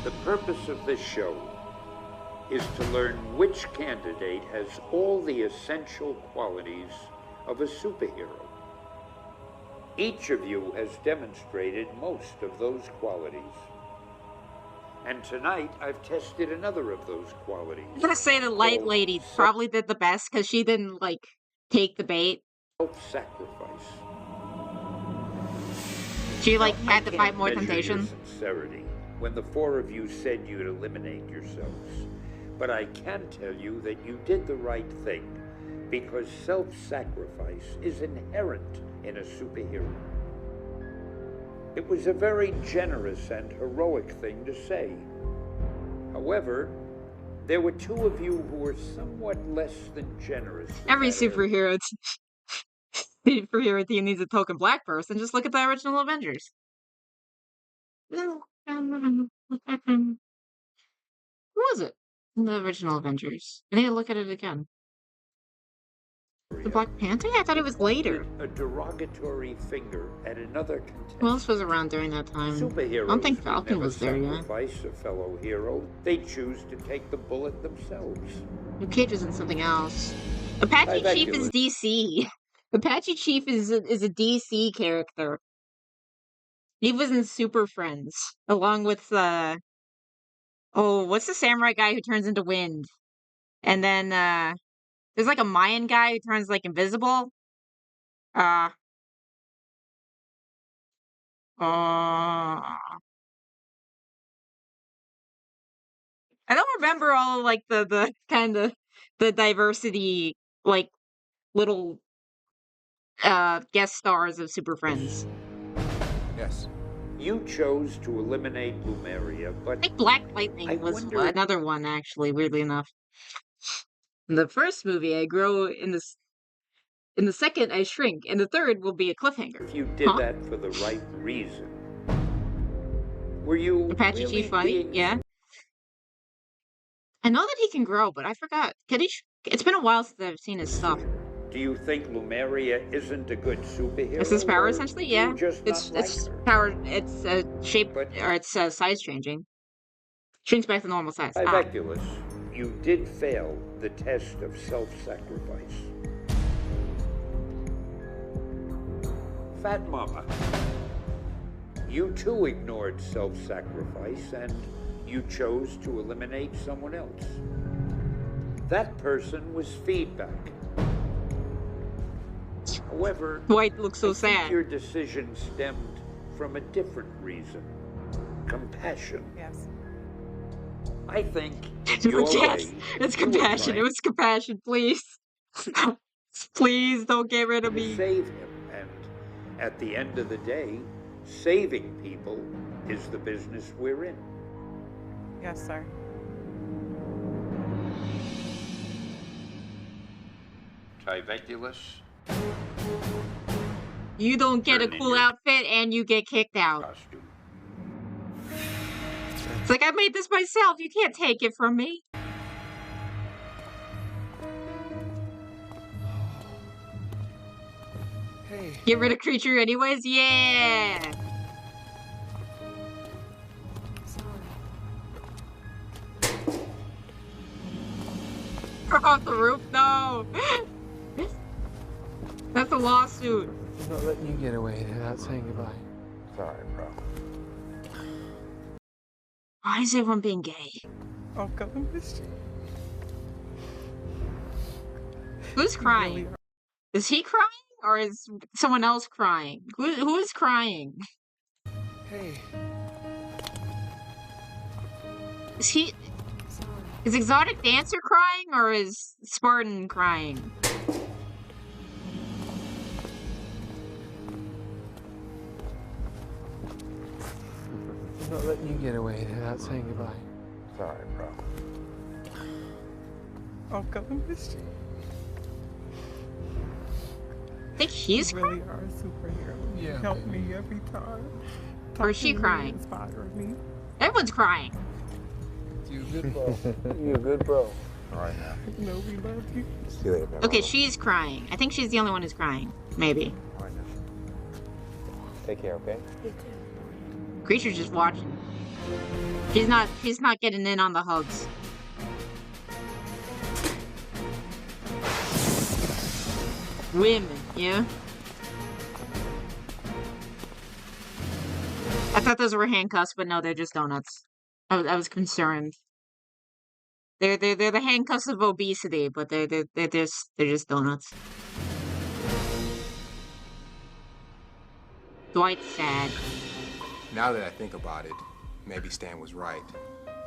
[SPEAKER 15] The purpose of this show is to learn which candidate has all the essential qualities of a superhero. Each of you has demonstrated most of those qualities. And tonight, I've tested another of those qualities.
[SPEAKER 1] I'm gonna say the light lady probably did the best because she didn't, like, take the bait.
[SPEAKER 15] Self-sacrifice.
[SPEAKER 1] She, like, had to
[SPEAKER 15] I
[SPEAKER 1] fight
[SPEAKER 15] can't
[SPEAKER 1] more
[SPEAKER 15] measure your
[SPEAKER 1] temptation.
[SPEAKER 15] sincerity when the four of you said you'd eliminate yourselves. But I can tell you that you did the right thing, because self-sacrifice is inherent in a superhero. It was a very generous and heroic thing to say. However, there were two of you who were somewhat less than generous.
[SPEAKER 1] Every superhero For your team needs a token black person, just look at the original Avengers. Who was it in the original Avengers? I need to look at it again. The Black Panther? I thought it was later.
[SPEAKER 15] A derogatory finger at another contestant.
[SPEAKER 1] Who else was around during that time?
[SPEAKER 15] Superheroes
[SPEAKER 1] I don't think Falcon was there yet.
[SPEAKER 15] Sacrifice a fellow hero. They choose to take the bullet themselves.
[SPEAKER 1] Luke Cage was in something else. Apache Chief is DC. Apache Chief is a DC character. He was in Super Friends, along with what's the samurai guy who turns into wind? And then there's like a Mayan guy who turns like invisible. I don't remember all like the kind of the diversity like little guest stars of Super Friends.
[SPEAKER 15] Yes. You chose to eliminate Lumeria, but
[SPEAKER 1] I think Black Lightning was another one, actually, weirdly enough. In the first movie, I grow. In the second, I shrink. And the third will be a cliffhanger.
[SPEAKER 15] If you did that for the right reason, were you
[SPEAKER 1] Apache
[SPEAKER 15] really
[SPEAKER 1] Chief funny? Yeah. I know that he can grow, but I forgot. Can he? It's been a while since I've seen his stuff.
[SPEAKER 15] Do you think Lumeria isn't a good superhero?
[SPEAKER 1] Is his power essentially? Yeah.
[SPEAKER 15] It's
[SPEAKER 1] power. It's shape or it's size changing. Shrinks back to normal size.
[SPEAKER 15] Ivaculus, you did fail the test of self-sacrifice. Fat Mama, you too ignored self-sacrifice and you chose to eliminate someone else. That person was feedback. However,
[SPEAKER 1] White looks so sad.
[SPEAKER 15] Your decision stemmed from a different reason. Compassion.
[SPEAKER 11] Yes.
[SPEAKER 15] I think in your
[SPEAKER 1] Yes,
[SPEAKER 15] way,
[SPEAKER 1] it's
[SPEAKER 15] you were
[SPEAKER 1] compassion.
[SPEAKER 15] trying
[SPEAKER 1] It was compassion. Please, please don't get rid of
[SPEAKER 15] to
[SPEAKER 1] me.
[SPEAKER 15] save him, and at the end of the day, saving people is the business we're in.
[SPEAKER 11] Yes, sir.
[SPEAKER 15] Tyveculus,
[SPEAKER 1] You don't get a
[SPEAKER 15] Turn in
[SPEAKER 1] cool
[SPEAKER 15] your
[SPEAKER 1] outfit and you get kicked out.
[SPEAKER 15] costume.
[SPEAKER 1] It's like I made this myself. You can't take it from me.
[SPEAKER 9] Hey.
[SPEAKER 1] Get rid of creature anyways? Yeah! Off the roof? No! That's a lawsuit.
[SPEAKER 9] I'm not letting you get away without saying goodbye.
[SPEAKER 12] Sorry, bro.
[SPEAKER 1] Why is everyone being gay?
[SPEAKER 11] Oh, God, I missed you.
[SPEAKER 1] Who's crying? Is he crying? Or is someone else crying? Who is crying?
[SPEAKER 9] Hey.
[SPEAKER 1] Is Exotic Dancer crying or is Spartan crying?
[SPEAKER 9] I'm not letting you get away without saying goodbye.
[SPEAKER 12] Sorry, bro.
[SPEAKER 11] Oh, God, I missed you.
[SPEAKER 1] I think he's
[SPEAKER 11] You really are a superhero.
[SPEAKER 9] Yeah,
[SPEAKER 11] You help
[SPEAKER 9] baby.
[SPEAKER 11] me every time.
[SPEAKER 1] Or is she
[SPEAKER 11] Talking to me
[SPEAKER 1] crying?
[SPEAKER 11] inspires me.
[SPEAKER 1] Everyone's crying.
[SPEAKER 9] You good bro.
[SPEAKER 12] You a good bro. All right now.
[SPEAKER 11] No, we love you.
[SPEAKER 12] See you later, man.
[SPEAKER 1] Okay, she's crying. I think she's the only one who's crying. Maybe.
[SPEAKER 12] All right now. Take care, okay?
[SPEAKER 1] Creature's just watching. She's not getting in on the hugs. Women, yeah? I thought those were handcuffs, but no, they're just donuts. I was concerned. They're the handcuffs of obesity, but they're just donuts. Dwight's sad.
[SPEAKER 8] Now that I think about it, maybe Stan was right.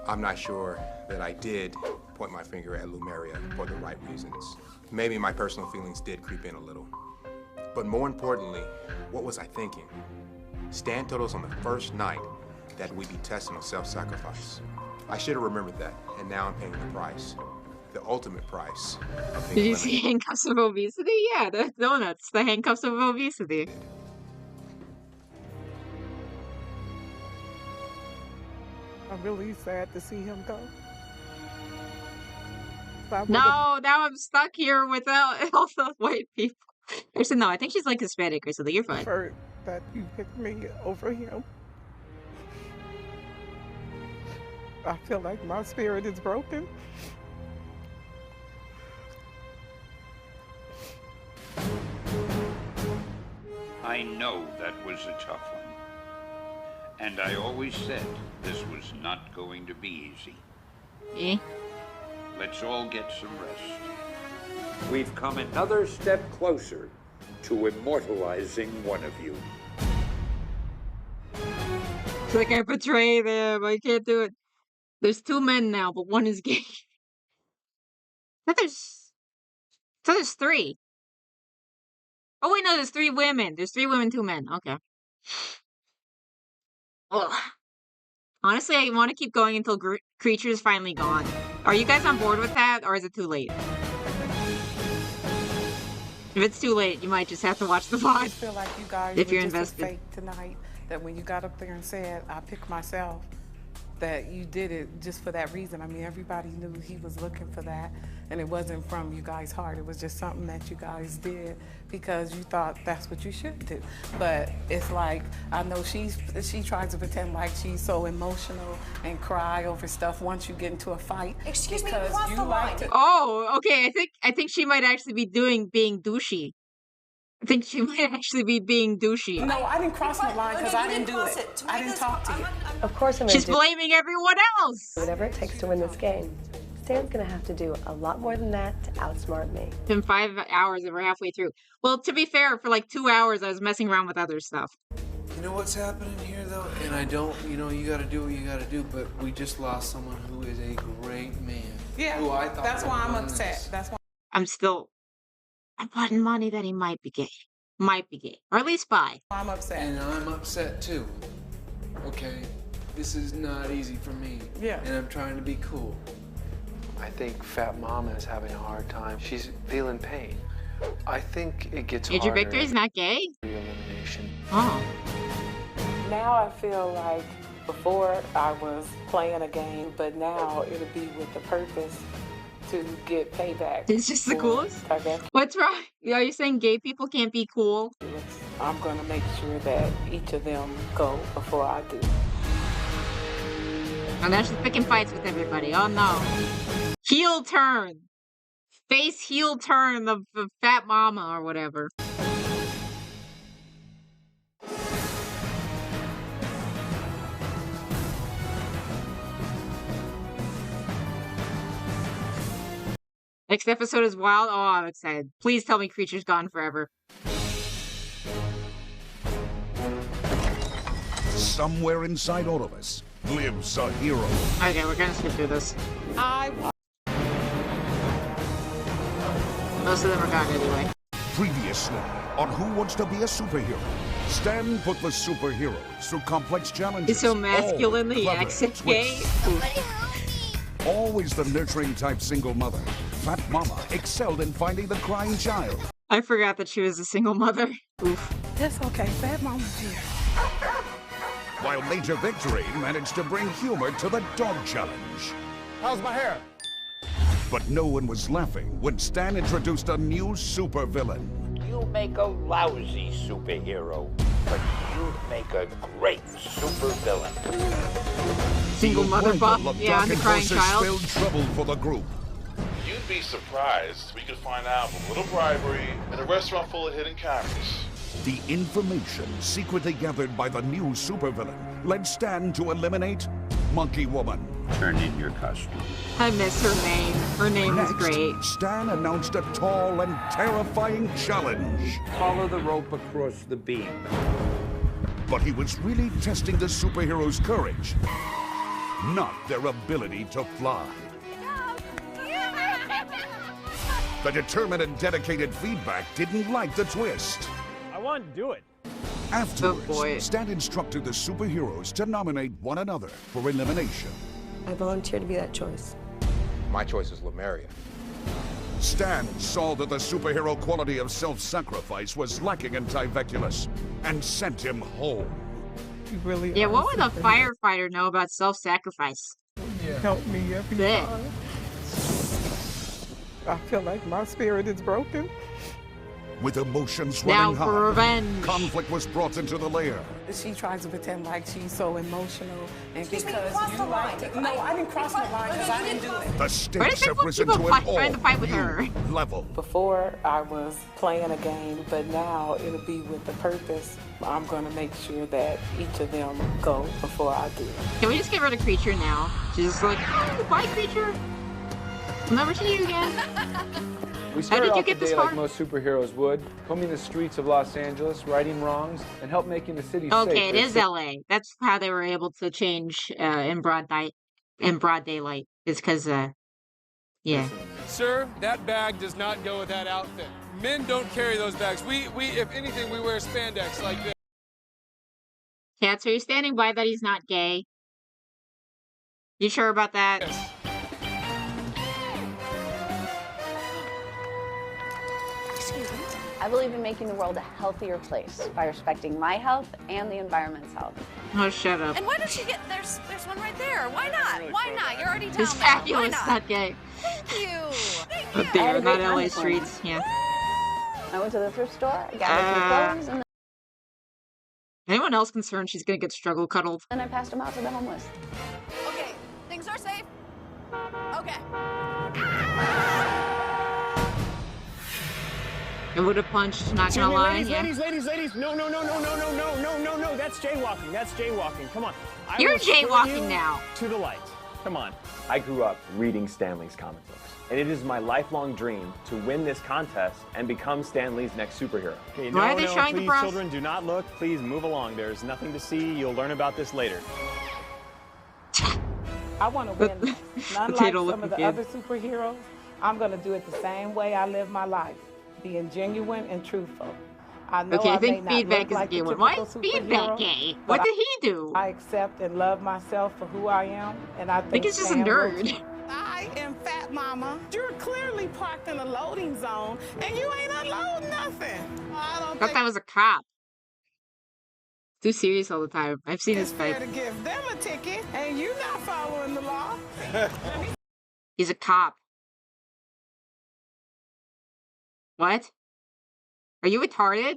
[SPEAKER 8] I'm not sure that I did point my finger at Lumeria for the right reasons. Maybe my personal feelings did creep in a little. But more importantly, what was I thinking? Stan told us on the first night that we'd be testing on self-sacrifice. I should have remembered that, and now I'm paying the price.
[SPEAKER 13] the ultimate price of being
[SPEAKER 1] Did you see
[SPEAKER 13] eliminated.
[SPEAKER 1] handcuffs of obesity? Yeah, the donuts, the handcuffs of obesity.
[SPEAKER 11] I'm really sad to see him go.
[SPEAKER 1] No, now I'm stuck here without all the white people. Actually, no, I think she's like Hispanic or something. You're fine.
[SPEAKER 11] Preferred that you picked me over him. I feel like my spirit is broken.
[SPEAKER 15] I know that was a tough one. And I always said this was not going to be easy.
[SPEAKER 1] Eh?
[SPEAKER 15] Let's all get some rest. We've come another step closer to immortalizing one of you.
[SPEAKER 1] It's like I betrayed them. I can't do it. There's 2 men now, but 1 is gay. So there's 3. Oh wait, no, there's 3 women. There's 3 women, 2 men. Okay. Ugh. Honestly, I want to keep going until Creature's finally gone. Are you guys on board with that, or is it too late? If it's too late, you might just have to watch the VOD.
[SPEAKER 11] I just feel like you guys
[SPEAKER 1] if
[SPEAKER 11] were
[SPEAKER 1] you're
[SPEAKER 11] just
[SPEAKER 1] invested.
[SPEAKER 11] as fake tonight that when you got up there and said, I picked myself, that you did it just for that reason. I mean, everybody knew he was looking for that, and it wasn't from you guys' heart. It was just something that you guys did because you thought that's what you should do. But it's like, I know she tries to pretend like she's so emotional and cry over stuff once you get into a fight.
[SPEAKER 14] Excuse me,
[SPEAKER 11] because
[SPEAKER 14] what's
[SPEAKER 11] you
[SPEAKER 14] the
[SPEAKER 11] like
[SPEAKER 14] line?
[SPEAKER 11] to.
[SPEAKER 1] Oh, okay. I think she might actually be being douchey. I think she might actually be being douchey.
[SPEAKER 11] No, I didn't cross the line because I didn't do it. I didn't talk to you.
[SPEAKER 14] Of course I'm
[SPEAKER 1] She's
[SPEAKER 14] gonna do
[SPEAKER 1] blaming everyone else.
[SPEAKER 14] whatever it takes to win this game. Stan's gonna have to do a lot more than that to outsmart me.
[SPEAKER 1] It's been 5 hours and we're halfway through. Well, to be fair, for like 2 hours I was messing around with other stuff.
[SPEAKER 9] You know what's happening here, though? And I don't, you gotta do what you gotta do, but we just lost someone who is a great man.
[SPEAKER 11] Yeah,
[SPEAKER 9] who I thought
[SPEAKER 11] that's
[SPEAKER 9] would
[SPEAKER 11] why I'm
[SPEAKER 9] run
[SPEAKER 11] upset.
[SPEAKER 9] this.
[SPEAKER 11] That's why.
[SPEAKER 1] I'm putting money that he might be gay. Might be gay. Or at least bi.
[SPEAKER 11] I'm upset.
[SPEAKER 9] And I'm upset too. Okay? This is not easy for me.
[SPEAKER 11] Yeah.
[SPEAKER 9] And I'm trying to be cool. I think Fat Mama is having a hard time. She's feeling pain. I think it gets
[SPEAKER 1] Major
[SPEAKER 9] harder.
[SPEAKER 1] Victory's not gay?
[SPEAKER 9] Elimination.
[SPEAKER 1] Oh.
[SPEAKER 11] Now I feel like before I was playing a game, but now it'll be with the purpose to get payback.
[SPEAKER 1] It's just the
[SPEAKER 11] for
[SPEAKER 1] coolest?
[SPEAKER 11] Targaryen.
[SPEAKER 1] What's wrong? Are you saying gay people can't be cool?
[SPEAKER 11] I'm gonna make sure that each of them go before I do.
[SPEAKER 1] And now she's picking fights with everybody. Oh no. Heel turn. Face heel turn of Fat Mama or whatever. Next episode is wild. Oh, I'm excited. Please tell me Creature's gone forever.
[SPEAKER 18] Somewhere inside all of us lives a hero.
[SPEAKER 1] Okay, we're gonna skip through this. Most of them are gone anyway.
[SPEAKER 18] Previously on Who Wants to Be a Superhero, Stan put the superheroes through complex challenges.
[SPEAKER 1] He's so masculine
[SPEAKER 18] all
[SPEAKER 1] that he
[SPEAKER 18] clever
[SPEAKER 1] acts gay.
[SPEAKER 18] twists. Always the nurturing type single mother, Fat Mama excelled in finding the crying child.
[SPEAKER 1] I forgot that she was a single mother. Oof.
[SPEAKER 11] That's okay. Fat Mama's here.
[SPEAKER 18] While Major Victory managed to bring humor to the dog challenge.
[SPEAKER 12] How's my hair?
[SPEAKER 18] But no one was laughing when Stan introduced a new supervillain.
[SPEAKER 15] You make a lousy superhero, but you make a great supervillain.
[SPEAKER 1] Single mother buff,
[SPEAKER 18] Of
[SPEAKER 1] yeah,
[SPEAKER 18] Dark
[SPEAKER 1] and the crying
[SPEAKER 18] Enforcers
[SPEAKER 1] child.
[SPEAKER 18] spelled trouble for the group.
[SPEAKER 3] You'd be surprised. We could find out with a little bribery at a restaurant full of hidden cameras.
[SPEAKER 18] The information secretly gathered by the new supervillain led Stan to eliminate Monkey Woman.
[SPEAKER 15] Turn in your costume.
[SPEAKER 1] I miss her name. Her name is
[SPEAKER 18] Next,
[SPEAKER 1] great.
[SPEAKER 18] Stan announced a tall and terrifying challenge.
[SPEAKER 15] Follow the rope across the beam.
[SPEAKER 18] But he was really testing the superheroes' courage, not their ability to fly. The determined and dedicated feedback didn't like the twist.
[SPEAKER 19] I wanted to do it.
[SPEAKER 18] Afterwards, Stan instructed the superheroes to nominate one another for elimination.
[SPEAKER 14] I volunteer to be that choice.
[SPEAKER 13] My choice is Lemuria.
[SPEAKER 18] Stan saw that the superhero quality of self-sacrifice was lacking in Tyveculus and sent him home.
[SPEAKER 11] You really
[SPEAKER 1] Yeah,
[SPEAKER 11] are
[SPEAKER 1] what would a
[SPEAKER 11] superhero.
[SPEAKER 1] firefighter know about self-sacrifice?
[SPEAKER 11] Help me every
[SPEAKER 1] Blech.
[SPEAKER 11] time. I feel like my spirit is broken.
[SPEAKER 18] With emotions
[SPEAKER 1] Now
[SPEAKER 18] running
[SPEAKER 1] for
[SPEAKER 18] high,
[SPEAKER 1] revenge.
[SPEAKER 18] conflict was brought into the lair.
[SPEAKER 11] She tries to pretend like she's so emotional, and
[SPEAKER 6] Excuse me,
[SPEAKER 11] because
[SPEAKER 6] cross
[SPEAKER 11] you
[SPEAKER 6] the
[SPEAKER 11] like
[SPEAKER 6] line.
[SPEAKER 11] to, no, I didn't cross the line because I didn't do it.
[SPEAKER 18] The stakes have risen
[SPEAKER 1] people
[SPEAKER 18] to an
[SPEAKER 1] trying to fight with her?
[SPEAKER 18] all-new level.
[SPEAKER 11] Before I was playing a game, but now it'll be with the purpose. I'm going to make sure that each of them go before I do.
[SPEAKER 1] Can we just get rid of Creature now? She's just like, oh, goodbye, Creature. I'll never see you again.
[SPEAKER 9] We
[SPEAKER 1] How
[SPEAKER 9] started
[SPEAKER 1] did you
[SPEAKER 9] off the
[SPEAKER 1] get this
[SPEAKER 9] day
[SPEAKER 1] far?
[SPEAKER 9] like most superheroes would, combing the streets of Los Angeles, righting wrongs, and help making the city safe.
[SPEAKER 1] Okay, it is LA. That's how they were able to change in broad daylight. It's because, yeah.
[SPEAKER 7] Sir, that bag does not go with that outfit. Men don't carry those bags. We if anything, we wear spandex like this.
[SPEAKER 1] Cats, are you standing by that he's not gay? You sure about that?
[SPEAKER 6] Excuse me. I believe in making the world a healthier place by respecting my health and the environment's health.
[SPEAKER 1] Oh, shut up.
[SPEAKER 21] And why don't you get there's one right there? Why not? Why not? You're already down
[SPEAKER 1] It's
[SPEAKER 21] there. Why
[SPEAKER 1] fabulous,
[SPEAKER 21] not?
[SPEAKER 1] not gay.
[SPEAKER 21] Thank you. Thank
[SPEAKER 1] But
[SPEAKER 21] you.
[SPEAKER 1] there, not LA streets, yeah.
[SPEAKER 6] I went to the thrift store, gathered some clothes, and
[SPEAKER 1] Anyone else concerned she's gonna get struggle cuddled?
[SPEAKER 6] then I passed them out to the homeless.
[SPEAKER 21] Okay, things are safe. Okay.
[SPEAKER 1] It would have punched, not gonna lie.
[SPEAKER 16] Ladies,
[SPEAKER 1] Yeah.
[SPEAKER 16] ladies, no, that's jaywalking, come on. I
[SPEAKER 1] You're
[SPEAKER 16] will escort
[SPEAKER 1] jaywalking
[SPEAKER 16] you
[SPEAKER 1] now.
[SPEAKER 16] To the light, come on.
[SPEAKER 19] I grew up reading Stan Lee's comic books, and it is my lifelong dream to win this contest and become Stan Lee's next superhero.
[SPEAKER 16] Okay,
[SPEAKER 1] Why are they showing the
[SPEAKER 16] please,
[SPEAKER 1] bras?
[SPEAKER 16] children, do not look. Please move along. There's nothing to see. You'll learn about this later.
[SPEAKER 11] I want to win this. None
[SPEAKER 1] Okay,
[SPEAKER 11] like
[SPEAKER 1] don't look
[SPEAKER 11] some of the
[SPEAKER 1] again.
[SPEAKER 11] other superheroes. I'm going to do it the same way I live my life, being genuine and truthful. I know
[SPEAKER 1] Okay, I
[SPEAKER 11] I
[SPEAKER 1] think
[SPEAKER 11] may not
[SPEAKER 1] Feedback
[SPEAKER 11] look
[SPEAKER 1] is
[SPEAKER 11] like
[SPEAKER 1] gay
[SPEAKER 11] the
[SPEAKER 1] one. Why
[SPEAKER 11] typical
[SPEAKER 1] is Feedback
[SPEAKER 11] superhero,
[SPEAKER 1] gay?
[SPEAKER 11] but
[SPEAKER 1] What did he do?
[SPEAKER 11] I accept and love myself for who I am, and I think
[SPEAKER 1] he's just a
[SPEAKER 11] Stan will
[SPEAKER 1] nerd.
[SPEAKER 11] too. I am Fat Mama. You're clearly parked in a loading zone, and you ain't unloading nothing. I don't
[SPEAKER 1] Thought that was a cop. Too serious all the time. I've seen his
[SPEAKER 11] fair
[SPEAKER 1] fight.
[SPEAKER 11] to give them a ticket, and you not following the law.
[SPEAKER 1] He's a cop. What? Are you retarded?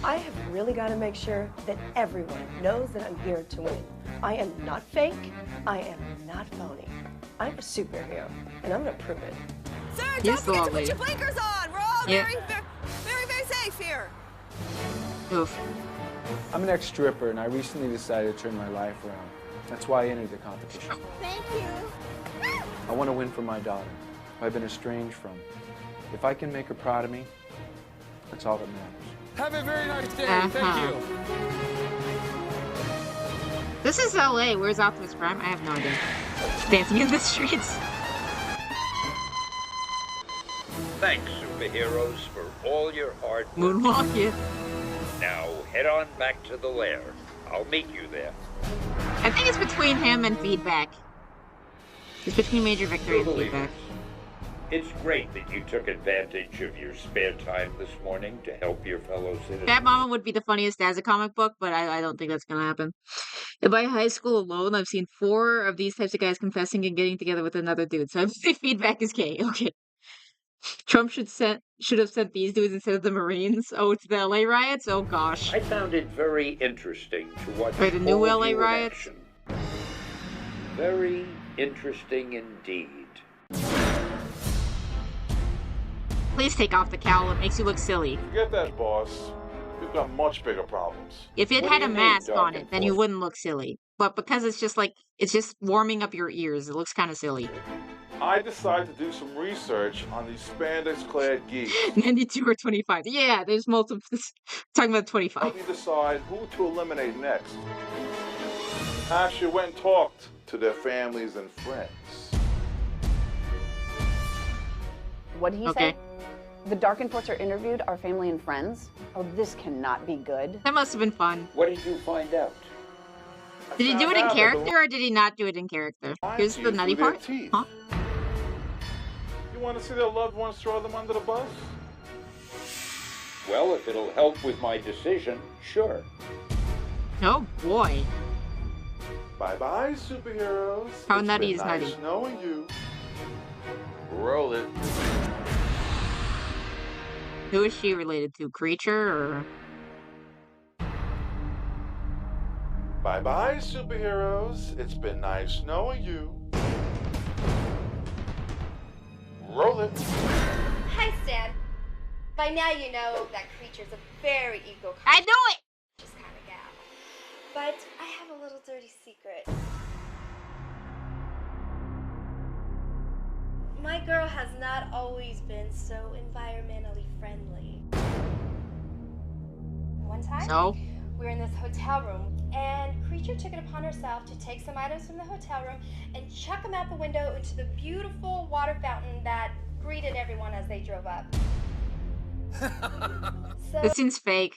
[SPEAKER 14] I have really got to make sure that everyone knows that I'm here to win. I am not fake. I am not phony. I'm a superhero, and I'm going to prove it.
[SPEAKER 21] Sir,
[SPEAKER 1] He's
[SPEAKER 21] don't forget to
[SPEAKER 1] lovely.
[SPEAKER 21] put your blinkers on. We're all
[SPEAKER 1] Yeah.
[SPEAKER 21] very safe here.
[SPEAKER 1] Oof.
[SPEAKER 9] I'm an ex-stripper, and I recently decided to turn my life around. That's why I entered the competition.
[SPEAKER 21] Thank you.
[SPEAKER 9] I want to win for my daughter, who I've been estranged from. If I can make her proud of me, that's all that matters.
[SPEAKER 7] Have a very nice day.
[SPEAKER 1] Uh-huh.
[SPEAKER 7] Thank you.
[SPEAKER 1] This is LA. Where's Optimus Prime? I have no idea. Dancing in the streets.
[SPEAKER 15] Thanks, superheroes, for all your hard work.
[SPEAKER 1] Moonwalk, yeah.
[SPEAKER 15] Now head on back to the lair. I'll meet you there.
[SPEAKER 1] I think it's between him and Feedback. It's between Major Victory and Feedback.
[SPEAKER 15] It's great that you took advantage of your spare time this morning to help your fellow citizens.
[SPEAKER 1] Fat Mama would be the funniest as a comic book, but I don't think that's gonna happen. In my high school alone, I've seen 4 of these types of guys confessing and getting together with another dude. So I think Feedback is gay. Okay. Trump should have sent these dudes instead of the Marines. Oh, to the LA riots? Oh gosh.
[SPEAKER 15] I found it very interesting to watch
[SPEAKER 1] Wait, the new
[SPEAKER 15] all of
[SPEAKER 1] LA
[SPEAKER 15] you in
[SPEAKER 1] riots?
[SPEAKER 15] action. Very interesting indeed.
[SPEAKER 1] Please take off the cowl. It makes you look silly.
[SPEAKER 3] Forget that, boss. We've got much bigger problems.
[SPEAKER 1] If it
[SPEAKER 15] What
[SPEAKER 1] had
[SPEAKER 15] do
[SPEAKER 1] a
[SPEAKER 15] you mean,
[SPEAKER 1] mask on
[SPEAKER 15] Dawkins?
[SPEAKER 1] it, then you wouldn't look silly. But because it's just warming up your ears, it looks kind of silly.
[SPEAKER 3] I decided to do some research on these spandex-clad geeks.
[SPEAKER 1] 92 or 25. Yeah, there's multiple. Talking about 25.
[SPEAKER 3] Help you decide who to eliminate next. Actually went and talked to their families and friends.
[SPEAKER 6] What did he
[SPEAKER 1] Okay.
[SPEAKER 6] say? The Dark Enforcer interviewed our family and friends? Oh, this cannot be good.
[SPEAKER 1] That must have been fun.
[SPEAKER 15] What did you find out?
[SPEAKER 1] Did he do it in character or did he not do it in character? Here's the nutty part. Huh?
[SPEAKER 3] You want to see their loved ones throw them under the bus?
[SPEAKER 15] Well, if it'll help with my decision, sure.
[SPEAKER 1] Oh boy.
[SPEAKER 3] Bye-bye, superheroes.
[SPEAKER 1] How
[SPEAKER 3] It's
[SPEAKER 1] nutty
[SPEAKER 3] been
[SPEAKER 1] is
[SPEAKER 3] nice
[SPEAKER 1] nutty?
[SPEAKER 3] knowing you.
[SPEAKER 15] Roll it.
[SPEAKER 1] Who is she related to? Creature or?
[SPEAKER 3] Bye-bye, superheroes. It's been nice knowing you. Roll it.
[SPEAKER 21] Hi, Stan. By now you know that Creature's a very eco-conscious.
[SPEAKER 1] I knew it!
[SPEAKER 21] Kind of gal. But I have a little dirty secret. My girl has not always been so environmentally friendly. One time,
[SPEAKER 1] So?
[SPEAKER 21] we were in this hotel room, and Creature took it upon herself to take some items from the hotel room and chuck them out the window into the beautiful water fountain that greeted everyone as they drove up.
[SPEAKER 1] This seems fake.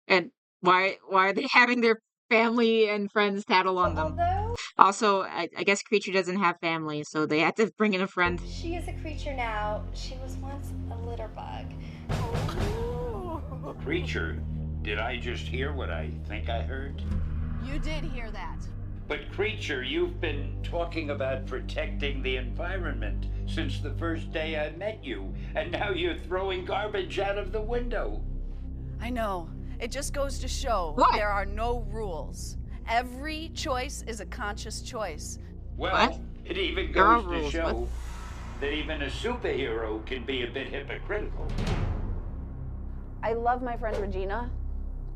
[SPEAKER 1] And why are they having their family and friends tattle on them? Also, I guess Creature doesn't have family, so they had to bring in a friend.
[SPEAKER 21] She is a creature now. She was once a litter bug.
[SPEAKER 15] Creature, did I just hear what I think I heard?
[SPEAKER 4] You did hear that.
[SPEAKER 15] But Creature, you've been talking about protecting the environment since the first day I met you, and now you're throwing garbage out of the window.
[SPEAKER 4] I know. It just goes to show there are no rules. Every choice is a conscious choice.
[SPEAKER 15] Well, it even goes to show that even a superhero can be a bit hypocritical.
[SPEAKER 22] I love my friend Regina,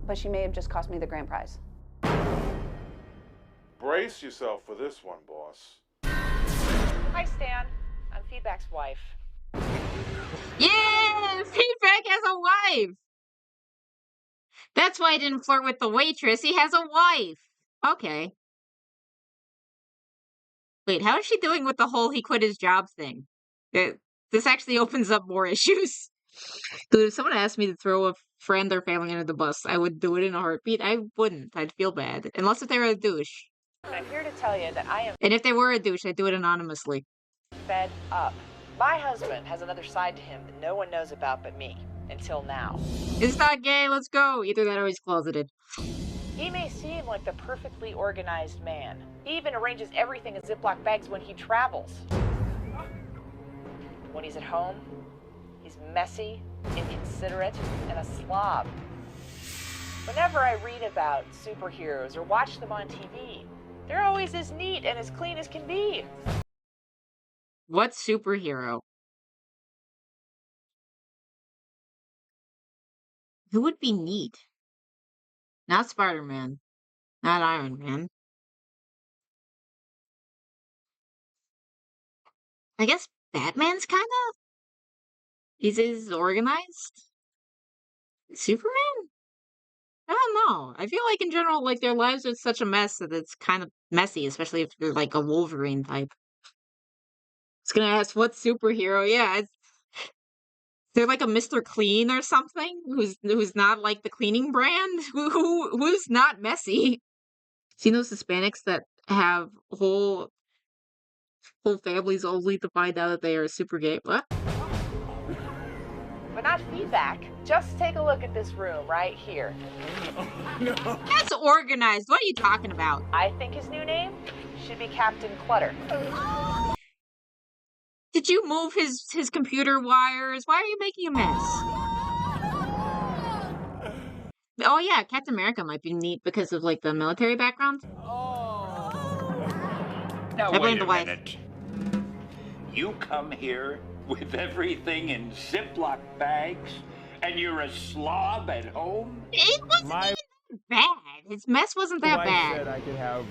[SPEAKER 22] but she may have just cost me the grand prize.
[SPEAKER 3] Brace yourself for this one, boss.
[SPEAKER 23] Hi, Stan. I'm Feedback's wife.
[SPEAKER 1] Yeah! Feedback has a wife! That's why he didn't flirt with the waitress. He has a wife. Okay. Wait, how is she doing with the whole he quit his job thing? This actually opens up more issues. Dude, if someone asked me to throw a friend or family under the bus, I would do it in a heartbeat. I wouldn't. I'd feel bad. Unless if they were a douche.
[SPEAKER 23] I'm here to tell you that I am
[SPEAKER 1] And if they were a douche, I'd do it anonymously.
[SPEAKER 23] fed up. My husband has another side to him that no one knows about but me. Until now.
[SPEAKER 1] It's not gay, let's go! Either that or he's closeted.
[SPEAKER 23] He may seem like the perfectly organized man. He even arranges everything in Ziploc bags when he travels. When he's at home, he's messy, inconsiderate, and a slob. Whenever I read about superheroes or watch them on TV, they're always as neat and as clean as can be.
[SPEAKER 1] What superhero? Who would be neat? Not Spider-Man. Not Iron Man. I guess Batman's kinda? He's organized? Superman? I don't know. I feel like in general, like their lives are such a mess that it's kind of messy, especially if you're like a Wolverine type. I was gonna ask what superhero, yeah, they're like a Mr. Clean or something who's not like the cleaning brand who's not messy. Seen those Hispanics that have whole families only to find out that they are super gay? What?
[SPEAKER 23] But not feedback. Just take a look at this room right here.
[SPEAKER 1] That's organized. What are you talking about?
[SPEAKER 23] I think his new name should be Captain Clutter.
[SPEAKER 1] Did you move his computer wires? Why are you making a mess? Oh yeah, Captain America might be neat because of like the military background.
[SPEAKER 15] Now
[SPEAKER 1] I blame
[SPEAKER 15] wait
[SPEAKER 1] the
[SPEAKER 15] a
[SPEAKER 1] wife.
[SPEAKER 15] minute. You come here with everything in Ziploc bags, and you're a slob at home?
[SPEAKER 1] It wasn't even bad. His mess wasn't that
[SPEAKER 24] wife
[SPEAKER 1] bad.
[SPEAKER 24] said I could have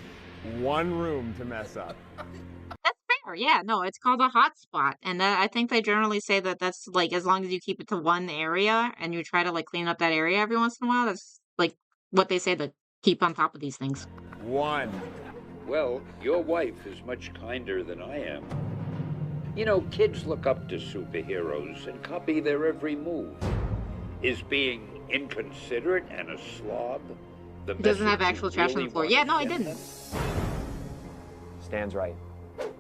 [SPEAKER 24] one room to mess up.
[SPEAKER 1] That's fair. Yeah, no, it's called a hotspot, and I think they generally say that that's like as long as you keep it to one area and you try to like clean up that area every once in a while. That's like what they say to keep on top of these things.
[SPEAKER 15] One. Well, your wife is much kinder than I am. You know, kids look up to superheroes and copy their every move. Is being inconsiderate and a slob The
[SPEAKER 1] It doesn't have
[SPEAKER 15] message
[SPEAKER 1] actual
[SPEAKER 15] you
[SPEAKER 1] trash on
[SPEAKER 15] really
[SPEAKER 1] the floor.
[SPEAKER 15] wanna
[SPEAKER 1] Yeah, no, I
[SPEAKER 15] send
[SPEAKER 1] didn't.
[SPEAKER 19] Stan's right.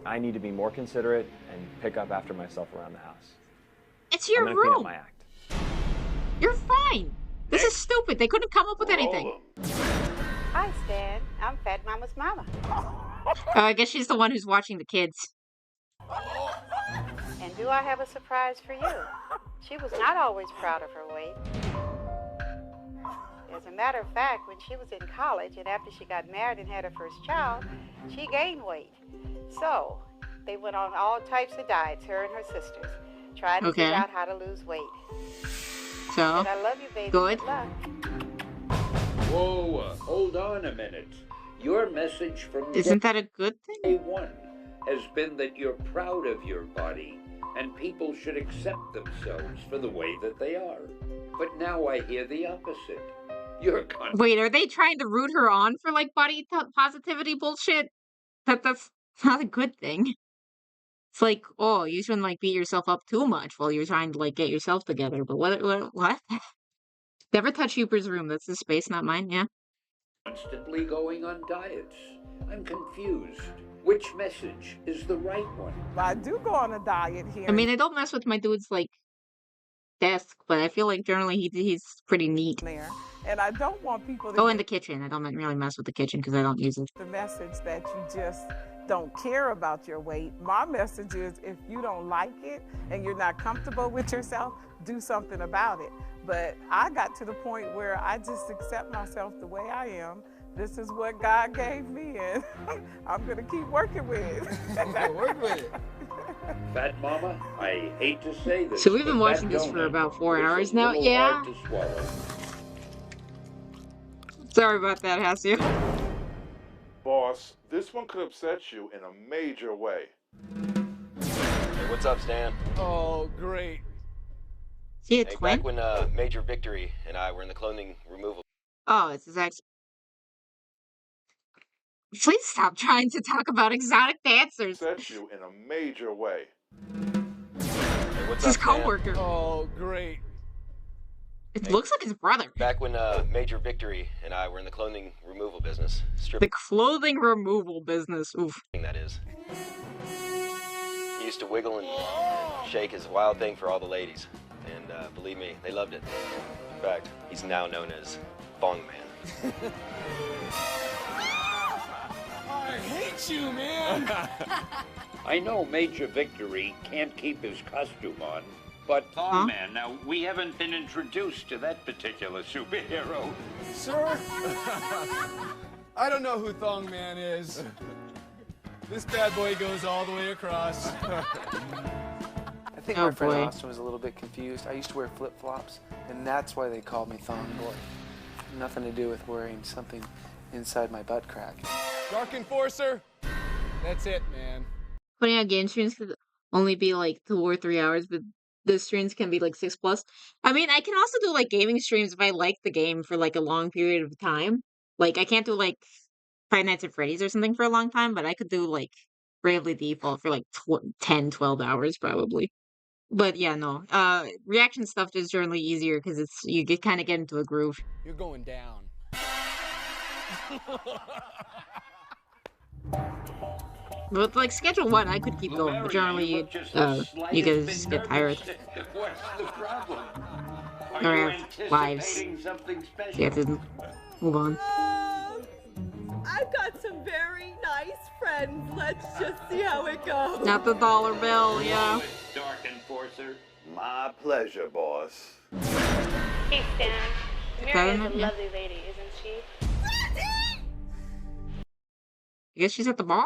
[SPEAKER 19] I need to be more considerate and pick up after myself around the house.
[SPEAKER 1] It's your
[SPEAKER 19] I'm gonna clean up
[SPEAKER 1] room.
[SPEAKER 19] my act.
[SPEAKER 1] You're fine. This is stupid. They couldn't come up with anything.
[SPEAKER 5] Hi, Stan. I'm Fat Mama's mama.
[SPEAKER 1] I guess she's the one who's watching the kids.
[SPEAKER 5] And do I have a surprise for you? She was not always proud of her weight. As a matter of fact, when she was in college and after she got married and had her first child, she gained weight. So, they went on all types of diets, her and her sisters, trying to figure out how to lose weight.
[SPEAKER 1] So,
[SPEAKER 5] And I love you, baby.
[SPEAKER 1] good.
[SPEAKER 5] Good luck.
[SPEAKER 15] Whoa, hold on a minute. Your message from
[SPEAKER 1] Isn't that a good thing?
[SPEAKER 15] day one has been that you're proud of your body and people should accept themselves for the way that they are. But now I hear the opposite. You're
[SPEAKER 1] Wait, are they trying to root her on for like body positivity bullshit? That's not a good thing. It's like, oh, you shouldn't like beat yourself up too much while you're trying to like get yourself together. But what? Never touch Hooper's room. That's his space, not mine. Yeah.
[SPEAKER 15] constantly going on diets. I'm confused. Which message is the right one?
[SPEAKER 11] I do go on a diet here.
[SPEAKER 1] I mean, I don't mess with my dude's like desk, but I feel like generally he's pretty neat.
[SPEAKER 11] There, and I don't want people to.
[SPEAKER 1] Oh, in the kitchen. I don't really mess with the kitchen because I don't use it.
[SPEAKER 11] The message that you just don't care about your weight. My message is, if you don't like it and you're not comfortable with yourself, do something about it. But I got to the point where I just accept myself the way I am. This is what God gave me, and I'm gonna keep working with it.
[SPEAKER 15] Work with it. Fat Mama, I hate to say this.
[SPEAKER 1] So we've been
[SPEAKER 15] but
[SPEAKER 1] watching
[SPEAKER 15] that
[SPEAKER 1] this for
[SPEAKER 15] donut
[SPEAKER 1] about 4
[SPEAKER 15] is a
[SPEAKER 1] hours now.
[SPEAKER 15] little
[SPEAKER 1] Yeah.
[SPEAKER 15] hard to swallow.
[SPEAKER 1] Sorry about that, Hasu.
[SPEAKER 3] Boss, this one could upset you in a major way.
[SPEAKER 10] Hey, what's up, Stan?
[SPEAKER 7] Oh, great.
[SPEAKER 1] See a
[SPEAKER 10] Hey,
[SPEAKER 1] twin?
[SPEAKER 10] back when Major Victory and I were in the clothing removal.
[SPEAKER 1] Oh, it's his ex. Please stop trying to talk about exotic dancers.
[SPEAKER 3] Upset you in a major way.
[SPEAKER 10] Hey, what's
[SPEAKER 1] It's his
[SPEAKER 10] up, Stan?
[SPEAKER 1] coworker.
[SPEAKER 7] Oh, great.
[SPEAKER 1] It looks like his brother.
[SPEAKER 10] Back when Major Victory and I were in the clothing removal business.
[SPEAKER 1] The
[SPEAKER 10] Stripping,
[SPEAKER 1] clothing removal business. Oof.
[SPEAKER 10] that is. He used to wiggle and shake his wild thing for all the ladies. And believe me, they loved it. In fact, he's now known as Bong Man.
[SPEAKER 7] I hate you, man.
[SPEAKER 15] I know Major Victory can't keep his costume on, but
[SPEAKER 10] Huh?
[SPEAKER 15] Man, now we haven't been introduced to that particular superhero.
[SPEAKER 7] Sir? I don't know who Thong Man is. This bad boy goes all the way across.
[SPEAKER 17] I think
[SPEAKER 1] Oh,
[SPEAKER 17] my friend
[SPEAKER 1] boy.
[SPEAKER 17] Austin was a little bit confused. I used to wear flip-flops, and that's why they called me Thong Boy. Nothing to do with wearing something inside my butt crack.
[SPEAKER 7] Dark Enforcer. That's it, man.
[SPEAKER 1] Putting out game streams could only be like 2 or 3 hours, but the streams can be like 6+. I mean, I can also do like gaming streams if I like the game for like a long period of time. Like, I can't do like Five Nights at Freddy's or something for a long time, but I could do like Bravely Default for like 10, 12 hours probably. But yeah, no. Reaction stuff is generally easier because you kind of get into a groove.
[SPEAKER 7] You're going down.
[SPEAKER 1] But like Schedule 1, I could keep going, but generally you guys get tired.
[SPEAKER 15] What's the problem?
[SPEAKER 1] Or
[SPEAKER 15] Are you
[SPEAKER 1] have lives.
[SPEAKER 15] anticipating something
[SPEAKER 1] So
[SPEAKER 15] special?
[SPEAKER 1] you have to move on.
[SPEAKER 20] I've got some very nice friends. Let's just see how it goes.
[SPEAKER 1] Not the dollar bill, yeah.
[SPEAKER 15] Dark Enforcer.
[SPEAKER 25] My pleasure, boss.
[SPEAKER 21] Hey, Stan.
[SPEAKER 1] Better
[SPEAKER 21] Mary is
[SPEAKER 1] than
[SPEAKER 21] a
[SPEAKER 1] him, yeah.
[SPEAKER 21] lovely lady, isn't she?
[SPEAKER 1] I guess she's at the bar.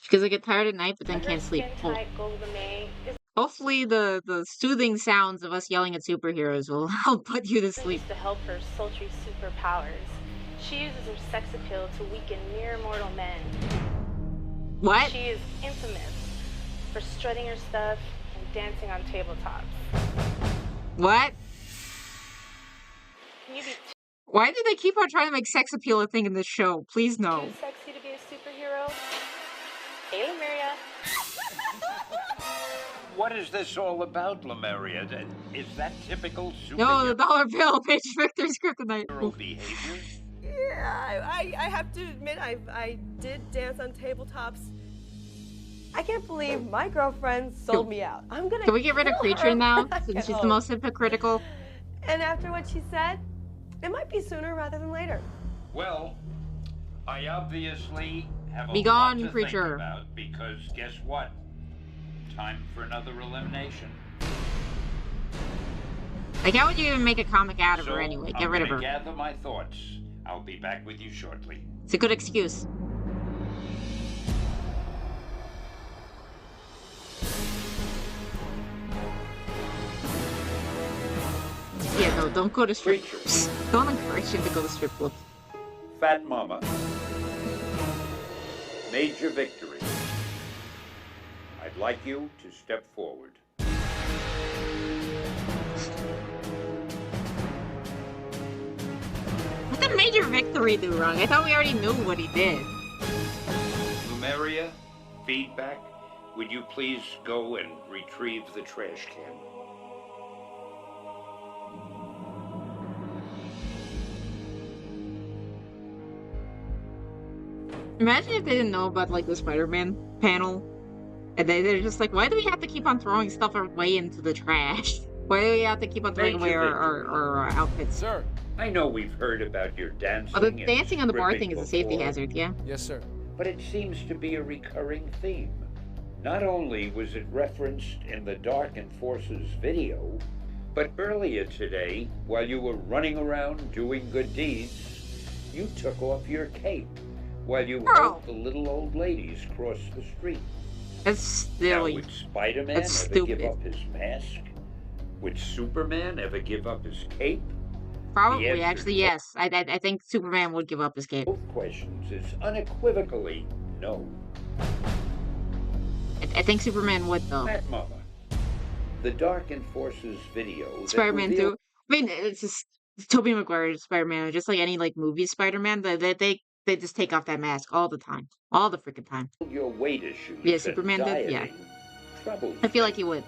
[SPEAKER 1] Because I get tired at night, but then can't sleep.
[SPEAKER 21] Skin tight Golden May is
[SPEAKER 1] Hopefully the soothing sounds of us yelling at superheroes will help put you to sleep.
[SPEAKER 21] used to help her sultry superpowers. She uses her sex appeal to weaken mere mortal men.
[SPEAKER 1] What?
[SPEAKER 21] She is infamous for strutting her stuff and dancing on tabletops.
[SPEAKER 1] What?
[SPEAKER 21] Can you be
[SPEAKER 1] Why do they keep on trying to make sex appeal a thing in this show? Please no.
[SPEAKER 21] too sexy to be a superhero? Hey, Maria.
[SPEAKER 15] What is this all about, Lemuria? Is that typical superhero
[SPEAKER 1] No, the dollar bill, Page Victor's kryptonite.
[SPEAKER 15] behavior?
[SPEAKER 20] Yeah, I have to admit, I did dance on tabletops. I can't believe my girlfriend sold me out. I'm gonna
[SPEAKER 1] Can we get rid of
[SPEAKER 20] kill
[SPEAKER 1] Creature
[SPEAKER 20] her
[SPEAKER 1] now,
[SPEAKER 20] back
[SPEAKER 1] since
[SPEAKER 20] at
[SPEAKER 1] she's the
[SPEAKER 20] home.
[SPEAKER 1] most hypocritical?
[SPEAKER 20] And after what she said, it might be sooner rather than later.
[SPEAKER 15] Well, I obviously have a
[SPEAKER 1] Be
[SPEAKER 15] lot
[SPEAKER 1] gone,
[SPEAKER 15] to
[SPEAKER 1] Creature.
[SPEAKER 15] think about because guess what? Time for another elimination.
[SPEAKER 1] Like, how would you even make a comic out of her anyway? Get
[SPEAKER 15] I'm
[SPEAKER 1] rid of
[SPEAKER 15] gonna
[SPEAKER 1] her.
[SPEAKER 15] gather my thoughts. I'll be back with you shortly.
[SPEAKER 1] It's a good excuse. Yeah, no, don't go to strip clubs. Don't encourage him to go to strip clubs.
[SPEAKER 15] Fat Mama. Major victory. I'd like you to step forward.
[SPEAKER 1] What did Major Victory do wrong? I thought we already knew what he did.
[SPEAKER 15] Lumeria, feedback, would you please go and retrieve the trash can?
[SPEAKER 1] Imagine if they didn't know about, like, the Spider-Man panel. And they're just like, why do we have to keep on throwing stuff away into the trash? Why do we have to keep on throwing away our outfits?
[SPEAKER 15] Sir, I know we've heard about your dancing.
[SPEAKER 1] Oh, the
[SPEAKER 15] and
[SPEAKER 1] dancing on the bar
[SPEAKER 15] stripping
[SPEAKER 1] thing is a safety
[SPEAKER 15] before,
[SPEAKER 1] hazard, yeah?
[SPEAKER 9] Yes, sir.
[SPEAKER 15] But it seems to be a recurring theme. Not only was it referenced in the Dark Enforcers video, but earlier today, while you were running around doing good deeds, you took off your cape while you helped the little old ladies cross the street.
[SPEAKER 1] That's silly.
[SPEAKER 15] Now, would Spider-Man
[SPEAKER 1] That's
[SPEAKER 15] ever
[SPEAKER 1] stupid.
[SPEAKER 15] give up his mask? Would Superman ever give up his cape?
[SPEAKER 1] Probably,
[SPEAKER 15] answer
[SPEAKER 1] actually, yes. I think Superman would give up his cape.
[SPEAKER 15] Both questions is unequivocally no.
[SPEAKER 1] I think Superman would, though.
[SPEAKER 15] Fat Mama. The Dark Enforcers video. that
[SPEAKER 1] Spider-Man
[SPEAKER 15] revealed-
[SPEAKER 1] too. I mean, it's just Tobey Maguire's Spider-Man, just like any like movie Spider-Man. They just take off that mask all the time, all the freaking time.
[SPEAKER 15] Your weight issues.
[SPEAKER 1] Yeah,
[SPEAKER 15] and
[SPEAKER 1] Superman did. Yeah,
[SPEAKER 15] dieting troubles
[SPEAKER 1] I feel
[SPEAKER 15] me.
[SPEAKER 1] like he would.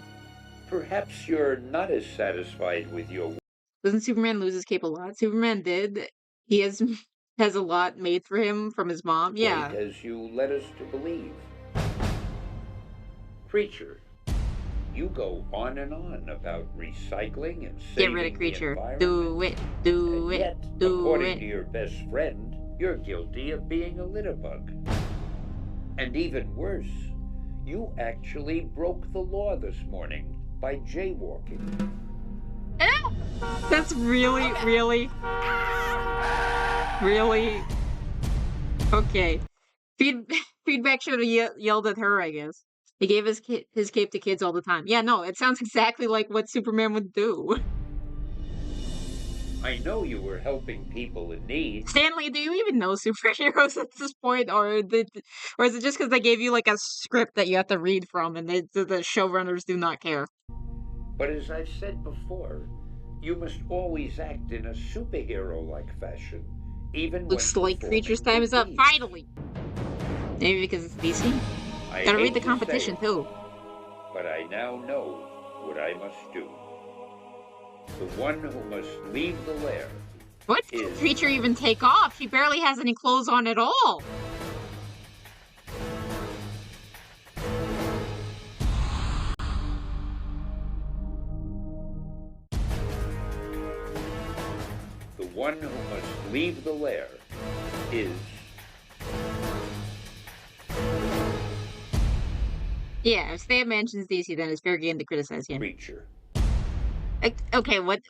[SPEAKER 15] Perhaps you're not as satisfied with your
[SPEAKER 1] Doesn't Superman lose his cape a lot? Superman did. He has a lot made for him from his mom. Yeah.
[SPEAKER 15] weight as you led us to believe. Creature, you go on and on about recycling and
[SPEAKER 1] Get
[SPEAKER 15] saving
[SPEAKER 1] rid of
[SPEAKER 15] the
[SPEAKER 1] Creature.
[SPEAKER 15] environment.
[SPEAKER 1] Do it. Do
[SPEAKER 15] And
[SPEAKER 1] it.
[SPEAKER 15] yet,
[SPEAKER 1] Do
[SPEAKER 15] according to
[SPEAKER 1] it.
[SPEAKER 15] your best friend, you're guilty of being a litterbug. And even worse, you actually broke the law this morning by jaywalking.
[SPEAKER 1] That's really, really okay. Feedback should have yelled at her, I guess. He gave his cape to kids all the time. Yeah, no, it sounds exactly like what Superman would do.
[SPEAKER 15] I know you were helping people in need.
[SPEAKER 1] Stanley, do you even know superheroes at this point, or is it just because they gave you like a script that you have to read from, and the showrunners do not care?
[SPEAKER 15] But as I've said before, you must always act in a superhero-like fashion, even
[SPEAKER 1] Looks
[SPEAKER 15] when
[SPEAKER 1] like
[SPEAKER 15] performing
[SPEAKER 1] Creature's time
[SPEAKER 15] good
[SPEAKER 1] is up.
[SPEAKER 15] deeds.
[SPEAKER 1] Finally. Maybe because it's DC.
[SPEAKER 15] I
[SPEAKER 1] Gotta
[SPEAKER 15] hate
[SPEAKER 1] read the
[SPEAKER 15] to
[SPEAKER 1] competition
[SPEAKER 15] say it,
[SPEAKER 1] too.
[SPEAKER 15] But I now know what I must do. The one who must leave the lair.
[SPEAKER 1] What did Creature even take off? She barely has any clothes on at all.
[SPEAKER 15] The one who must leave the lair is...
[SPEAKER 1] Yeah, if Stan mentions DC, then it's fair game to criticize him.
[SPEAKER 15] Creature.
[SPEAKER 1] Okay, what...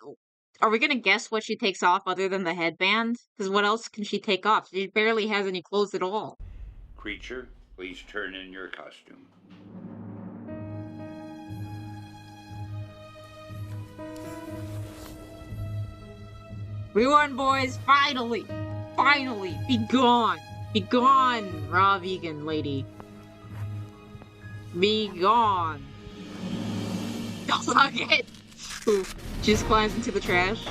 [SPEAKER 1] Are we gonna guess what she takes off other than the headband? Because what else can she take off? She barely has any clothes at all.
[SPEAKER 15] Creature, please turn in your costume.
[SPEAKER 1] We won, boys! Finally! Finally! Be gone! Be gone, raw vegan lady. Be gone. Don't suck it! Ooh, she just climbs into the trash.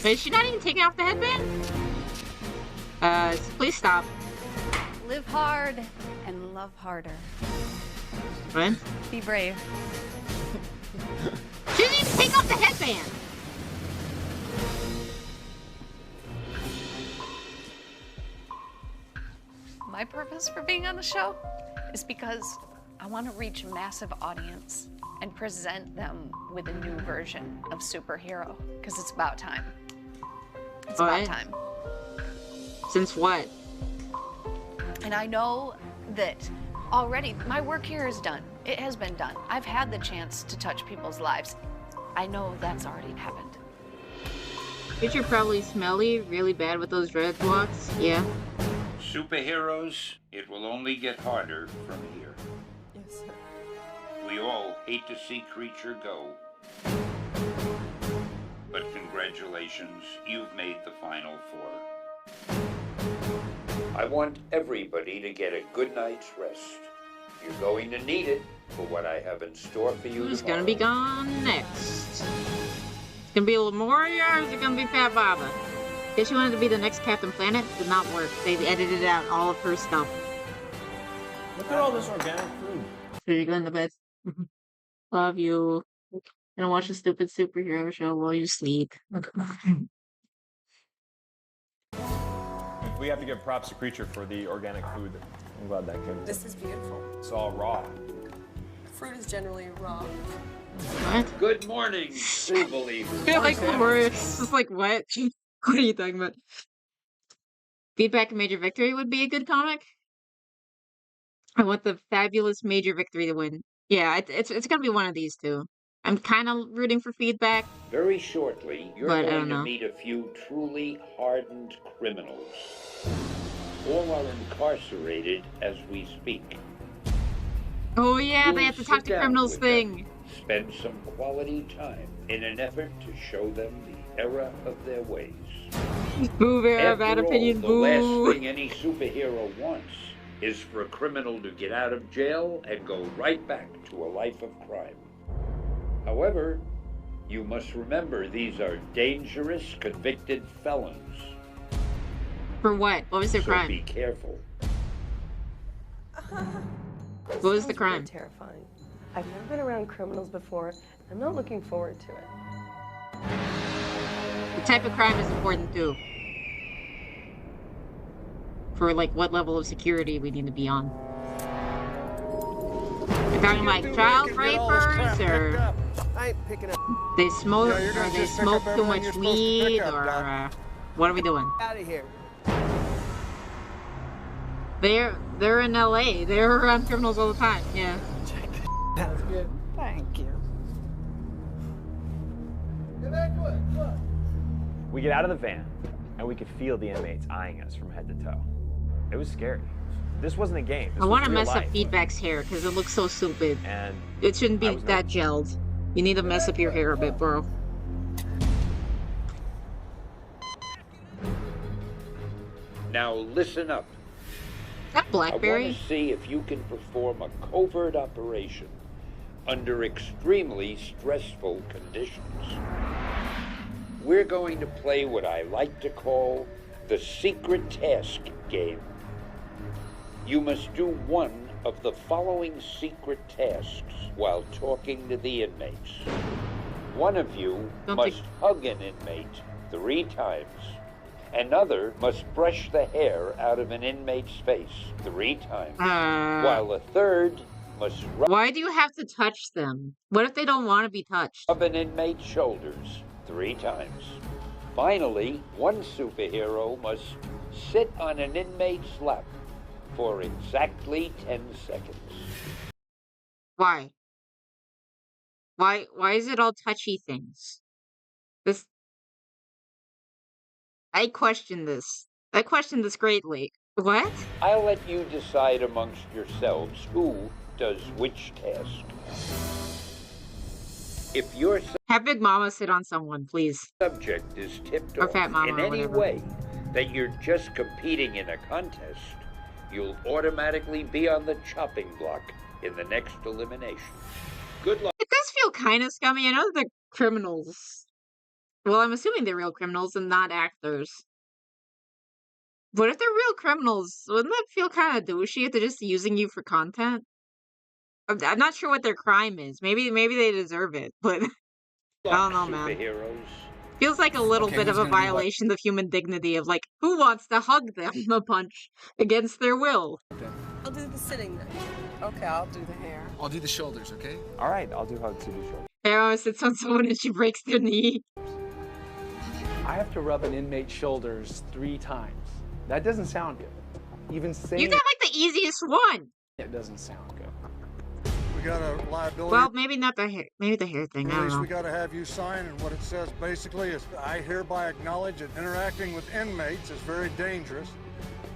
[SPEAKER 1] Wait, is she not even taking off the headband? Please stop.
[SPEAKER 4] Live hard and love harder.
[SPEAKER 1] What?
[SPEAKER 4] Be brave.
[SPEAKER 1] She didn't even take off the headband!
[SPEAKER 4] My purpose for being on the show is because I want to reach a massive audience and present them with a new version of superhero, because it's about time. It's about time.
[SPEAKER 1] Since what?
[SPEAKER 4] And I know that already my work here is done. It has been done. I've had the chance to touch people's lives. I know that's already happened.
[SPEAKER 1] You're probably smelly, really bad with those dreadlocks. Yeah.
[SPEAKER 15] Superheroes, it will only get harder from here.
[SPEAKER 14] Yes, sir.
[SPEAKER 15] We all hate to see Creature go. But congratulations, you've made the Final Four. I want everybody to get a good night's rest. You're going to need it for what I have in store for you
[SPEAKER 1] Who's
[SPEAKER 15] tomorrow.
[SPEAKER 1] gonna be gone next? It's gonna be Lemuria, or is it gonna be Fat Baba? Guess she wanted to be the next Captain Planet. Did not work. They edited out all of her stuff.
[SPEAKER 19] Look at all this organic food.
[SPEAKER 1] So you're going to bed. Love you. Gonna watch a stupid superhero show while you sleep.
[SPEAKER 19] We have to give props to Creature for the organic food. I'm glad that came.
[SPEAKER 14] This is beautiful.
[SPEAKER 19] It's all raw.
[SPEAKER 14] Fruit is generally raw.
[SPEAKER 1] What?
[SPEAKER 15] Good morning, true believers.
[SPEAKER 1] Yeah, like words. Just like what? What are you talking about? Feedback and Major Victory would be a good comic. I want the fabulous Major Victory to win. Yeah, it's gonna be one of these two. I'm kind of rooting for Feedback.
[SPEAKER 15] Very shortly, you're
[SPEAKER 1] But I
[SPEAKER 15] going
[SPEAKER 1] don't
[SPEAKER 15] to
[SPEAKER 1] know.
[SPEAKER 15] meet a few truly hardened criminals. All are incarcerated as we speak.
[SPEAKER 1] Oh yeah, they
[SPEAKER 15] You'll
[SPEAKER 1] have to talk
[SPEAKER 15] sit
[SPEAKER 1] to
[SPEAKER 15] down
[SPEAKER 1] criminals
[SPEAKER 15] with
[SPEAKER 1] thing.
[SPEAKER 15] them, spend some quality time in an effort to show them the error of their ways.
[SPEAKER 1] Boo, Vera, bad
[SPEAKER 15] After
[SPEAKER 1] opinion,
[SPEAKER 15] all, the last
[SPEAKER 1] boo.
[SPEAKER 15] thing any superhero wants is for a criminal to get out of jail and go right back to a life of crime. However, you must remember these are dangerous, convicted felons.
[SPEAKER 1] For what? What was their
[SPEAKER 15] So
[SPEAKER 1] crime?
[SPEAKER 15] be careful.
[SPEAKER 1] What was the crime?
[SPEAKER 14] Terrifying. I've never been around criminals before. I'm not looking forward to it.
[SPEAKER 1] The type of crime is important too. For like what level of security we need to be on. We're talking like child rapers, or
[SPEAKER 7] I ain't picking up.
[SPEAKER 1] they smoke,
[SPEAKER 7] No, you're
[SPEAKER 1] or
[SPEAKER 7] gonna
[SPEAKER 1] they
[SPEAKER 7] just pick
[SPEAKER 1] smoke
[SPEAKER 7] up
[SPEAKER 1] too
[SPEAKER 7] everyone
[SPEAKER 1] much
[SPEAKER 7] you're supposed to pick
[SPEAKER 1] weed,
[SPEAKER 7] up,
[SPEAKER 1] or
[SPEAKER 7] Doc.
[SPEAKER 1] what are we doing?
[SPEAKER 7] Out of here.
[SPEAKER 1] They're in LA. They're around criminals all the time. Yeah.
[SPEAKER 7] That's good.
[SPEAKER 11] Thank you.
[SPEAKER 19] We get out of the van, and we could feel the inmates eyeing us from head to toe. It was scary. This wasn't a game. This
[SPEAKER 1] I want
[SPEAKER 19] was
[SPEAKER 1] to
[SPEAKER 19] real
[SPEAKER 1] mess up
[SPEAKER 19] life.
[SPEAKER 1] Feedback's hair because it looks so stupid.
[SPEAKER 19] And
[SPEAKER 1] It shouldn't be
[SPEAKER 19] I was
[SPEAKER 1] that gelled. You need to mess up your hair a bit, bro.
[SPEAKER 15] Now listen up.
[SPEAKER 1] That
[SPEAKER 15] I
[SPEAKER 1] Blackberry?
[SPEAKER 15] want to see if you can perform a covert operation under extremely stressful conditions. We're going to play what I like to call the secret task game. You must do one of the following secret tasks while talking to the inmates. One of you must hug an inmate 3 times. Another must brush the hair out of an inmate's face 3 times, while a third must
[SPEAKER 1] Why do you have to touch them? What if they don't want to be touched?
[SPEAKER 15] rub an inmate's shoulders 3 times. Finally, one superhero must sit on an inmate's lap for exactly 10 seconds.
[SPEAKER 1] Why? Why is it all touchy things? I question this. I question this greatly. What?
[SPEAKER 15] I'll let you decide amongst yourselves who does which task. If your
[SPEAKER 1] Have Big Mama sit on someone, please.
[SPEAKER 15] subject is tipped
[SPEAKER 1] Or
[SPEAKER 15] off
[SPEAKER 1] Fat Mama
[SPEAKER 15] in
[SPEAKER 1] or
[SPEAKER 15] any
[SPEAKER 1] whatever.
[SPEAKER 15] way that you're just competing in a contest, you'll automatically be on the chopping block in the next elimination. Good luck.
[SPEAKER 1] It does feel kind of scummy. I know they're criminals. Well, I'm assuming they're real criminals and not actors. What if they're real criminals? Wouldn't that feel kind of douchey if they're just using you for content? I'm not sure what their crime is. Maybe they deserve it, but I don't know, man.
[SPEAKER 15] Superheroes.
[SPEAKER 1] Feels like a little
[SPEAKER 9] Okay,
[SPEAKER 1] bit
[SPEAKER 9] who's
[SPEAKER 1] of a
[SPEAKER 9] gonna do what?
[SPEAKER 1] violation of human dignity of like, who wants to hug them a punch against their will?
[SPEAKER 20] I'll do the sitting then. Okay, I'll do the hair.
[SPEAKER 9] I'll do the shoulders, okay?
[SPEAKER 19] All right, I'll do hugs to do shoulders.
[SPEAKER 1] Arrow sits on someone and she breaks their knee.
[SPEAKER 17] I have to rub an inmate's shoulders 3 times. That doesn't sound good. Even saying
[SPEAKER 1] You got like the easiest one.
[SPEAKER 17] it doesn't sound good.
[SPEAKER 2] We got a liability.
[SPEAKER 1] Well, maybe not the hair. Maybe the hair thing. I don't
[SPEAKER 2] Release
[SPEAKER 1] know.
[SPEAKER 2] we got to have you sign, and what it says basically is, I hereby acknowledge that interacting with inmates is very dangerous.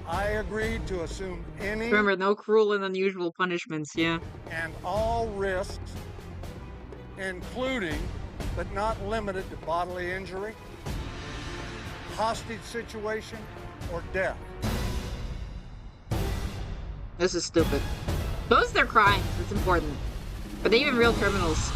[SPEAKER 2] I agreed to assume any
[SPEAKER 1] Remember, no cruel and unusual punishments. Yeah.
[SPEAKER 2] and all risks, including but not limited to bodily injury, hostage situation, or death.
[SPEAKER 1] This is stupid. Those are their crimes. It's important. Are they even real criminals?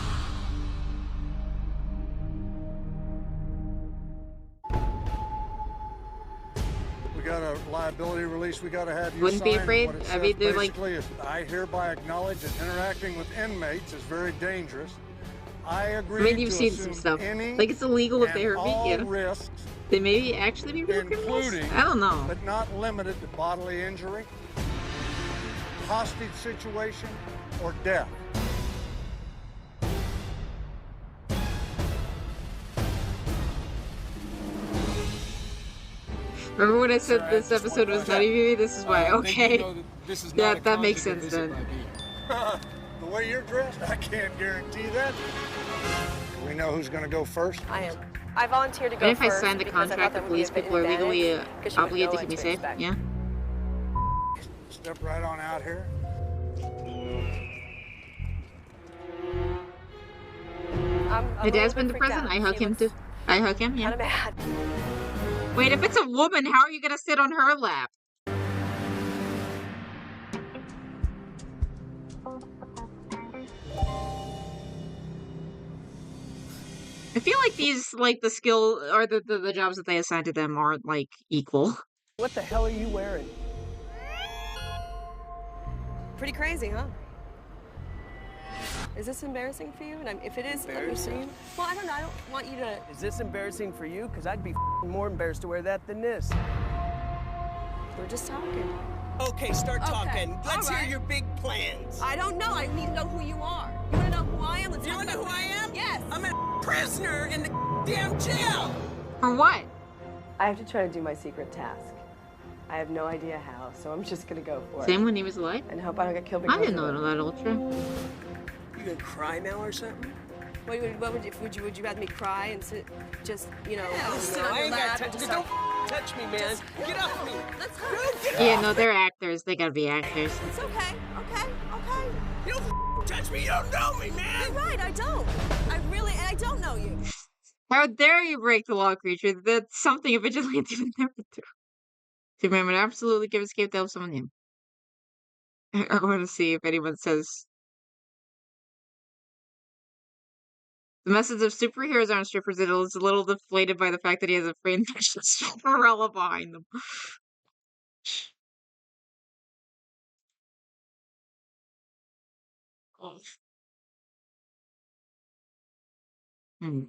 [SPEAKER 2] We got a liability release we got to have you
[SPEAKER 1] Wouldn't
[SPEAKER 2] sign.
[SPEAKER 1] be afraid.
[SPEAKER 2] What it
[SPEAKER 1] I mean,
[SPEAKER 2] says
[SPEAKER 1] they're like-
[SPEAKER 2] basically is, I hereby acknowledge that interacting with inmates is very dangerous. I agree
[SPEAKER 1] I mean, you've
[SPEAKER 2] to
[SPEAKER 1] seen some
[SPEAKER 2] assume
[SPEAKER 1] stuff.
[SPEAKER 2] any
[SPEAKER 1] Like, it's illegal if they
[SPEAKER 2] and
[SPEAKER 1] hurt me.
[SPEAKER 2] all
[SPEAKER 1] Yeah.
[SPEAKER 2] risks,
[SPEAKER 1] They may actually be real criminals.
[SPEAKER 2] including
[SPEAKER 1] I don't know.
[SPEAKER 2] but not limited to bodily injury, hostage situation, or death.
[SPEAKER 1] Remember when I said this episode was not even? This is why. Okay.
[SPEAKER 9] This is
[SPEAKER 1] Yeah,
[SPEAKER 9] not a
[SPEAKER 1] that makes
[SPEAKER 9] conjugal
[SPEAKER 1] sense
[SPEAKER 9] visit
[SPEAKER 1] then.
[SPEAKER 9] by me.
[SPEAKER 2] The way you're dressed, I can't guarantee that. Do we know who's going to go first?
[SPEAKER 20] I am. I volunteered to go
[SPEAKER 1] And if I
[SPEAKER 20] first
[SPEAKER 1] sign the
[SPEAKER 20] because I thought
[SPEAKER 1] contract,
[SPEAKER 20] that
[SPEAKER 1] the
[SPEAKER 20] would be
[SPEAKER 1] police
[SPEAKER 20] a bit
[SPEAKER 1] people are legally
[SPEAKER 20] advantage, 'cause you would
[SPEAKER 1] obligated
[SPEAKER 20] know
[SPEAKER 1] to
[SPEAKER 20] what
[SPEAKER 1] keep me
[SPEAKER 20] to
[SPEAKER 1] safe.
[SPEAKER 20] expect.
[SPEAKER 1] Yeah.
[SPEAKER 2] Step right on out here.
[SPEAKER 1] My dad's been to prison. I hug him too. I hug him. Yeah.
[SPEAKER 20] Kinda mad.
[SPEAKER 1] Wait, if it's a woman, how are you gonna sit on her lap? I feel like these, like the skill or the jobs that they assign to them aren't like equal.
[SPEAKER 17] What the hell are you wearing?
[SPEAKER 20] Pretty crazy, huh? Is this embarrassing for you? And if it is, let me see. Well, I don't know. I don't want you to.
[SPEAKER 17] Is this embarrassing for you? Because I'd be more embarrassed to wear that than this.
[SPEAKER 20] We're just talking.
[SPEAKER 8] Okay, start
[SPEAKER 20] Okay,
[SPEAKER 8] talking. Let's
[SPEAKER 20] all
[SPEAKER 8] hear
[SPEAKER 20] right.
[SPEAKER 8] your big plans.
[SPEAKER 20] I don't know. I need to know who you are. You want to know who I am? Let's
[SPEAKER 8] You
[SPEAKER 20] talk
[SPEAKER 8] wanna know
[SPEAKER 20] about
[SPEAKER 8] who I
[SPEAKER 20] it.
[SPEAKER 8] am?
[SPEAKER 20] Yes.
[SPEAKER 8] I'm a prisoner in the damn jail.
[SPEAKER 1] For what?
[SPEAKER 14] I have to try to do my secret task. I have no idea how, so I'm just gonna go for it.
[SPEAKER 1] Same when he was alive?
[SPEAKER 14] And hope I don't get killed
[SPEAKER 1] I
[SPEAKER 14] because
[SPEAKER 1] didn't know
[SPEAKER 14] of it.
[SPEAKER 1] that ultra.
[SPEAKER 8] You gonna cry now or something?
[SPEAKER 20] What would you rather me cry and sit, just
[SPEAKER 8] Hell
[SPEAKER 20] sit
[SPEAKER 8] no,
[SPEAKER 20] on
[SPEAKER 8] I
[SPEAKER 20] your
[SPEAKER 8] ain't
[SPEAKER 20] lap?
[SPEAKER 8] got
[SPEAKER 20] and
[SPEAKER 8] time.
[SPEAKER 20] just
[SPEAKER 8] Don't touch me, man.
[SPEAKER 20] Just-
[SPEAKER 8] Get off me.
[SPEAKER 20] Let's go.
[SPEAKER 8] Get
[SPEAKER 1] Yeah,
[SPEAKER 8] off.
[SPEAKER 1] no, they're actors. They gotta be actors.
[SPEAKER 20] It's okay. Okay. Okay.
[SPEAKER 8] You don't touch me. You don't know me, man.
[SPEAKER 20] You're right. I don't. I don't know you.
[SPEAKER 1] How dare you break the law, creature? That's something a vigilante would never do. To remember to absolutely give escape to help someone new. I want to see if anyone says. The message of superheroes aren't strippers is a little deflated by the fact that he has a framed umbrella behind them. Hmm.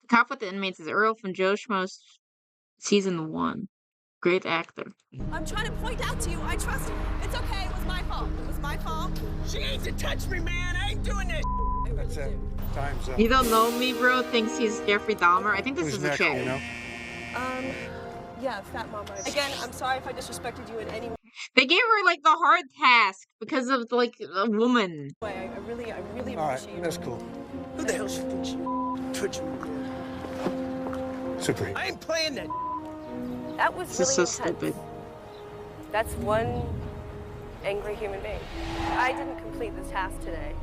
[SPEAKER 1] The cop with the inmates is Earl from Joe Schmo's season 1. Great actor.
[SPEAKER 20] I'm trying to point out to you. I trust you. It's okay. It was my fault. It was my fault.
[SPEAKER 8] She ain't to touch me, man. I ain't doing this.
[SPEAKER 2] That's it. Time's up.
[SPEAKER 1] You don't know me, bro? Thinks he's Jeffrey Dahmer? I think this
[SPEAKER 2] Who's
[SPEAKER 1] is a
[SPEAKER 2] next,
[SPEAKER 1] chick.
[SPEAKER 2] you know?
[SPEAKER 20] Yeah, Fat Mama. Again, I'm sorry if I disrespected you in any
[SPEAKER 1] They gave her like the hard task because of like a woman.
[SPEAKER 20] way. I really
[SPEAKER 2] All
[SPEAKER 20] appreciate
[SPEAKER 2] right,
[SPEAKER 20] you.
[SPEAKER 2] that's cool.
[SPEAKER 8] Who the hell she thinks she touching me, man?
[SPEAKER 2] Super.
[SPEAKER 8] I ain't playing that.
[SPEAKER 20] That was
[SPEAKER 1] This
[SPEAKER 20] really
[SPEAKER 1] is so
[SPEAKER 20] intense.
[SPEAKER 1] stupid.
[SPEAKER 20] That's one angry human being. I didn't complete the task today.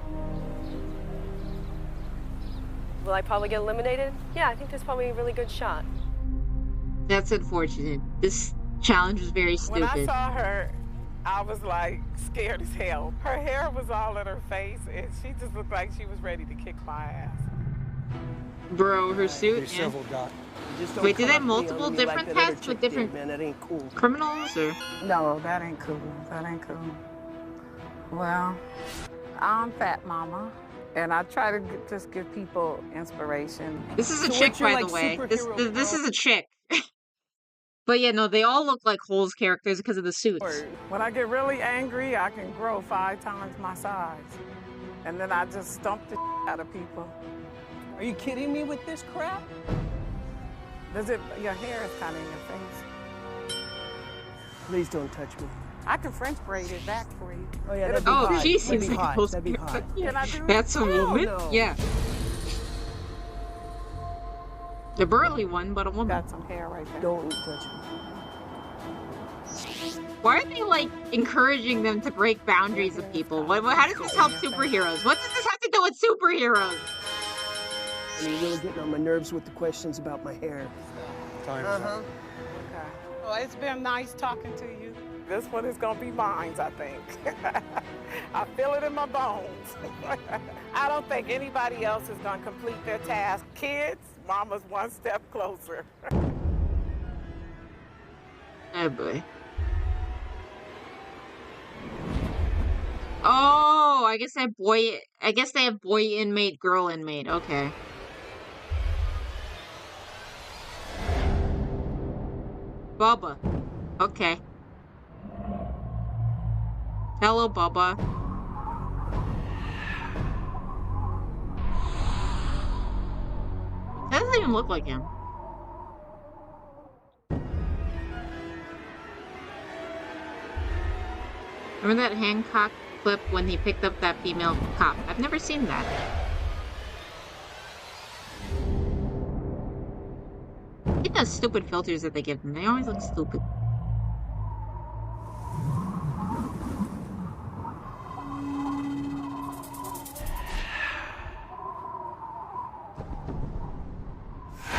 [SPEAKER 20] Will I probably get eliminated? Yeah, I think there's probably a really good shot.
[SPEAKER 1] That's unfortunate. This challenge was very
[SPEAKER 12] When I
[SPEAKER 1] stupid.
[SPEAKER 12] saw her, I was like scared as hell. Her hair was all in her face, and she just looked like she was ready to kick my ass.
[SPEAKER 1] Bro, her suit.
[SPEAKER 2] Be civil, Doc.
[SPEAKER 1] Wait, do they have multiple different tests with different criminals, or?
[SPEAKER 11] No, that ain't cool. That ain't cool. Well, I'm Fat Mama, and I try to just give people inspiration.
[SPEAKER 1] This is a chick, by the way. This is a chick. But yeah, no, they all look like Holes characters because of the suits.
[SPEAKER 11] When I get really angry, I can grow 5 times my size. And then I just stomp the out of people.
[SPEAKER 8] Are you kidding me with this crap?
[SPEAKER 11] Your hair is kind of in your face.
[SPEAKER 8] Please don't touch me.
[SPEAKER 11] I can French braid it back for you.
[SPEAKER 8] Oh yeah, that'd be hot.
[SPEAKER 1] Oh, she seems
[SPEAKER 8] That'd be
[SPEAKER 1] like
[SPEAKER 8] hot. That'd be hot.
[SPEAKER 11] Can I do it?
[SPEAKER 1] That's a woman?
[SPEAKER 8] no.
[SPEAKER 1] Yeah. The burly one, but a woman.
[SPEAKER 11] Got some hair right there.
[SPEAKER 8] Don't touch me.
[SPEAKER 1] Why are they, like, encouraging them to break boundaries of people? How does this help superheroes? What does this have to do with superheroes?
[SPEAKER 8] I mean, you're really getting on my nerves with the questions about my hair.
[SPEAKER 2] Time is up.
[SPEAKER 11] Okay. Well, it's been nice talking to you. This one is gonna be mine, I think. I feel it in my bones. I don't think anybody else is gonna complete their task. Kids, Mama's one step closer.
[SPEAKER 1] Oh boy. Oh, I guess they have boy inmate, girl inmate. Okay. Bubba. Okay. Hello, Bubba. That doesn't even look like him. Remember that Hancock clip when he picked up that female cop? I've never seen that. Look at those stupid filters that they give them. They always look stupid.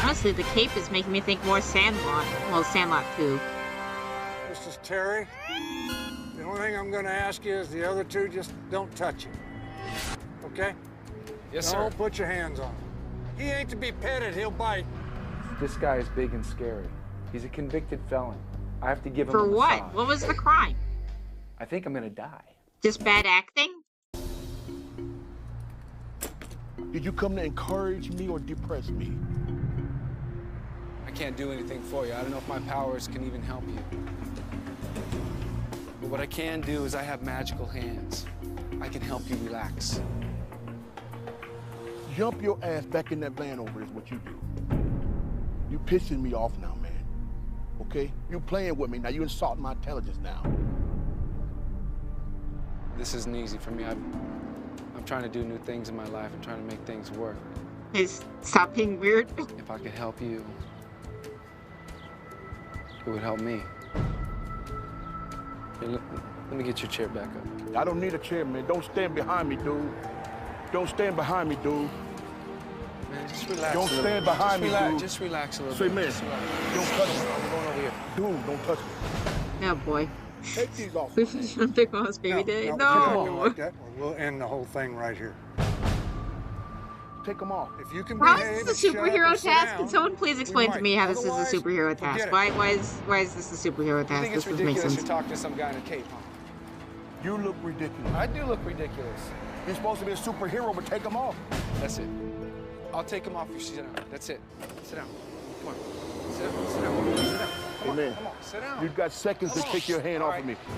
[SPEAKER 1] Honestly, the cape is making me think more Sandlot. Well, Sandlot 2.
[SPEAKER 2] This is Terry. The only thing I'm going to ask you is the other two just don't touch him. Okay?
[SPEAKER 9] Yes, sir.
[SPEAKER 2] Don't put your hands on him. He ain't to be petted, he'll bite.
[SPEAKER 17] This guy is big and scary. He's a convicted felon. I have to give him
[SPEAKER 1] For
[SPEAKER 17] a
[SPEAKER 1] what?
[SPEAKER 17] massage.
[SPEAKER 1] What was the crime?
[SPEAKER 17] I think I'm gonna die.
[SPEAKER 1] Just bad acting?
[SPEAKER 6] Did you come to encourage me or depress me?
[SPEAKER 9] I can't do anything for you. I don't know if my powers can even help you. But what I can do is I have magical hands. I can help you relax.
[SPEAKER 6] Jump your ass back in that van over is what you do. You pissing me off now, man. Okay? You playing with me now. You insulting my intelligence now.
[SPEAKER 9] This isn't easy for me. I'm trying to do new things in my life. I'm trying to make things work.
[SPEAKER 1] Stop being weird.
[SPEAKER 9] If I could help you, it would help me. Here, let me get your chair back up.
[SPEAKER 6] I don't need a chair, man. Don't stand behind me, dude. Don't stand behind me, dude.
[SPEAKER 9] Man, just relax.
[SPEAKER 6] Don't stand behind me, dude.
[SPEAKER 9] Just relax a little
[SPEAKER 6] Say,
[SPEAKER 9] bit.
[SPEAKER 6] man,
[SPEAKER 9] Just relax.
[SPEAKER 6] don't touch me.
[SPEAKER 9] We're going over here.
[SPEAKER 6] Dude, don't touch me.
[SPEAKER 1] Oh boy.
[SPEAKER 6] Take these off.
[SPEAKER 1] Big Mom's baby day.
[SPEAKER 2] No,
[SPEAKER 1] No.
[SPEAKER 2] like that, or we'll end the whole thing right here.
[SPEAKER 6] Take them off.
[SPEAKER 2] If you can
[SPEAKER 1] How
[SPEAKER 2] behave
[SPEAKER 1] is this a
[SPEAKER 2] and shut up
[SPEAKER 1] superhero
[SPEAKER 2] and sit
[SPEAKER 1] task?
[SPEAKER 2] down,
[SPEAKER 1] Can someone please explain to me how this is
[SPEAKER 2] Otherwise,
[SPEAKER 1] a superhero
[SPEAKER 2] forget
[SPEAKER 1] task?
[SPEAKER 2] it.
[SPEAKER 1] Why is this a superhero
[SPEAKER 9] I
[SPEAKER 1] task?
[SPEAKER 9] think
[SPEAKER 1] This
[SPEAKER 9] it's
[SPEAKER 1] doesn't make
[SPEAKER 9] ridiculous
[SPEAKER 1] sense.
[SPEAKER 9] you're talking to some guy in a cape, huh?
[SPEAKER 6] You look ridiculous.
[SPEAKER 9] I do look ridiculous.
[SPEAKER 6] You're supposed to be a superhero, but take them off.
[SPEAKER 9] That's it. I'll take him off if you sit down. That's it. Sit down. Come on. Sit down. Sit down. Sit down. Come on.
[SPEAKER 6] Amen.
[SPEAKER 9] Come on. Sit down.
[SPEAKER 6] You've got seconds to take your hand off of me.
[SPEAKER 9] Come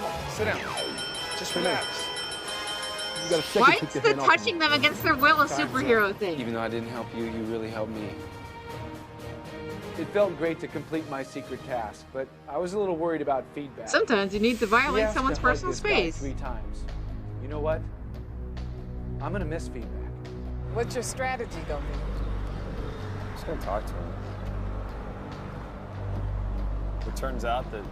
[SPEAKER 9] on. Sit down. Just relax.
[SPEAKER 6] You got a second
[SPEAKER 1] Why
[SPEAKER 6] to
[SPEAKER 1] is
[SPEAKER 6] take
[SPEAKER 1] the
[SPEAKER 6] your hand off of
[SPEAKER 1] touching
[SPEAKER 6] me.
[SPEAKER 1] them against their will a superhero thing?
[SPEAKER 9] Even though I didn't help you, you really helped me. It felt great to complete my secret task, but I was a little worried about feedback.
[SPEAKER 1] Sometimes you need to
[SPEAKER 9] We
[SPEAKER 1] violate
[SPEAKER 9] have
[SPEAKER 1] someone's
[SPEAKER 9] to hug
[SPEAKER 1] personal
[SPEAKER 9] this guy
[SPEAKER 1] space.
[SPEAKER 9] 3 times. You know what? I'm gonna miss feedback.
[SPEAKER 11] What's your strategy gonna be?
[SPEAKER 19] I'm just gonna talk to him. If it turns out that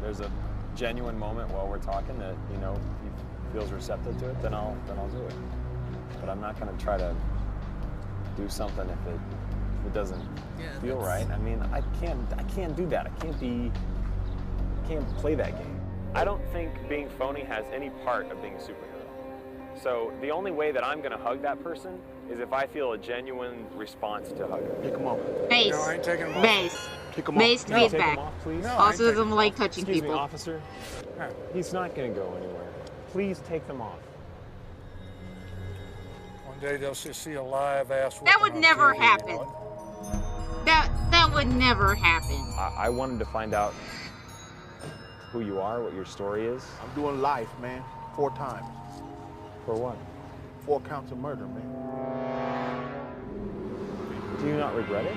[SPEAKER 19] there's a genuine moment while we're talking that, you know, he feels receptive to it, then I'll do it. But I'm not gonna try to do something if it doesn't feel right. I mean, I can't do that. I can't play that game. I don't think being phony has any part of being a superhero. So the only way that I'm gonna hug that person is if I feel a genuine response to hugging.
[SPEAKER 6] Take them off.
[SPEAKER 1] Base.
[SPEAKER 2] No, I ain't taking them off.
[SPEAKER 1] Base.
[SPEAKER 6] Take them
[SPEAKER 1] Base
[SPEAKER 6] off.
[SPEAKER 1] to be his
[SPEAKER 19] Take
[SPEAKER 1] back.
[SPEAKER 19] them off, please.
[SPEAKER 2] No, I
[SPEAKER 1] Also
[SPEAKER 2] ain't taking
[SPEAKER 1] doesn't
[SPEAKER 2] them
[SPEAKER 1] like
[SPEAKER 2] off.
[SPEAKER 1] touching
[SPEAKER 19] Excuse
[SPEAKER 1] people.
[SPEAKER 19] me, officer. He's not going to go anywhere. Please take them off.
[SPEAKER 2] One day they'll see a live ass.
[SPEAKER 1] That would
[SPEAKER 2] whooping on
[SPEAKER 1] never
[SPEAKER 2] TV,
[SPEAKER 1] happen.
[SPEAKER 2] Rod.
[SPEAKER 1] That would never happen.
[SPEAKER 19] I wanted to find out who you are, what your story is.
[SPEAKER 6] I'm doing life, man. 4 times.
[SPEAKER 19] For what?
[SPEAKER 6] 4 counts of murder, man.
[SPEAKER 19] Do you not regret it?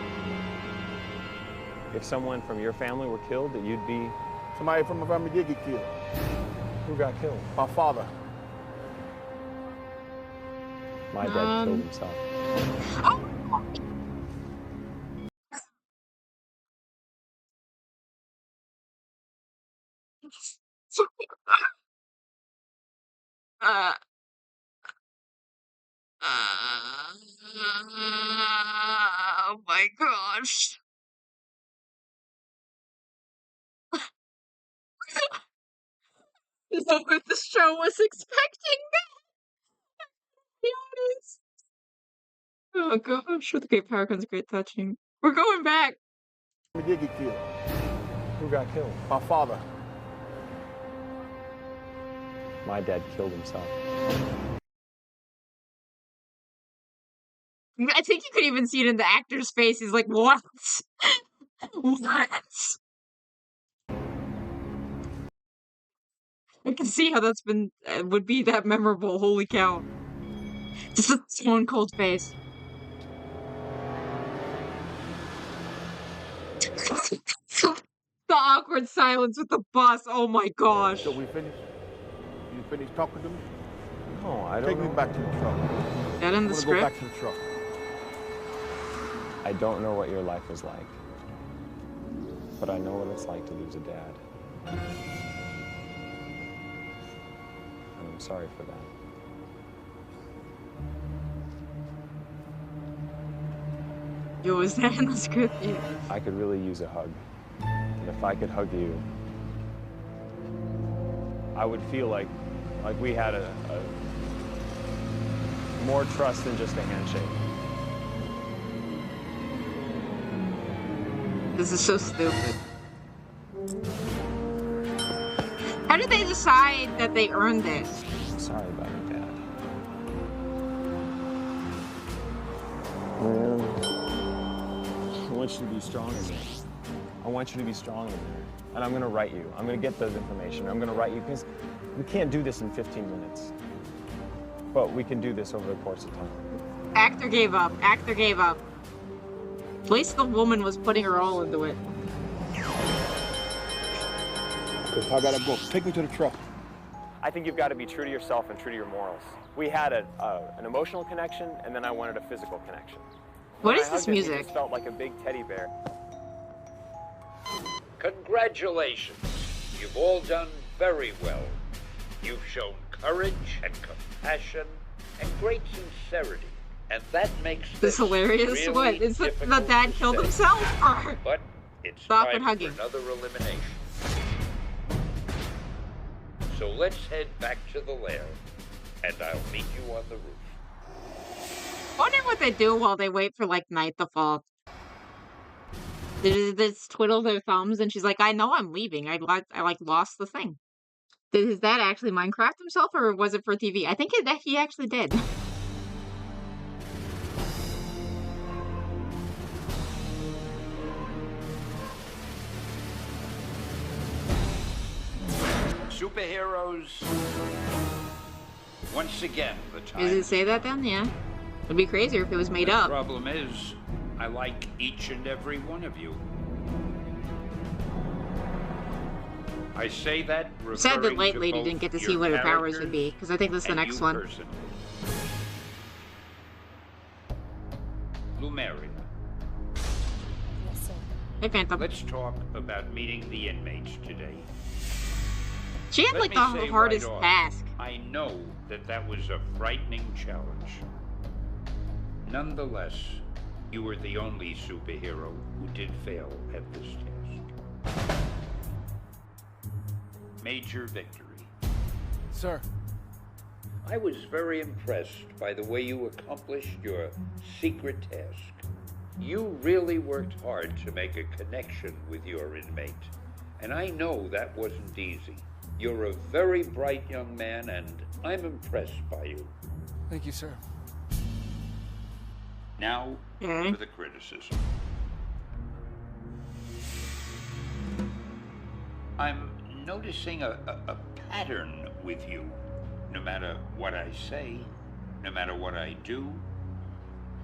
[SPEAKER 19] If someone from your family were killed, that you'd be...
[SPEAKER 6] Somebody from my family did get killed.
[SPEAKER 19] Who got killed?
[SPEAKER 6] My father.
[SPEAKER 19] My dad killed himself.
[SPEAKER 1] Oh. Oh my gosh. No one the show was expecting that. Be honest. Oh gosh, with the great power comes great touching. We're going back.
[SPEAKER 6] He did get killed.
[SPEAKER 19] Who got killed?
[SPEAKER 6] My father.
[SPEAKER 19] My dad killed himself.
[SPEAKER 1] I think you could even see it in the actor's face. He's like, what? What? I can see how that's been, would be that memorable. Holy cow. Just a stone cold face. The awkward silence with the bus. Oh my gosh.
[SPEAKER 6] So we finished? You finished talking to me?
[SPEAKER 19] No, I don't
[SPEAKER 6] Take me back to the truck.
[SPEAKER 1] That in the
[SPEAKER 6] Go
[SPEAKER 1] script?
[SPEAKER 6] back to the truck.
[SPEAKER 19] I don't know what your life is like, but I know what it's like to lose a dad. And I'm sorry for that.
[SPEAKER 1] Yo, is that in the script? Yeah.
[SPEAKER 19] I could really use a hug. And if I could hug you, I would feel like we had a more trust than just a handshake.
[SPEAKER 1] This is so stupid. How did they decide that they earned this?
[SPEAKER 19] I'm sorry about your dad. Man, I want you to be strong in there. I want you to be strong in there. And I'm gonna write you. I'm gonna get those information. I'm gonna write you, because we can't do this in 15 minutes. But we can do this over the course of time.
[SPEAKER 1] Actor gave up. Actor gave up. At least the woman was putting her all into it.
[SPEAKER 6] I gotta go. Take me to the truck.
[SPEAKER 19] I think you've got to be true to yourself and true to your morals. We had an emotional connection, and then I wanted a physical connection.
[SPEAKER 1] What
[SPEAKER 19] When
[SPEAKER 1] is
[SPEAKER 19] I
[SPEAKER 1] this
[SPEAKER 19] hugged him, he
[SPEAKER 1] music?
[SPEAKER 19] just felt like a big teddy bear.
[SPEAKER 15] Congratulations. You've all done very well. You've shown courage and compassion and great sincerity. And that makes
[SPEAKER 1] This hilarious?
[SPEAKER 15] really
[SPEAKER 1] What? Is it the
[SPEAKER 15] difficult
[SPEAKER 1] dad
[SPEAKER 15] to
[SPEAKER 1] killed
[SPEAKER 15] say.
[SPEAKER 1] himself? Or
[SPEAKER 15] But it's
[SPEAKER 1] the awkward
[SPEAKER 15] time
[SPEAKER 1] hugging?
[SPEAKER 15] for another elimination. So let's head back to the lair, and I'll meet you on the roof.
[SPEAKER 1] Wonder what they do while they wait for like night to fall. They just twiddle their thumbs, and she's like, "I know I'm leaving. I lost the thing." Did his dad actually Minecraft himself, or was it for TV? I think he actually did.
[SPEAKER 15] Superheroes, once again, the time.
[SPEAKER 1] Does it say that then? Yeah. It'd be crazier if it was made
[SPEAKER 15] The
[SPEAKER 1] up.
[SPEAKER 15] problem is, I like each and every one of you. I say that
[SPEAKER 1] Sad that
[SPEAKER 15] referring
[SPEAKER 1] Light
[SPEAKER 15] to
[SPEAKER 1] Lady
[SPEAKER 15] both
[SPEAKER 1] didn't get to
[SPEAKER 15] your
[SPEAKER 1] see what her powers would
[SPEAKER 15] characters
[SPEAKER 1] be, because I think this is the
[SPEAKER 15] and
[SPEAKER 1] next
[SPEAKER 15] you
[SPEAKER 1] one.
[SPEAKER 15] personally. Lumeria,
[SPEAKER 21] Yes, sir.
[SPEAKER 1] Hey, Phantom.
[SPEAKER 15] let's talk about meeting the inmates today.
[SPEAKER 1] She had
[SPEAKER 15] Let
[SPEAKER 1] like
[SPEAKER 15] me
[SPEAKER 1] the
[SPEAKER 15] say
[SPEAKER 1] hardest
[SPEAKER 15] right off,
[SPEAKER 1] task.
[SPEAKER 15] I know that was a frightening challenge. Nonetheless, you were the only superhero who did fail at this task. Major victory.
[SPEAKER 6] Sir,
[SPEAKER 15] I was very impressed by the way you accomplished your secret task. You really worked hard to make a connection with your inmate, and I know that wasn't easy. You're a very bright young man, and I'm impressed by you.
[SPEAKER 9] Thank you, sir.
[SPEAKER 15] Now, for the criticism. I'm noticing a pattern with you. No matter what I say, no matter what I do,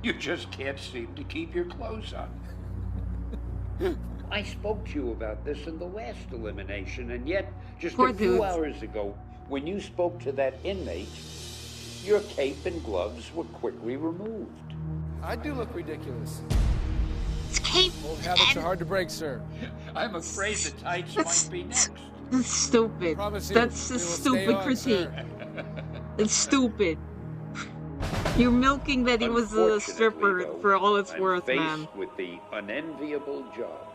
[SPEAKER 15] you just can't seem to keep your clothes on. I spoke to you about this in the last elimination, and yet, just a few hours ago, when you spoke to that inmate, your cape and gloves were quickly removed.
[SPEAKER 9] I do look ridiculous.
[SPEAKER 1] It's cape.
[SPEAKER 9] Old habits are hard to break, sir.
[SPEAKER 15] I'm afraid the tights might be next.
[SPEAKER 1] That's stupid. That's a stupid critique. It's stupid. You're milking that he was a stripper for all it's worth, man.
[SPEAKER 15] Faced with the unenviable job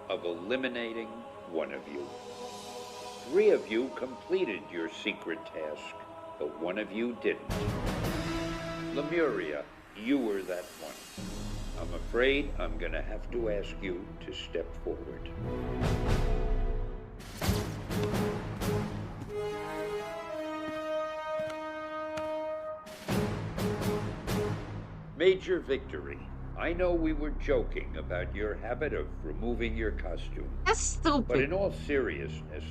[SPEAKER 15] of eliminating one of you. 3 of you completed your secret task, but one of you didn't. Lemuria, you were that one. I'm afraid I'm gonna have to ask you to step forward. Major Victory. I know we were joking about your habit of removing your costume.
[SPEAKER 1] That's stupid.
[SPEAKER 15] But in all seriousness,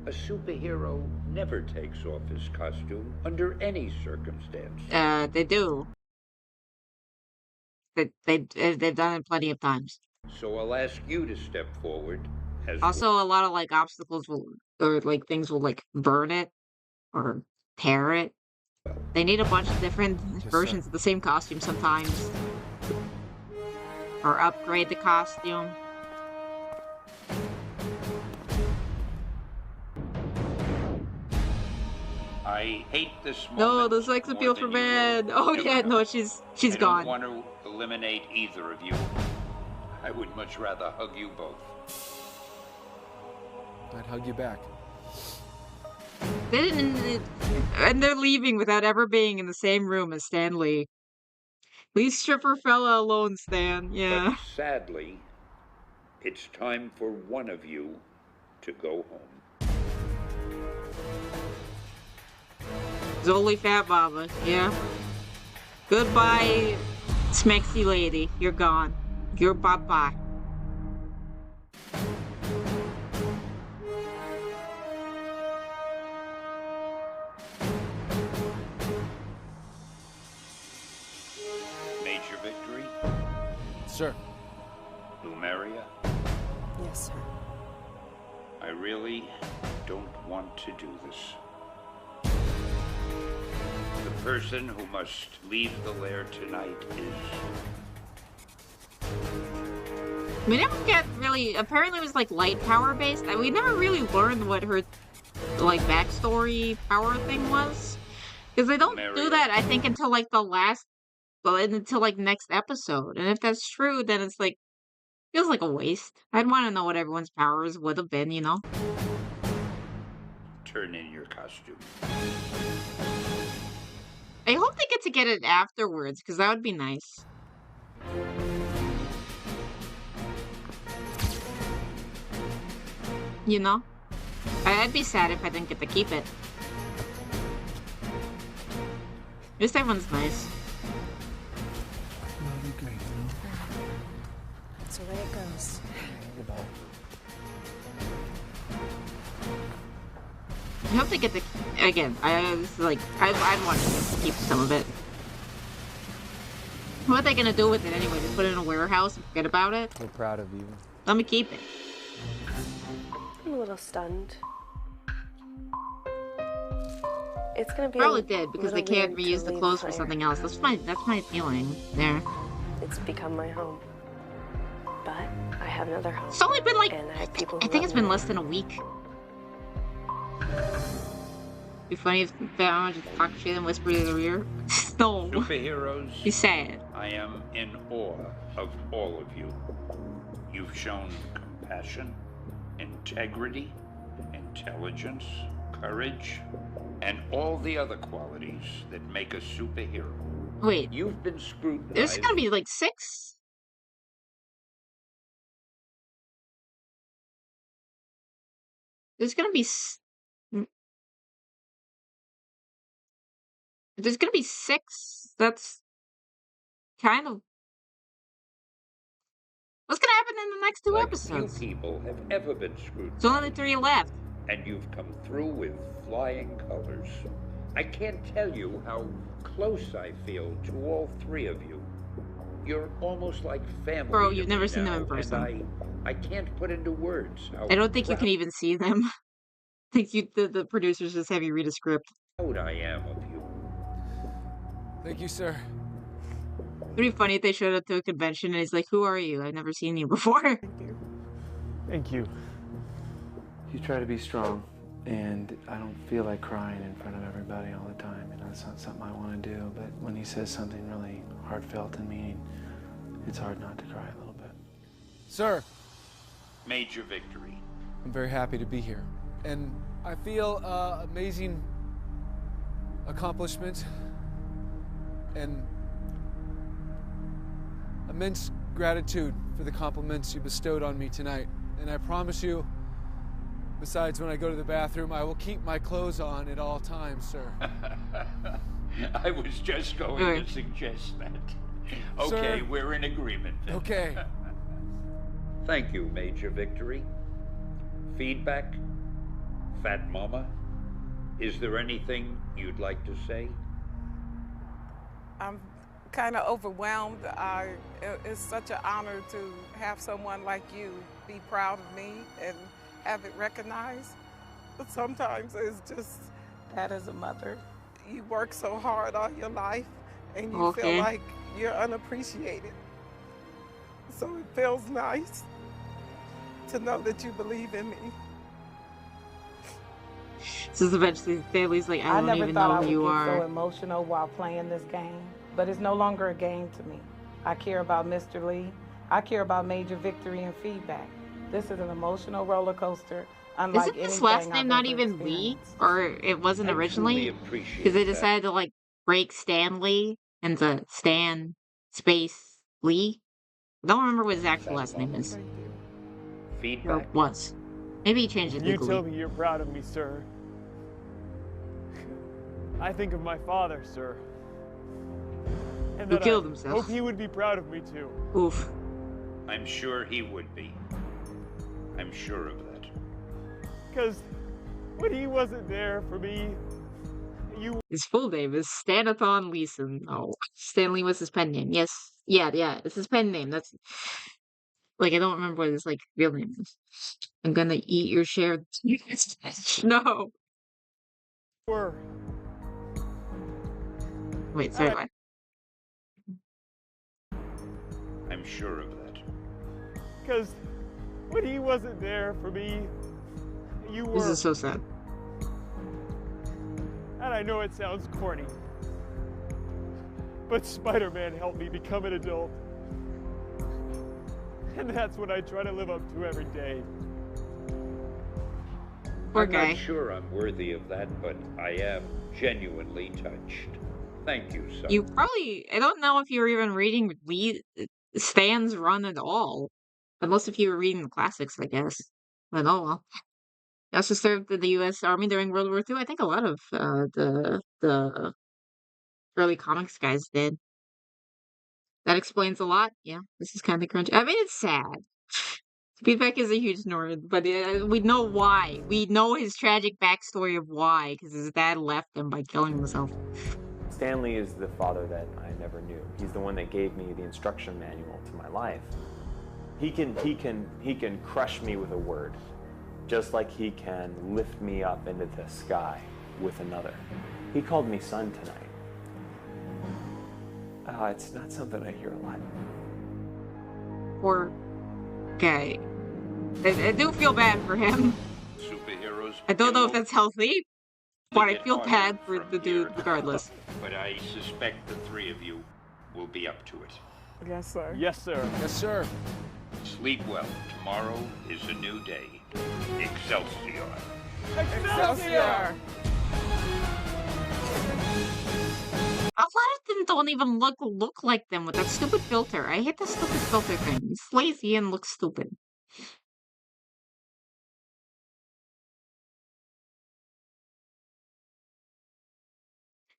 [SPEAKER 15] a superhero never takes off his costume under any circumstance.
[SPEAKER 1] They do. They've done it plenty of times.
[SPEAKER 15] So I'll ask you to step forward as
[SPEAKER 1] Also, a lot of like obstacles will, or like things will like burn it or tear it. They need a bunch of different versions of the same costume sometimes. Or upgrade the costume.
[SPEAKER 15] I hate this moment.
[SPEAKER 1] No, the sex appeal for men. Oh yeah, no, she's gone.
[SPEAKER 15] I don't want to eliminate either of you. I would much rather hug you both.
[SPEAKER 9] I'd hug you back.
[SPEAKER 1] They didn't, and they're leaving without ever being in the same room as Stan Lee. Leave stripper fella alone, Stan. Yeah.
[SPEAKER 15] But sadly, it's time for one of you to go home.
[SPEAKER 1] Zoli Fat Baba. Yeah. Goodbye, Smexy lady. You're gone. You're bye-bye.
[SPEAKER 15] Major Victory?
[SPEAKER 9] Sir.
[SPEAKER 15] Lumeria?
[SPEAKER 14] Yes, sir.
[SPEAKER 15] I really don't want to do this. The person who must leave the lair tonight is...
[SPEAKER 1] We never get really, apparently it was like light power based. We never really learned what her like backstory power thing was. Because they don't do that, I think, until like the last, well, until like next episode. And if that's true, then it's like, feels like a waste. I'd want to know what everyone's powers would have been, you know?
[SPEAKER 15] Turn in your costume.
[SPEAKER 1] I hope they get it afterwards, because that would be nice. You know? I'd be sad if I didn't get to keep it. This one's nice.
[SPEAKER 14] That's the way it goes.
[SPEAKER 1] I hope they get the... Again, I'd want to keep some of it. What are they gonna do with it anyway? Just put it in a warehouse and forget about it?
[SPEAKER 9] We're proud of you.
[SPEAKER 1] Let me keep it.
[SPEAKER 14] I'm a little stunned. It's gonna be
[SPEAKER 1] Probably did, because they can't reuse the clothes for something else. That's my feeling there.
[SPEAKER 14] It's become my home. But I have another home.
[SPEAKER 1] It's only been like,
[SPEAKER 14] and I have people
[SPEAKER 1] I think it's been less than a week. Be funny if Batman just talk shit and whisper in the rear. No.
[SPEAKER 15] Superheroes.
[SPEAKER 1] Be sad.
[SPEAKER 15] I am in awe of all of you. You've shown compassion, integrity, intelligence, courage, and all the other qualities that make a superhero.
[SPEAKER 1] Wait.
[SPEAKER 15] You've been scrutinized.
[SPEAKER 1] There's gonna be like 6? There's gonna be... There's gonna be 6? That's kind of... What's gonna happen in the next 2 episodes?
[SPEAKER 15] Few people have ever been scrutinized.
[SPEAKER 1] There's only 3 left.
[SPEAKER 15] And you've come through with flying colors. I can't tell you how close I feel to all 3 of you. You're almost like family.
[SPEAKER 1] Bro, you've never seen them in
[SPEAKER 15] now,
[SPEAKER 1] person.
[SPEAKER 15] and I can't put into words how
[SPEAKER 1] I don't think you can even see them. I think the producers just have you read a script.
[SPEAKER 15] proud I am of you.
[SPEAKER 9] Thank you, sir.
[SPEAKER 1] It'd be funny if they showed up to a convention and he's like, "Who are you? I've never seen you before."
[SPEAKER 9] Thank you. Thank you. You try to be strong, and I don't feel like crying in front of everybody all the time. You know, it's not something I want to do, but when he says something really heartfelt and meaning, it's hard not to cry a little bit. Sir!
[SPEAKER 15] Major victory.
[SPEAKER 9] I'm very happy to be here. And I feel amazing accomplishment and immense gratitude for the compliments you bestowed on me tonight. And I promise you, besides when I go to the bathroom, I will keep my clothes on at all times, sir.
[SPEAKER 15] I was just going to suggest that. Okay,
[SPEAKER 9] Sir.
[SPEAKER 15] we're in agreement then.
[SPEAKER 9] Okay.
[SPEAKER 15] Thank you, Major Victory. Feedback? Fat Mama? Is there anything you'd like to say?
[SPEAKER 11] I'm kind of overwhelmed. It's such an honor to have someone like you be proud of me and have it recognized. But sometimes it's just that as a mother, you work so hard all your life and you feel like you're unappreciated. So it feels nice to know that you believe in me.
[SPEAKER 1] So eventually Stanley's like, I don't even know who you
[SPEAKER 11] I would get so
[SPEAKER 1] are.
[SPEAKER 11] emotional while playing this game, but it's no longer a game to me. I care about Mr. Lee. I care about Major Victory and Feedback. This is an emotional roller coaster.
[SPEAKER 1] Isn't his last name not even Lee? Or it wasn't originally? Because they decided to like break Stanley into Stan space Lee. I don't remember what his actual last name is.
[SPEAKER 15] Feedback.
[SPEAKER 1] Or was. Maybe he changed it
[SPEAKER 24] You
[SPEAKER 1] legally.
[SPEAKER 24] tell me you're proud of me, sir. I think of my father, sir. And
[SPEAKER 1] Who
[SPEAKER 24] that
[SPEAKER 1] killed
[SPEAKER 24] I
[SPEAKER 1] himself.
[SPEAKER 24] hope he would be proud of me too.
[SPEAKER 1] Oof.
[SPEAKER 15] I'm sure he would be. I'm sure of that.
[SPEAKER 24] Because when he wasn't there for me, you...
[SPEAKER 1] His full name is Stanathon Leeson. Oh, Stanley was his pen name. Yes. Yeah, it's his pen name. That's... Like, I don't remember what his, like, real name is. I'm gonna eat your share of... No.
[SPEAKER 24] were.
[SPEAKER 1] Wait, sorry, what?
[SPEAKER 15] I'm sure of that.
[SPEAKER 24] Because when he wasn't there for me, you were.
[SPEAKER 1] This is so sad.
[SPEAKER 24] And I know it sounds corny, but Spider-Man helped me become an adult. And that's what I try to live up to every day.
[SPEAKER 1] Poor
[SPEAKER 15] I'm
[SPEAKER 1] guy.
[SPEAKER 15] not sure I'm worthy of that, but I am genuinely touched. Thank you, son.
[SPEAKER 1] You probably... I don't know if you were even reading Stan's run at all. Unless if you were reading the classics, I guess. But oh well. He also served in the U.S. Army during World War II. I think a lot of the early comics guys did. That explains a lot. Yeah, this is kind of cringy. I mean, it's sad. Feedback is a huge nerd, but we know why. We know his tragic backstory of why, because his dad left him by killing himself.
[SPEAKER 19] Stanley is the father that I never knew. He's the one that gave me the instruction manual to my life. He can crush me with a word, just like he can lift me up into the sky with another. He called me son tonight. It's not something I hear a lot.
[SPEAKER 1] Poor guy. I do feel bad for him.
[SPEAKER 15] Superheroes.
[SPEAKER 1] I don't know if that's healthy, but I feel
[SPEAKER 15] harder
[SPEAKER 1] bad for
[SPEAKER 15] from
[SPEAKER 1] the dude
[SPEAKER 15] here.
[SPEAKER 1] regardless.
[SPEAKER 15] But I suspect the 3 of you will be up to it.
[SPEAKER 11] Yes, sir.
[SPEAKER 24] Yes, sir.
[SPEAKER 9] Yes, sir.
[SPEAKER 15] Sleep well. Tomorrow is a new day. Excelsior.
[SPEAKER 24] Excelsior!
[SPEAKER 1] A lot of them don't even look like them with that stupid filter. I hate the stupid filter thing. It's lazy and looks stupid.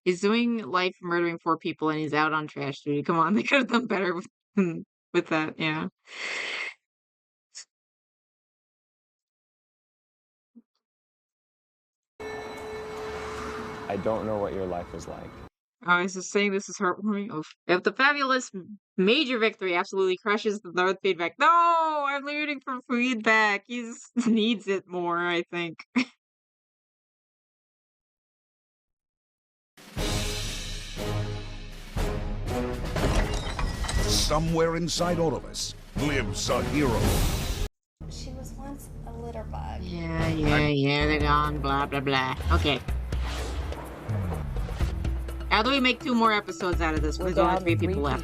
[SPEAKER 1] He's doing life murdering 4 people and he's out on trash duty. Come on, they could have done better with that, yeah.
[SPEAKER 19] I don't know what your life is like.
[SPEAKER 1] I was just saying this is heartwarming. Oh, if the fabulous major victory absolutely crushes the North feedback. No, I'm rooting for feedback. He just needs it more, I think.
[SPEAKER 13] Somewhere inside all of us lives a hero.
[SPEAKER 21] She was once a litter bug.
[SPEAKER 1] Yeah, they're gone, blah, blah, blah. Okay. How do we make 2 more episodes out of this? There's only 3 people left.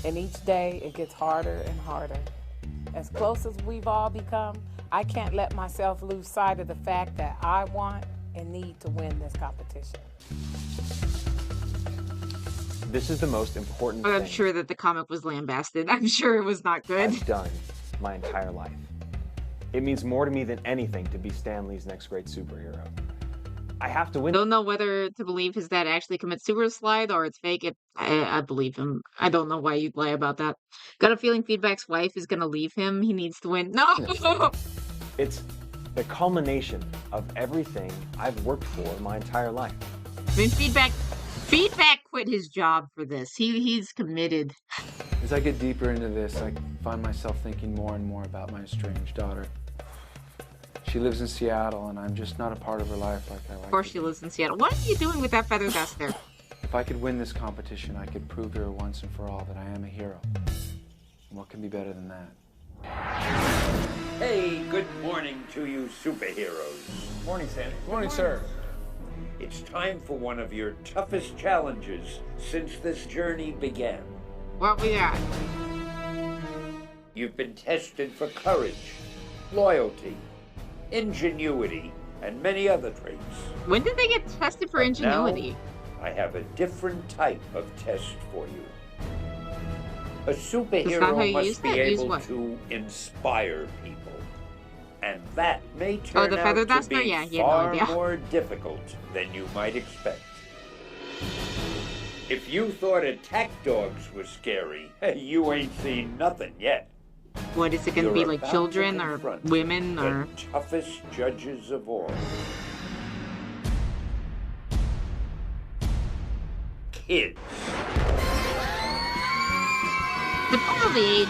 [SPEAKER 11] And each day it gets harder and harder. As close as we've all become, I can't let myself lose sight of the fact that I want and need to win this competition.
[SPEAKER 19] This is the most important
[SPEAKER 1] I'm
[SPEAKER 19] thing
[SPEAKER 1] sure that the comic was lambasted. I'm sure it was not good.
[SPEAKER 19] I've done my entire life. It means more to me than anything to be Stan Lee's next great superhero. I have to win.
[SPEAKER 1] Don't know whether to believe his dad actually commits suicide or it's fake. I believe him. I don't know why you'd lie about that. Got a feeling Feedback's wife is gonna leave him. He needs to win. No!
[SPEAKER 19] It's the culmination of everything I've worked for my entire life.
[SPEAKER 1] I mean, Feedback quit his job for this. He's committed.
[SPEAKER 17] As I get deeper into this, I find myself thinking more and more about my estranged daughter. She lives in Seattle, and I'm just not a part of her life like I like.
[SPEAKER 1] Of course she lives in Seattle. What are you doing with that feather duster?
[SPEAKER 17] If I could win this competition, I could prove to her once and for all that I am a hero. And what can be better than that?
[SPEAKER 15] Hey, good morning to you superheroes.
[SPEAKER 7] Morning, Sandy.
[SPEAKER 15] Morning, sir. It's time for one of your toughest challenges since this journey began.
[SPEAKER 1] What we got?
[SPEAKER 15] You've been tested for courage, loyalty, ingenuity, and many other traits.
[SPEAKER 1] When did they get tested for ingenuity?
[SPEAKER 15] Now, I have a different type of test for you. A superhero must be able to inspire people. And that may turn out to be far more difficult than you might expect. If you thought attack dogs were scary, you ain't seen nothing yet.
[SPEAKER 1] What is it going to be, like children or women or
[SPEAKER 15] the toughest judges of all? Kids.
[SPEAKER 1] Depends on the age.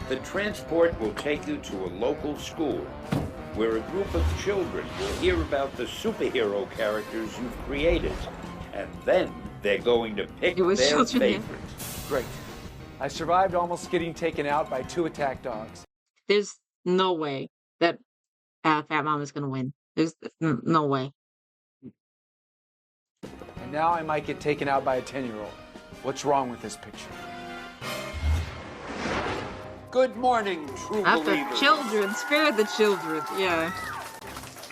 [SPEAKER 15] The transport will take you to a local school where a group of children will hear about the superhero characters you've created, and then they're going to pick their favorite.
[SPEAKER 17] Great. I survived almost getting taken out by 2 attack dogs.
[SPEAKER 1] There's no way that Fat Mom is going to win. There's no way.
[SPEAKER 17] And now I might get taken out by a 10-year-old. What's wrong with this picture?
[SPEAKER 15] Good morning, true believers.
[SPEAKER 1] Children, spare the children. Yeah.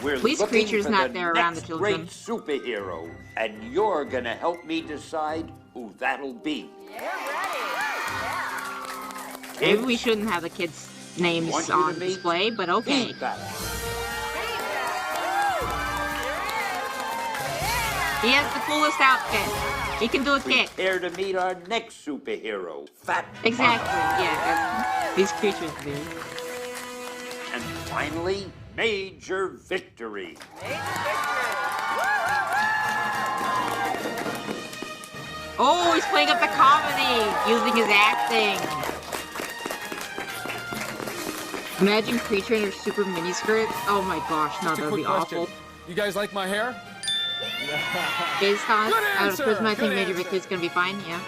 [SPEAKER 15] We're
[SPEAKER 1] At least
[SPEAKER 15] looking
[SPEAKER 1] Creature's
[SPEAKER 15] for
[SPEAKER 1] not
[SPEAKER 15] the
[SPEAKER 1] there around the
[SPEAKER 15] next
[SPEAKER 1] children.
[SPEAKER 15] great superhero, and you're gonna help me decide who that'll be.
[SPEAKER 1] Maybe we shouldn't have the kids' names on display, but okay. He has the coolest outfit. He can do a kick.
[SPEAKER 15] Prepare to meet our next superhero, Fat
[SPEAKER 1] Exactly,
[SPEAKER 15] Mama.
[SPEAKER 1] yeah. These creatures do.
[SPEAKER 15] And finally, Major Victory.
[SPEAKER 1] Oh, he's playing up the comedy, using his acting. Imagine Creature in her super miniskirt. Oh my gosh, no, that would be awful.
[SPEAKER 7] You guys like my hair?
[SPEAKER 1] Based on
[SPEAKER 15] answer,
[SPEAKER 1] Charisma, I think
[SPEAKER 15] good
[SPEAKER 1] Major
[SPEAKER 15] answer.
[SPEAKER 1] Victory's gonna be fine, yeah.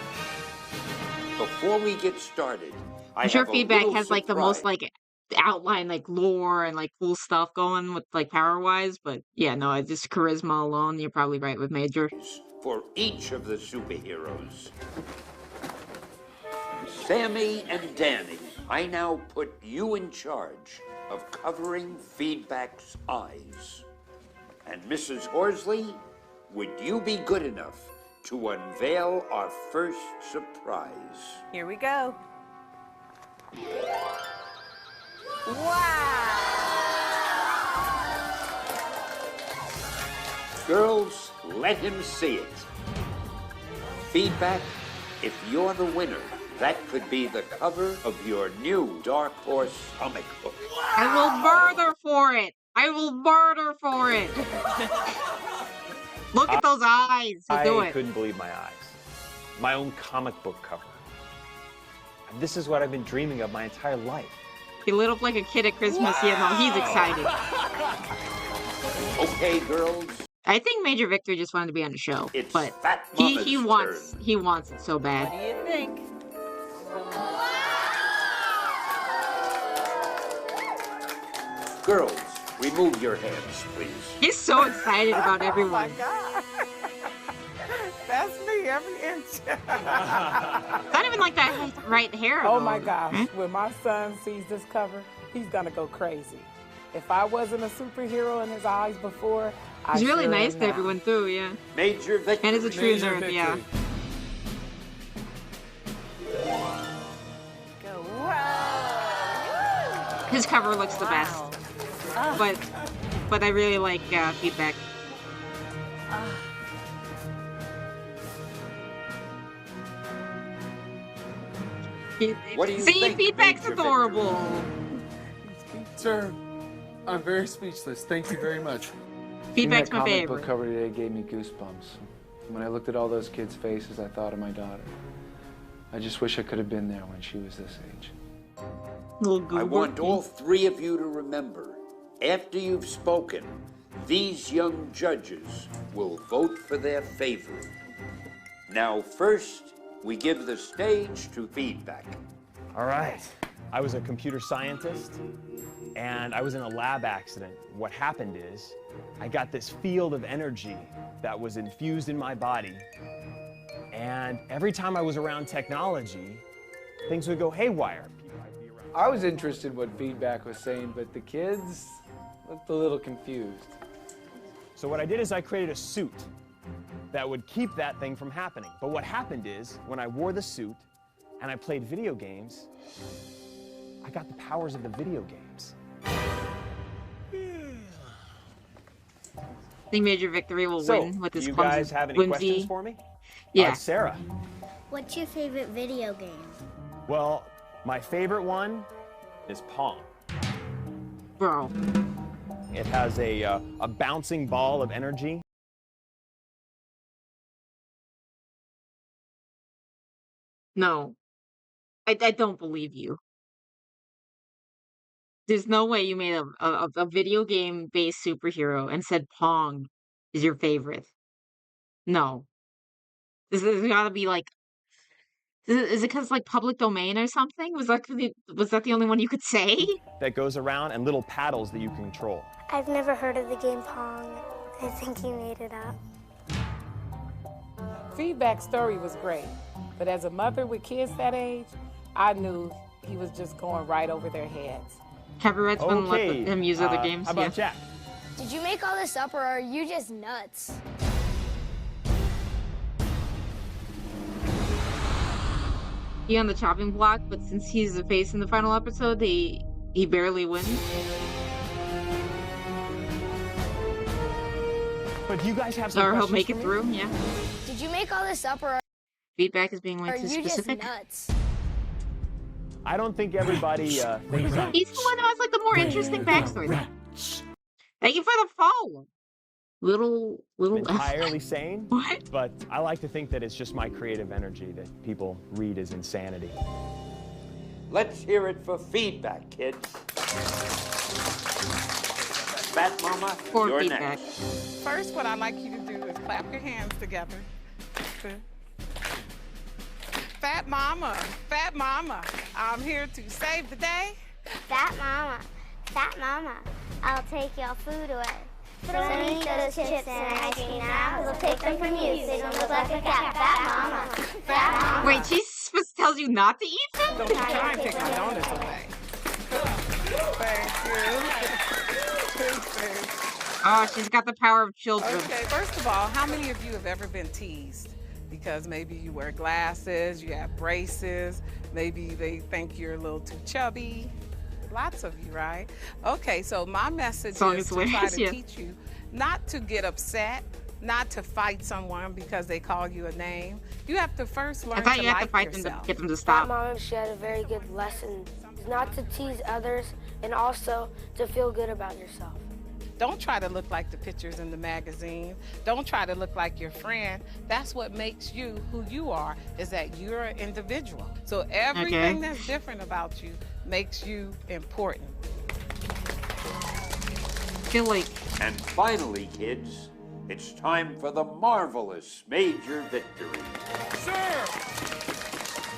[SPEAKER 15] Before we get started,
[SPEAKER 1] I'm sure
[SPEAKER 15] have a
[SPEAKER 1] Feedback
[SPEAKER 15] little
[SPEAKER 1] has like the
[SPEAKER 15] surprise.
[SPEAKER 1] most like outline, like lore and like cool stuff going with like power wise, but yeah, no, just Charisma alone, you're probably right with Major.
[SPEAKER 15] For each of the superheroes. Sammy and Danny, I now put you in charge of covering Feedback's eyes. And Mrs. Horsley, would you be good enough to unveil our first surprise?
[SPEAKER 12] Here we go. Wow!
[SPEAKER 15] Girls, let him see it. Feedback, if you're the winner, that could be the cover of your new Dark Horse comic book.
[SPEAKER 1] I will murder for it. I will murder for it. Look at those eyes. He'll do
[SPEAKER 19] I
[SPEAKER 1] it.
[SPEAKER 19] couldn't believe my eyes. My own comic book cover. And this is what I've been dreaming of my entire life.
[SPEAKER 1] He lit up like a kid at Christmas. Yeah, no, he's excited.
[SPEAKER 15] Okay, girls.
[SPEAKER 1] I think Major Victor just wanted to be on the show,
[SPEAKER 15] It's
[SPEAKER 1] but
[SPEAKER 15] Fat
[SPEAKER 1] he
[SPEAKER 15] Mama's
[SPEAKER 1] wants it so bad.
[SPEAKER 12] What do you think?
[SPEAKER 15] Girls, remove your hands, please.
[SPEAKER 1] He's so excited about everyone.
[SPEAKER 12] Oh my God. That's me every inch.
[SPEAKER 1] Not even like that right hair.
[SPEAKER 11] Oh
[SPEAKER 1] though.
[SPEAKER 11] my gosh,
[SPEAKER 1] Hmm?
[SPEAKER 11] when my son sees this cover, he's gonna go crazy. If I wasn't a superhero in his eyes before, I
[SPEAKER 1] He's really
[SPEAKER 11] sure
[SPEAKER 1] nice
[SPEAKER 11] am
[SPEAKER 1] to
[SPEAKER 11] now.
[SPEAKER 1] everyone too, yeah.
[SPEAKER 15] Major victory.
[SPEAKER 1] And is a true nerd, yeah.
[SPEAKER 12] Go, wow.
[SPEAKER 1] His cover looks the best, but I really like Feedback.
[SPEAKER 15] What do you
[SPEAKER 1] See,
[SPEAKER 15] think,
[SPEAKER 1] Feedback's
[SPEAKER 15] Major
[SPEAKER 1] adorable.
[SPEAKER 9] Sir, I'm very speechless. Thank you very much.
[SPEAKER 1] Feedback's
[SPEAKER 17] Seeing
[SPEAKER 1] my
[SPEAKER 17] that comic
[SPEAKER 1] favorite.
[SPEAKER 17] book cover today gave me goosebumps. When I looked at all those kids' faces, I thought of my daughter. I just wish I could have been there when she was this age.
[SPEAKER 15] I want all three of you to remember, after you've spoken, these young judges will vote for their favorite. Now, first, we give the stage to Feedback.
[SPEAKER 19] All right. I was a computer scientist, and I was in a lab accident. What happened is, I got this field of energy that was infused in my body, and every time I was around technology, things would go haywire.
[SPEAKER 17] I was interested in what Feedback was saying, but the kids looked a little confused.
[SPEAKER 19] So what I did is I created a suit that would keep that thing from happening. But what happened is, when I wore the suit and I played video games, I got the powers of the video games.
[SPEAKER 1] I think Major Victory will
[SPEAKER 19] So,
[SPEAKER 1] win with
[SPEAKER 19] do
[SPEAKER 1] his
[SPEAKER 19] you
[SPEAKER 1] clumsy,
[SPEAKER 19] guys have any
[SPEAKER 1] whimsy.
[SPEAKER 19] questions for me?
[SPEAKER 1] Yeah.
[SPEAKER 19] Sarah.
[SPEAKER 5] What's your favorite video game?
[SPEAKER 19] Well, my favorite one is Pong.
[SPEAKER 1] Bro.
[SPEAKER 19] It has a bouncing ball of energy.
[SPEAKER 1] No. I don't believe you. There's no way you made a video game based superhero and said Pong is your favorite. No. This has gotta be like is it because like public domain or something? Was that the only one you could say?
[SPEAKER 19] That goes around and little paddles that you control.
[SPEAKER 5] I've never heard of the game Pong. I think you made it up.
[SPEAKER 11] Feedback's story was great, but as a mother with kids that age, I knew he was just going right over their heads.
[SPEAKER 1] Have you read someone let him use other games?
[SPEAKER 19] How about Jack?
[SPEAKER 5] Did you make all this up, or are you just nuts?
[SPEAKER 1] He on the chopping block, but since he's the face in the final episode, he barely wins.
[SPEAKER 19] But do you guys have some
[SPEAKER 1] Or he'll
[SPEAKER 19] questions
[SPEAKER 1] make
[SPEAKER 19] for
[SPEAKER 1] it
[SPEAKER 19] me?
[SPEAKER 1] through, yeah.
[SPEAKER 5] Did you make all this up, or
[SPEAKER 1] Feedback is being way
[SPEAKER 5] are
[SPEAKER 1] too
[SPEAKER 5] you
[SPEAKER 1] specific.
[SPEAKER 5] just nuts?
[SPEAKER 19] I don't think everybody thinks I'm
[SPEAKER 1] He's the one who has like the more interesting backstory. Thank you for the follow. Little
[SPEAKER 19] entirely sane.
[SPEAKER 1] What?
[SPEAKER 19] But I like to think that it's just my creative energy that people read as insanity.
[SPEAKER 15] Let's hear it for Feedback, kids. Fat Mama, you're
[SPEAKER 1] Feedback.
[SPEAKER 15] next.
[SPEAKER 12] First, what I'd like you to do is clap your hands together. Fat Mama, I'm here to save the day.
[SPEAKER 5] Fat Mama, I'll take your food away. Don't eat those chips and ice cream now. We'll take them from you so you don't look like a cat. Fat Mama.
[SPEAKER 1] Wait, she tells you not to eat them?
[SPEAKER 12] Don't try and take my donuts away. Thank you.
[SPEAKER 1] Oh, she's got the power of children.
[SPEAKER 11] Okay, first of all, how many of you have ever been teased? Because maybe you wear glasses, you have braces, maybe they think you're a little too chubby. Lots of you, right? Okay, so my message is to try to teach you not to get upset, not to fight someone because they call you a name. You have to first learn to like yourself. I thought you have to fight them to get them to stop.
[SPEAKER 3] My mom, she had a very good lesson, not to tease others and also to feel good about yourself.
[SPEAKER 11] Don't try to look like the pictures in the magazine. Don't try to look like your friend. That's what makes you who you are, is that you're an individual. So everything that's different about you makes you important.
[SPEAKER 1] Feel like...
[SPEAKER 15] And finally, kids, it's time for the marvelous major victory.
[SPEAKER 7] Sir!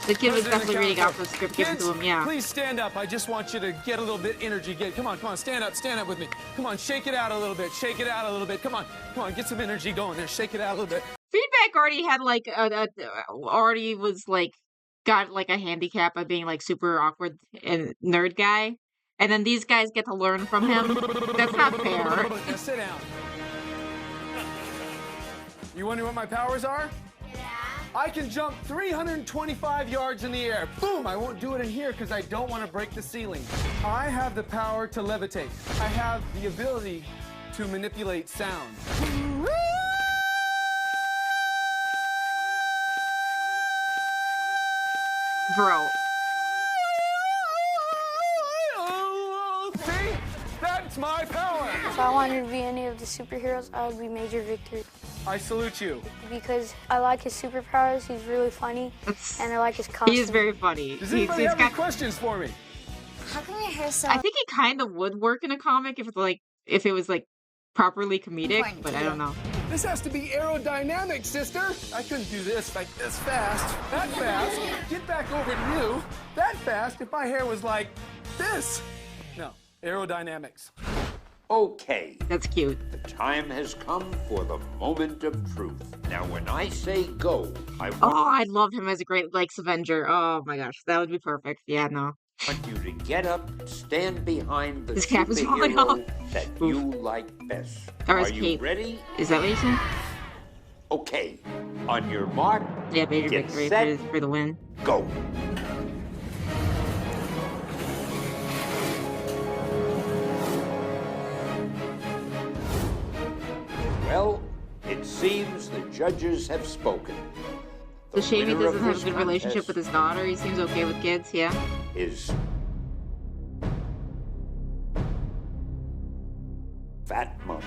[SPEAKER 1] The kid was definitely reading out the script given to him, yeah.
[SPEAKER 7] Please stand up. I just want you to get a little bit energy. Come on, stand up with me. Come on, shake it out a little bit. Shake it out a little bit. Come on, get some energy going there. Shake it out a little bit.
[SPEAKER 1] Feedback already had like already was like got like a handicap of being like super awkward and nerd guy, and then these guys get to learn from him. That's not fair.
[SPEAKER 7] Now sit down. You wonder what my powers are? I can jump 325 yards in the air. Boom! I won't do it in here because I don't want to break the ceiling. I have the power to levitate. I have the ability to manipulate sound.
[SPEAKER 1] Bro.
[SPEAKER 7] See? That's my power!
[SPEAKER 3] If I wanted to be any of the superheroes, I would be Major Victory.
[SPEAKER 7] I salute you.
[SPEAKER 3] Because I like his superpowers, he's really funny, and I like his costume.
[SPEAKER 1] He is very funny.
[SPEAKER 7] Does anybody have any questions for me?
[SPEAKER 3] How come your hair's so...
[SPEAKER 1] I think it kind of would work in a comic if it was like properly comedic, but I don't know.
[SPEAKER 7] This has to be aerodynamic, sister. I couldn't do this like this fast, that fast. Get back over to you, that fast. If my hair was like this. No, aerodynamics.
[SPEAKER 15] Okay.
[SPEAKER 1] That's cute.
[SPEAKER 15] The time has come for the moment of truth. Now, when I say go, I want...
[SPEAKER 1] Oh, I'd love him as a Great Lakes Avenger. Oh my gosh, that would be perfect. Yeah, no.
[SPEAKER 15] I want you to get up, stand behind the
[SPEAKER 1] His cap is falling off.
[SPEAKER 15] That you like best.
[SPEAKER 1] Or
[SPEAKER 15] Are
[SPEAKER 1] his
[SPEAKER 15] you
[SPEAKER 1] cape.
[SPEAKER 15] ready?
[SPEAKER 1] Is that what you're saying?
[SPEAKER 15] Okay. On your mark.
[SPEAKER 1] Yeah, Major Victory for the win.
[SPEAKER 15] Go. Well, it seems the judges have spoken.
[SPEAKER 1] The shame he doesn't have a good relationship with his daughter. He seems okay with kids, yeah.
[SPEAKER 15] Is Fat Mama.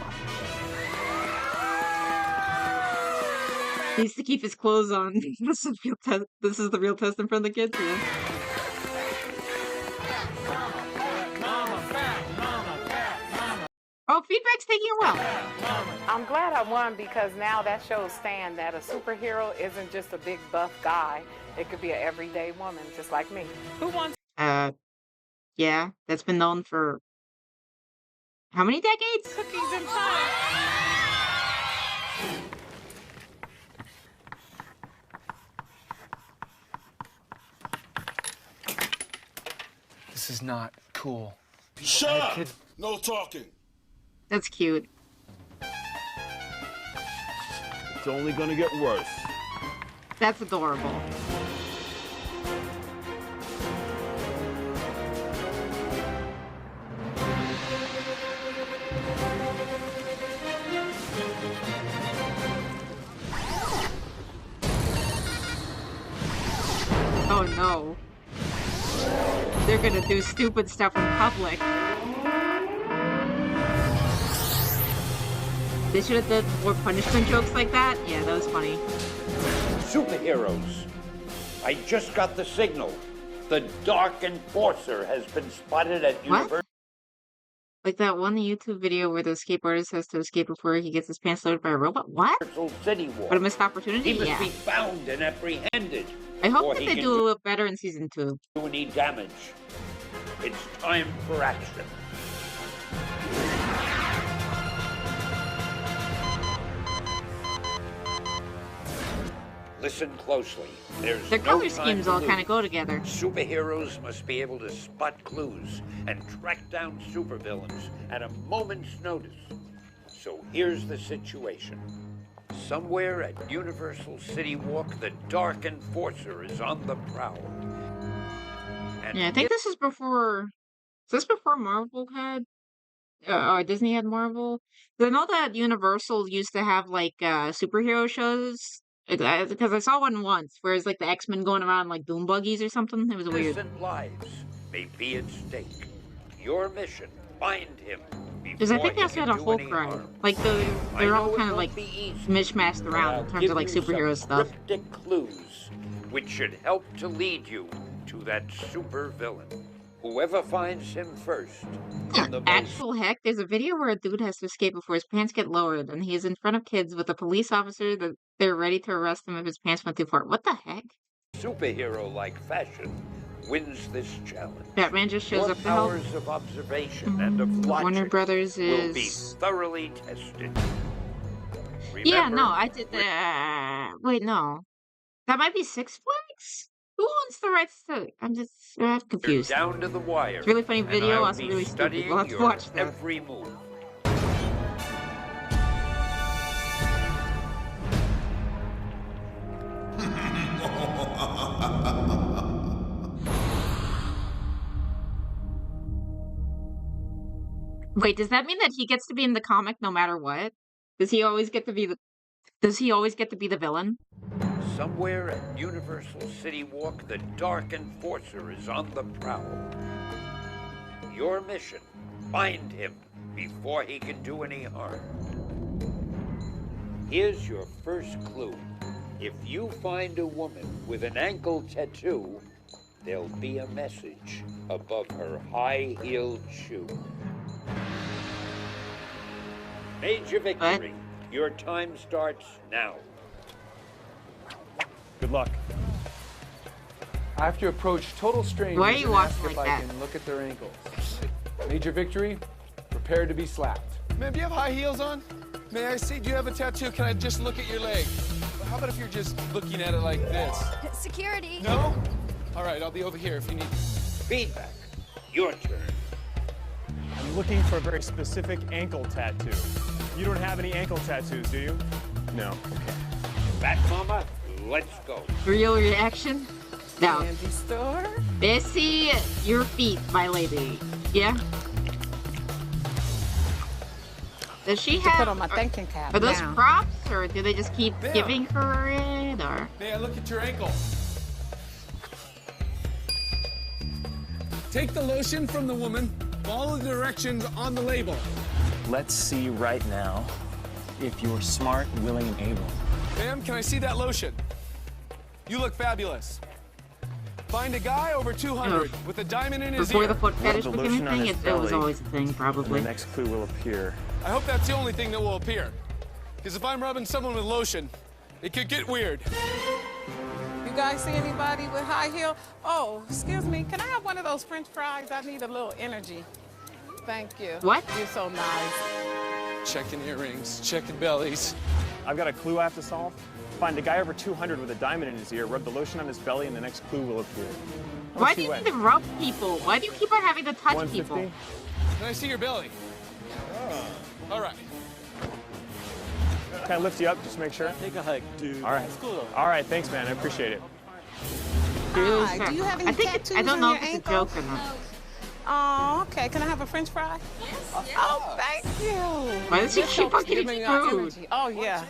[SPEAKER 1] He needs to keep his clothes on. This is the real test in front of the kids, yeah. Oh, feedback's taking it well.
[SPEAKER 11] I'm glad I won because now that shows Stan that a superhero isn't just a big buff guy. It could be an everyday woman just like me. Who wants?
[SPEAKER 1] Yeah, that's been known for how many decades?
[SPEAKER 11] Cookies and pie.
[SPEAKER 9] This is not cool.
[SPEAKER 13] Shut up! No talking.
[SPEAKER 1] That's cute.
[SPEAKER 13] It's only gonna get worse.
[SPEAKER 1] That's adorable. Oh no. They're gonna do stupid stuff in public. They should have done more punishment jokes like that. Yeah, that was funny.
[SPEAKER 15] Superheroes. I just got the signal. The Dark Enforcer has been spotted at University.
[SPEAKER 1] Like that one YouTube video where the escape artist has to escape before he gets his pants loaded by a robot? What?
[SPEAKER 15] City War.
[SPEAKER 1] What a missed opportunity?
[SPEAKER 15] He must
[SPEAKER 1] Yeah.
[SPEAKER 15] be found and apprehended.
[SPEAKER 1] I hope
[SPEAKER 15] before
[SPEAKER 1] that
[SPEAKER 15] he
[SPEAKER 1] they
[SPEAKER 15] can
[SPEAKER 1] do a little better in season 2.
[SPEAKER 15] do any damage. It's time for action. Listen closely. There's
[SPEAKER 1] Their
[SPEAKER 15] no
[SPEAKER 1] color
[SPEAKER 15] time
[SPEAKER 1] schemes
[SPEAKER 15] to
[SPEAKER 1] all
[SPEAKER 15] lose.
[SPEAKER 1] kind of go together.
[SPEAKER 15] Superheroes must be able to spot clues and track down supervillains at a moment's notice. So here's the situation. Somewhere at Universal City Walk, the Dark Enforcer is on the prowl. And
[SPEAKER 1] Yeah, I think this is before. Is this before Marvel had? Or Disney had Marvel? 'Cause I know that Universal used to have like superhero shows. Because I saw one once, where it's like the X-Men going around like doom buggies or something. It was weird.
[SPEAKER 15] innocent lives may be at stake. Your mission: find him
[SPEAKER 1] Because I
[SPEAKER 15] before
[SPEAKER 1] think
[SPEAKER 15] he
[SPEAKER 1] that's
[SPEAKER 15] can
[SPEAKER 1] got a
[SPEAKER 15] do
[SPEAKER 1] whole
[SPEAKER 15] any
[SPEAKER 1] crowd.
[SPEAKER 15] harm.
[SPEAKER 1] Like they're all kind of like
[SPEAKER 15] Easy,
[SPEAKER 1] mishmashed
[SPEAKER 15] but
[SPEAKER 1] around
[SPEAKER 15] I'll
[SPEAKER 1] in terms
[SPEAKER 15] give
[SPEAKER 1] of like
[SPEAKER 15] you some
[SPEAKER 1] superhero stuff.
[SPEAKER 15] cryptic clues, which should help to lead you to that super villain. Whoever finds him first. on the most
[SPEAKER 1] Actual heck, there's a video where a dude has to escape before his pants get lowered, and he is in front of kids with a police officer that they're ready to arrest him if his pants went too far. What the heck?
[SPEAKER 15] superhero-like fashion wins this challenge.
[SPEAKER 1] Batman just shows
[SPEAKER 15] Your
[SPEAKER 1] up to help.
[SPEAKER 15] powers of observation and of logic
[SPEAKER 1] Warner Brothers
[SPEAKER 15] will be
[SPEAKER 1] is.
[SPEAKER 15] thoroughly tested.
[SPEAKER 1] Yeah,
[SPEAKER 15] Remember,
[SPEAKER 1] no, I did. Wait, no, that might be Six Flags. Who owns the rights to? I'm just
[SPEAKER 15] you're
[SPEAKER 1] confused.
[SPEAKER 15] down to the wire.
[SPEAKER 1] It's a really funny
[SPEAKER 15] and
[SPEAKER 1] video,
[SPEAKER 15] I'll
[SPEAKER 1] also
[SPEAKER 15] be
[SPEAKER 1] really stupid.
[SPEAKER 15] studying
[SPEAKER 1] We'll have to
[SPEAKER 15] your
[SPEAKER 1] watch that.
[SPEAKER 15] every move.
[SPEAKER 1] Wait, does that mean that he gets to be in the comic no matter what? Does he always get to be the? Does he always get to be the villain?
[SPEAKER 15] Somewhere at Universal City Walk, the Dark Enforcer is on the prowl. Your mission: find him before he can do any harm. Here's your first clue. If you find a woman with an ankle tattoo, there'll be a message above her high-heeled shoe. Major victory. Your time starts now.
[SPEAKER 24] Good luck.
[SPEAKER 17] I have to approach total strangers
[SPEAKER 1] Why are you
[SPEAKER 17] and
[SPEAKER 1] walking
[SPEAKER 17] ask if
[SPEAKER 1] like
[SPEAKER 17] I
[SPEAKER 1] that?
[SPEAKER 17] can look at their ankles. Major victory, prepare to be slapped.
[SPEAKER 7] Ma'am, do you have high heels on? May I see? Do you have a tattoo? Can I just look at your leg? How about if you're just looking at it like this?
[SPEAKER 5] Security.
[SPEAKER 7] No? All right, I'll be over here if you need.
[SPEAKER 15] Feedback. Your turn.
[SPEAKER 24] I'm looking for a very specific ankle tattoo. You don't have any ankle tattoos, do you? No. Okay.
[SPEAKER 15] Bat Mama, let's go.
[SPEAKER 1] Real reaction? No.
[SPEAKER 12] Candy store?
[SPEAKER 1] Bessie, your feet, my lady. Yeah? Does she
[SPEAKER 12] To put
[SPEAKER 1] have...
[SPEAKER 12] on my thinking cap
[SPEAKER 1] Are those
[SPEAKER 12] now.
[SPEAKER 1] props, or do they just keep
[SPEAKER 7] Yeah.
[SPEAKER 1] giving her it, or...
[SPEAKER 7] May I look at your ankle? Take the lotion from the woman. Follow the directions on the label.
[SPEAKER 24] Let's see right now if you're smart, willing, and able.
[SPEAKER 7] Ma'am, can I see that lotion? You look fabulous. Find a guy over 200 with a diamond in his
[SPEAKER 1] Before
[SPEAKER 7] ear.
[SPEAKER 1] the foot fetish
[SPEAKER 24] the
[SPEAKER 1] became
[SPEAKER 24] lotion
[SPEAKER 1] a
[SPEAKER 24] on
[SPEAKER 1] thing,
[SPEAKER 24] his
[SPEAKER 1] it was
[SPEAKER 24] belly,
[SPEAKER 1] always a thing,
[SPEAKER 24] And
[SPEAKER 1] probably.
[SPEAKER 24] the next clue will appear.
[SPEAKER 7] I hope that's the only thing that will appear. Because if I'm rubbing someone with lotion, it could get weird.
[SPEAKER 12] You guys see anybody with high heel? Oh, excuse me. Can I have one of those French fries? I need a little energy. Thank you.
[SPEAKER 1] What?
[SPEAKER 12] You're so nice.
[SPEAKER 7] Checking earrings, checking bellies.
[SPEAKER 24] I've got a clue I have to solve. Find a guy over 200 with a diamond in his ear, rub the lotion on his belly, and the next clue will appear. How
[SPEAKER 1] Why
[SPEAKER 24] much
[SPEAKER 1] do you
[SPEAKER 24] weigh?
[SPEAKER 1] need to rub people? Why do you keep on having to touch
[SPEAKER 24] 150?
[SPEAKER 1] people?
[SPEAKER 7] Can I see your belly? All right.
[SPEAKER 24] Can I lift you up just to make sure?
[SPEAKER 8] Take a hike, dude.
[SPEAKER 24] All right.
[SPEAKER 8] It's cool.
[SPEAKER 24] All right, thanks, man. I appreciate it.
[SPEAKER 1] Really
[SPEAKER 12] Hi, do you have any
[SPEAKER 1] I think
[SPEAKER 12] tattoos
[SPEAKER 1] I don't
[SPEAKER 12] on
[SPEAKER 1] know
[SPEAKER 12] your
[SPEAKER 1] if it's
[SPEAKER 12] ankle?
[SPEAKER 1] a joke or not.
[SPEAKER 12] Oh, okay. Can I have a French fry? Yes. Oh, thank you.
[SPEAKER 1] Why does she
[SPEAKER 12] This
[SPEAKER 1] keep
[SPEAKER 12] helps
[SPEAKER 1] on
[SPEAKER 12] give
[SPEAKER 1] getting
[SPEAKER 12] me
[SPEAKER 1] food?
[SPEAKER 12] energy. Oh, yeah.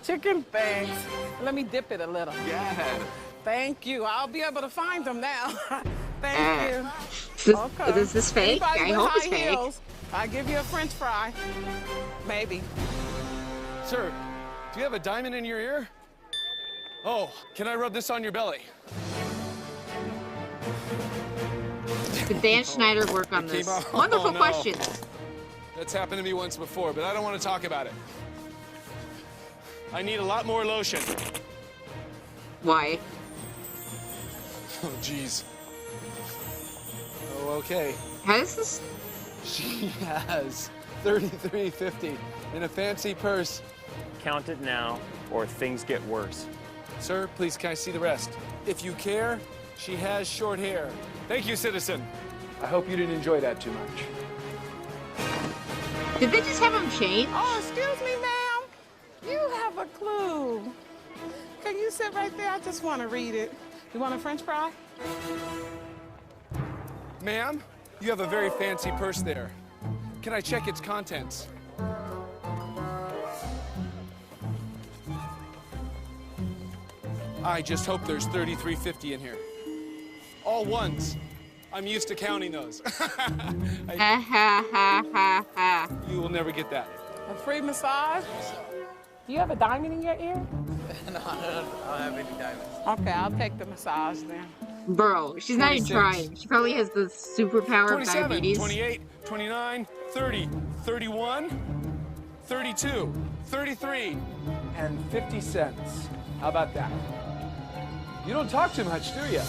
[SPEAKER 12] Chicken, thanks. Let me dip it a little.
[SPEAKER 7] Yeah.
[SPEAKER 12] Thank you. I'll be able to find them now. Thank you.
[SPEAKER 1] Is this fake?
[SPEAKER 12] Anybody
[SPEAKER 1] I
[SPEAKER 12] with
[SPEAKER 1] hope
[SPEAKER 12] high
[SPEAKER 1] it's fake.
[SPEAKER 12] heels, I'll give you a French fry. Maybe.
[SPEAKER 7] Sir, do you have a diamond in your ear? Oh, can I rub this on your belly?
[SPEAKER 1] Did Dan Schneider work on
[SPEAKER 7] It
[SPEAKER 1] this?
[SPEAKER 7] came out-
[SPEAKER 1] Wonderful
[SPEAKER 7] oh, no.
[SPEAKER 1] questions.
[SPEAKER 7] That's happened to me once before, but I don't want to talk about it. I need a lot more lotion.
[SPEAKER 1] Why?
[SPEAKER 7] Oh, jeez. Oh, okay.
[SPEAKER 1] How does this?
[SPEAKER 7] She has $33.50 in a fancy purse.
[SPEAKER 24] Count it now, or things get worse.
[SPEAKER 7] Sir, please, can I see the rest? If you care, she has short hair. Thank you, citizen.
[SPEAKER 17] I hope you didn't enjoy that too much.
[SPEAKER 1] Did they just have him chained?
[SPEAKER 12] Oh, excuse me, ma'am. You have a clue. Can you sit right there? I just want to read it. You want a French fry?
[SPEAKER 7] Ma'am, you have a very fancy purse there. Can I check its contents? I just hope there's $33.50 in here. All ones. I'm used to counting those. You will never get that.
[SPEAKER 12] A free massage? Do you have a diamond in your ear?
[SPEAKER 8] No, I don't have any diamonds.
[SPEAKER 12] Okay, I'll take the massage then.
[SPEAKER 1] Bro, she's not even trying. She probably has the superpower of
[SPEAKER 7] 27,
[SPEAKER 1] diabetes.
[SPEAKER 7] 28, 29, 30, 31, 32, 33, and 50 cents. How about that? You don't talk too much, do you?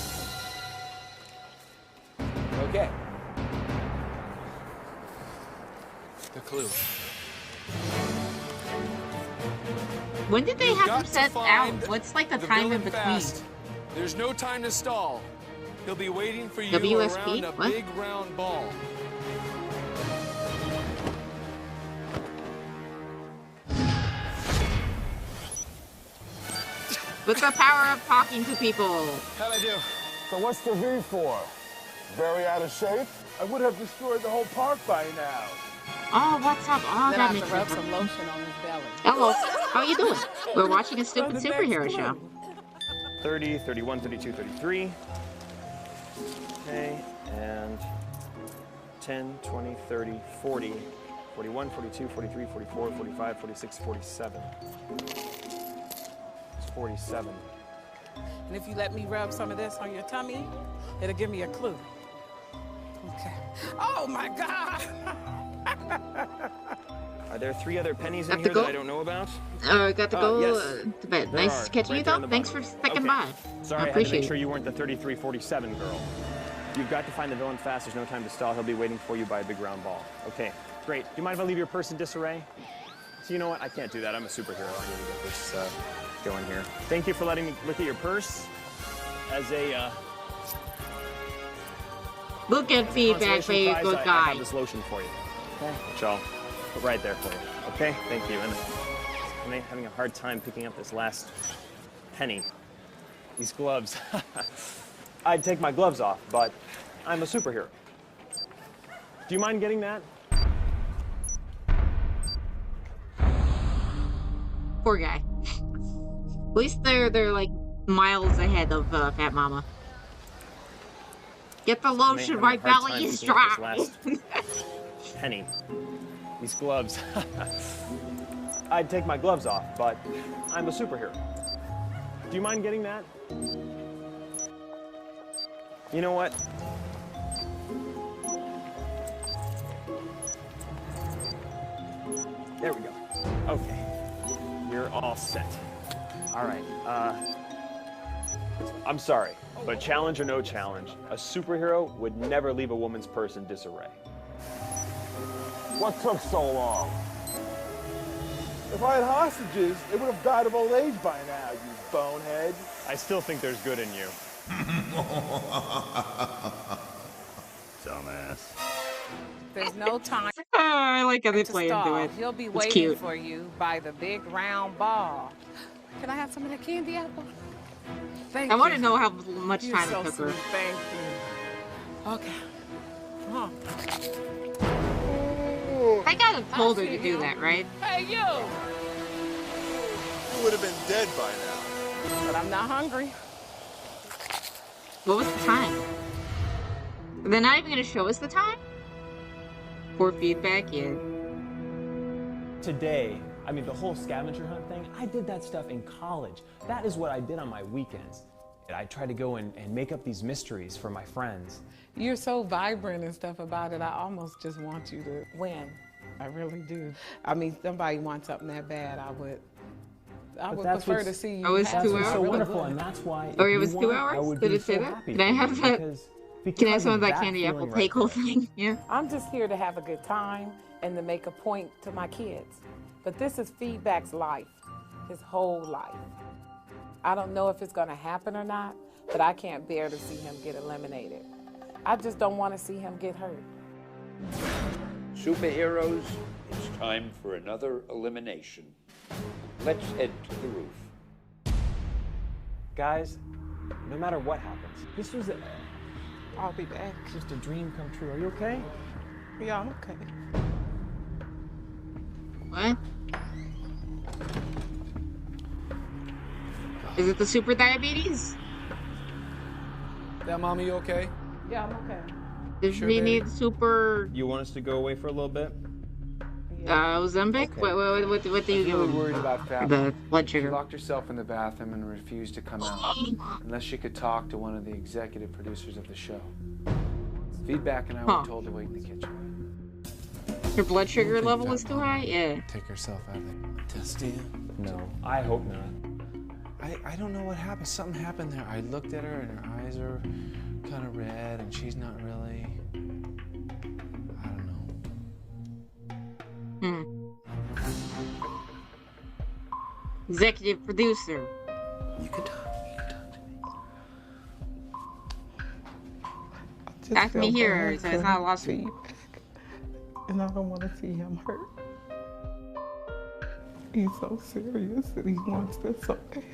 [SPEAKER 7] Okay. The clue.
[SPEAKER 1] When did they have him set out? What's like the time in between?
[SPEAKER 7] Fast. There's no time to stall. He'll be waiting for you
[SPEAKER 1] WSP?
[SPEAKER 7] around a
[SPEAKER 1] What?
[SPEAKER 7] big round ball.
[SPEAKER 1] What's the power of talking to people?
[SPEAKER 7] How'd I do?
[SPEAKER 10] So what's the V for? Very out of shape? I would have destroyed the whole park by now.
[SPEAKER 1] Oh, what's up? Oh,
[SPEAKER 12] Then I
[SPEAKER 1] that
[SPEAKER 12] have
[SPEAKER 1] makes
[SPEAKER 12] to rub
[SPEAKER 1] sense.
[SPEAKER 12] some lotion on his belly.
[SPEAKER 1] Hello, how you doing? We're watching a stupid superhero show.
[SPEAKER 19] 30, 31, 32, 33. Okay, and 10, 20, 30, 40, 41, 42, 43, 44, 45, 46, 47. It's 47.
[SPEAKER 12] And if you let me rub some of this on your tummy, it'll give me a clue. Okay. Oh my God!
[SPEAKER 19] Are there 3 other pennies in
[SPEAKER 1] Have to
[SPEAKER 19] here
[SPEAKER 1] go?
[SPEAKER 19] that I don't know about?
[SPEAKER 1] Got to go
[SPEAKER 19] yes.
[SPEAKER 1] to bed.
[SPEAKER 19] There
[SPEAKER 1] Nice
[SPEAKER 19] are,
[SPEAKER 1] catching
[SPEAKER 19] right
[SPEAKER 1] you,
[SPEAKER 19] there on
[SPEAKER 1] though.
[SPEAKER 19] the
[SPEAKER 1] Thanks for
[SPEAKER 19] bottom.
[SPEAKER 1] sticking
[SPEAKER 19] Okay.
[SPEAKER 1] by.
[SPEAKER 19] Sorry,
[SPEAKER 1] I
[SPEAKER 19] I had to
[SPEAKER 1] appreciate
[SPEAKER 19] make sure
[SPEAKER 1] it.
[SPEAKER 19] you weren't the 3347 girl. You've got to find the villain fast. There's no time to stall. He'll be waiting for you by a big round ball. Okay, great. Do you mind if I leave your purse in disarray? So you know what? I can't do that. I'm a superhero. I need to get this going here. Thank you for letting me look at your purse. As a
[SPEAKER 1] Look at feedback,
[SPEAKER 19] consolation
[SPEAKER 1] baby,
[SPEAKER 19] prize,
[SPEAKER 1] good
[SPEAKER 19] I
[SPEAKER 1] guy.
[SPEAKER 19] have this lotion for you. Okay. Which I'll put right there for you. Okay. Thank you. And I'm having a hard time picking up this last penny. These gloves. I'd take my gloves off, but I'm a superhero. Do you mind getting that?
[SPEAKER 1] Poor guy. At least they're like miles ahead of Fat Mama. Get the lotion, my belly is dry.
[SPEAKER 19] Penny. These gloves. I'd take my gloves off, but I'm a superhero. Do you mind getting that? You know what? There we go. Okay. You're all set. All right. I'm sorry, but challenge or no challenge, a superhero would never leave a woman's purse in disarray.
[SPEAKER 10] What took so long? If I had hostages, they would have died of old age by now, you bonehead.
[SPEAKER 19] I still think there's good in you.
[SPEAKER 10] Dumbass.
[SPEAKER 12] There's no time.
[SPEAKER 1] I like how they
[SPEAKER 12] to
[SPEAKER 1] play into
[SPEAKER 12] stall.
[SPEAKER 1] it.
[SPEAKER 12] He'll be
[SPEAKER 1] It's
[SPEAKER 12] waiting
[SPEAKER 1] cute.
[SPEAKER 12] for you by the big round ball. Can I have some of that candy apple? Thank
[SPEAKER 1] I
[SPEAKER 12] you.
[SPEAKER 1] want to know how much
[SPEAKER 12] You're
[SPEAKER 1] time
[SPEAKER 12] so
[SPEAKER 1] it took her.
[SPEAKER 12] sweet. Thank you. Okay. Huh.
[SPEAKER 1] I gotta have told her to do that, right?
[SPEAKER 12] Hey, you!
[SPEAKER 10] You would have been dead by now.
[SPEAKER 12] But I'm not hungry.
[SPEAKER 1] What was the time? They're not even gonna show us the time? Poor feedback, yeah.
[SPEAKER 19] Today, I mean, the whole scavenger hunt thing, I did that stuff in college. That is what I did on my weekends. I tried to go and make up these mysteries for my friends.
[SPEAKER 12] You're so vibrant and stuff about it. I almost just want you to win. I really do. I mean, somebody wants something that bad, I would prefer to see you.
[SPEAKER 1] Oh, it's
[SPEAKER 12] have
[SPEAKER 1] 2
[SPEAKER 12] it.
[SPEAKER 1] hours?
[SPEAKER 19] So
[SPEAKER 12] Really
[SPEAKER 19] wonderful,
[SPEAKER 12] would.
[SPEAKER 19] and that's why.
[SPEAKER 1] Oh,
[SPEAKER 19] if
[SPEAKER 1] it was
[SPEAKER 19] you
[SPEAKER 1] 2
[SPEAKER 19] want, I
[SPEAKER 1] hours?
[SPEAKER 19] would
[SPEAKER 1] Did
[SPEAKER 19] be
[SPEAKER 1] it say
[SPEAKER 19] so
[SPEAKER 1] that?
[SPEAKER 19] happy
[SPEAKER 1] Can I
[SPEAKER 19] for
[SPEAKER 1] have
[SPEAKER 19] you
[SPEAKER 1] that?
[SPEAKER 19] because
[SPEAKER 1] Can I have some of that
[SPEAKER 19] that
[SPEAKER 1] candy apple
[SPEAKER 19] feeling right
[SPEAKER 1] cake whole
[SPEAKER 19] there.
[SPEAKER 1] thing? Yeah.
[SPEAKER 12] I'm just here to have a good time and to make a point to my kids. But this is Feedback's life, his whole life. I don't know if it's gonna happen or not, but I can't bear to see him get eliminated. I just don't want to see him get hurt.
[SPEAKER 15] Superheroes, it's time for another elimination. Let's head to the roof.
[SPEAKER 19] Guys, no matter what happens, this was
[SPEAKER 11] I'll be back.
[SPEAKER 19] just a dream come true. Are you okay?
[SPEAKER 11] Yeah, I'm okay.
[SPEAKER 1] What? Is it the super diabetes?
[SPEAKER 9] Yeah, Mama, you okay?
[SPEAKER 11] Yeah, I'm okay.
[SPEAKER 1] Does
[SPEAKER 9] Sure,
[SPEAKER 1] we
[SPEAKER 9] baby.
[SPEAKER 1] need super
[SPEAKER 19] You want us to go away for a little bit?
[SPEAKER 1] Ozempic?
[SPEAKER 19] Okay.
[SPEAKER 1] What do
[SPEAKER 17] I was
[SPEAKER 1] you give
[SPEAKER 17] really
[SPEAKER 1] him?
[SPEAKER 17] worried about fat.
[SPEAKER 1] The blood
[SPEAKER 17] She
[SPEAKER 1] sugar.
[SPEAKER 17] locked herself in the bathroom and refused to come out unless she could talk to one of the executive producers of the show. Feedback and I were told to wait in the kitchen.
[SPEAKER 1] Your blood sugar
[SPEAKER 9] think
[SPEAKER 1] level
[SPEAKER 9] Fat
[SPEAKER 1] is too
[SPEAKER 9] Mama
[SPEAKER 1] high? Yeah.
[SPEAKER 9] Take herself out of the testing.
[SPEAKER 19] No, I hope not.
[SPEAKER 9] I don't know what happened. Something happened there. I looked at her and her eyes are kind of red and she's not really. I don't know.
[SPEAKER 1] Executive producer.
[SPEAKER 8] You can talk.
[SPEAKER 1] Ask me here, so it's not a lawsuit.
[SPEAKER 11] And I don't want to see him hurt. He's so serious and he wants this so bad.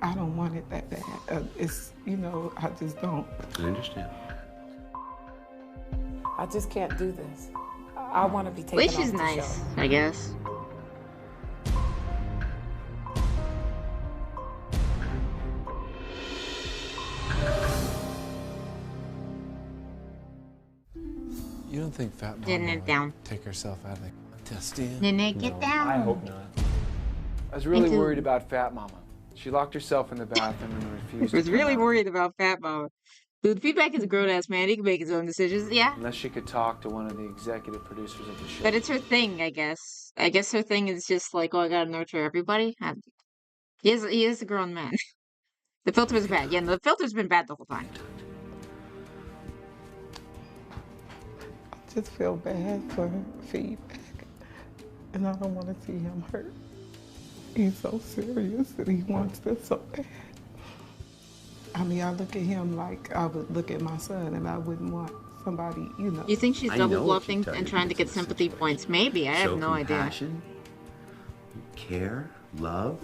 [SPEAKER 11] I don't want it that bad. It's, I just don't.
[SPEAKER 8] I understand.
[SPEAKER 12] I just can't do this. I want to be taken
[SPEAKER 1] Which
[SPEAKER 12] off
[SPEAKER 1] is
[SPEAKER 12] the
[SPEAKER 1] nice,
[SPEAKER 12] show.
[SPEAKER 1] I guess.
[SPEAKER 9] You don't think Fat Mama
[SPEAKER 1] Getting it
[SPEAKER 9] would
[SPEAKER 1] down.
[SPEAKER 9] take herself out of the testing?
[SPEAKER 1] Nene, get down.
[SPEAKER 19] I hope not.
[SPEAKER 17] I was really
[SPEAKER 1] Me too.
[SPEAKER 17] worried about Fat Mama. She locked herself in the bathroom and refused
[SPEAKER 1] I was
[SPEAKER 17] to come
[SPEAKER 1] really
[SPEAKER 17] out
[SPEAKER 1] worried about Fat Mama. Dude, Feedback is a grown-ass man. He can make his own decisions. Yeah.
[SPEAKER 17] unless she could talk to one of the executive producers of the show.
[SPEAKER 1] But it's her thing, I guess. I guess her thing is just like, oh, I gotta nurture everybody. He is a grown man. The filter is bad. Yeah, the filter's been bad the whole time.
[SPEAKER 11] I just feel bad for Feedback. And I don't want to see him hurt. He's so serious and he wants this so bad. I mean, I look at him like I would look at my son and I wouldn't want somebody,
[SPEAKER 1] You think she's
[SPEAKER 8] I know
[SPEAKER 1] double
[SPEAKER 8] what she
[SPEAKER 1] bluffing
[SPEAKER 8] tried
[SPEAKER 1] and
[SPEAKER 8] to
[SPEAKER 1] trying
[SPEAKER 8] do
[SPEAKER 1] to get
[SPEAKER 8] to
[SPEAKER 1] sympathy points? Maybe. I have no idea.
[SPEAKER 8] Compassion, care, love.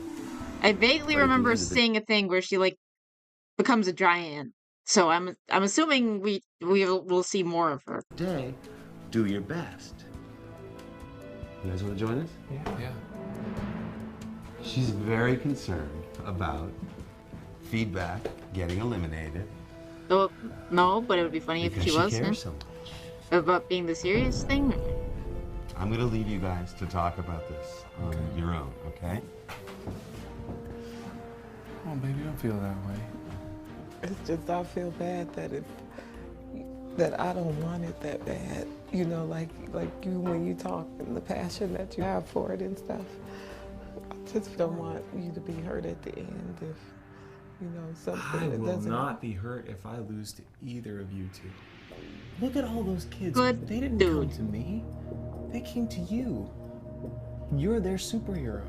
[SPEAKER 1] I vaguely
[SPEAKER 8] But at the
[SPEAKER 1] remember
[SPEAKER 8] end of the-
[SPEAKER 1] seeing a thing where she like becomes a giant. So I'm assuming we'll see more of her.
[SPEAKER 8] Day, do your best. You guys want to join us?
[SPEAKER 9] Yeah.
[SPEAKER 8] She's very concerned about Feedback getting eliminated.
[SPEAKER 1] Oh, no, but it would be funny if
[SPEAKER 8] Because
[SPEAKER 1] she was.
[SPEAKER 8] cares so much.
[SPEAKER 1] About being the serious thing?
[SPEAKER 8] I'm going to leave you guys to talk about this on your own, okay?
[SPEAKER 9] Oh, baby, don't feel that way.
[SPEAKER 11] It's just I feel bad that I don't want it that bad. Like you when you talk and the passion that you have for it and stuff. I just don't want you to be hurt at the end if something
[SPEAKER 16] I
[SPEAKER 11] that
[SPEAKER 16] will
[SPEAKER 11] doesn't.
[SPEAKER 16] not be hurt if I lose to either of you two. Look at all those kids.
[SPEAKER 1] Good
[SPEAKER 16] they didn't come to me. They came to you. You're their superhero.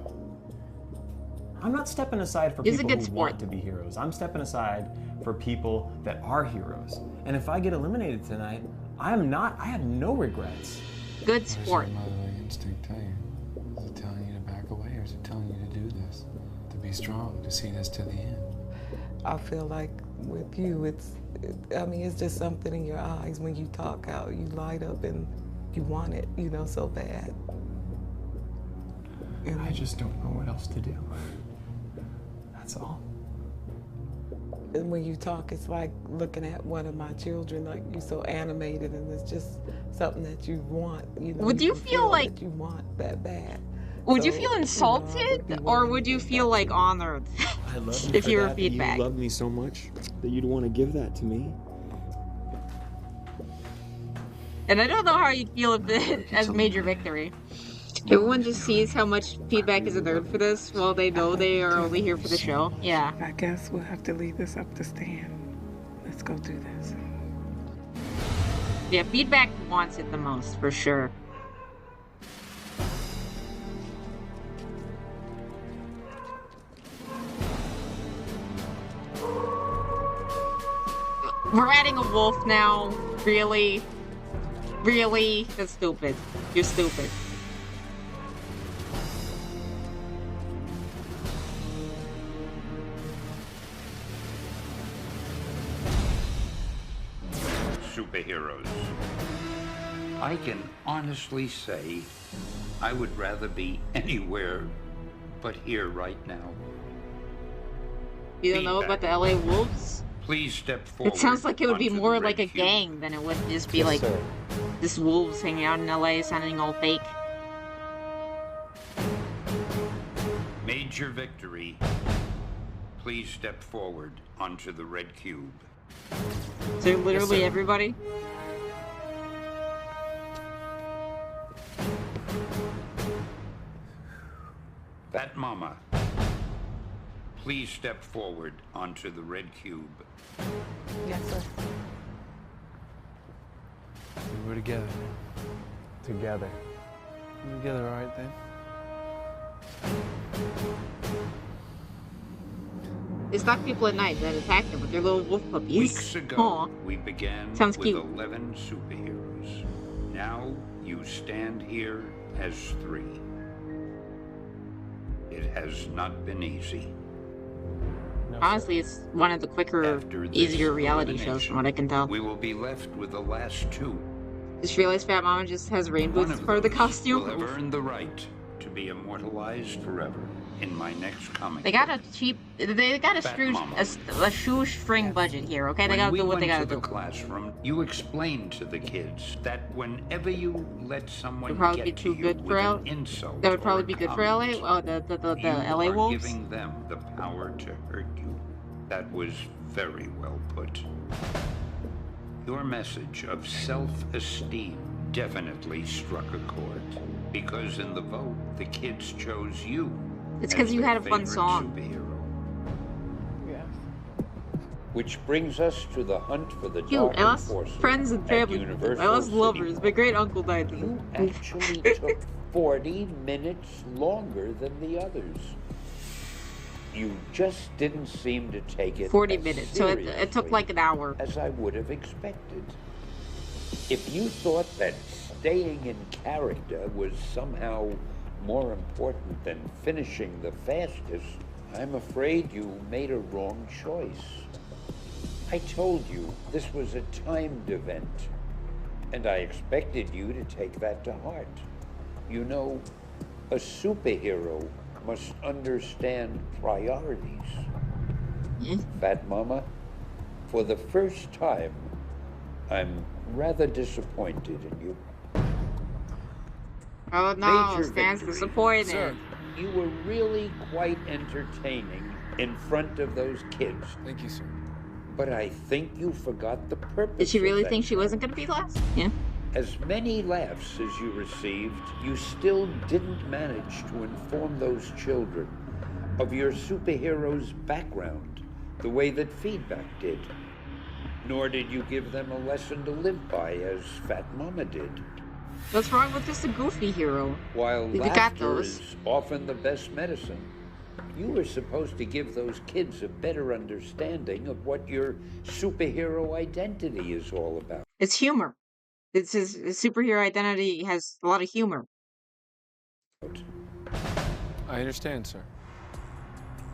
[SPEAKER 16] I'm not stepping aside for
[SPEAKER 1] He's a
[SPEAKER 16] people
[SPEAKER 1] good
[SPEAKER 16] who
[SPEAKER 1] sport.
[SPEAKER 16] want to be heroes. I'm stepping aside for people that are heroes. And if I get eliminated tonight, I have no regrets.
[SPEAKER 1] Good
[SPEAKER 9] What
[SPEAKER 1] sport.
[SPEAKER 9] does your motherly instinct tell you? Is it telling you to back away or is it telling you to do this? To be strong, to see this to the end?
[SPEAKER 11] I feel like with you, it's just something in your eyes when you talk out. You light up and you want it, so bad. And
[SPEAKER 16] I just don't know what else to do. That's all.
[SPEAKER 11] And when you talk, it's like looking at one of my children, like you're so animated, and it's just something that you want.
[SPEAKER 1] Would you
[SPEAKER 11] can
[SPEAKER 1] feel like-
[SPEAKER 11] that you want that bad?
[SPEAKER 1] Would you
[SPEAKER 11] So,
[SPEAKER 1] feel
[SPEAKER 11] I would
[SPEAKER 1] insulted
[SPEAKER 11] be
[SPEAKER 1] or
[SPEAKER 11] willing
[SPEAKER 1] would
[SPEAKER 11] to
[SPEAKER 1] you
[SPEAKER 11] do
[SPEAKER 1] feel like honored
[SPEAKER 16] I love you
[SPEAKER 1] if
[SPEAKER 16] for
[SPEAKER 1] you were
[SPEAKER 16] that,
[SPEAKER 1] Feedback?
[SPEAKER 16] You love me so much that you'd want to give that to me.
[SPEAKER 1] And I don't know how you'd feel if it as major victory. Everyone just sees how much Feedback is a nerd for this while they know they are only here for the show. Yeah.
[SPEAKER 11] I guess we'll have to leave this up to Stan. Let's go do this.
[SPEAKER 1] Yeah, Feedback wants it the most, for sure. We're adding a wolf now, really? Really? That's stupid. You're stupid.
[SPEAKER 15] Superheroes. I can honestly say I would rather be anywhere but here right now.
[SPEAKER 1] You don't know about the LA Wolves?
[SPEAKER 15] Please step forward.
[SPEAKER 1] It sounds like it would be
[SPEAKER 15] onto the
[SPEAKER 1] more
[SPEAKER 15] red
[SPEAKER 1] like a
[SPEAKER 15] cube.
[SPEAKER 1] gang than it would just be
[SPEAKER 19] Yes,
[SPEAKER 1] like
[SPEAKER 19] sir.
[SPEAKER 1] just wolves hanging out in LA sounding all fake.
[SPEAKER 15] Major victory. Please step forward onto the red cube.
[SPEAKER 1] So literally
[SPEAKER 19] sir.
[SPEAKER 1] everybody?
[SPEAKER 15] Fat Mama. Please step forward onto the red cube.
[SPEAKER 12] Yes, sir.
[SPEAKER 9] We're together.
[SPEAKER 19] Together.
[SPEAKER 9] We're together, all right then.
[SPEAKER 1] They stalk people at night, then attack them with their little wolf puppies.
[SPEAKER 15] Weeks ago,
[SPEAKER 1] Aw.
[SPEAKER 15] we began
[SPEAKER 1] Sounds
[SPEAKER 15] with
[SPEAKER 1] cute.
[SPEAKER 15] 11 superheroes. Now you stand here as 3. It has not been easy.
[SPEAKER 1] Honestly, it's one of the quicker,
[SPEAKER 15] After this
[SPEAKER 1] easier reality shows from what I can tell.
[SPEAKER 15] We will be left with the last 2.
[SPEAKER 1] Just realized Fat Mama just has rainbows as part of the
[SPEAKER 15] Will
[SPEAKER 1] costume.
[SPEAKER 15] have earned the right to be immortalized forever in my next comic.
[SPEAKER 1] They got a cheap, they got a
[SPEAKER 15] Fat
[SPEAKER 1] screw,
[SPEAKER 15] Mama.
[SPEAKER 1] a shoestring budget here, okay? They gotta do what they gotta
[SPEAKER 15] to
[SPEAKER 1] do.
[SPEAKER 15] the classroom, you explained to the kids that whenever you let someone
[SPEAKER 1] Would probably
[SPEAKER 15] get
[SPEAKER 1] be
[SPEAKER 15] to
[SPEAKER 1] too
[SPEAKER 15] you
[SPEAKER 1] good
[SPEAKER 15] with
[SPEAKER 1] for
[SPEAKER 15] an
[SPEAKER 1] L.
[SPEAKER 15] insult
[SPEAKER 1] That would
[SPEAKER 15] or
[SPEAKER 1] probably
[SPEAKER 15] a
[SPEAKER 1] be good for LA.
[SPEAKER 15] comment,
[SPEAKER 1] Oh, the
[SPEAKER 15] you
[SPEAKER 1] LA
[SPEAKER 15] are
[SPEAKER 1] Wolves.
[SPEAKER 15] giving them the power to hurt you. That was very well put. Your message of self-esteem definitely struck a chord. Because in the vote, the kids chose you.
[SPEAKER 1] It's because
[SPEAKER 15] as
[SPEAKER 1] you
[SPEAKER 15] their
[SPEAKER 1] had a fun
[SPEAKER 15] favorite
[SPEAKER 1] song.
[SPEAKER 15] superhero.
[SPEAKER 12] Yes.
[SPEAKER 15] Which brings us to the hunt for the
[SPEAKER 1] Cute.
[SPEAKER 15] Dark
[SPEAKER 1] I lost
[SPEAKER 15] Enforcer
[SPEAKER 1] friends and
[SPEAKER 15] at
[SPEAKER 1] family.
[SPEAKER 15] Universal
[SPEAKER 1] I lost
[SPEAKER 15] City
[SPEAKER 1] lovers. My great uncle died.
[SPEAKER 15] You actually took 40 minutes longer than the others. You just didn't seem to take it
[SPEAKER 1] 40
[SPEAKER 15] as
[SPEAKER 1] minutes. So it took like an hour.
[SPEAKER 15] as I would have expected. If you thought that staying in character was somehow more important than finishing the fastest, I'm afraid you made a wrong choice. I told you this was a timed event, and I expected you to take that to heart. You know, a superhero must understand priorities. Fat Mama, for the first time, I'm rather disappointed in you.
[SPEAKER 1] Oh no,
[SPEAKER 15] Major
[SPEAKER 1] Stan's
[SPEAKER 15] victory.
[SPEAKER 1] disappointed.
[SPEAKER 15] Sir, you were really quite entertaining in front of those kids.
[SPEAKER 9] Thank you, sir.
[SPEAKER 15] But I think you forgot the purpose.
[SPEAKER 1] Did she
[SPEAKER 15] of
[SPEAKER 1] really
[SPEAKER 15] that
[SPEAKER 1] think she wasn't gonna be last? Yeah.
[SPEAKER 15] As many laughs as you received, you still didn't manage to inform those children of your superhero's background the way that Feedback did. Nor did you give them a lesson to live by as Fat Mama did.
[SPEAKER 1] What's wrong with just a goofy hero?
[SPEAKER 15] While
[SPEAKER 1] You got
[SPEAKER 15] laughter
[SPEAKER 1] those.
[SPEAKER 15] is often the best medicine, you were supposed to give those kids a better understanding of what your superhero identity is all about.
[SPEAKER 1] It's humor. It's his superhero identity has a lot of humor.
[SPEAKER 9] I understand, sir.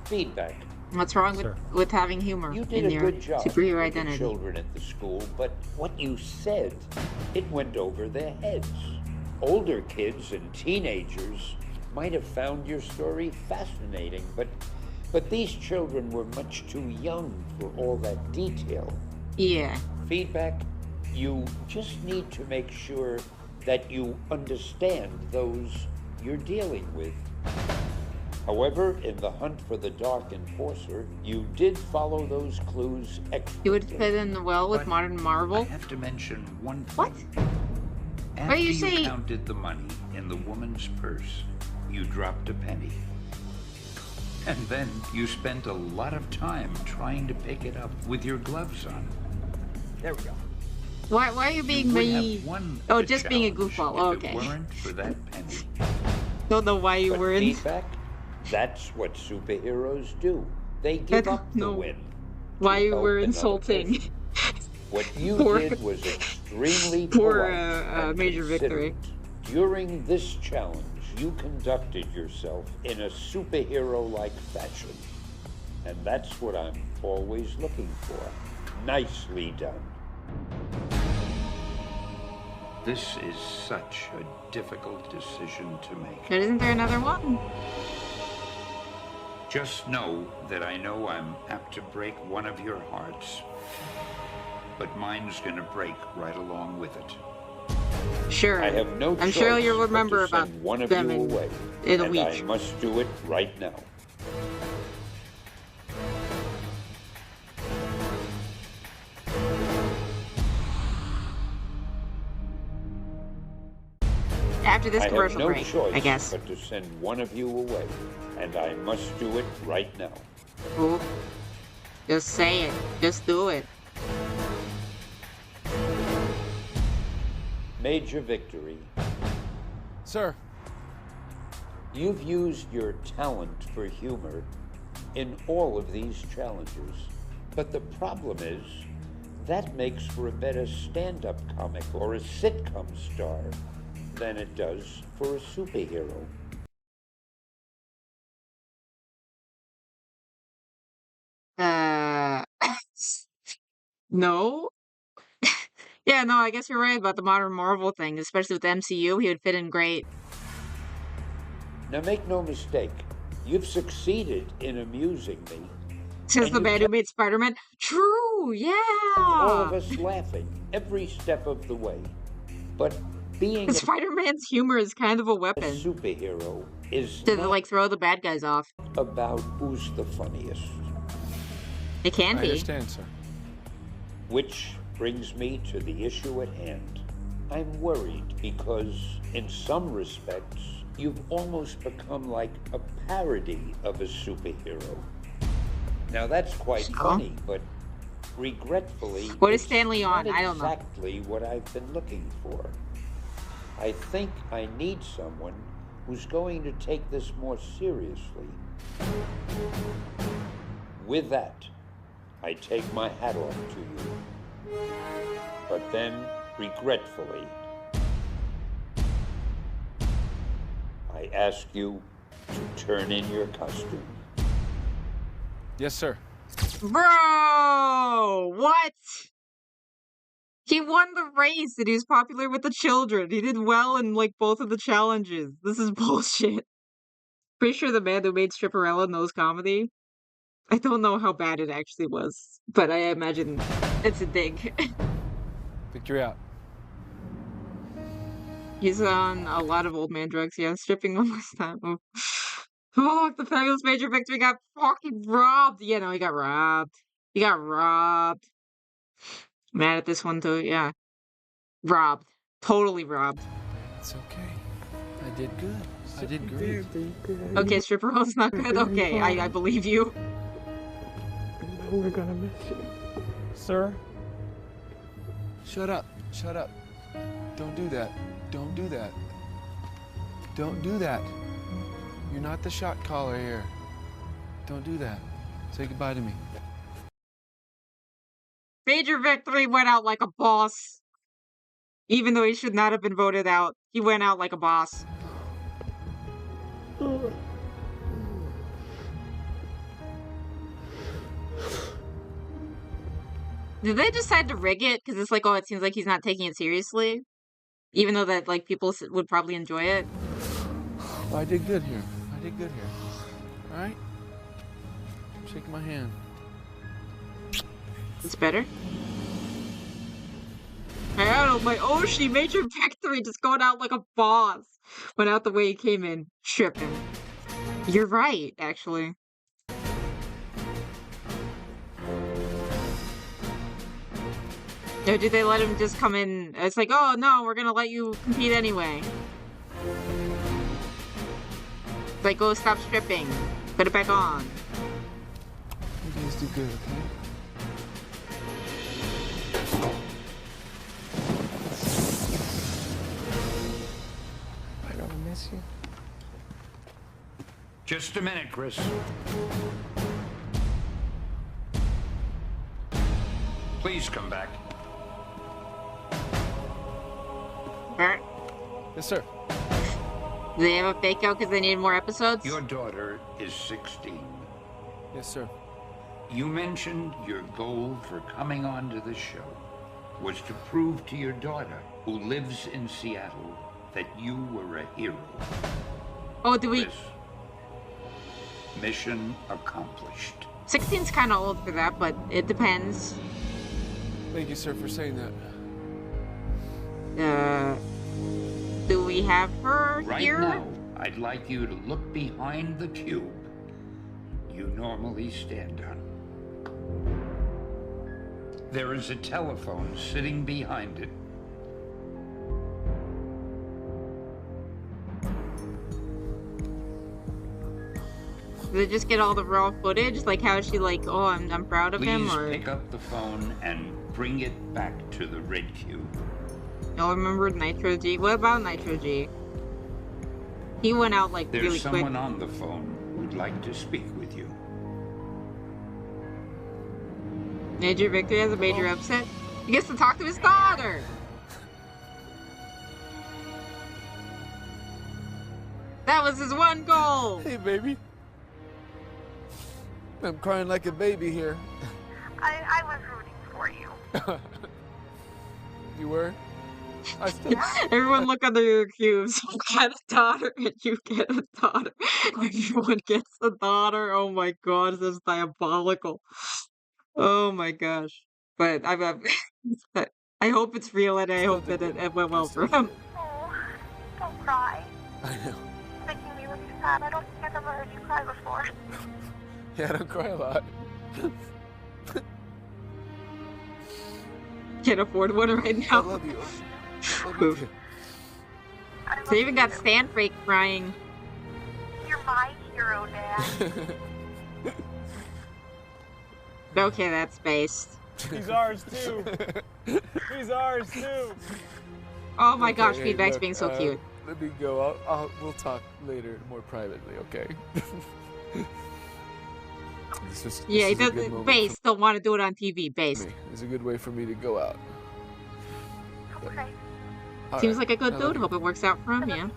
[SPEAKER 15] Feedback.
[SPEAKER 1] What's wrong with having humor
[SPEAKER 15] You did
[SPEAKER 1] in
[SPEAKER 15] a
[SPEAKER 1] your
[SPEAKER 15] good job
[SPEAKER 1] superhero
[SPEAKER 15] with the
[SPEAKER 1] identity?
[SPEAKER 15] children at the school, but what you said, it went over their heads. Older kids and teenagers might have found your story fascinating, but these children were much too young for all that detail.
[SPEAKER 1] Yeah.
[SPEAKER 15] Feedback, you just need to make sure that you understand those you're dealing with. However, in the hunt for the Dark Enforcer, you did follow those clues expertly.
[SPEAKER 1] You would fit in well with
[SPEAKER 15] But
[SPEAKER 1] modern Marvel.
[SPEAKER 15] I have to mention one thing.
[SPEAKER 1] What?
[SPEAKER 15] After
[SPEAKER 1] you
[SPEAKER 15] you
[SPEAKER 1] say-
[SPEAKER 15] counted the money in the woman's purse, you dropped a penny. And then you spent a lot of time trying to pick it up with your gloves on.
[SPEAKER 19] There we go.
[SPEAKER 1] Why are you being
[SPEAKER 15] You would
[SPEAKER 1] mean?
[SPEAKER 15] have won
[SPEAKER 1] Oh,
[SPEAKER 15] the
[SPEAKER 1] just being a
[SPEAKER 15] challenge
[SPEAKER 1] goofball. Oh,
[SPEAKER 15] if it
[SPEAKER 1] okay.
[SPEAKER 15] weren't for that penny.
[SPEAKER 1] Don't know why you
[SPEAKER 15] But
[SPEAKER 1] were in.
[SPEAKER 15] Feedback, that's what superheroes do. They give up the
[SPEAKER 1] No.
[SPEAKER 15] win.
[SPEAKER 1] Why you
[SPEAKER 15] help
[SPEAKER 1] were
[SPEAKER 15] another
[SPEAKER 1] insulting.
[SPEAKER 15] person. What you
[SPEAKER 1] Poor-
[SPEAKER 15] did was extremely
[SPEAKER 1] Poor
[SPEAKER 15] polite and
[SPEAKER 1] Major Victory.
[SPEAKER 15] considerate. During this challenge, you conducted yourself in a superhero-like fashion. And that's what I'm always looking for. Nicely done. This is such a difficult decision to make.
[SPEAKER 1] But isn't there another one?
[SPEAKER 15] Just know that I know I'm apt to break one of your hearts. But mine's gonna break right along with it.
[SPEAKER 1] Sure.
[SPEAKER 15] I have no
[SPEAKER 1] I'm
[SPEAKER 15] choice
[SPEAKER 1] sure you'll
[SPEAKER 15] but to
[SPEAKER 1] remember about
[SPEAKER 15] send one of
[SPEAKER 1] them
[SPEAKER 15] you away,
[SPEAKER 1] in a
[SPEAKER 15] and
[SPEAKER 1] week.
[SPEAKER 15] I must do it right now.
[SPEAKER 1] After this
[SPEAKER 15] I have
[SPEAKER 1] commercial
[SPEAKER 15] no
[SPEAKER 1] break,
[SPEAKER 15] choice
[SPEAKER 1] I guess.
[SPEAKER 15] but to send one of you away, and I must do it right now.
[SPEAKER 1] Ooh. Just say it. Just do it.
[SPEAKER 15] Major Victory.
[SPEAKER 7] Sir.
[SPEAKER 15] You've used your talent for humor in all of these challenges. But the problem is, that makes for a better stand-up comic or a sitcom star than it does for a superhero.
[SPEAKER 1] No? Yeah, no, I guess you're right about the modern Marvel thing, especially with the MCU. He would fit in great.
[SPEAKER 15] Now make no mistake, you've succeeded in amusing me.
[SPEAKER 1] Says
[SPEAKER 15] and
[SPEAKER 1] the
[SPEAKER 15] you've
[SPEAKER 1] man who
[SPEAKER 15] kept
[SPEAKER 1] made Spider-Man. True, yeah!
[SPEAKER 15] all of us laughing every step of the way. But being a
[SPEAKER 1] Spider-Man's humor is kind of a weapon.
[SPEAKER 15] superhero is
[SPEAKER 1] To,
[SPEAKER 15] not
[SPEAKER 1] like, throw the bad guys off.
[SPEAKER 15] about who's the funniest.
[SPEAKER 1] It can
[SPEAKER 7] I
[SPEAKER 1] be.
[SPEAKER 7] understand, sir.
[SPEAKER 15] Which brings me to the issue at hand. I'm worried because, in some respects, you've almost become like a parody of a superhero. Now that's quite funny, but regretfully,
[SPEAKER 1] What is
[SPEAKER 15] it's
[SPEAKER 1] Stanley on?
[SPEAKER 15] not
[SPEAKER 1] I don't know.
[SPEAKER 15] exactly what I've been looking for. I think I need someone who's going to take this more seriously. With that, I take my hat off to you. But then, regretfully, I ask you to turn in your costume.
[SPEAKER 7] Yes, sir.
[SPEAKER 1] Bro! What? He won the race and he's popular with the children. He did well in, like, both of the challenges. This is bullshit. Pretty sure the man who made Stripperella knows comedy. I don't know how bad it actually was, but I imagine it's a dig.
[SPEAKER 7] Victory out.
[SPEAKER 1] He's on a lot of old man drugs, yeah. Stripping one last time. Oh, oh, the fabulous Major Victory got fucking robbed. Yeah, no, he got robbed. He got robbed. Mad at this one too, yeah. Robbed. Totally robbed.
[SPEAKER 9] It's okay. I did good. I did great.
[SPEAKER 1] Okay, Stripperella's not good? Okay, I believe you.
[SPEAKER 10] We're gonna miss you.
[SPEAKER 24] Sir?
[SPEAKER 9] Shut up. Shut up. Don't do that. Don't do that. Don't do that. You're not the shot caller here. Don't do that. Say goodbye to me.
[SPEAKER 1] Major Victory went out like a boss. Even though he should not have been voted out, he went out like a boss. Did they decide to rig it? Because it's like, oh, it seems like he's not taking it seriously. Even though that, like, people would probably enjoy it.
[SPEAKER 9] Well, I did good here. I did good here. All right? Shake my hand.
[SPEAKER 1] It's better. I don't know, my Oshi, Major Victory, just going out like a boss. Went out the way he came in, tripping. You're right, actually. Or did they let him just come in? It's like, oh no, we're gonna let you compete anyway. It's like, go stop stripping. Put it back on.
[SPEAKER 9] You guys do good, okay?
[SPEAKER 10] I gonna miss you.
[SPEAKER 15] Just a minute, Chris. Please come back.
[SPEAKER 9] Yes, sir.
[SPEAKER 1] Do they have a fake out because they need more episodes?
[SPEAKER 15] Your daughter is 16.
[SPEAKER 9] Yes, sir.
[SPEAKER 15] You mentioned your goal for coming onto the show was to prove to your daughter, who lives in Seattle, that you were a hero.
[SPEAKER 1] Oh, do we...
[SPEAKER 15] Mission accomplished.
[SPEAKER 1] 16's kind of old for that, but it depends.
[SPEAKER 9] Thank you, sir, for saying that.
[SPEAKER 1] Do we have her
[SPEAKER 15] Right
[SPEAKER 1] here?
[SPEAKER 15] now, I'd like you to look behind the cube you normally stand on. There is a telephone sitting behind it.
[SPEAKER 1] Does it just get all the raw footage? Like, how is she like, oh, I'm proud of him?
[SPEAKER 15] Please
[SPEAKER 1] Or
[SPEAKER 15] pick up the phone and bring it back to the red cube.
[SPEAKER 1] y'all remember Nitro G? What about Nitro G? He went out like
[SPEAKER 15] There's
[SPEAKER 1] really quick.
[SPEAKER 15] someone on the phone who'd like to speak with you.
[SPEAKER 1] Major Victory has a major upset. He gets to talk to his daughter. That was his one goal.
[SPEAKER 9] Hey, baby. I'm crying like a baby here.
[SPEAKER 4] I was rooting for you.
[SPEAKER 9] You were? I still...
[SPEAKER 1] Everyone look under your cubes. You get a daughter and you get a daughter. Everyone gets a daughter. Oh my god, this is diabolical. Oh my gosh. But I hope it's real and I hope that it went well for him.
[SPEAKER 4] Oh, don't cry.
[SPEAKER 9] I know.
[SPEAKER 4] Making me really sad. I don't think I've ever heard you cry before.
[SPEAKER 9] Yeah, I don't cry a lot.
[SPEAKER 1] Can't afford one right now.
[SPEAKER 9] I love you. I love you.
[SPEAKER 1] They even got Stanfrake crying.
[SPEAKER 4] You're my hero, Dad.
[SPEAKER 1] Okay, that's based.
[SPEAKER 24] He's ours too. He's ours too.
[SPEAKER 1] Oh my gosh,
[SPEAKER 9] Okay,
[SPEAKER 1] feedback's
[SPEAKER 9] look,
[SPEAKER 1] being so cute.
[SPEAKER 9] Let me go. We'll talk later, more privately, okay?
[SPEAKER 1] Yeah, he doesn't. Base don't want to do it on TV. Base.
[SPEAKER 9] It's a good way for me to go out.
[SPEAKER 4] Okay.
[SPEAKER 1] Seems like a good dude. Hope it works out for him. Yeah.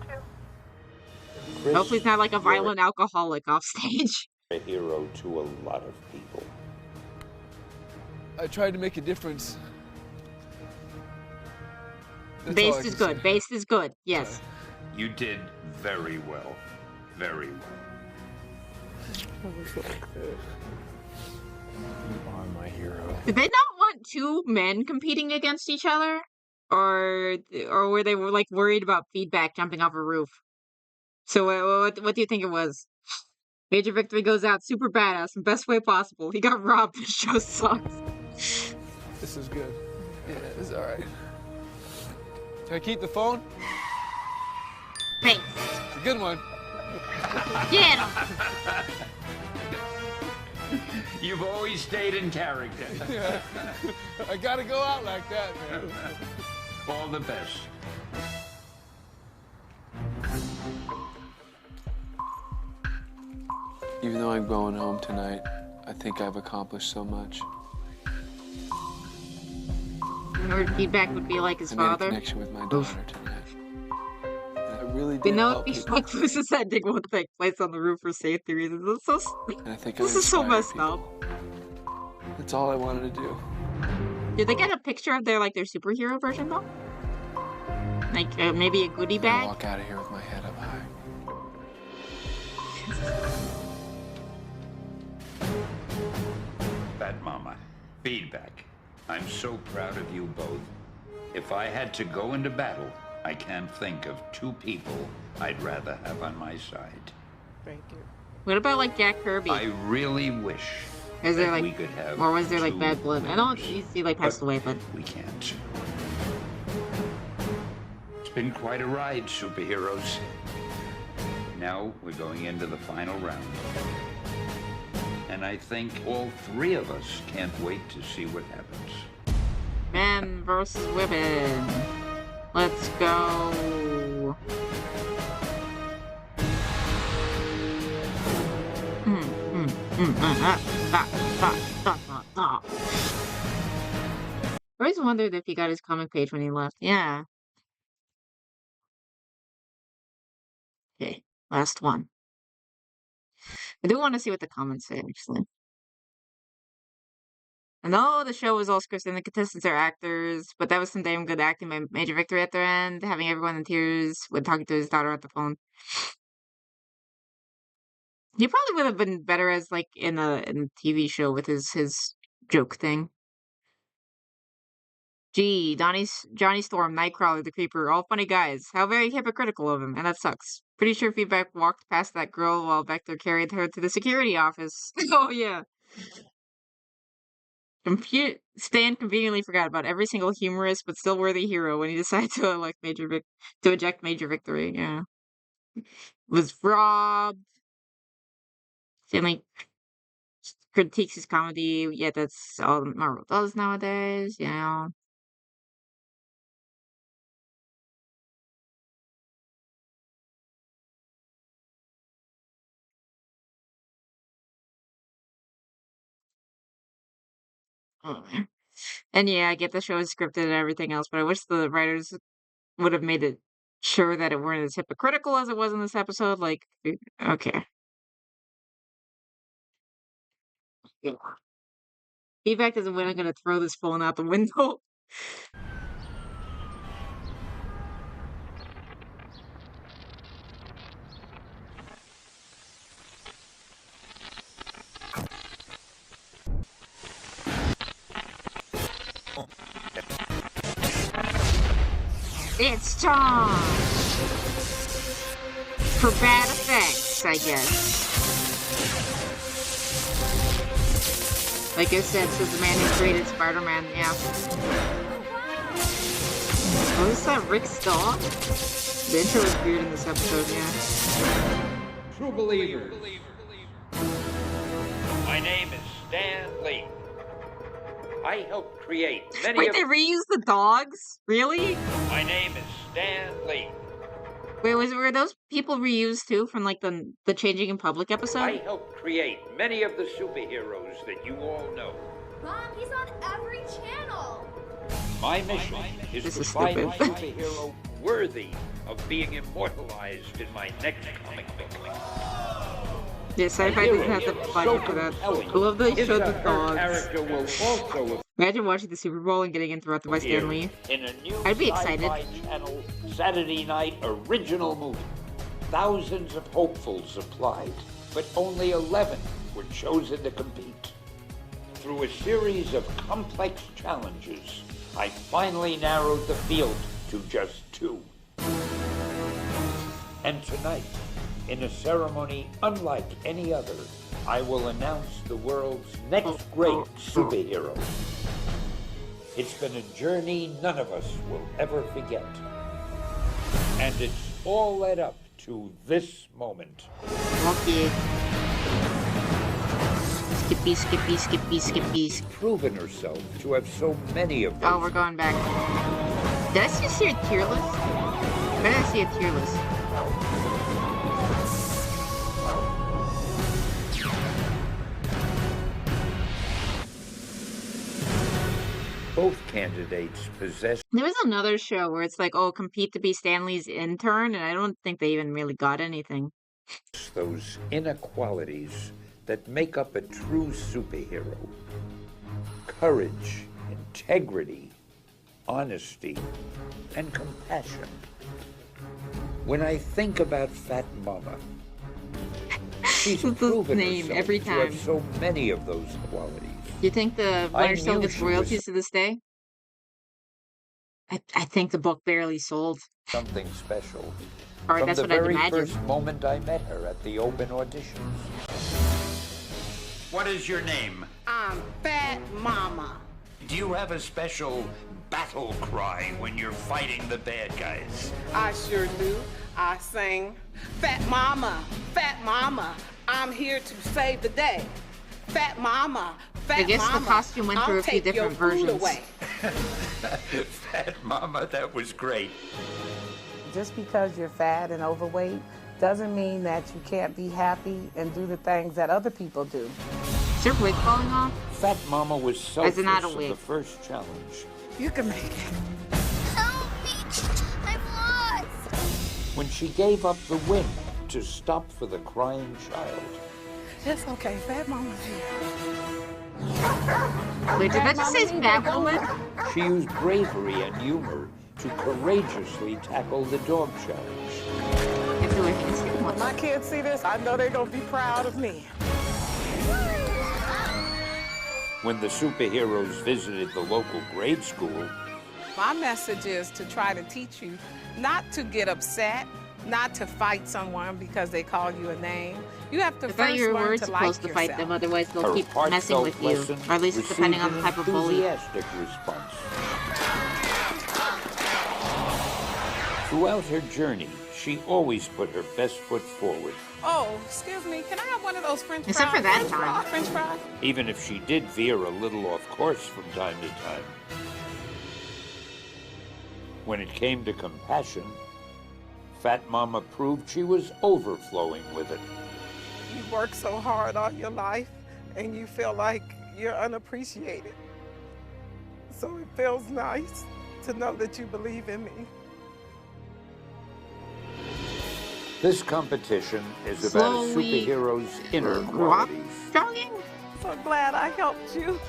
[SPEAKER 1] Hopefully, he's not like a violent alcoholic off stage.
[SPEAKER 15] A hero to a lot of people.
[SPEAKER 9] I tried to make a difference. That's all I
[SPEAKER 1] Based is
[SPEAKER 9] can
[SPEAKER 1] good.
[SPEAKER 9] say.
[SPEAKER 1] Based is good. Yes.
[SPEAKER 15] You did very well. Very well.
[SPEAKER 24] You are my hero.
[SPEAKER 1] Did they not want two men competing against each other, or were they like worried about feedback jumping off a roof? So what do you think it was? Major Victory goes out super badass in best way possible. He got robbed. The show sucks.
[SPEAKER 9] This is good. Yeah, it's all right. Can I keep the phone?
[SPEAKER 1] Thanks.
[SPEAKER 9] It's a good one.
[SPEAKER 1] Get him.
[SPEAKER 15] You've always stayed in character.
[SPEAKER 9] Yeah. I gotta go out like that, man.
[SPEAKER 15] All the best.
[SPEAKER 17] Even though I'm going home tonight, I think I've accomplished so much.
[SPEAKER 1] Or feedback would be like his
[SPEAKER 17] I made a
[SPEAKER 1] father.
[SPEAKER 17] connection with my daughter tonight. And I really
[SPEAKER 1] We
[SPEAKER 17] did
[SPEAKER 1] know
[SPEAKER 17] help
[SPEAKER 1] if
[SPEAKER 17] people.
[SPEAKER 1] Luce's ending won't take place on the roof for safety reasons. That's so.
[SPEAKER 17] And I think
[SPEAKER 1] This
[SPEAKER 17] I
[SPEAKER 1] is so
[SPEAKER 17] inspired
[SPEAKER 1] messed
[SPEAKER 17] people.
[SPEAKER 1] up.
[SPEAKER 17] That's all I wanted to do.
[SPEAKER 1] Did they get a picture of their superhero version though? Like maybe a goodie
[SPEAKER 17] I
[SPEAKER 1] bag?
[SPEAKER 17] walk out of here with my head up high.
[SPEAKER 15] Fat Mama, feedback. I'm so proud of you both. If I had to go into battle, I can't think of two people I'd rather have on my side.
[SPEAKER 12] Thank you.
[SPEAKER 1] What about like Jack Kirby?
[SPEAKER 15] I really wish
[SPEAKER 1] Is there
[SPEAKER 15] that
[SPEAKER 1] like,
[SPEAKER 15] we could have
[SPEAKER 1] or was there like
[SPEAKER 15] two
[SPEAKER 1] bad blood? I don't. He like passed away, but
[SPEAKER 15] we can't. It's been quite a ride, superheroes. Now we're going into the final round. And I think all three of us can't wait to see what happens.
[SPEAKER 1] men versus women. Let's go. I always wondered if he got his comic page when he left. Yeah. Okay, last one. I do want to see what the comments say, actually. I know the show was all scripted and the contestants are actors, but that was some damn good acting by Major Victory at the end, having everyone in tears when talking to his daughter at the phone. He probably would have been better as like in a TV show with his joke thing. Gee, Johnny Storm, Nightcrawler, the Creeper, all funny guys. How very hypocritical of him, and that sucks. Pretty sure Feedback walked past that girl while Vector carried her to the security office. Oh yeah. Stan conveniently forgot about every single humorous but still worthy hero when he decided to elect to eject Major Victory. Yeah, was robbed. Stanley critiques his comedy. Yeah, that's all Marvel does nowadays. Yeah. And yeah, I get the show is scripted and everything else, but I wish the writers would have made it sure that it weren't as hypocritical as it was in this episode. Like, okay. Feedback doesn't win. I'm gonna throw this phone out the window. It's time for bad effects, I guess. Like I said, says the man who created Spider-Man, yeah. Oh, is that Rick's dog? The intro was weird in this episode, yeah.
[SPEAKER 15] True believers. My name is Stan Lee. I helped create many
[SPEAKER 1] Wait, they reused the dogs? Really?
[SPEAKER 15] My name is Stan Lee.
[SPEAKER 1] Wait, were those people reused too from like the Changing in Public episode?
[SPEAKER 15] I helped create many of the superheroes that you all know.
[SPEAKER 5] Mom, he's on every channel.
[SPEAKER 15] My mission is to find a superhero worthy of being immortalized in my next comic book.
[SPEAKER 1] Yeah, sci-fi doesn't have the budget for that. I love that they showed the dogs. Imagine watching the Super Bowl and getting interrupted by Stan Lee. I'd be excited.
[SPEAKER 15] Channel Saturday night original movie. Thousands of hopefuls applied, but only 11 were chosen to compete. Through a series of complex challenges, I finally narrowed the field to just 2. And tonight, in a ceremony unlike any other, I will announce the world's next great superhero. It's been a journey none of us will ever forget. And it's all led up to this moment.
[SPEAKER 1] Okay. Skippy.
[SPEAKER 15] Proven herself to have so many of them.
[SPEAKER 1] Oh, we're going back. Did I just see a tier list? Where did I see a tier list?
[SPEAKER 15] Both candidates possess
[SPEAKER 1] There was another show where it's like, oh, compete to be Stanley's intern, and I don't think they even really got anything.
[SPEAKER 15] those inequalities that make up a true superhero. Courage, integrity, honesty, and compassion. When I think about Fat Mama, she's proven herself
[SPEAKER 1] every
[SPEAKER 15] to
[SPEAKER 1] time.
[SPEAKER 15] have so many of those qualities.
[SPEAKER 1] Do you think the writer still gets royalties to this day? I think the book barely sold.
[SPEAKER 15] Something special.
[SPEAKER 1] All right,
[SPEAKER 15] From
[SPEAKER 1] that's
[SPEAKER 15] the
[SPEAKER 1] what I'd
[SPEAKER 15] very
[SPEAKER 1] imagine.
[SPEAKER 15] first moment I met her at the open auditions. What is your name?
[SPEAKER 18] I'm Fat Mama.
[SPEAKER 15] Do you have a special battle cry when you're fighting the bad guys?
[SPEAKER 18] I sure do. I sing, Fat Mama, I'm here to save the day. Fat Mama, Fat
[SPEAKER 1] I guess
[SPEAKER 18] Mama,
[SPEAKER 1] the costume went through
[SPEAKER 18] I'll
[SPEAKER 1] a few
[SPEAKER 18] take your
[SPEAKER 1] different
[SPEAKER 18] food
[SPEAKER 1] versions.
[SPEAKER 18] away.
[SPEAKER 15] Fat Mama, that was great.
[SPEAKER 12] Just because you're fat and overweight doesn't mean that you can't be happy and do the things that other people do.
[SPEAKER 1] Is your wig falling off?
[SPEAKER 15] Fat Mama was selfless
[SPEAKER 1] not a
[SPEAKER 15] of
[SPEAKER 1] wig?
[SPEAKER 15] the first challenge.
[SPEAKER 18] You can make it.
[SPEAKER 5] Help me! I'm lost!
[SPEAKER 15] When she gave up the win to stop for the crying child.
[SPEAKER 18] It's okay, Fat Mama's here.
[SPEAKER 1] Wait, did that just say Fat Mama?
[SPEAKER 15] She used bravery and humor to courageously tackle the dog challenge.
[SPEAKER 18] When my kids see this, I know they're gonna be proud of me.
[SPEAKER 15] When the superheroes visited the local grade school,
[SPEAKER 18] My message is to try to teach you not to get upset, not to fight someone because they call you a name. You have to
[SPEAKER 1] I thought
[SPEAKER 18] first
[SPEAKER 1] you
[SPEAKER 18] learn
[SPEAKER 1] were
[SPEAKER 18] to
[SPEAKER 1] supposed
[SPEAKER 18] like
[SPEAKER 1] to fight
[SPEAKER 18] yourself.
[SPEAKER 1] them, otherwise they'll
[SPEAKER 15] her
[SPEAKER 1] keep messing with you.
[SPEAKER 15] heartfelt
[SPEAKER 1] Or at least
[SPEAKER 15] lesson
[SPEAKER 1] depending on
[SPEAKER 15] received
[SPEAKER 1] the type
[SPEAKER 15] an
[SPEAKER 1] of bully.
[SPEAKER 15] enthusiastic response. Throughout her journey, she always put her best foot forward.
[SPEAKER 18] Oh, excuse me, can I have one of those French fries?
[SPEAKER 1] Except for that
[SPEAKER 18] French
[SPEAKER 1] time.
[SPEAKER 18] fries? French fries?
[SPEAKER 15] Even if she did veer a little off course from time to time. When it came to compassion, Fat Mama proved she was overflowing with it.
[SPEAKER 18] You work so hard all your life and you feel like you're unappreciated. So it feels nice to know that you believe in me.
[SPEAKER 15] This competition is about a
[SPEAKER 1] Slowly
[SPEAKER 15] superhero's inner
[SPEAKER 1] rock
[SPEAKER 15] qualities.
[SPEAKER 1] jogging?
[SPEAKER 18] So glad I helped you.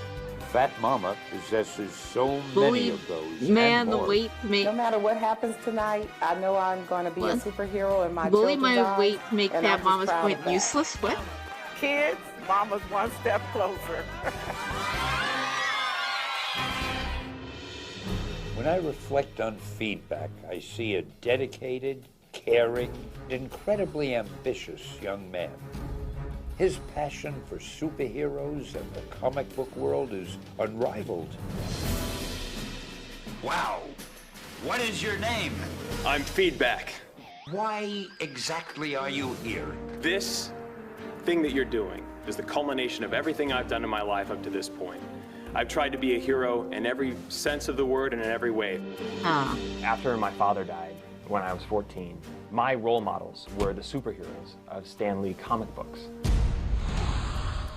[SPEAKER 15] Fat Mama possesses so
[SPEAKER 1] Bully
[SPEAKER 15] many of those
[SPEAKER 1] man,
[SPEAKER 15] and
[SPEAKER 1] the
[SPEAKER 15] more.
[SPEAKER 1] weight to make
[SPEAKER 12] No matter what happens tonight, I know I'm going to be a
[SPEAKER 1] What?
[SPEAKER 12] superhero in my
[SPEAKER 1] bully
[SPEAKER 12] children's
[SPEAKER 1] my
[SPEAKER 12] eyes,
[SPEAKER 1] weight to make
[SPEAKER 12] and
[SPEAKER 1] Fat
[SPEAKER 12] I'm just
[SPEAKER 1] Mama's
[SPEAKER 12] proud
[SPEAKER 1] point
[SPEAKER 12] of that.
[SPEAKER 1] useless? What?
[SPEAKER 18] Kids, Mama's one step closer.
[SPEAKER 15] When I reflect on feedback, I see a dedicated, caring, incredibly ambitious young man. His passion for superheroes and the comic book world is unrivaled.
[SPEAKER 2] Wow. What is your name?
[SPEAKER 24] I'm Feedback.
[SPEAKER 2] Why exactly are you here?
[SPEAKER 24] This thing that you're doing is the culmination of everything I've done in my life up to this point. I've tried to be a hero in every sense of the word and in every way.
[SPEAKER 19] After my father died, when I was 14, my role models were the superheroes of Stan Lee comic books.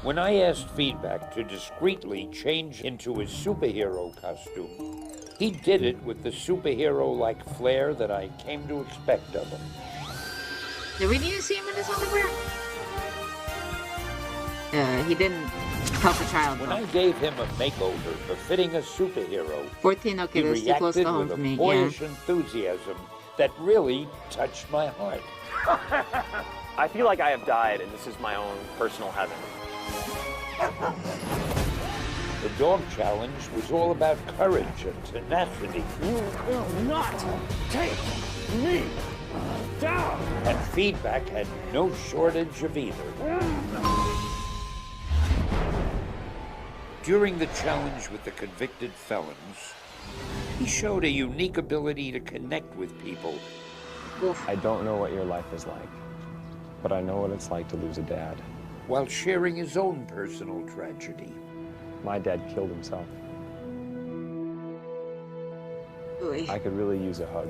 [SPEAKER 15] When I asked Feedback to discreetly change into his superhero costume, he did it with the superhero-like flair that I came to expect of him.
[SPEAKER 1] Did we need to see him in his underwear? He didn't help the child.
[SPEAKER 15] When
[SPEAKER 1] though.
[SPEAKER 15] I gave him a makeover befitting a superhero,
[SPEAKER 1] 14, okay,
[SPEAKER 15] he
[SPEAKER 1] that's too close to
[SPEAKER 15] reacted
[SPEAKER 1] home
[SPEAKER 15] with
[SPEAKER 1] for
[SPEAKER 15] a
[SPEAKER 1] me. Yeah.
[SPEAKER 15] boyish enthusiasm that really touched my heart.
[SPEAKER 19] I feel like I have died, and this is my own personal heaven.
[SPEAKER 15] The dog challenge was all about courage and tenacity.
[SPEAKER 24] You will not take me down!
[SPEAKER 15] And Feedback had no shortage of either. During the challenge with the convicted felons, he showed a unique ability to connect with people.
[SPEAKER 19] I don't know what your life is like, but I know what it's like to lose a dad.
[SPEAKER 15] While sharing his own personal tragedy.
[SPEAKER 19] My dad killed himself. I could really use a hug.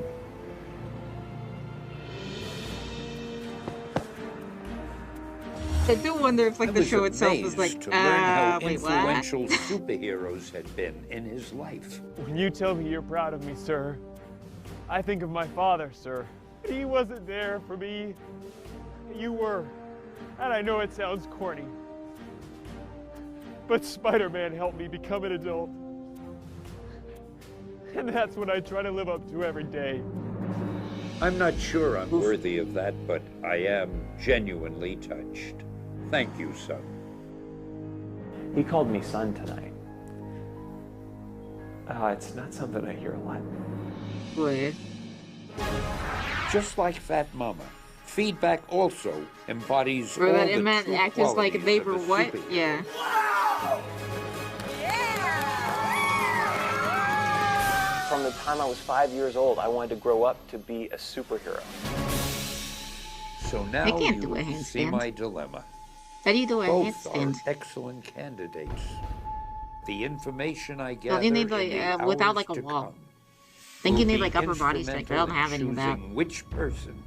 [SPEAKER 1] I do wonder if like
[SPEAKER 15] I
[SPEAKER 1] the
[SPEAKER 15] was
[SPEAKER 1] show itself was like,
[SPEAKER 15] amazed to learn how
[SPEAKER 1] wait, what?
[SPEAKER 15] influential superheroes had been in his life.
[SPEAKER 24] When you tell me you're proud of me, sir, I think of my father, sir. He wasn't there for me. You were. And I know it sounds corny, but Spider-Man helped me become an adult. And that's what I try to live up to every day.
[SPEAKER 15] I'm not sure I'm worthy of that, but I am genuinely touched. Thank you, son.
[SPEAKER 19] He called me son tonight. It's not something I hear a lot.
[SPEAKER 1] Weird.
[SPEAKER 15] Just like Fat Mama, Feedback also embodies
[SPEAKER 1] Or
[SPEAKER 15] all
[SPEAKER 1] that
[SPEAKER 15] the
[SPEAKER 1] it meant
[SPEAKER 15] true
[SPEAKER 1] actors like
[SPEAKER 15] qualities
[SPEAKER 1] they
[SPEAKER 15] of a
[SPEAKER 1] were what?
[SPEAKER 15] superhero.
[SPEAKER 1] Yeah.
[SPEAKER 19] From the time I was 5 years old, I wanted to grow up to be a superhero.
[SPEAKER 15] So now
[SPEAKER 1] I can't
[SPEAKER 15] you
[SPEAKER 1] do a
[SPEAKER 15] see
[SPEAKER 1] handstand.
[SPEAKER 15] my dilemma.
[SPEAKER 1] How do you do a
[SPEAKER 15] Both
[SPEAKER 1] handstand?
[SPEAKER 15] are excellent candidates. The information I
[SPEAKER 1] Well,
[SPEAKER 15] gather
[SPEAKER 1] you need
[SPEAKER 15] in
[SPEAKER 1] like
[SPEAKER 15] the
[SPEAKER 1] without
[SPEAKER 15] hours
[SPEAKER 1] like a
[SPEAKER 15] to
[SPEAKER 1] wall.
[SPEAKER 15] come
[SPEAKER 1] I think you
[SPEAKER 15] will
[SPEAKER 1] need
[SPEAKER 15] be
[SPEAKER 1] like upper body strength. I don't have any of that.
[SPEAKER 15] choosing which person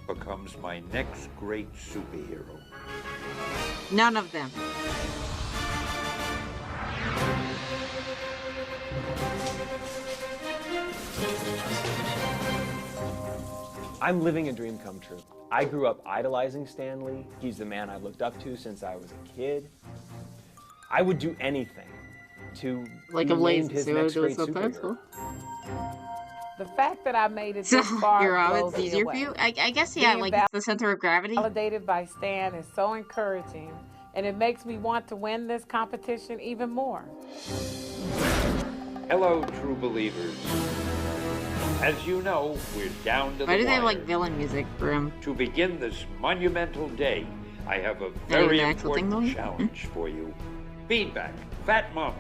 [SPEAKER 15] becomes my next great superhero.
[SPEAKER 1] None of them.
[SPEAKER 19] I'm living a dream come true. I grew up idolizing Stan Lee. He's the man I looked up to since I was a kid. I would do anything to
[SPEAKER 1] Like
[SPEAKER 19] be
[SPEAKER 1] a lazy
[SPEAKER 19] named his
[SPEAKER 1] zero
[SPEAKER 19] next
[SPEAKER 1] to
[SPEAKER 19] great
[SPEAKER 1] sometimes.
[SPEAKER 19] superhero.
[SPEAKER 12] The fact that I made it
[SPEAKER 1] So
[SPEAKER 12] this far
[SPEAKER 1] you're out,
[SPEAKER 12] blows
[SPEAKER 1] it's
[SPEAKER 12] me
[SPEAKER 1] easier for
[SPEAKER 12] away.
[SPEAKER 1] you. I guess yeah,
[SPEAKER 12] Being
[SPEAKER 1] like it's the center of gravity.
[SPEAKER 12] Validated by Stan is so encouraging, and it makes me want to win this competition even more.
[SPEAKER 15] Hello, true believers. As you know, we're down to
[SPEAKER 1] Why
[SPEAKER 15] the
[SPEAKER 1] do they have
[SPEAKER 15] wire.
[SPEAKER 1] like villain music for him?
[SPEAKER 15] To begin this monumental day, I have a
[SPEAKER 1] Not
[SPEAKER 15] very
[SPEAKER 1] even the actual thing,
[SPEAKER 15] important
[SPEAKER 1] though?
[SPEAKER 15] challenge for you. Feedback, Fat Mama.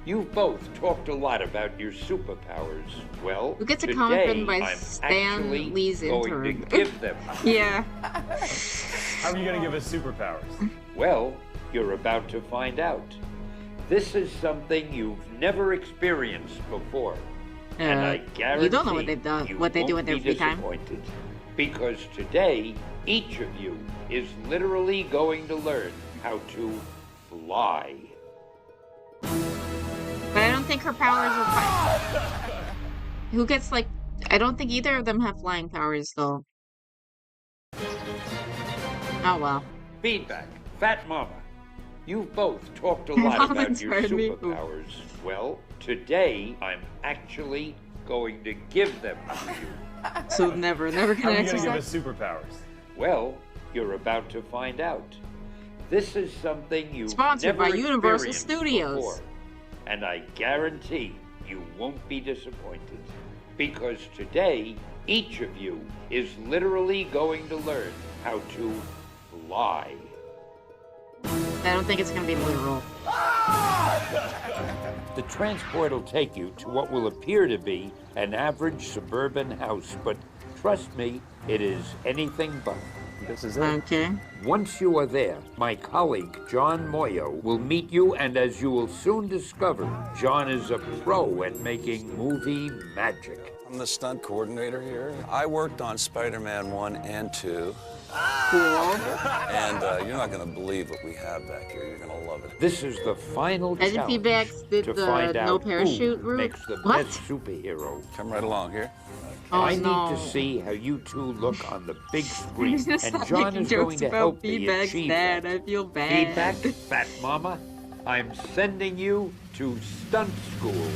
[SPEAKER 15] You've both talked a lot about your superpowers. Well,
[SPEAKER 1] Who gets a
[SPEAKER 15] today
[SPEAKER 1] comment written by
[SPEAKER 15] I'm
[SPEAKER 1] Stan
[SPEAKER 15] actually
[SPEAKER 1] Lee's
[SPEAKER 15] going
[SPEAKER 1] intern?
[SPEAKER 15] to give them.
[SPEAKER 1] Yeah.
[SPEAKER 19] How are you going to give us superpowers?
[SPEAKER 15] Well, you're about to find out. This is something you've never experienced before. And I guarantee
[SPEAKER 1] you don't know what they do,
[SPEAKER 15] you
[SPEAKER 1] what they do
[SPEAKER 15] won't
[SPEAKER 1] in their
[SPEAKER 15] be
[SPEAKER 1] free time.
[SPEAKER 15] disappointed. Because today, each of you is literally going to learn how to fly.
[SPEAKER 1] But I don't think her powers are. Who gets like? I don't think either of them have flying powers though. Oh well.
[SPEAKER 15] Feedback, Fat Mama. You've both talked a lot about
[SPEAKER 1] Mama's
[SPEAKER 15] your
[SPEAKER 1] heard me.
[SPEAKER 15] superpowers. Well, today I'm actually going to give them to you.
[SPEAKER 1] So never
[SPEAKER 19] How are
[SPEAKER 1] gonna
[SPEAKER 19] you going to give
[SPEAKER 1] exercise.
[SPEAKER 19] us superpowers?
[SPEAKER 15] Well, you're about to find out. This is something you've
[SPEAKER 1] Sponsored
[SPEAKER 15] never
[SPEAKER 1] by Universal
[SPEAKER 15] experienced
[SPEAKER 1] Studios.
[SPEAKER 15] before. And I guarantee you won't be disappointed. Because today, each of you is literally going to learn how to fly.
[SPEAKER 1] I don't think it's gonna be literal.
[SPEAKER 15] The transport will take you to what will appear to be an average suburban house, but trust me, it is anything but.
[SPEAKER 19] This is it.
[SPEAKER 1] Okay.
[SPEAKER 15] Once you are there, my colleague, John Moyo, will meet you, and as you will soon discover, John is a pro at making movie magic.
[SPEAKER 6] I'm the stunt coordinator here. I worked on Spider-Man 1 and 2.
[SPEAKER 1] Cool.
[SPEAKER 6] And you're not going to believe what we have back here. You're going to love it.
[SPEAKER 15] This is the final
[SPEAKER 1] Agent
[SPEAKER 15] challenge
[SPEAKER 1] Feedbacks did
[SPEAKER 15] to
[SPEAKER 1] the
[SPEAKER 15] find
[SPEAKER 1] no
[SPEAKER 15] out
[SPEAKER 1] parachute
[SPEAKER 15] who
[SPEAKER 1] route.
[SPEAKER 15] makes the
[SPEAKER 1] What?
[SPEAKER 15] best superhero.
[SPEAKER 6] Come right along here.
[SPEAKER 1] Oh,
[SPEAKER 15] I
[SPEAKER 1] no.
[SPEAKER 15] need to see how you two look on the big screen,
[SPEAKER 1] He's just
[SPEAKER 15] and
[SPEAKER 1] not
[SPEAKER 15] John
[SPEAKER 1] making
[SPEAKER 15] is going
[SPEAKER 1] jokes
[SPEAKER 15] to
[SPEAKER 1] about
[SPEAKER 15] help me
[SPEAKER 1] feedbacks,
[SPEAKER 15] achieve
[SPEAKER 1] Dad.
[SPEAKER 15] that.
[SPEAKER 1] I feel bad.
[SPEAKER 15] Feedback, Fat Mama. I'm sending you to stunt school.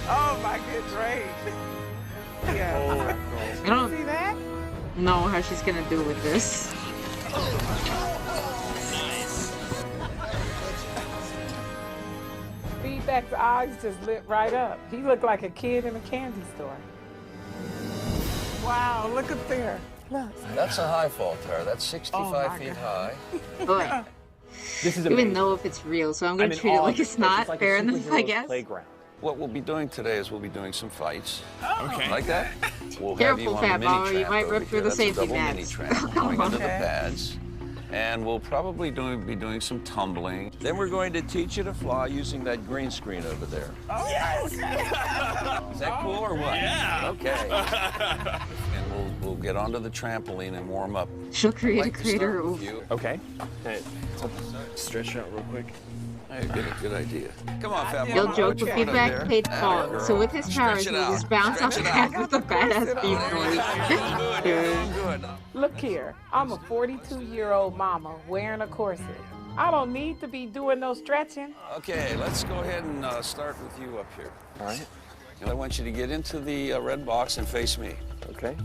[SPEAKER 18] Oh my good great. Yeah.
[SPEAKER 1] I don't
[SPEAKER 18] See that?
[SPEAKER 1] know how she's gonna do with this.
[SPEAKER 12] Feedback's eyes just lit right up. He looked like a kid in a candy store.
[SPEAKER 18] Wow, look up there. Look.
[SPEAKER 6] That's a high fall tower. That's 65 feet high.
[SPEAKER 1] Boy.
[SPEAKER 19] This is
[SPEAKER 1] I don't even
[SPEAKER 19] amazing.
[SPEAKER 1] know if it's real, so I'm
[SPEAKER 19] I'm
[SPEAKER 1] gonna
[SPEAKER 19] in
[SPEAKER 1] treat it
[SPEAKER 19] awe
[SPEAKER 1] like
[SPEAKER 19] of
[SPEAKER 1] it's
[SPEAKER 19] this place.
[SPEAKER 1] not.
[SPEAKER 19] It's like a
[SPEAKER 1] Fair enough, I
[SPEAKER 19] superhero's
[SPEAKER 1] guess.
[SPEAKER 19] playground.
[SPEAKER 6] What we'll be doing today is we'll be doing some fights.
[SPEAKER 18] Okay.
[SPEAKER 6] Like that? We'll
[SPEAKER 1] Careful,
[SPEAKER 6] have you on
[SPEAKER 1] Fat
[SPEAKER 6] the
[SPEAKER 1] Mama,
[SPEAKER 6] mini
[SPEAKER 1] you
[SPEAKER 6] tramp
[SPEAKER 1] might
[SPEAKER 6] over
[SPEAKER 1] rip through
[SPEAKER 6] here.
[SPEAKER 1] the
[SPEAKER 6] That's a
[SPEAKER 1] safety
[SPEAKER 6] double mini
[SPEAKER 1] nets.
[SPEAKER 6] tramp going under the
[SPEAKER 18] Okay.
[SPEAKER 6] pads. And we'll probably be doing some tumbling. Then we're going to teach you to fly using that green screen over there.
[SPEAKER 18] Oh, yes.
[SPEAKER 6] Is that cool or what?
[SPEAKER 18] Yeah.
[SPEAKER 6] Okay. And we'll get onto the trampoline and warm up.
[SPEAKER 1] She'll create
[SPEAKER 6] I'd
[SPEAKER 1] a
[SPEAKER 6] like to
[SPEAKER 1] crater.
[SPEAKER 6] start with you.
[SPEAKER 19] Okay. Hey, stretch it out real quick.
[SPEAKER 6] Hey, good idea. Come on, Fat
[SPEAKER 1] You'll
[SPEAKER 6] Mama,
[SPEAKER 1] joke,
[SPEAKER 6] what you
[SPEAKER 1] but
[SPEAKER 6] got over
[SPEAKER 1] feedback
[SPEAKER 6] there?
[SPEAKER 1] paid
[SPEAKER 6] Atta
[SPEAKER 1] Paul.
[SPEAKER 6] girl.
[SPEAKER 1] So with his powers,
[SPEAKER 6] Stretch
[SPEAKER 1] he
[SPEAKER 6] it
[SPEAKER 1] just
[SPEAKER 6] out.
[SPEAKER 1] bounce off
[SPEAKER 6] Stretch
[SPEAKER 1] the
[SPEAKER 6] it
[SPEAKER 1] back
[SPEAKER 6] out.
[SPEAKER 1] with a badass beef noise.
[SPEAKER 6] Good.
[SPEAKER 12] Look here, I'm a 42-year-old mama wearing a corset. I don't need to be doing no stretching.
[SPEAKER 6] Okay, let's go ahead and start with you up here.
[SPEAKER 19] All right.
[SPEAKER 6] And I want you to get into the red box and face me.
[SPEAKER 19] Okay.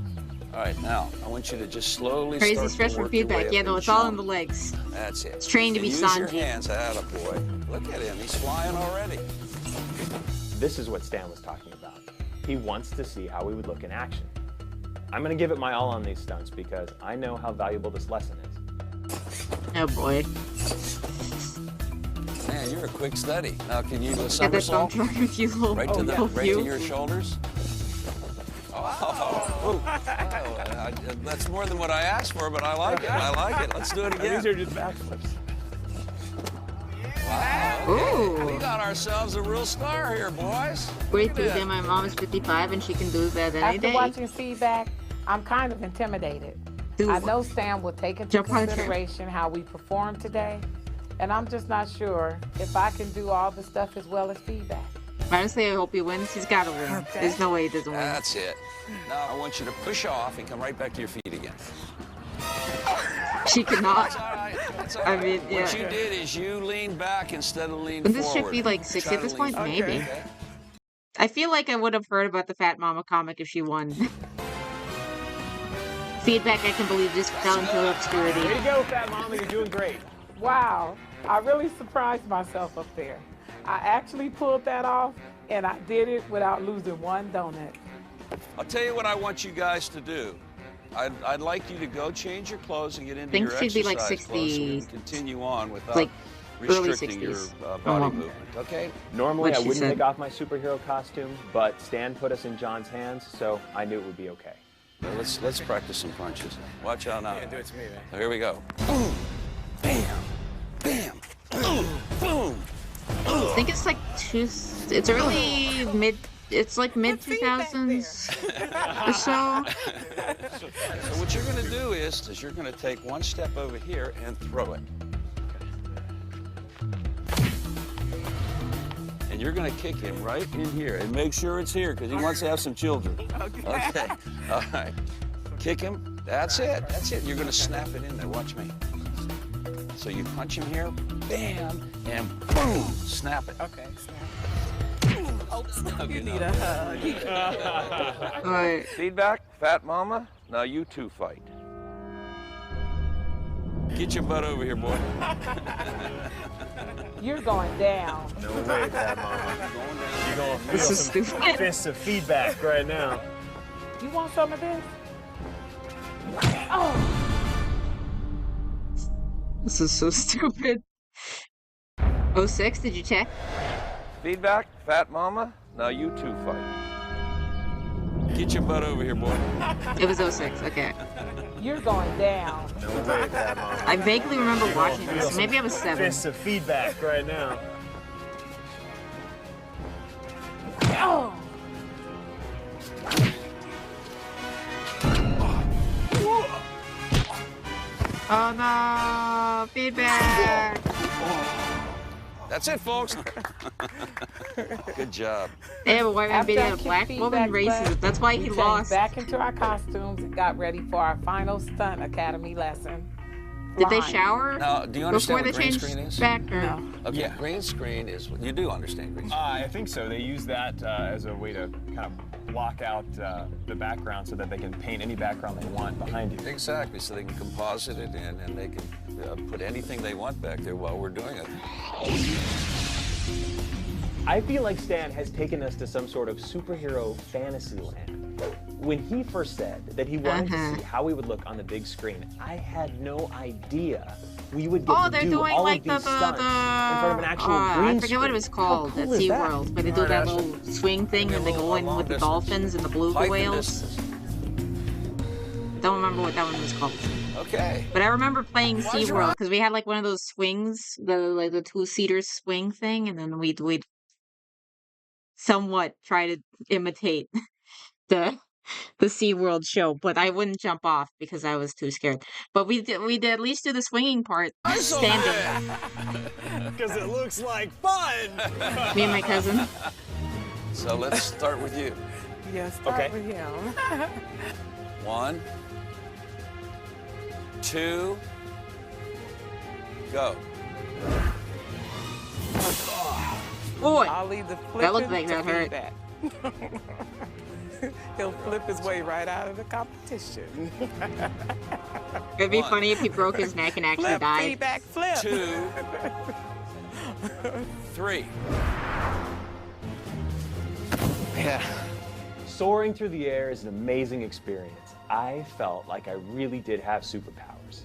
[SPEAKER 6] All right, now I want you to just slowly
[SPEAKER 1] Crazy
[SPEAKER 6] start
[SPEAKER 1] stretch
[SPEAKER 6] to
[SPEAKER 1] for
[SPEAKER 6] work your way
[SPEAKER 1] feedback.
[SPEAKER 6] up
[SPEAKER 1] Yeah, no,
[SPEAKER 6] and
[SPEAKER 1] it's all in
[SPEAKER 6] jump.
[SPEAKER 1] the legs.
[SPEAKER 6] That's it.
[SPEAKER 1] It's trained to
[SPEAKER 6] And
[SPEAKER 1] be
[SPEAKER 6] use your
[SPEAKER 1] Sanji.
[SPEAKER 6] hands, attaboy. Look at him, he's flying already.
[SPEAKER 19] This is what Stan was talking about. He wants to see how we would look in action. I'm going to give it my all on these stunts because I know how valuable this lesson is.
[SPEAKER 1] Oh boy.
[SPEAKER 6] Man, you're a quick study. Now, can you do a
[SPEAKER 1] Got that dump
[SPEAKER 6] somersault?
[SPEAKER 1] truck with you, little
[SPEAKER 6] Right to the,
[SPEAKER 1] little
[SPEAKER 6] right
[SPEAKER 1] few.
[SPEAKER 6] to your shoulders. Oh, that's more than what I asked for, but I like it. I like it. Let's do it again.
[SPEAKER 19] These are just backflips.
[SPEAKER 6] Wow. Okay.
[SPEAKER 1] Ooh.
[SPEAKER 6] We got ourselves a real star here, boys.
[SPEAKER 1] Wait,
[SPEAKER 6] Look at
[SPEAKER 1] then my mom is 55 and she can do that any
[SPEAKER 12] After
[SPEAKER 1] day.
[SPEAKER 12] watching Feedback, I'm kind of intimidated.
[SPEAKER 1] Dude.
[SPEAKER 12] I know Stan will take into
[SPEAKER 1] Jump on a tramp.
[SPEAKER 12] consideration how we perform today, and I'm just not sure if I can do all the stuff as well as Feedback.
[SPEAKER 1] Honestly, I hope he wins. He's got to win.
[SPEAKER 18] Okay.
[SPEAKER 1] There's no way he doesn't win.
[SPEAKER 6] That's it. Now I want you to push off and come right back to your feet again.
[SPEAKER 1] She could not.
[SPEAKER 6] That's all right.
[SPEAKER 1] I mean, yeah.
[SPEAKER 6] What you did is you leaned back instead of leaning
[SPEAKER 1] But this
[SPEAKER 6] forward.
[SPEAKER 1] should be like 60 at this point,
[SPEAKER 6] Okay.
[SPEAKER 1] maybe. I feel like I would have heard about the Fat Mama comic if she won. Feedback I can believe just fell into obscurity.
[SPEAKER 19] Way to go, Fat Mama. You're doing great.
[SPEAKER 12] Wow, I really surprised myself up there. I actually pulled that off, and I did it without losing one donut.
[SPEAKER 6] I'll tell you what I want you guys to do. I'd like you to go change your clothes and get into
[SPEAKER 1] Think
[SPEAKER 6] your
[SPEAKER 1] she'd
[SPEAKER 6] exercise
[SPEAKER 1] be like 60,
[SPEAKER 6] clothes so we can continue on without
[SPEAKER 1] like early
[SPEAKER 6] restricting your
[SPEAKER 1] 60s.
[SPEAKER 6] body movement. Okay?
[SPEAKER 19] Normally, I
[SPEAKER 1] What she
[SPEAKER 19] wouldn't
[SPEAKER 1] said.
[SPEAKER 19] take off my superhero costume, but Stan put us in John's hands, so I knew it would be okay.
[SPEAKER 6] Now let's practice some punches. Watch out now.
[SPEAKER 19] Yeah, do it to me, man.
[SPEAKER 6] So here we go. Boom, bam, bam, boom, boom.
[SPEAKER 1] I think it's like it's early it's like mid 2000s or so.
[SPEAKER 6] So what you're going to do is you're going to take one step over here and throw it. And you're going to kick him right in here and make sure it's here because he wants to have some children. Okay. All right. Kick him. That's it. That's it. You're going to snap it in there. Watch me. So you punch him here, bam, and boom, snap it.
[SPEAKER 18] Okay, snap.
[SPEAKER 6] Okay,
[SPEAKER 18] You need a hug.
[SPEAKER 1] All right.
[SPEAKER 6] Feedback, Fat Mama. Now you two fight. Get your butt over here, boy.
[SPEAKER 12] You're going down.
[SPEAKER 19] No way, Fat Mama. You're going to feel
[SPEAKER 1] This is
[SPEAKER 19] some
[SPEAKER 1] stupid.
[SPEAKER 19] fists of feedback right now.
[SPEAKER 12] You want some of this? Oh.
[SPEAKER 1] This is so stupid. 06, did you check?
[SPEAKER 6] Feedback, Fat Mama. Now you two fight. Get your butt over here, boy.
[SPEAKER 1] It was 06, okay.
[SPEAKER 12] You're going down.
[SPEAKER 19] No way, Fat Mama.
[SPEAKER 1] I vaguely remember
[SPEAKER 19] You're gonna
[SPEAKER 1] watching
[SPEAKER 19] feel
[SPEAKER 1] this.
[SPEAKER 19] some
[SPEAKER 1] Maybe I was 7.
[SPEAKER 19] Fists of feedback right now.
[SPEAKER 12] Oh.
[SPEAKER 1] Oh no! Feedback!
[SPEAKER 6] That's it, folks. Good job.
[SPEAKER 1] They have a white man beating
[SPEAKER 12] After I
[SPEAKER 1] a
[SPEAKER 12] kicked
[SPEAKER 1] black woman
[SPEAKER 12] feedback's
[SPEAKER 1] racist.
[SPEAKER 12] butt,
[SPEAKER 1] That's why
[SPEAKER 12] we
[SPEAKER 1] he
[SPEAKER 12] changed
[SPEAKER 1] lost.
[SPEAKER 12] back into our costumes and got ready for our final stunt academy lesson.
[SPEAKER 1] Did they
[SPEAKER 12] Flying.
[SPEAKER 1] shower
[SPEAKER 6] Now, do you
[SPEAKER 1] before
[SPEAKER 6] understand
[SPEAKER 1] they
[SPEAKER 6] what green
[SPEAKER 1] changed
[SPEAKER 6] screen is?
[SPEAKER 1] back? Or?
[SPEAKER 12] No.
[SPEAKER 6] Okay,
[SPEAKER 19] Yeah.
[SPEAKER 6] green screen is, you do understand green screen.
[SPEAKER 19] I think so. They use that as a way to kind of block out the background so that they can paint any background they want behind you.
[SPEAKER 6] Exactly, so they can composite it in and they can put anything they want back there while we're doing it.
[SPEAKER 19] I feel like Stan has taken us to some sort of superhero fantasy land. When he first said that he wanted to see how we would look on the big screen, I had no idea we would get to
[SPEAKER 1] They're
[SPEAKER 19] do
[SPEAKER 1] doing
[SPEAKER 19] all
[SPEAKER 1] like
[SPEAKER 19] of these stunts in front of an actual green
[SPEAKER 1] I
[SPEAKER 19] screen.
[SPEAKER 1] forget what it was called
[SPEAKER 19] How
[SPEAKER 1] at
[SPEAKER 19] cool is that?
[SPEAKER 1] SeaWorld, where they do that little swing thing and they go in with the dolphins and the beluga
[SPEAKER 6] Height and
[SPEAKER 1] whales.
[SPEAKER 6] distance.
[SPEAKER 1] Don't remember what that one was called.
[SPEAKER 6] Okay.
[SPEAKER 1] But I remember playing SeaWorld because we had like one of those swings, the 2-seater swing thing, and then we'd somewhat try to imitate the SeaWorld show, but I wouldn't jump off because I was too scared. But we did at least do the swinging part standing.
[SPEAKER 24] Because it looks like fun.
[SPEAKER 1] Me and my cousin.
[SPEAKER 6] So let's start with you.
[SPEAKER 18] Yeah, start
[SPEAKER 19] Okay.
[SPEAKER 18] with him.
[SPEAKER 6] 1, 2, go.
[SPEAKER 1] Boy,
[SPEAKER 18] I'll leave the
[SPEAKER 1] that looked
[SPEAKER 18] flipping
[SPEAKER 1] like that
[SPEAKER 18] to
[SPEAKER 1] hurt.
[SPEAKER 18] feedback. He'll flip his way right out of the competition.
[SPEAKER 1] It'd be
[SPEAKER 6] 1,
[SPEAKER 1] funny if he broke his neck and actually
[SPEAKER 18] Flip,
[SPEAKER 1] died.
[SPEAKER 18] feedback, flip.
[SPEAKER 6] 2, 3.
[SPEAKER 19] Yeah. Soaring through the air is an amazing experience. I felt like I really did have superpowers.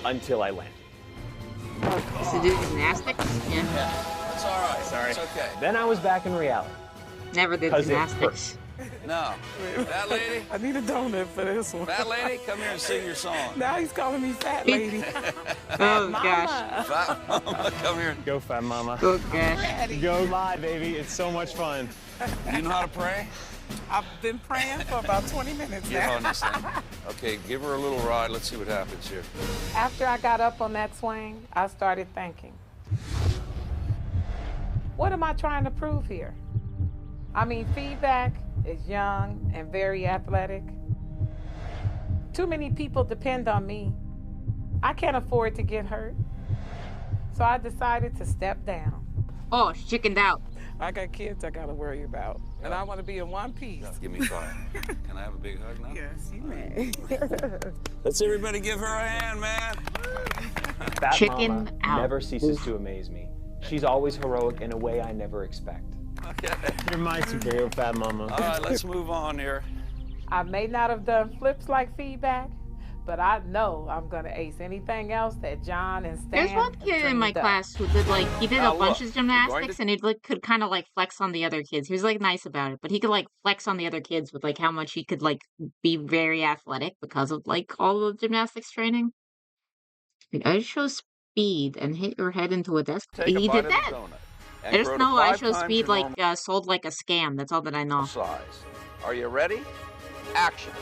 [SPEAKER 19] Until I landed.
[SPEAKER 1] Is to do gymnastics? Yeah.
[SPEAKER 6] That's all right.
[SPEAKER 19] Sorry.
[SPEAKER 6] It's okay.
[SPEAKER 19] Then I was back in reality.
[SPEAKER 1] Never did
[SPEAKER 19] 'Cause it
[SPEAKER 1] gymnastics.
[SPEAKER 6] No. That lady,
[SPEAKER 18] I need a donut for this one.
[SPEAKER 6] that lady, come here and sing your song.
[SPEAKER 18] Now he's calling me fat lady.
[SPEAKER 1] Oh gosh.
[SPEAKER 6] Fat Mama, come here.
[SPEAKER 19] Go, Fat Mama.
[SPEAKER 1] Oh gosh.
[SPEAKER 24] Go live, baby. It's so much fun.
[SPEAKER 6] You know how to pray?
[SPEAKER 18] I've been praying for about 20 minutes
[SPEAKER 6] Get
[SPEAKER 18] now.
[SPEAKER 6] on this thing. Okay, give her a little ride. Let's see what happens here.
[SPEAKER 12] After I got up on that swing, I started thinking, what am I trying to prove here? I mean, feedback is young and very athletic. Too many people depend on me. I can't afford to get hurt. So I decided to step down.
[SPEAKER 1] Oh, she chickened out.
[SPEAKER 18] I got kids I gotta worry about, and I want to be in one piece.
[SPEAKER 6] Give me 5. Can I have a big hug now?
[SPEAKER 18] Yes, you may.
[SPEAKER 6] Let's everybody give her a hand, man.
[SPEAKER 19] Fat
[SPEAKER 1] Chicken
[SPEAKER 19] Mama
[SPEAKER 1] out.
[SPEAKER 19] never ceases to amaze me. She's always heroic in a way I never expect.
[SPEAKER 6] Okay.
[SPEAKER 24] You're my superhero, Fat Mama.
[SPEAKER 6] All right, let's move on here.
[SPEAKER 12] I may not have done flips like Feedback, but I know I'm gonna ace anything else that John and Stan.
[SPEAKER 1] There's one kid in my
[SPEAKER 12] dreamed up.
[SPEAKER 1] class who did like he did a bunch
[SPEAKER 6] look,
[SPEAKER 1] of gymnastics and he like could kind of like flex on the other kids. He was like nice about it, but he could like flex on the other kids with like how much he could like be very athletic because of like all the gymnastics training. Like, I show speed and hit your head into a desk.
[SPEAKER 6] Take a
[SPEAKER 1] He
[SPEAKER 6] bite
[SPEAKER 1] did
[SPEAKER 6] of
[SPEAKER 1] that.
[SPEAKER 6] the donut.
[SPEAKER 1] I
[SPEAKER 6] And
[SPEAKER 1] just
[SPEAKER 6] grow to
[SPEAKER 1] know I
[SPEAKER 6] 5
[SPEAKER 1] show
[SPEAKER 6] times
[SPEAKER 1] speed
[SPEAKER 6] your
[SPEAKER 1] like
[SPEAKER 6] normal
[SPEAKER 1] sold like a scam. That's all that I know.
[SPEAKER 6] size. Are you ready? Action.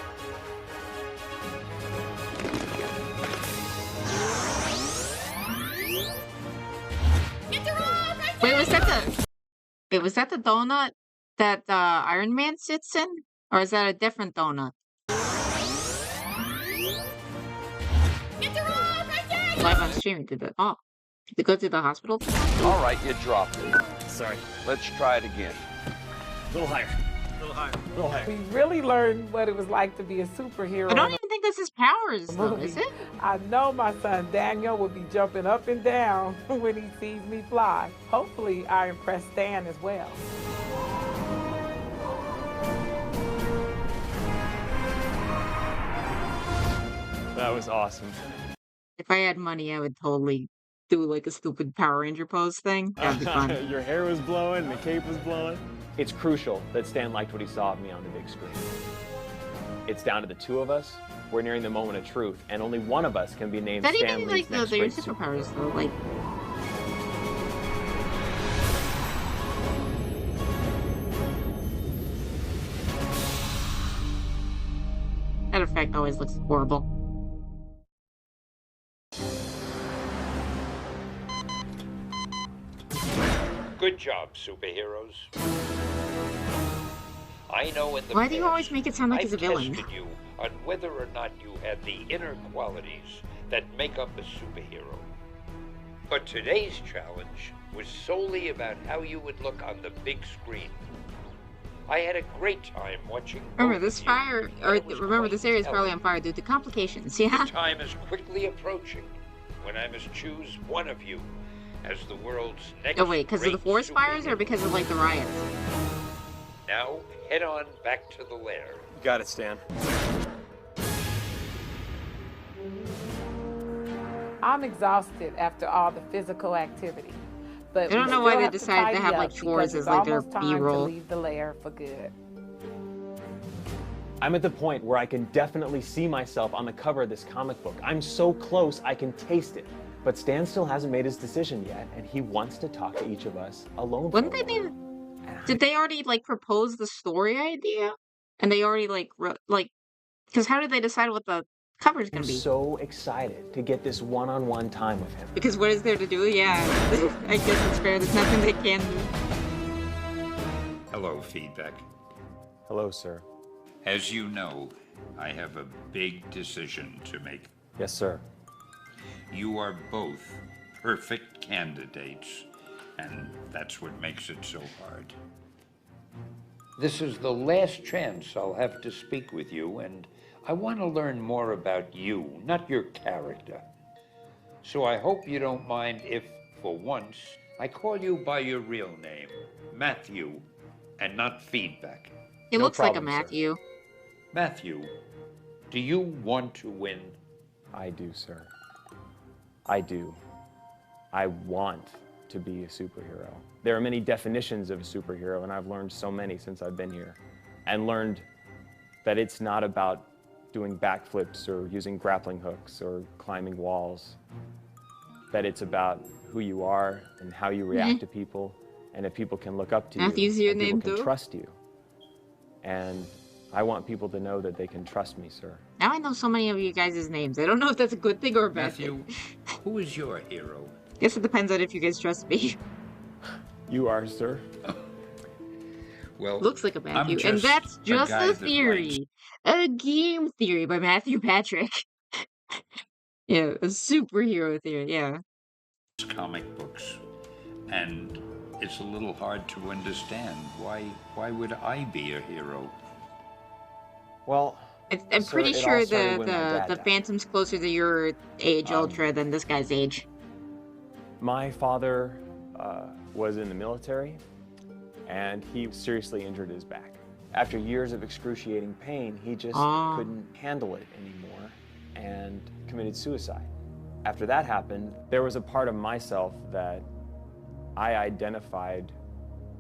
[SPEAKER 1] Wait, was that the donut that Iron Man sits in, or is that a different donut? Live on stream, did it? Oh, did it go to the hospital?
[SPEAKER 6] All right, you dropped it.
[SPEAKER 24] Sorry.
[SPEAKER 6] Let's try it again.
[SPEAKER 24] A little higher. A little higher. A little higher.
[SPEAKER 12] We really learned what it was like to be a superhero.
[SPEAKER 1] I don't even think that's his powers, though, is it?
[SPEAKER 12] I know my son Daniel will be jumping up and down when he sees me fly. Hopefully, I impress Stan as well.
[SPEAKER 24] That was awesome.
[SPEAKER 1] If I had money, I would totally do like a stupid Power Ranger pose thing. That'd be fun.
[SPEAKER 24] Your hair was blowing, the cape was blowing.
[SPEAKER 19] It's crucial that Stan liked what he saw of me on the big screen. It's down to the two of us. We're nearing the moment of truth, and only one of us can be named
[SPEAKER 1] That
[SPEAKER 19] Stan
[SPEAKER 1] even
[SPEAKER 19] Lee's
[SPEAKER 1] like
[SPEAKER 19] next
[SPEAKER 1] their
[SPEAKER 19] great
[SPEAKER 1] superpowers though, like. That effect always looks horrible.
[SPEAKER 15] Good job, superheroes. I know in the
[SPEAKER 1] Why do you
[SPEAKER 15] past,
[SPEAKER 1] always make it sound like he's a
[SPEAKER 15] I've
[SPEAKER 1] villain?
[SPEAKER 15] tested you on whether or not you had the inner qualities that make up a superhero. But today's challenge was solely about how you would look on the big screen. I had a great time watching.
[SPEAKER 1] Remember this fire, or remember this area is probably on fire due to complications. Yeah.
[SPEAKER 15] The time is quickly approaching when I must choose one of you as the world's next.
[SPEAKER 1] Oh wait, because of the
[SPEAKER 15] great
[SPEAKER 1] forest fires, or
[SPEAKER 15] superhero.
[SPEAKER 1] because of like the riots?
[SPEAKER 15] Now head on back to the lair.
[SPEAKER 24] Got it, Stan.
[SPEAKER 12] I'm exhausted after all the physical activity. But
[SPEAKER 1] I don't
[SPEAKER 12] we
[SPEAKER 1] know why
[SPEAKER 12] still
[SPEAKER 1] they
[SPEAKER 12] have to
[SPEAKER 1] decided to
[SPEAKER 12] tidy
[SPEAKER 1] have,
[SPEAKER 12] up
[SPEAKER 1] like, chores
[SPEAKER 12] because
[SPEAKER 1] as,
[SPEAKER 12] it's
[SPEAKER 1] like, their
[SPEAKER 12] almost time to
[SPEAKER 1] B-roll.
[SPEAKER 12] leave the lair for good.
[SPEAKER 19] I'm at the point where I can definitely see myself on the cover of this comic book. I'm so close, I can taste it. But Stan still hasn't made his decision yet, and he wants to talk to each of us alone.
[SPEAKER 1] Wouldn't they be? Did they already like propose the story idea? And they already like like, because how did they decide what the cover's
[SPEAKER 19] I'm
[SPEAKER 1] gonna be?
[SPEAKER 19] so excited to get this one-on-one time with him.
[SPEAKER 1] Because what is there to do? Yeah, I guess it's fair. There's nothing they can do.
[SPEAKER 15] Hello, Feedback.
[SPEAKER 19] Hello, sir.
[SPEAKER 15] As you know, I have a big decision to make.
[SPEAKER 19] Yes, sir.
[SPEAKER 15] You are both perfect candidates, and that's what makes it so hard. This is the last chance I'll have to speak with you, and I want to learn more about you, not your character. So I hope you don't mind if, for once, I call you by your real name, Matthew, and not Feedback.
[SPEAKER 1] He looks like a
[SPEAKER 19] problem, sir.
[SPEAKER 1] Matthew.
[SPEAKER 15] Matthew, do you want to win?
[SPEAKER 19] I do, sir. I do. I want to be a superhero. There are many definitions of a superhero, and I've learned so many since I've been here. And learned that it's not about doing backflips or using grappling hooks or climbing walls. That it's about who you are and how you react to people, and if people can look up to
[SPEAKER 1] Matthew's
[SPEAKER 19] you,
[SPEAKER 1] your
[SPEAKER 19] and people
[SPEAKER 1] name
[SPEAKER 19] can
[SPEAKER 1] too?
[SPEAKER 19] trust you. And I want people to know that they can trust me, sir.
[SPEAKER 1] Now I know so many of you guys' names. I don't know if that's a good thing or a bad
[SPEAKER 15] Matthew,
[SPEAKER 1] thing.
[SPEAKER 15] who is your hero?
[SPEAKER 1] Guess it depends on if you guys trust me.
[SPEAKER 19] You are, sir.
[SPEAKER 2] Well,
[SPEAKER 1] Looks like a
[SPEAKER 2] I'm
[SPEAKER 1] Matthew. And
[SPEAKER 2] just
[SPEAKER 1] that's
[SPEAKER 2] a
[SPEAKER 1] just
[SPEAKER 2] guy
[SPEAKER 1] a
[SPEAKER 2] that
[SPEAKER 1] theory. A game theory by Matthew Patrick. Yeah, a superhero theory, yeah.
[SPEAKER 15] writes comic books, and it's a little hard to understand. Why would I be a hero?
[SPEAKER 19] Well,
[SPEAKER 1] I'm
[SPEAKER 19] sir,
[SPEAKER 1] pretty
[SPEAKER 19] it all
[SPEAKER 1] sure
[SPEAKER 19] started when my
[SPEAKER 1] the
[SPEAKER 19] dad died.
[SPEAKER 1] Phantom's closer to your age, Ultra, than this guy's age.
[SPEAKER 19] My father was in the military, and he seriously injured his back. After years of excruciating pain, he just couldn't handle it anymore and committed suicide. After that happened, there was a part of myself that I identified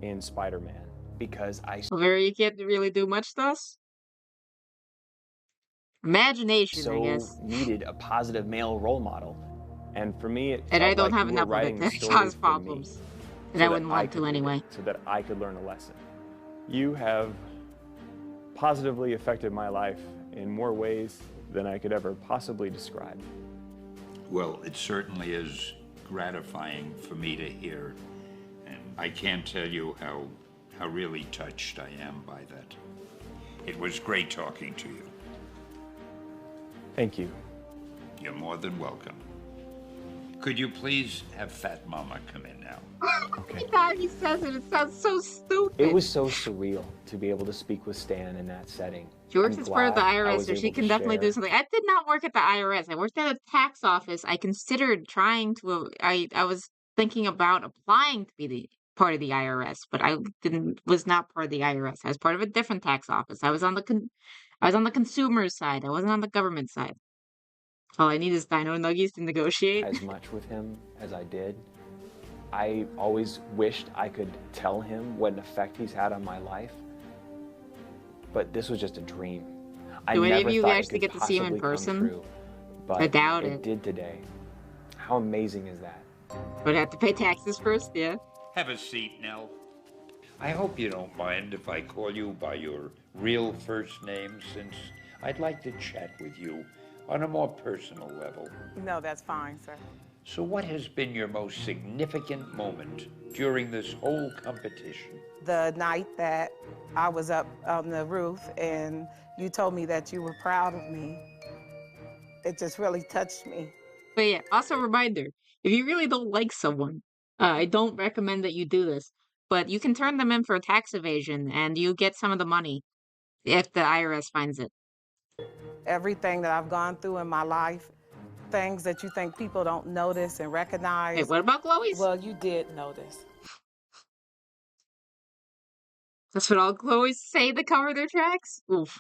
[SPEAKER 19] in Spider-Man because I
[SPEAKER 1] Well, there you can't really do much to us. Imagination, I guess.
[SPEAKER 19] needed a positive male role model. And for me, it
[SPEAKER 1] And
[SPEAKER 19] felt
[SPEAKER 1] I don't
[SPEAKER 19] like
[SPEAKER 1] have
[SPEAKER 19] you were
[SPEAKER 1] enough of
[SPEAKER 19] writing
[SPEAKER 1] it
[SPEAKER 19] the
[SPEAKER 1] to
[SPEAKER 19] story
[SPEAKER 1] cause
[SPEAKER 19] for
[SPEAKER 1] problems.
[SPEAKER 19] me,
[SPEAKER 1] And
[SPEAKER 19] so
[SPEAKER 1] I
[SPEAKER 19] that
[SPEAKER 1] wouldn't want
[SPEAKER 19] could
[SPEAKER 1] to
[SPEAKER 19] read it,
[SPEAKER 1] anyway.
[SPEAKER 19] so that I could learn a lesson. You have positively affected my life in more ways than I could ever possibly describe.
[SPEAKER 15] Well, it certainly is gratifying for me to hear, and I can't tell you how really touched I am by that. It was great talking to you.
[SPEAKER 19] Thank you.
[SPEAKER 15] You're more than welcome. Could you please have Fat Mama come in now?
[SPEAKER 1] God, he says it. It sounds so stupid.
[SPEAKER 19] It was so surreal to be able to speak with Stan in that setting.
[SPEAKER 1] She works
[SPEAKER 19] I'm
[SPEAKER 1] as part of the
[SPEAKER 19] glad I
[SPEAKER 1] IRS,
[SPEAKER 19] was
[SPEAKER 1] so she
[SPEAKER 19] able
[SPEAKER 1] can
[SPEAKER 19] to
[SPEAKER 1] definitely do
[SPEAKER 19] share.
[SPEAKER 1] something. I did not work at the IRS. I worked at a tax office. I considered trying to. I was thinking about applying to be the part of the IRS, but I was not part of the IRS. I was part of a different tax office. I was on the consumer side. I wasn't on the government side. All I need is Dino Nuggies to negotiate.
[SPEAKER 19] As much with him as I did. I always wished I could tell him what an effect he's had on my life, but this was just a dream. I
[SPEAKER 1] Do any
[SPEAKER 19] never
[SPEAKER 1] of you
[SPEAKER 19] thought it
[SPEAKER 1] actually
[SPEAKER 19] could
[SPEAKER 1] get to see him in
[SPEAKER 19] possibly come
[SPEAKER 1] person?
[SPEAKER 19] true, but
[SPEAKER 1] I doubt
[SPEAKER 19] it
[SPEAKER 1] it.
[SPEAKER 19] did today. How amazing is that?
[SPEAKER 1] But I have to pay taxes first, yeah.
[SPEAKER 15] Have a seat, Nell. I hope you don't mind if I call you by your real first name, since I'd like to chat with you on a more personal level.
[SPEAKER 11] No, that's fine, sir.
[SPEAKER 15] So what has been your most significant moment during this whole competition?
[SPEAKER 11] The night that I was up on the roof and you told me that you were proud of me, it just really touched me.
[SPEAKER 1] But yeah, also a reminder, if you really don't like someone, I don't recommend that you do this, but you can turn them in for tax evasion and you get some of the money if the IRS finds it.
[SPEAKER 11] Everything that I've gone through in my life, things that you think people don't notice and recognize.
[SPEAKER 1] Hey, what about Chloe's?
[SPEAKER 11] Well, you did notice.
[SPEAKER 1] That's what all Chloe's say to cover their tracks? Oof.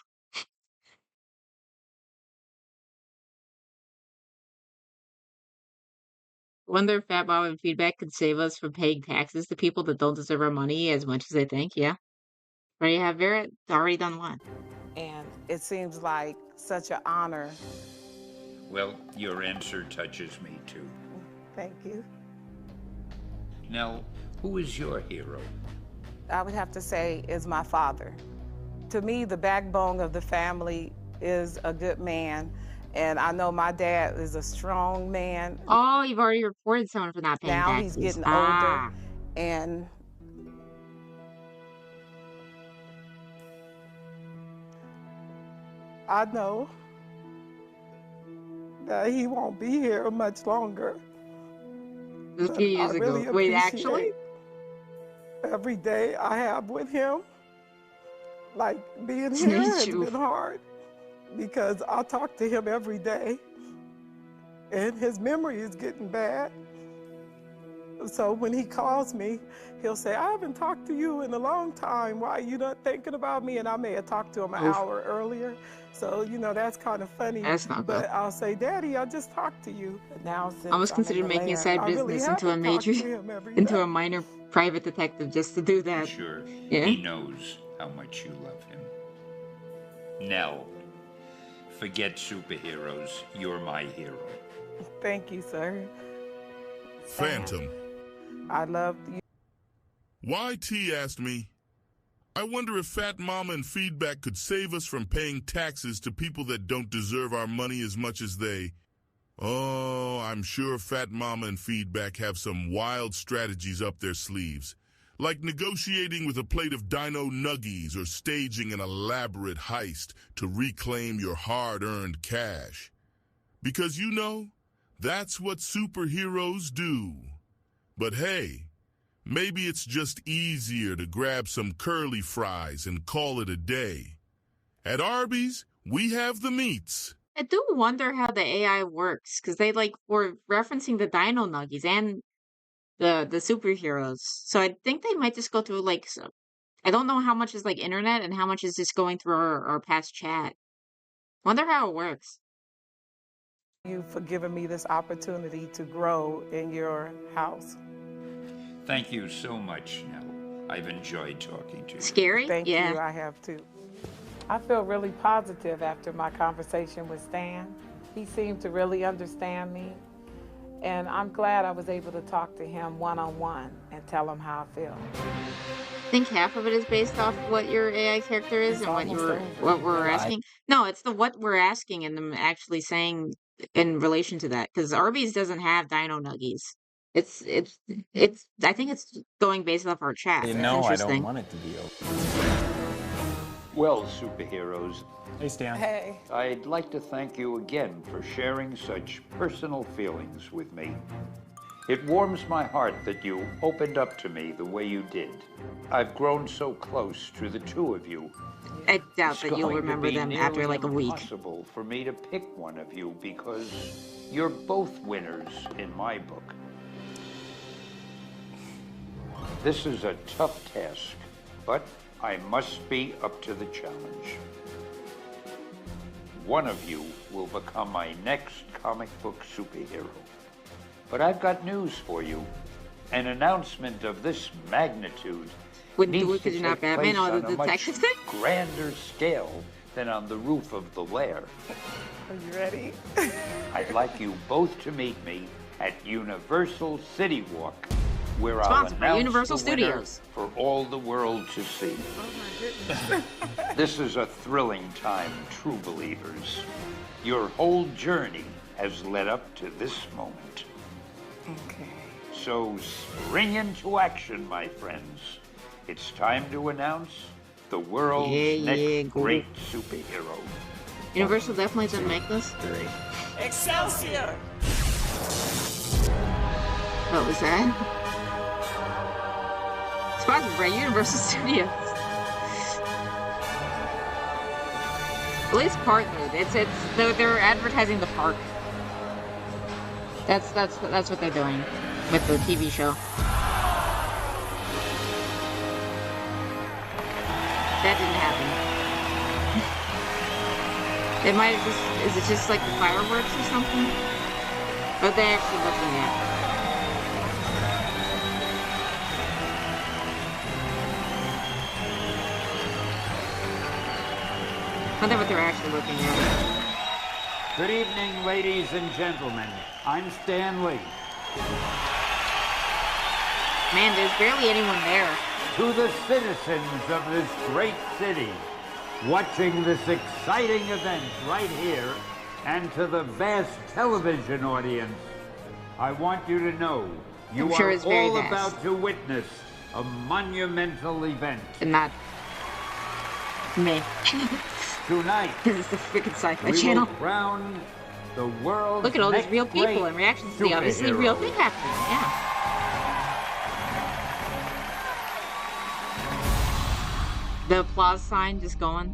[SPEAKER 1] Wonder if Fat Mom and feedback could save us from paying taxes to people that don't deserve our money as much as they think, yeah. Already have Vera already done one.
[SPEAKER 11] And it seems like such an honor.
[SPEAKER 15] Well, your answer touches me too.
[SPEAKER 11] Thank you.
[SPEAKER 15] Nell, who is your hero?
[SPEAKER 11] I would have to say is my father. To me, the backbone of the family is a good man. And I know my dad is a strong man.
[SPEAKER 1] Oh, you've already reported someone for not paying
[SPEAKER 11] now
[SPEAKER 1] taxes.
[SPEAKER 11] He's getting
[SPEAKER 1] Ah.
[SPEAKER 11] older. And I know that he won't be here much longer.
[SPEAKER 1] This was 2 years
[SPEAKER 11] I
[SPEAKER 1] ago.
[SPEAKER 11] really
[SPEAKER 1] Wait, actually?
[SPEAKER 11] appreciate every day I have with him. Like, being
[SPEAKER 1] Me
[SPEAKER 11] here has
[SPEAKER 1] too.
[SPEAKER 11] been hard because I talk to him every day and his memory is getting bad. So when he calls me, he'll say, I haven't talked to you in a long time. Why are you not thinking about me? And I may have talked to him an
[SPEAKER 1] Oof.
[SPEAKER 11] hour earlier. So, you know, that's kind of funny.
[SPEAKER 1] That's not
[SPEAKER 11] But
[SPEAKER 1] good.
[SPEAKER 11] I'll say, Daddy, I just talked to you. But now since
[SPEAKER 1] Almost
[SPEAKER 11] I'm in
[SPEAKER 1] considered
[SPEAKER 11] the
[SPEAKER 1] making a
[SPEAKER 11] land,
[SPEAKER 1] side
[SPEAKER 11] I really
[SPEAKER 1] business into a
[SPEAKER 11] haven't talked
[SPEAKER 1] major,
[SPEAKER 11] to him every
[SPEAKER 1] into
[SPEAKER 11] day.
[SPEAKER 1] a minor private detective just to do that.
[SPEAKER 15] Sure,
[SPEAKER 1] Yeah.
[SPEAKER 15] he knows how much you love him. Nell, forget superheroes. You're my hero.
[SPEAKER 11] Thank you, sir.
[SPEAKER 13] Phantom.
[SPEAKER 11] I love you.
[SPEAKER 13] YT asked me, I wonder if Fat Mama and Feedback could save us from paying taxes to people that don't deserve our money as much as they. Oh, I'm sure Fat Mama and Feedback have some wild strategies up their sleeves. like negotiating with a plate of dino nuggies or staging an elaborate heist to reclaim your hard-earned cash. Because you know, that's what superheroes do. But hey, maybe it's just easier to grab some curly fries and call it a day. At Arby's, we have the meats.
[SPEAKER 1] I do wonder how the AI works, because they like were referencing the Dino Nuggies and the superheroes. So I think they might just go through like I don't know how much is like internet and how much is just going through our past chat. Wonder how it works.
[SPEAKER 18] You for giving me this opportunity to grow in your house.
[SPEAKER 15] Thank you so much, Nell. I've enjoyed talking to you.
[SPEAKER 1] Scary?
[SPEAKER 18] Thank
[SPEAKER 1] Yeah.
[SPEAKER 18] you, I have too. I feel really positive after my conversation with Stan. He seemed to really understand me. And I'm glad I was able to talk to him one-on-one and tell him how I feel.
[SPEAKER 1] I think half of it is based off what your AI character is and what we're asking. No, it's the what we're asking and them actually saying in relation to that. Because Arby's doesn't have Dino Nuggies. It's I think it's going based off our chat.
[SPEAKER 14] You
[SPEAKER 1] It's
[SPEAKER 14] know I
[SPEAKER 1] interesting.
[SPEAKER 14] don't want it to be open.
[SPEAKER 15] Well, superheroes.
[SPEAKER 14] Hey, Stan.
[SPEAKER 18] Hey.
[SPEAKER 15] I'd like to thank you again for sharing such personal feelings with me. It warms my heart that you opened up to me the way you did. I've grown so close to the two of you.
[SPEAKER 1] I doubt that you'll
[SPEAKER 15] It's going to
[SPEAKER 1] remember
[SPEAKER 15] be
[SPEAKER 1] them after
[SPEAKER 15] nearly
[SPEAKER 1] like a week.
[SPEAKER 15] impossible for me to pick one of you because you're both winners in my book. This is a tough task, but I must be up to the challenge. One of you will become my next comic book superhero. But I've got news for you. An announcement of this magnitude
[SPEAKER 1] Wouldn't do
[SPEAKER 15] needs
[SPEAKER 1] it because
[SPEAKER 15] to
[SPEAKER 1] you're not
[SPEAKER 15] take
[SPEAKER 1] Batman
[SPEAKER 15] place
[SPEAKER 1] or
[SPEAKER 15] on
[SPEAKER 1] the
[SPEAKER 15] a much
[SPEAKER 1] detective thing?
[SPEAKER 15] grander scale than on the roof of the lair.
[SPEAKER 18] Are you ready?
[SPEAKER 15] I'd like you both to meet me at Universal City Walk, where I'll
[SPEAKER 1] Sponsored by
[SPEAKER 15] announce
[SPEAKER 1] Universal
[SPEAKER 15] the winner
[SPEAKER 1] Studios.
[SPEAKER 15] for all the world to see.
[SPEAKER 18] Oh my goodness.
[SPEAKER 15] This is a thrilling time, true believers. Your whole journey has led up to this moment.
[SPEAKER 18] Okay.
[SPEAKER 15] So spring into action, my friends. It's time to announce the world's next
[SPEAKER 1] cool.
[SPEAKER 15] great superhero.
[SPEAKER 1] Universal definitely didn't make this.
[SPEAKER 18] Excelsior!
[SPEAKER 1] What was that? Sponsored by Universal Studios. At least partnered. They're advertising the park. That's what they're doing with the TV show. That didn't happen. It might have just, is it just like the fireworks or something? Or are they actually looking at? I wonder what they're actually looking at.
[SPEAKER 15] Good evening, ladies and gentlemen. I'm Stan Lee.
[SPEAKER 1] Man, there's barely anyone there.
[SPEAKER 15] To the citizens of this great city, watching this exciting event right here, and to the vast television audience, I want you to know you
[SPEAKER 1] I'm sure
[SPEAKER 15] are
[SPEAKER 1] it's very
[SPEAKER 15] all
[SPEAKER 1] vast.
[SPEAKER 15] about to witness a monumental event.
[SPEAKER 1] And not me.
[SPEAKER 15] Tonight,
[SPEAKER 1] Because it's the freaking sci-fi
[SPEAKER 15] we
[SPEAKER 1] channel.
[SPEAKER 15] will crown the world's
[SPEAKER 1] Look at all these
[SPEAKER 15] next
[SPEAKER 1] real people
[SPEAKER 15] great
[SPEAKER 1] and reactions to the obviously
[SPEAKER 15] superhero.
[SPEAKER 1] real thing happening. Yeah. The applause sign just going.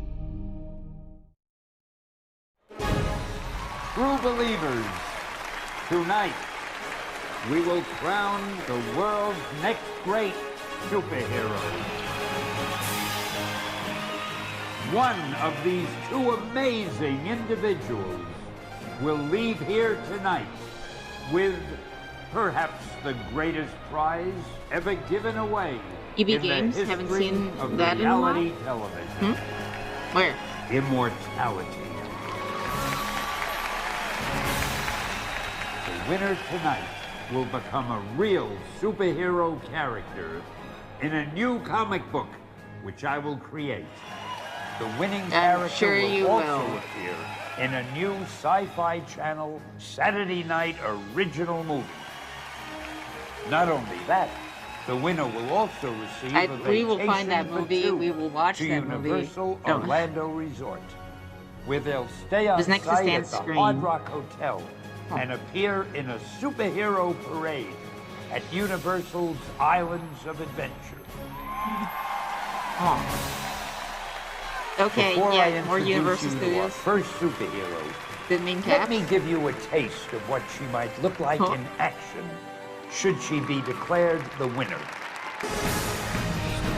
[SPEAKER 15] True believers, tonight we will crown the world's next great superhero. One of these two amazing individuals will leave here tonight with perhaps the greatest prize ever given away
[SPEAKER 1] EB
[SPEAKER 15] in
[SPEAKER 1] Games,
[SPEAKER 15] the
[SPEAKER 1] haven't
[SPEAKER 15] history
[SPEAKER 1] seen
[SPEAKER 15] of
[SPEAKER 1] that in a while.
[SPEAKER 15] reality television.
[SPEAKER 1] Where?
[SPEAKER 15] Immortality. The winner tonight will become a real superhero character in a new comic book, which I will create. The winning character
[SPEAKER 1] sure
[SPEAKER 15] will
[SPEAKER 1] you
[SPEAKER 15] also
[SPEAKER 1] will.
[SPEAKER 15] appear in a new Sci-Fi Channel Saturday night original movie. Not only that, The winner will also receive a
[SPEAKER 1] we will find that
[SPEAKER 15] vacation for
[SPEAKER 1] movie.
[SPEAKER 15] two
[SPEAKER 1] We will watch
[SPEAKER 15] to
[SPEAKER 1] that movie.
[SPEAKER 15] Universal
[SPEAKER 1] Don't-
[SPEAKER 15] Orlando Resort, where they'll stay on
[SPEAKER 1] It was next to
[SPEAKER 15] site
[SPEAKER 1] Stan's
[SPEAKER 15] at the
[SPEAKER 1] screen.
[SPEAKER 15] Hard Rock Hotel and appear in a superhero parade at Universal's Islands of Adventure.
[SPEAKER 1] Okay,
[SPEAKER 15] Before I
[SPEAKER 1] yeah, more
[SPEAKER 15] introduce
[SPEAKER 1] Universal
[SPEAKER 15] you to our
[SPEAKER 1] Studios.
[SPEAKER 15] first superhero,
[SPEAKER 1] Didn't mean
[SPEAKER 15] let
[SPEAKER 1] Cap.
[SPEAKER 15] me give you a taste of what she might look like in action should she be declared the winner.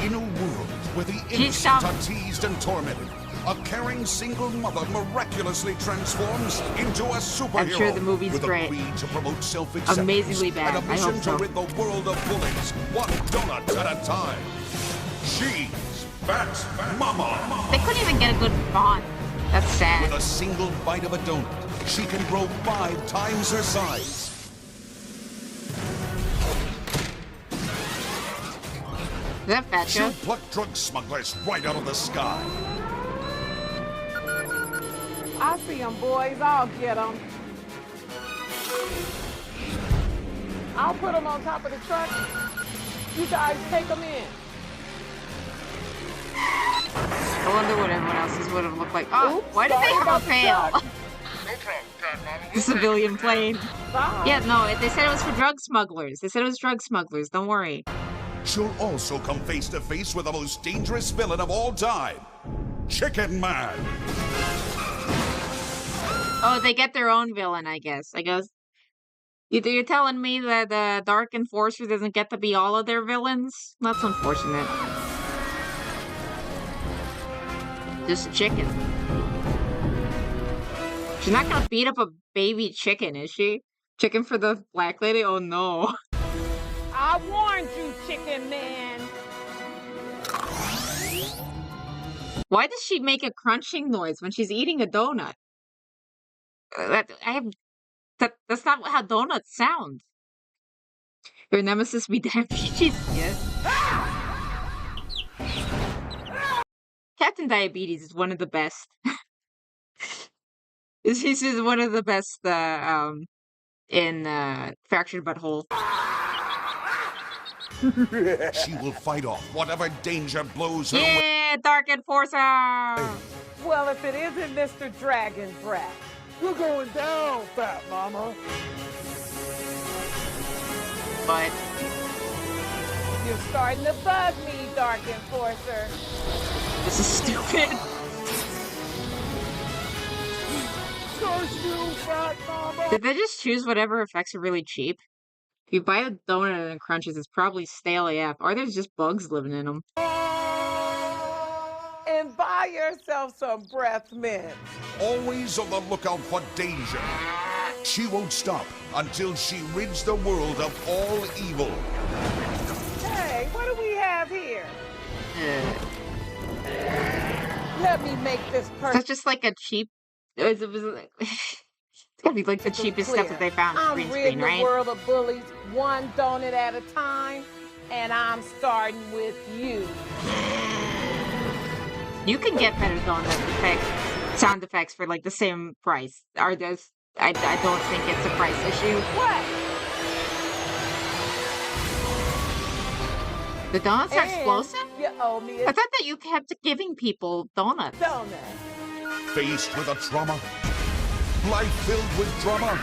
[SPEAKER 20] In a world where the innocent are teased and tormented, a caring single mother miraculously transforms into a superhero.
[SPEAKER 1] I'm sure the movie's
[SPEAKER 20] with
[SPEAKER 1] great.
[SPEAKER 20] a creed to promote self-acceptance.
[SPEAKER 1] Amazingly bad.
[SPEAKER 20] And a
[SPEAKER 1] I
[SPEAKER 20] mission
[SPEAKER 1] hope so.
[SPEAKER 20] to rid the world of bullies, one donut at a time. She's Fat Mama.
[SPEAKER 1] They couldn't even get a good font. That's sad.
[SPEAKER 20] With a single bite of a donut, she can grow 5 times her size.
[SPEAKER 1] Is that Fat
[SPEAKER 20] She'll
[SPEAKER 1] Joe?
[SPEAKER 20] pluck drug smugglers right out of the sky.
[SPEAKER 18] I see them, boys. I'll get them. I'll put them on top of the truck. You guys take them in.
[SPEAKER 1] I wonder what everyone else's would have looked like. Oh,
[SPEAKER 18] Oops,
[SPEAKER 1] why did they
[SPEAKER 18] sorry
[SPEAKER 1] have a
[SPEAKER 18] about the
[SPEAKER 1] pail?
[SPEAKER 18] truck.
[SPEAKER 1] The civilian plane.
[SPEAKER 18] Bye.
[SPEAKER 1] Yeah, no, they said it was for drug smugglers. They said it was drug smugglers. Don't worry.
[SPEAKER 20] She'll also come face to face with the most dangerous villain of all time, Chicken Man.
[SPEAKER 1] Oh, they get their own villain, I guess. You're telling me that the Dark Enforcer doesn't get to be all of their villains? That's unfortunate. Just chicken. She's not gonna beat up a baby chicken, is she? Chicken for the black lady? Oh no.
[SPEAKER 18] I warned you, Chicken Man.
[SPEAKER 1] Why does she make a crunching noise when she's eating a donut? That's not how donuts sound. Your nemesis be diabetes? Yes. Captain Diabetes is one of the best. He's just one of the best in Fractured Butthole.
[SPEAKER 20] She will fight off whatever danger blows her way.
[SPEAKER 1] Yeah, Dark Enforcer!
[SPEAKER 18] Well, if it isn't Mr. Dragon Breath.
[SPEAKER 10] You're going down, Fat Mama.
[SPEAKER 1] But
[SPEAKER 18] You're starting to bug me, Dark Enforcer.
[SPEAKER 1] this is stupid.
[SPEAKER 10] Curse you, Fat Mama.
[SPEAKER 1] Did they just choose whatever effects are really cheap? If you buy a donut and it crunches, it's probably stale AF, or there's just bugs living in them.
[SPEAKER 18] And buy yourself some breath mints.
[SPEAKER 20] Always on the lookout for danger. She won't stop until she rids the world of all evil.
[SPEAKER 18] Hey, what do we have here? Let me make this person.
[SPEAKER 1] That's just like a cheap. It's gotta be like the cheapest stuff that they found on
[SPEAKER 18] I'm
[SPEAKER 1] green
[SPEAKER 18] ridding
[SPEAKER 1] screen,
[SPEAKER 18] the
[SPEAKER 1] right?
[SPEAKER 18] world of bullies one donut at a time, and I'm starting with you.
[SPEAKER 1] You can get better donut effects, sound effects for like the same price. I don't think it's a price issue.
[SPEAKER 18] What?
[SPEAKER 1] The donuts are
[SPEAKER 18] And
[SPEAKER 1] explosive?
[SPEAKER 18] You owe me a
[SPEAKER 1] I thought that you kept giving people donuts.
[SPEAKER 18] donut.
[SPEAKER 20] Faced with a trauma, life filled with drama,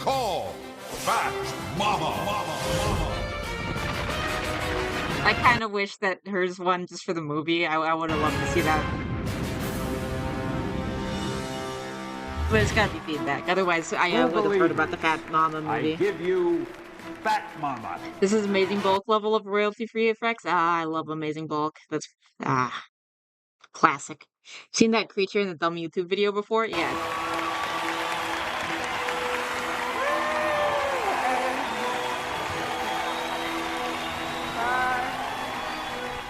[SPEAKER 20] call Fat Mama.
[SPEAKER 1] I kind of wish that hers won just for the movie. I would have loved to see that. But it's gotta be feedback. Otherwise, I would have heard about the Fat Mama movie.
[SPEAKER 15] I give you Fat Mama.
[SPEAKER 1] This is Amazing Bulk level of royalty-free effects. I love Amazing Bulk. That's classic. Seen that creature in the dumb YouTube video before? Yeah.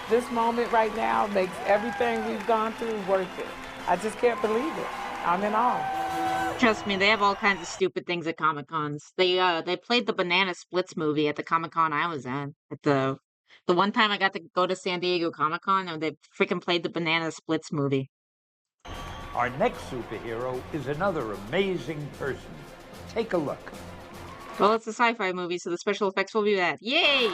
[SPEAKER 18] This moment right now makes everything we've gone through worth it. I just can't believe it. I'm in awe.
[SPEAKER 1] Trust me, they have all kinds of stupid things at Comic Cons. They played the Banana Splits movie at the Comic Con I was at. At the one time I got to go to San Diego Comic Con, and they freaking played the Banana Splits movie.
[SPEAKER 15] Our next superhero is another amazing person. Take a look.
[SPEAKER 1] Well, it's a sci-fi movie, so the special effects will be bad. Yay!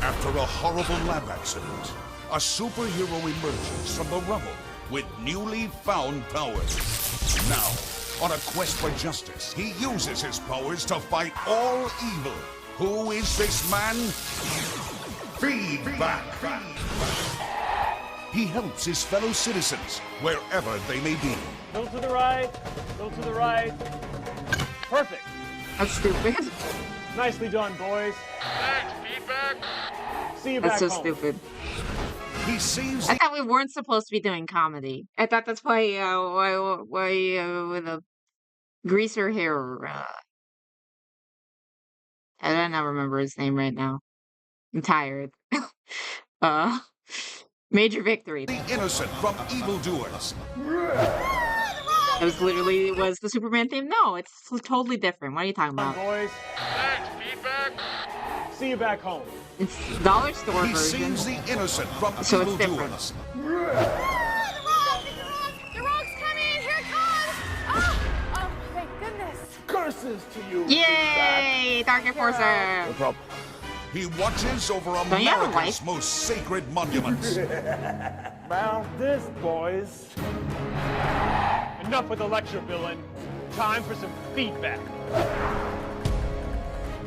[SPEAKER 20] After a horrible lab accident, a superhero emerges from the rubble with newly found powers. Now, on a quest for justice, he uses his powers to fight all evil. Who is this man? Feedback. He helps his fellow citizens wherever they may be.
[SPEAKER 24] Little to the right, little to the right. Perfect.
[SPEAKER 1] That's stupid.
[SPEAKER 24] Nicely done, boys.
[SPEAKER 2] Thanks, Feedback.
[SPEAKER 24] See you
[SPEAKER 1] That's
[SPEAKER 24] back
[SPEAKER 1] so
[SPEAKER 24] home.
[SPEAKER 1] stupid.
[SPEAKER 20] He seems
[SPEAKER 1] I thought we weren't supposed to be doing comedy. I thought that's why with a greaser hair. I don't know, remember his name right now. I'm tired. uh, Major Victory.
[SPEAKER 20] the innocent from evildoers.
[SPEAKER 1] It was literally the Superman theme. No, it's totally different. What are you talking
[SPEAKER 24] Come
[SPEAKER 1] about?
[SPEAKER 24] on, boys.
[SPEAKER 2] Thanks, Feedback.
[SPEAKER 24] See you back home.
[SPEAKER 1] It's dollar store
[SPEAKER 20] He
[SPEAKER 1] version,
[SPEAKER 20] sees the innocent from
[SPEAKER 1] so it's different.
[SPEAKER 20] evildoers.
[SPEAKER 5] The rogue's coming! Here it comes! Oh, thank goodness.
[SPEAKER 10] Curses to you.
[SPEAKER 1] Yay! Dark Enforcer!
[SPEAKER 24] No problem.
[SPEAKER 20] He watches over
[SPEAKER 1] Don't you have a
[SPEAKER 20] America's
[SPEAKER 1] wife?
[SPEAKER 20] most sacred monuments.
[SPEAKER 24] About this, boys. Enough with the lecture, villain. Time for some feedback.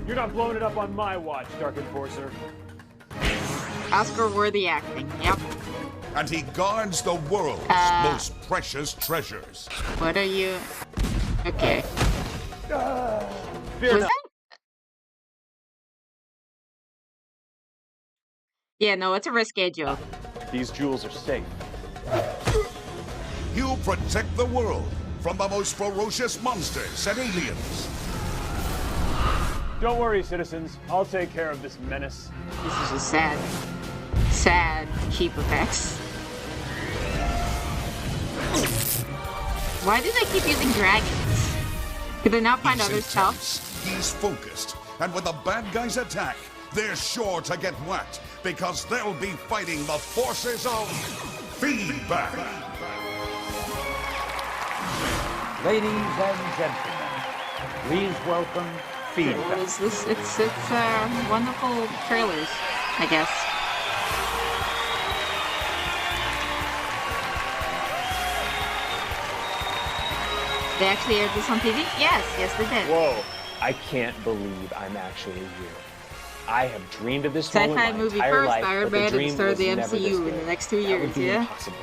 [SPEAKER 24] You're not blowing it up on my watch, Dark Enforcer.
[SPEAKER 1] Oscar-worthy acting. Yep.
[SPEAKER 20] And he guards the world's most precious treasures.
[SPEAKER 1] What are you? Okay.
[SPEAKER 24] Fear
[SPEAKER 1] Was
[SPEAKER 24] not.
[SPEAKER 1] that? Yeah, no, it's a risque joke.
[SPEAKER 24] These jewels are safe.
[SPEAKER 20] You protect the world from the most ferocious monsters and aliens.
[SPEAKER 24] Don't worry, citizens. I'll take care of this menace.
[SPEAKER 1] This is just sad cheap effects. Why do they keep using dragons? Could they not find
[SPEAKER 20] He's
[SPEAKER 1] other
[SPEAKER 20] intense,
[SPEAKER 1] stuff?
[SPEAKER 20] He's focused, and when the bad guys attack, they're sure to get whacked because they'll be fighting the forces of feedback.
[SPEAKER 15] Ladies and gentlemen, please welcome
[SPEAKER 1] What
[SPEAKER 15] Feedback.
[SPEAKER 1] is this? It's wonderful trailers, I guess. They actually aired this on TV? Yes, they did.
[SPEAKER 19] Whoa. I can't believe I'm actually here. I have dreamed of this moment
[SPEAKER 1] Sci-fi
[SPEAKER 19] my
[SPEAKER 1] movie
[SPEAKER 19] entire
[SPEAKER 1] first,
[SPEAKER 19] life,
[SPEAKER 1] Iron
[SPEAKER 19] but the
[SPEAKER 1] Man, and
[SPEAKER 19] dream
[SPEAKER 1] start
[SPEAKER 19] was
[SPEAKER 1] the
[SPEAKER 19] never this
[SPEAKER 1] MCU in
[SPEAKER 19] good.
[SPEAKER 1] the next 2
[SPEAKER 19] That
[SPEAKER 1] years,
[SPEAKER 19] would be
[SPEAKER 1] yeah?
[SPEAKER 19] impossible.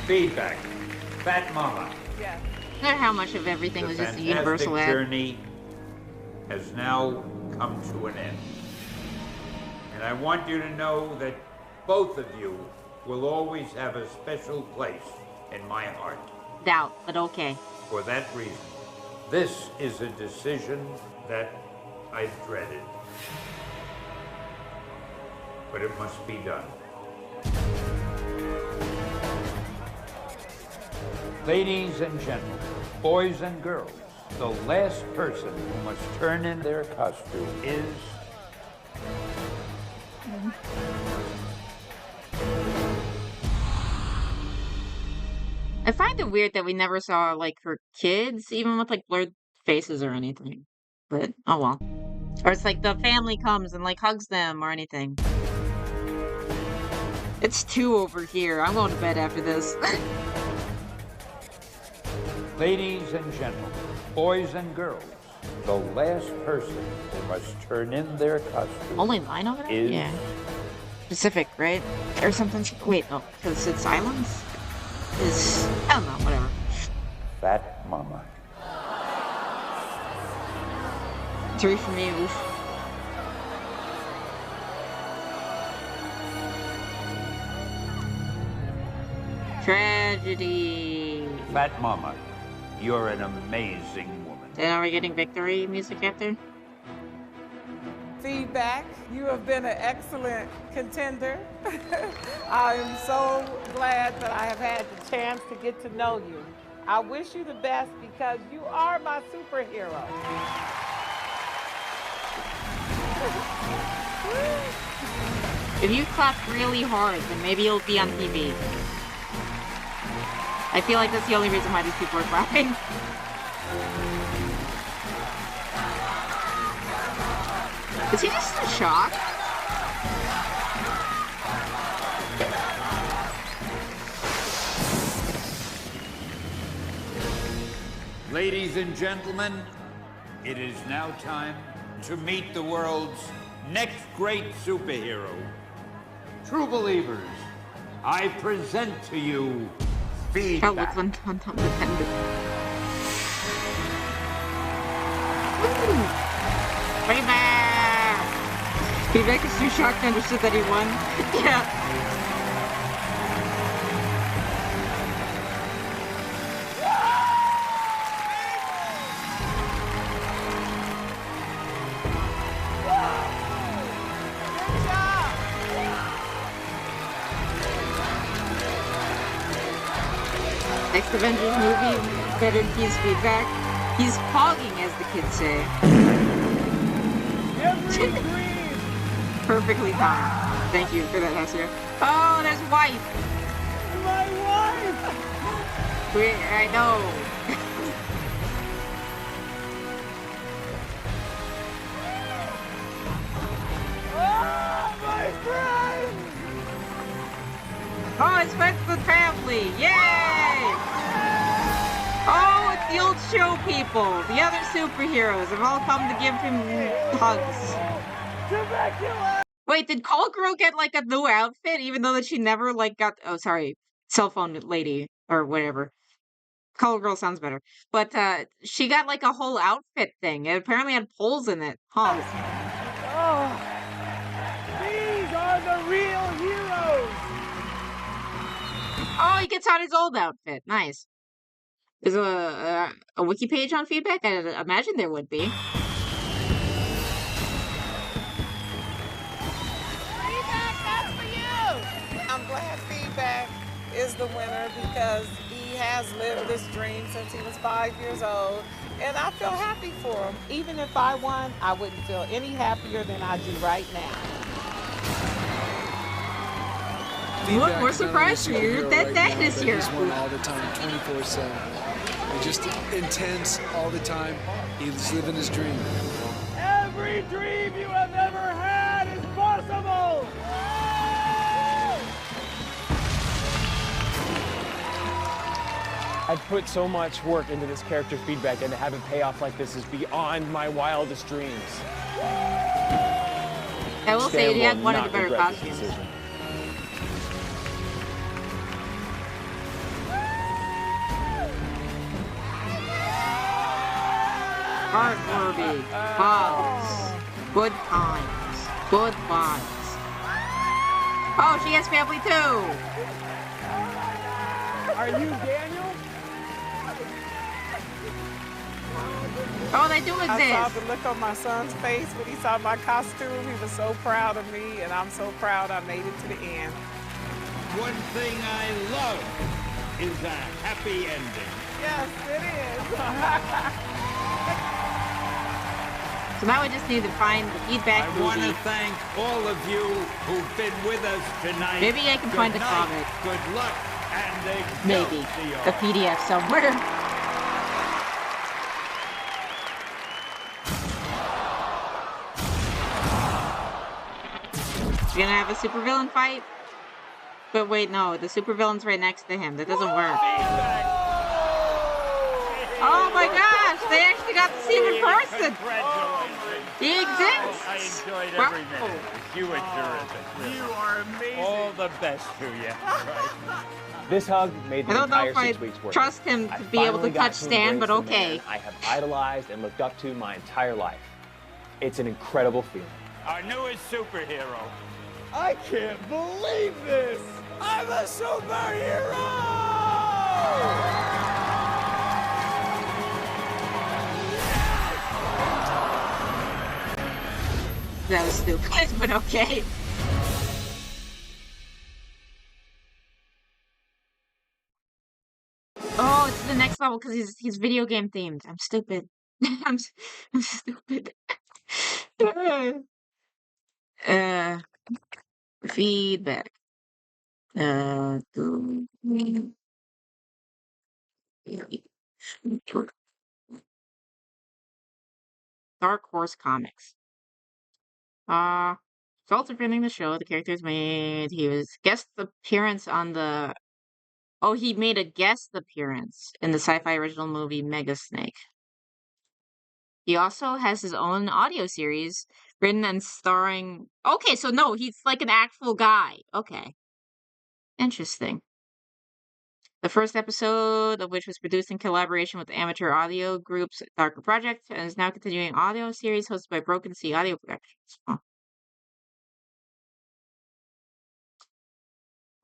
[SPEAKER 15] Feedback. Fat Mama.
[SPEAKER 18] Yes.
[SPEAKER 1] I wonder how much of everything
[SPEAKER 15] The
[SPEAKER 1] was just a
[SPEAKER 15] fantastic
[SPEAKER 1] universal ad.
[SPEAKER 15] journey has now come to an end. And I want you to know that both of you will always have a special place in my heart.
[SPEAKER 1] Doubt, but okay.
[SPEAKER 15] For that reason, this is a decision that I've dreaded. But it must be done. Ladies and gentlemen, boys and girls, the last person who must turn in their costume is...
[SPEAKER 1] I find it weird that we never saw, like, her kids, even with, like, blurred faces or anything. But, oh well. Or it's like the family comes and, like, hugs them or anything. It's 2 over here. I'm going to bed after this.
[SPEAKER 15] Ladies and gentlemen, boys and girls, the last person who must turn in their costume
[SPEAKER 1] Only 9 over there?
[SPEAKER 15] is...
[SPEAKER 1] Yeah. Pacific, right? Or something. Wait, no. Because it's islands? Is... I don't know, whatever.
[SPEAKER 15] Fat Mama.
[SPEAKER 1] 3 for me, oof. Tragedy.
[SPEAKER 15] Fat Mama, you're an amazing woman.
[SPEAKER 1] Then are we getting victory music after?
[SPEAKER 18] Feedback. You have been an excellent contender. I am so glad that I have had the chance to get to know you. I wish you the best because you are my superhero.
[SPEAKER 1] If you clap really hard, then maybe you'll be on TV. I feel like that's the only reason why these people are clapping. Is he just in shock?
[SPEAKER 15] Ladies and gentlemen, it is now time to meet the world's next great superhero. True believers, I present to you Feedback.
[SPEAKER 1] Feedback! Feedback is too shocked to understand that he won. Yeah. Next Avengers movie that infused feedback. He's hogging, as the kids say. Perfectly timed. Thank you for that, Hessia. Oh, there's wife!
[SPEAKER 24] My wife!
[SPEAKER 1] I know.
[SPEAKER 24] Oh, my friend!
[SPEAKER 1] Oh, it's friends with family! Yay! Oh, it's the old show people! The other superheroes have all come to give him hugs.
[SPEAKER 24] Temecula!
[SPEAKER 1] Wait, did Call Girl get like a new outfit even though that she never like got cell phone lady or whatever. Call Girl sounds better. But she got like a whole outfit thing. It apparently had poles in it. Huh.
[SPEAKER 24] Oh, these are the real heroes!
[SPEAKER 1] Oh, he gets on his old outfit. Nice. There's a wiki page on feedback? I imagine there would be.
[SPEAKER 18] I'm glad Feedback is the winner because he has lived this dream since he was 5 years old, and I feel happy for him. Even if I won, I wouldn't feel any happier than I do right now.
[SPEAKER 1] Look, we're surprised you. That is here.
[SPEAKER 9] He's won all the time, 24/7. He's just intense all the time. He's living his dream.
[SPEAKER 24] Every dream you have ever had is possible! I've put so much work into this character Feedback, and to have it pay off like this is beyond my wildest dreams.
[SPEAKER 1] I will say he had one of the better costumes. Heartwarming. Hugs. Good times. Good vibes. Oh, she has family too!
[SPEAKER 24] Are you Daniel?
[SPEAKER 1] Oh, they do exist!
[SPEAKER 18] I saw the look on my son's face when he saw my costume. He was so proud of me, and I'm so proud I made it to the end.
[SPEAKER 15] One thing I love is a happy ending.
[SPEAKER 18] Yes, it is.
[SPEAKER 1] So now we just need to find the feedback
[SPEAKER 15] I
[SPEAKER 1] movie.
[SPEAKER 15] want to thank all of you who've been with us tonight.
[SPEAKER 1] Maybe I can find a comic.
[SPEAKER 15] Good luck and
[SPEAKER 1] maybe the PDF somewhere. You're gonna have a supervillain fight? But wait, no, the supervillain's right next to him. That doesn't work. Oh my gosh, they actually got to see him in person. He exists.
[SPEAKER 24] I enjoyed every minute. You were terrific. You are amazing. All the best to you. Right.
[SPEAKER 19] This hug made
[SPEAKER 1] I
[SPEAKER 19] the
[SPEAKER 1] don't know
[SPEAKER 19] entire
[SPEAKER 1] if I
[SPEAKER 19] 6 weeks worth.
[SPEAKER 1] trust him to be able to touch Stan, but okay.
[SPEAKER 19] I have idolized and looked up to my entire life. It's an incredible feeling.
[SPEAKER 24] Our newest superhero. I can't believe this. I'm a superhero.
[SPEAKER 1] That was stupid, but okay. Oh, it's the next level because he's video game themed. I'm stupid. I'm stupid. uh, feedback. Uh, Dark Horse Comics. Results of printing the show, the characters made. He was guest appearance on the. Oh, he made a guest appearance in the sci-fi original movie Mega Snake. He also has his own audio series written and starring. Okay, so no, he's like an actual guy. Okay, interesting. The first episode of which was produced in collaboration with the amateur audio group's Darker Project and is now continuing audio series hosted by Broken Sea Audio Productions.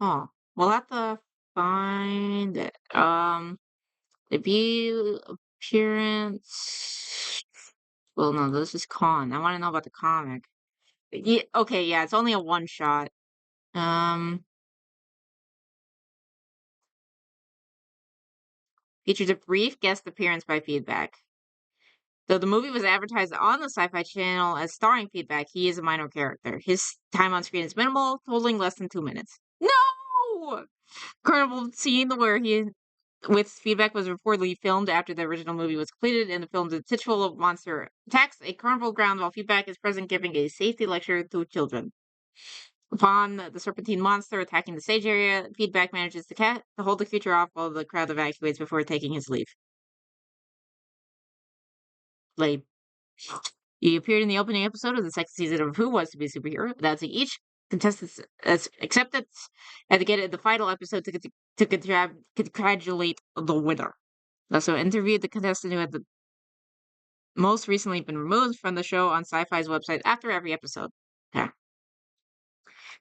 [SPEAKER 1] Oh, we'll have to find it. Debut appearance. Well, no, this is con. I want to know about the comic. Yeah, okay, yeah, it's only a one shot. Features a brief guest appearance by Feedback. Though the movie was advertised on the Sci-Fi Channel as starring Feedback, he is a minor character. His time on screen is minimal, totaling less than 2 minutes. No! Carnival scene where he with Feedback was reportedly filmed after the original movie was completed. In the film, the titular of monster attacks a carnival ground while Feedback is present giving a safety lecture to children. Upon the serpentine monster attacking the stage area, Feedback manages to hold the creature off while the crowd evacuates before taking his leave. Lame. He appeared in the opening episode of the second season of Who Wants to Be a Superhero, announcing each contestant's acceptance and to get the final episode to congratulate the winner. Also interviewed the contestant who had the most recently been removed from the show on Sci-Fi's website after every episode. Yeah.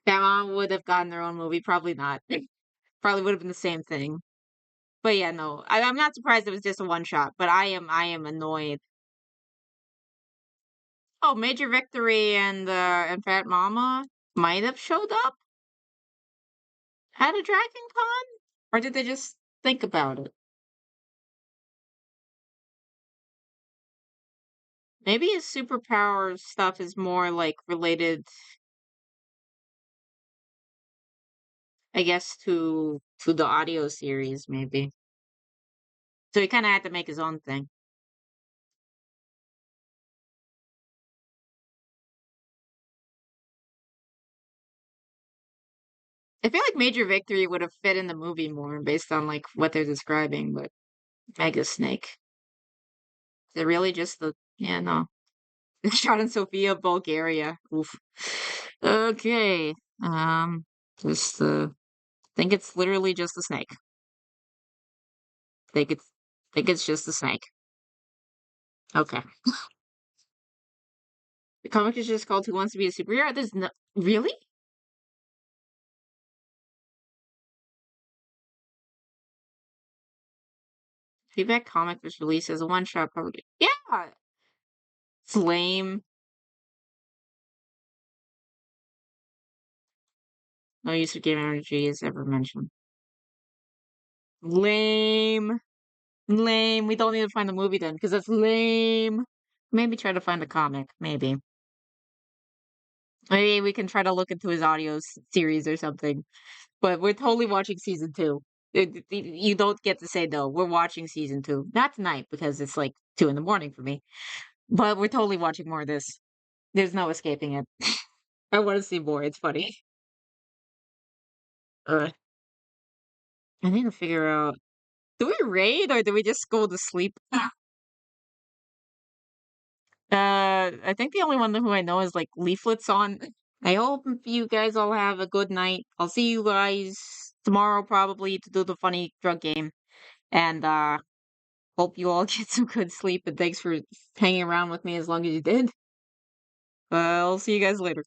[SPEAKER 1] Batman would have gotten their own movie. Probably not. Probably would have been the same thing. But yeah, no. I'm not surprised it was just a one shot, but I am annoyed. Oh, Major Victory and Fat Mama might have showed up at a Dragon Con? Or did they just think about it? Maybe his superpower stuff is more like related, I guess, to the audio series, maybe. So he kind of had to make his own thing. I feel like Major Victory would have fit in the movie more based on like what they're describing, but Mega Snake. Is it really just the yeah, no. Shot in Sofia, Bulgaria. Oof. Okay. Just think it's literally just a snake. Think it's just a snake. Okay. The comic is just called Who Wants to Be a Superhero? There's no really? Feedback comic was released as a one-shot publication. Yeah! It's lame. No use of game energy is ever mentioned. Lame. Lame. We don't need to find the movie then, because that's lame. Maybe try to find the comic. Maybe. Maybe we can try to look into his audio series or something. But we're totally watching season 2. You don't get to say no. We're watching season 2. Not tonight, because it's like 2 in the morning for me. But we're totally watching more of this. There's no escaping it. I want to see more. It's funny. I need to figure out. Do we raid or do we just go to sleep? I think the only one who I know is like Leaflet's on. I hope you guys all have a good night. I'll see you guys tomorrow probably to do the funny drug game. And hope you all get some good sleep and thanks for hanging around with me as long as you did. I'll see you guys later.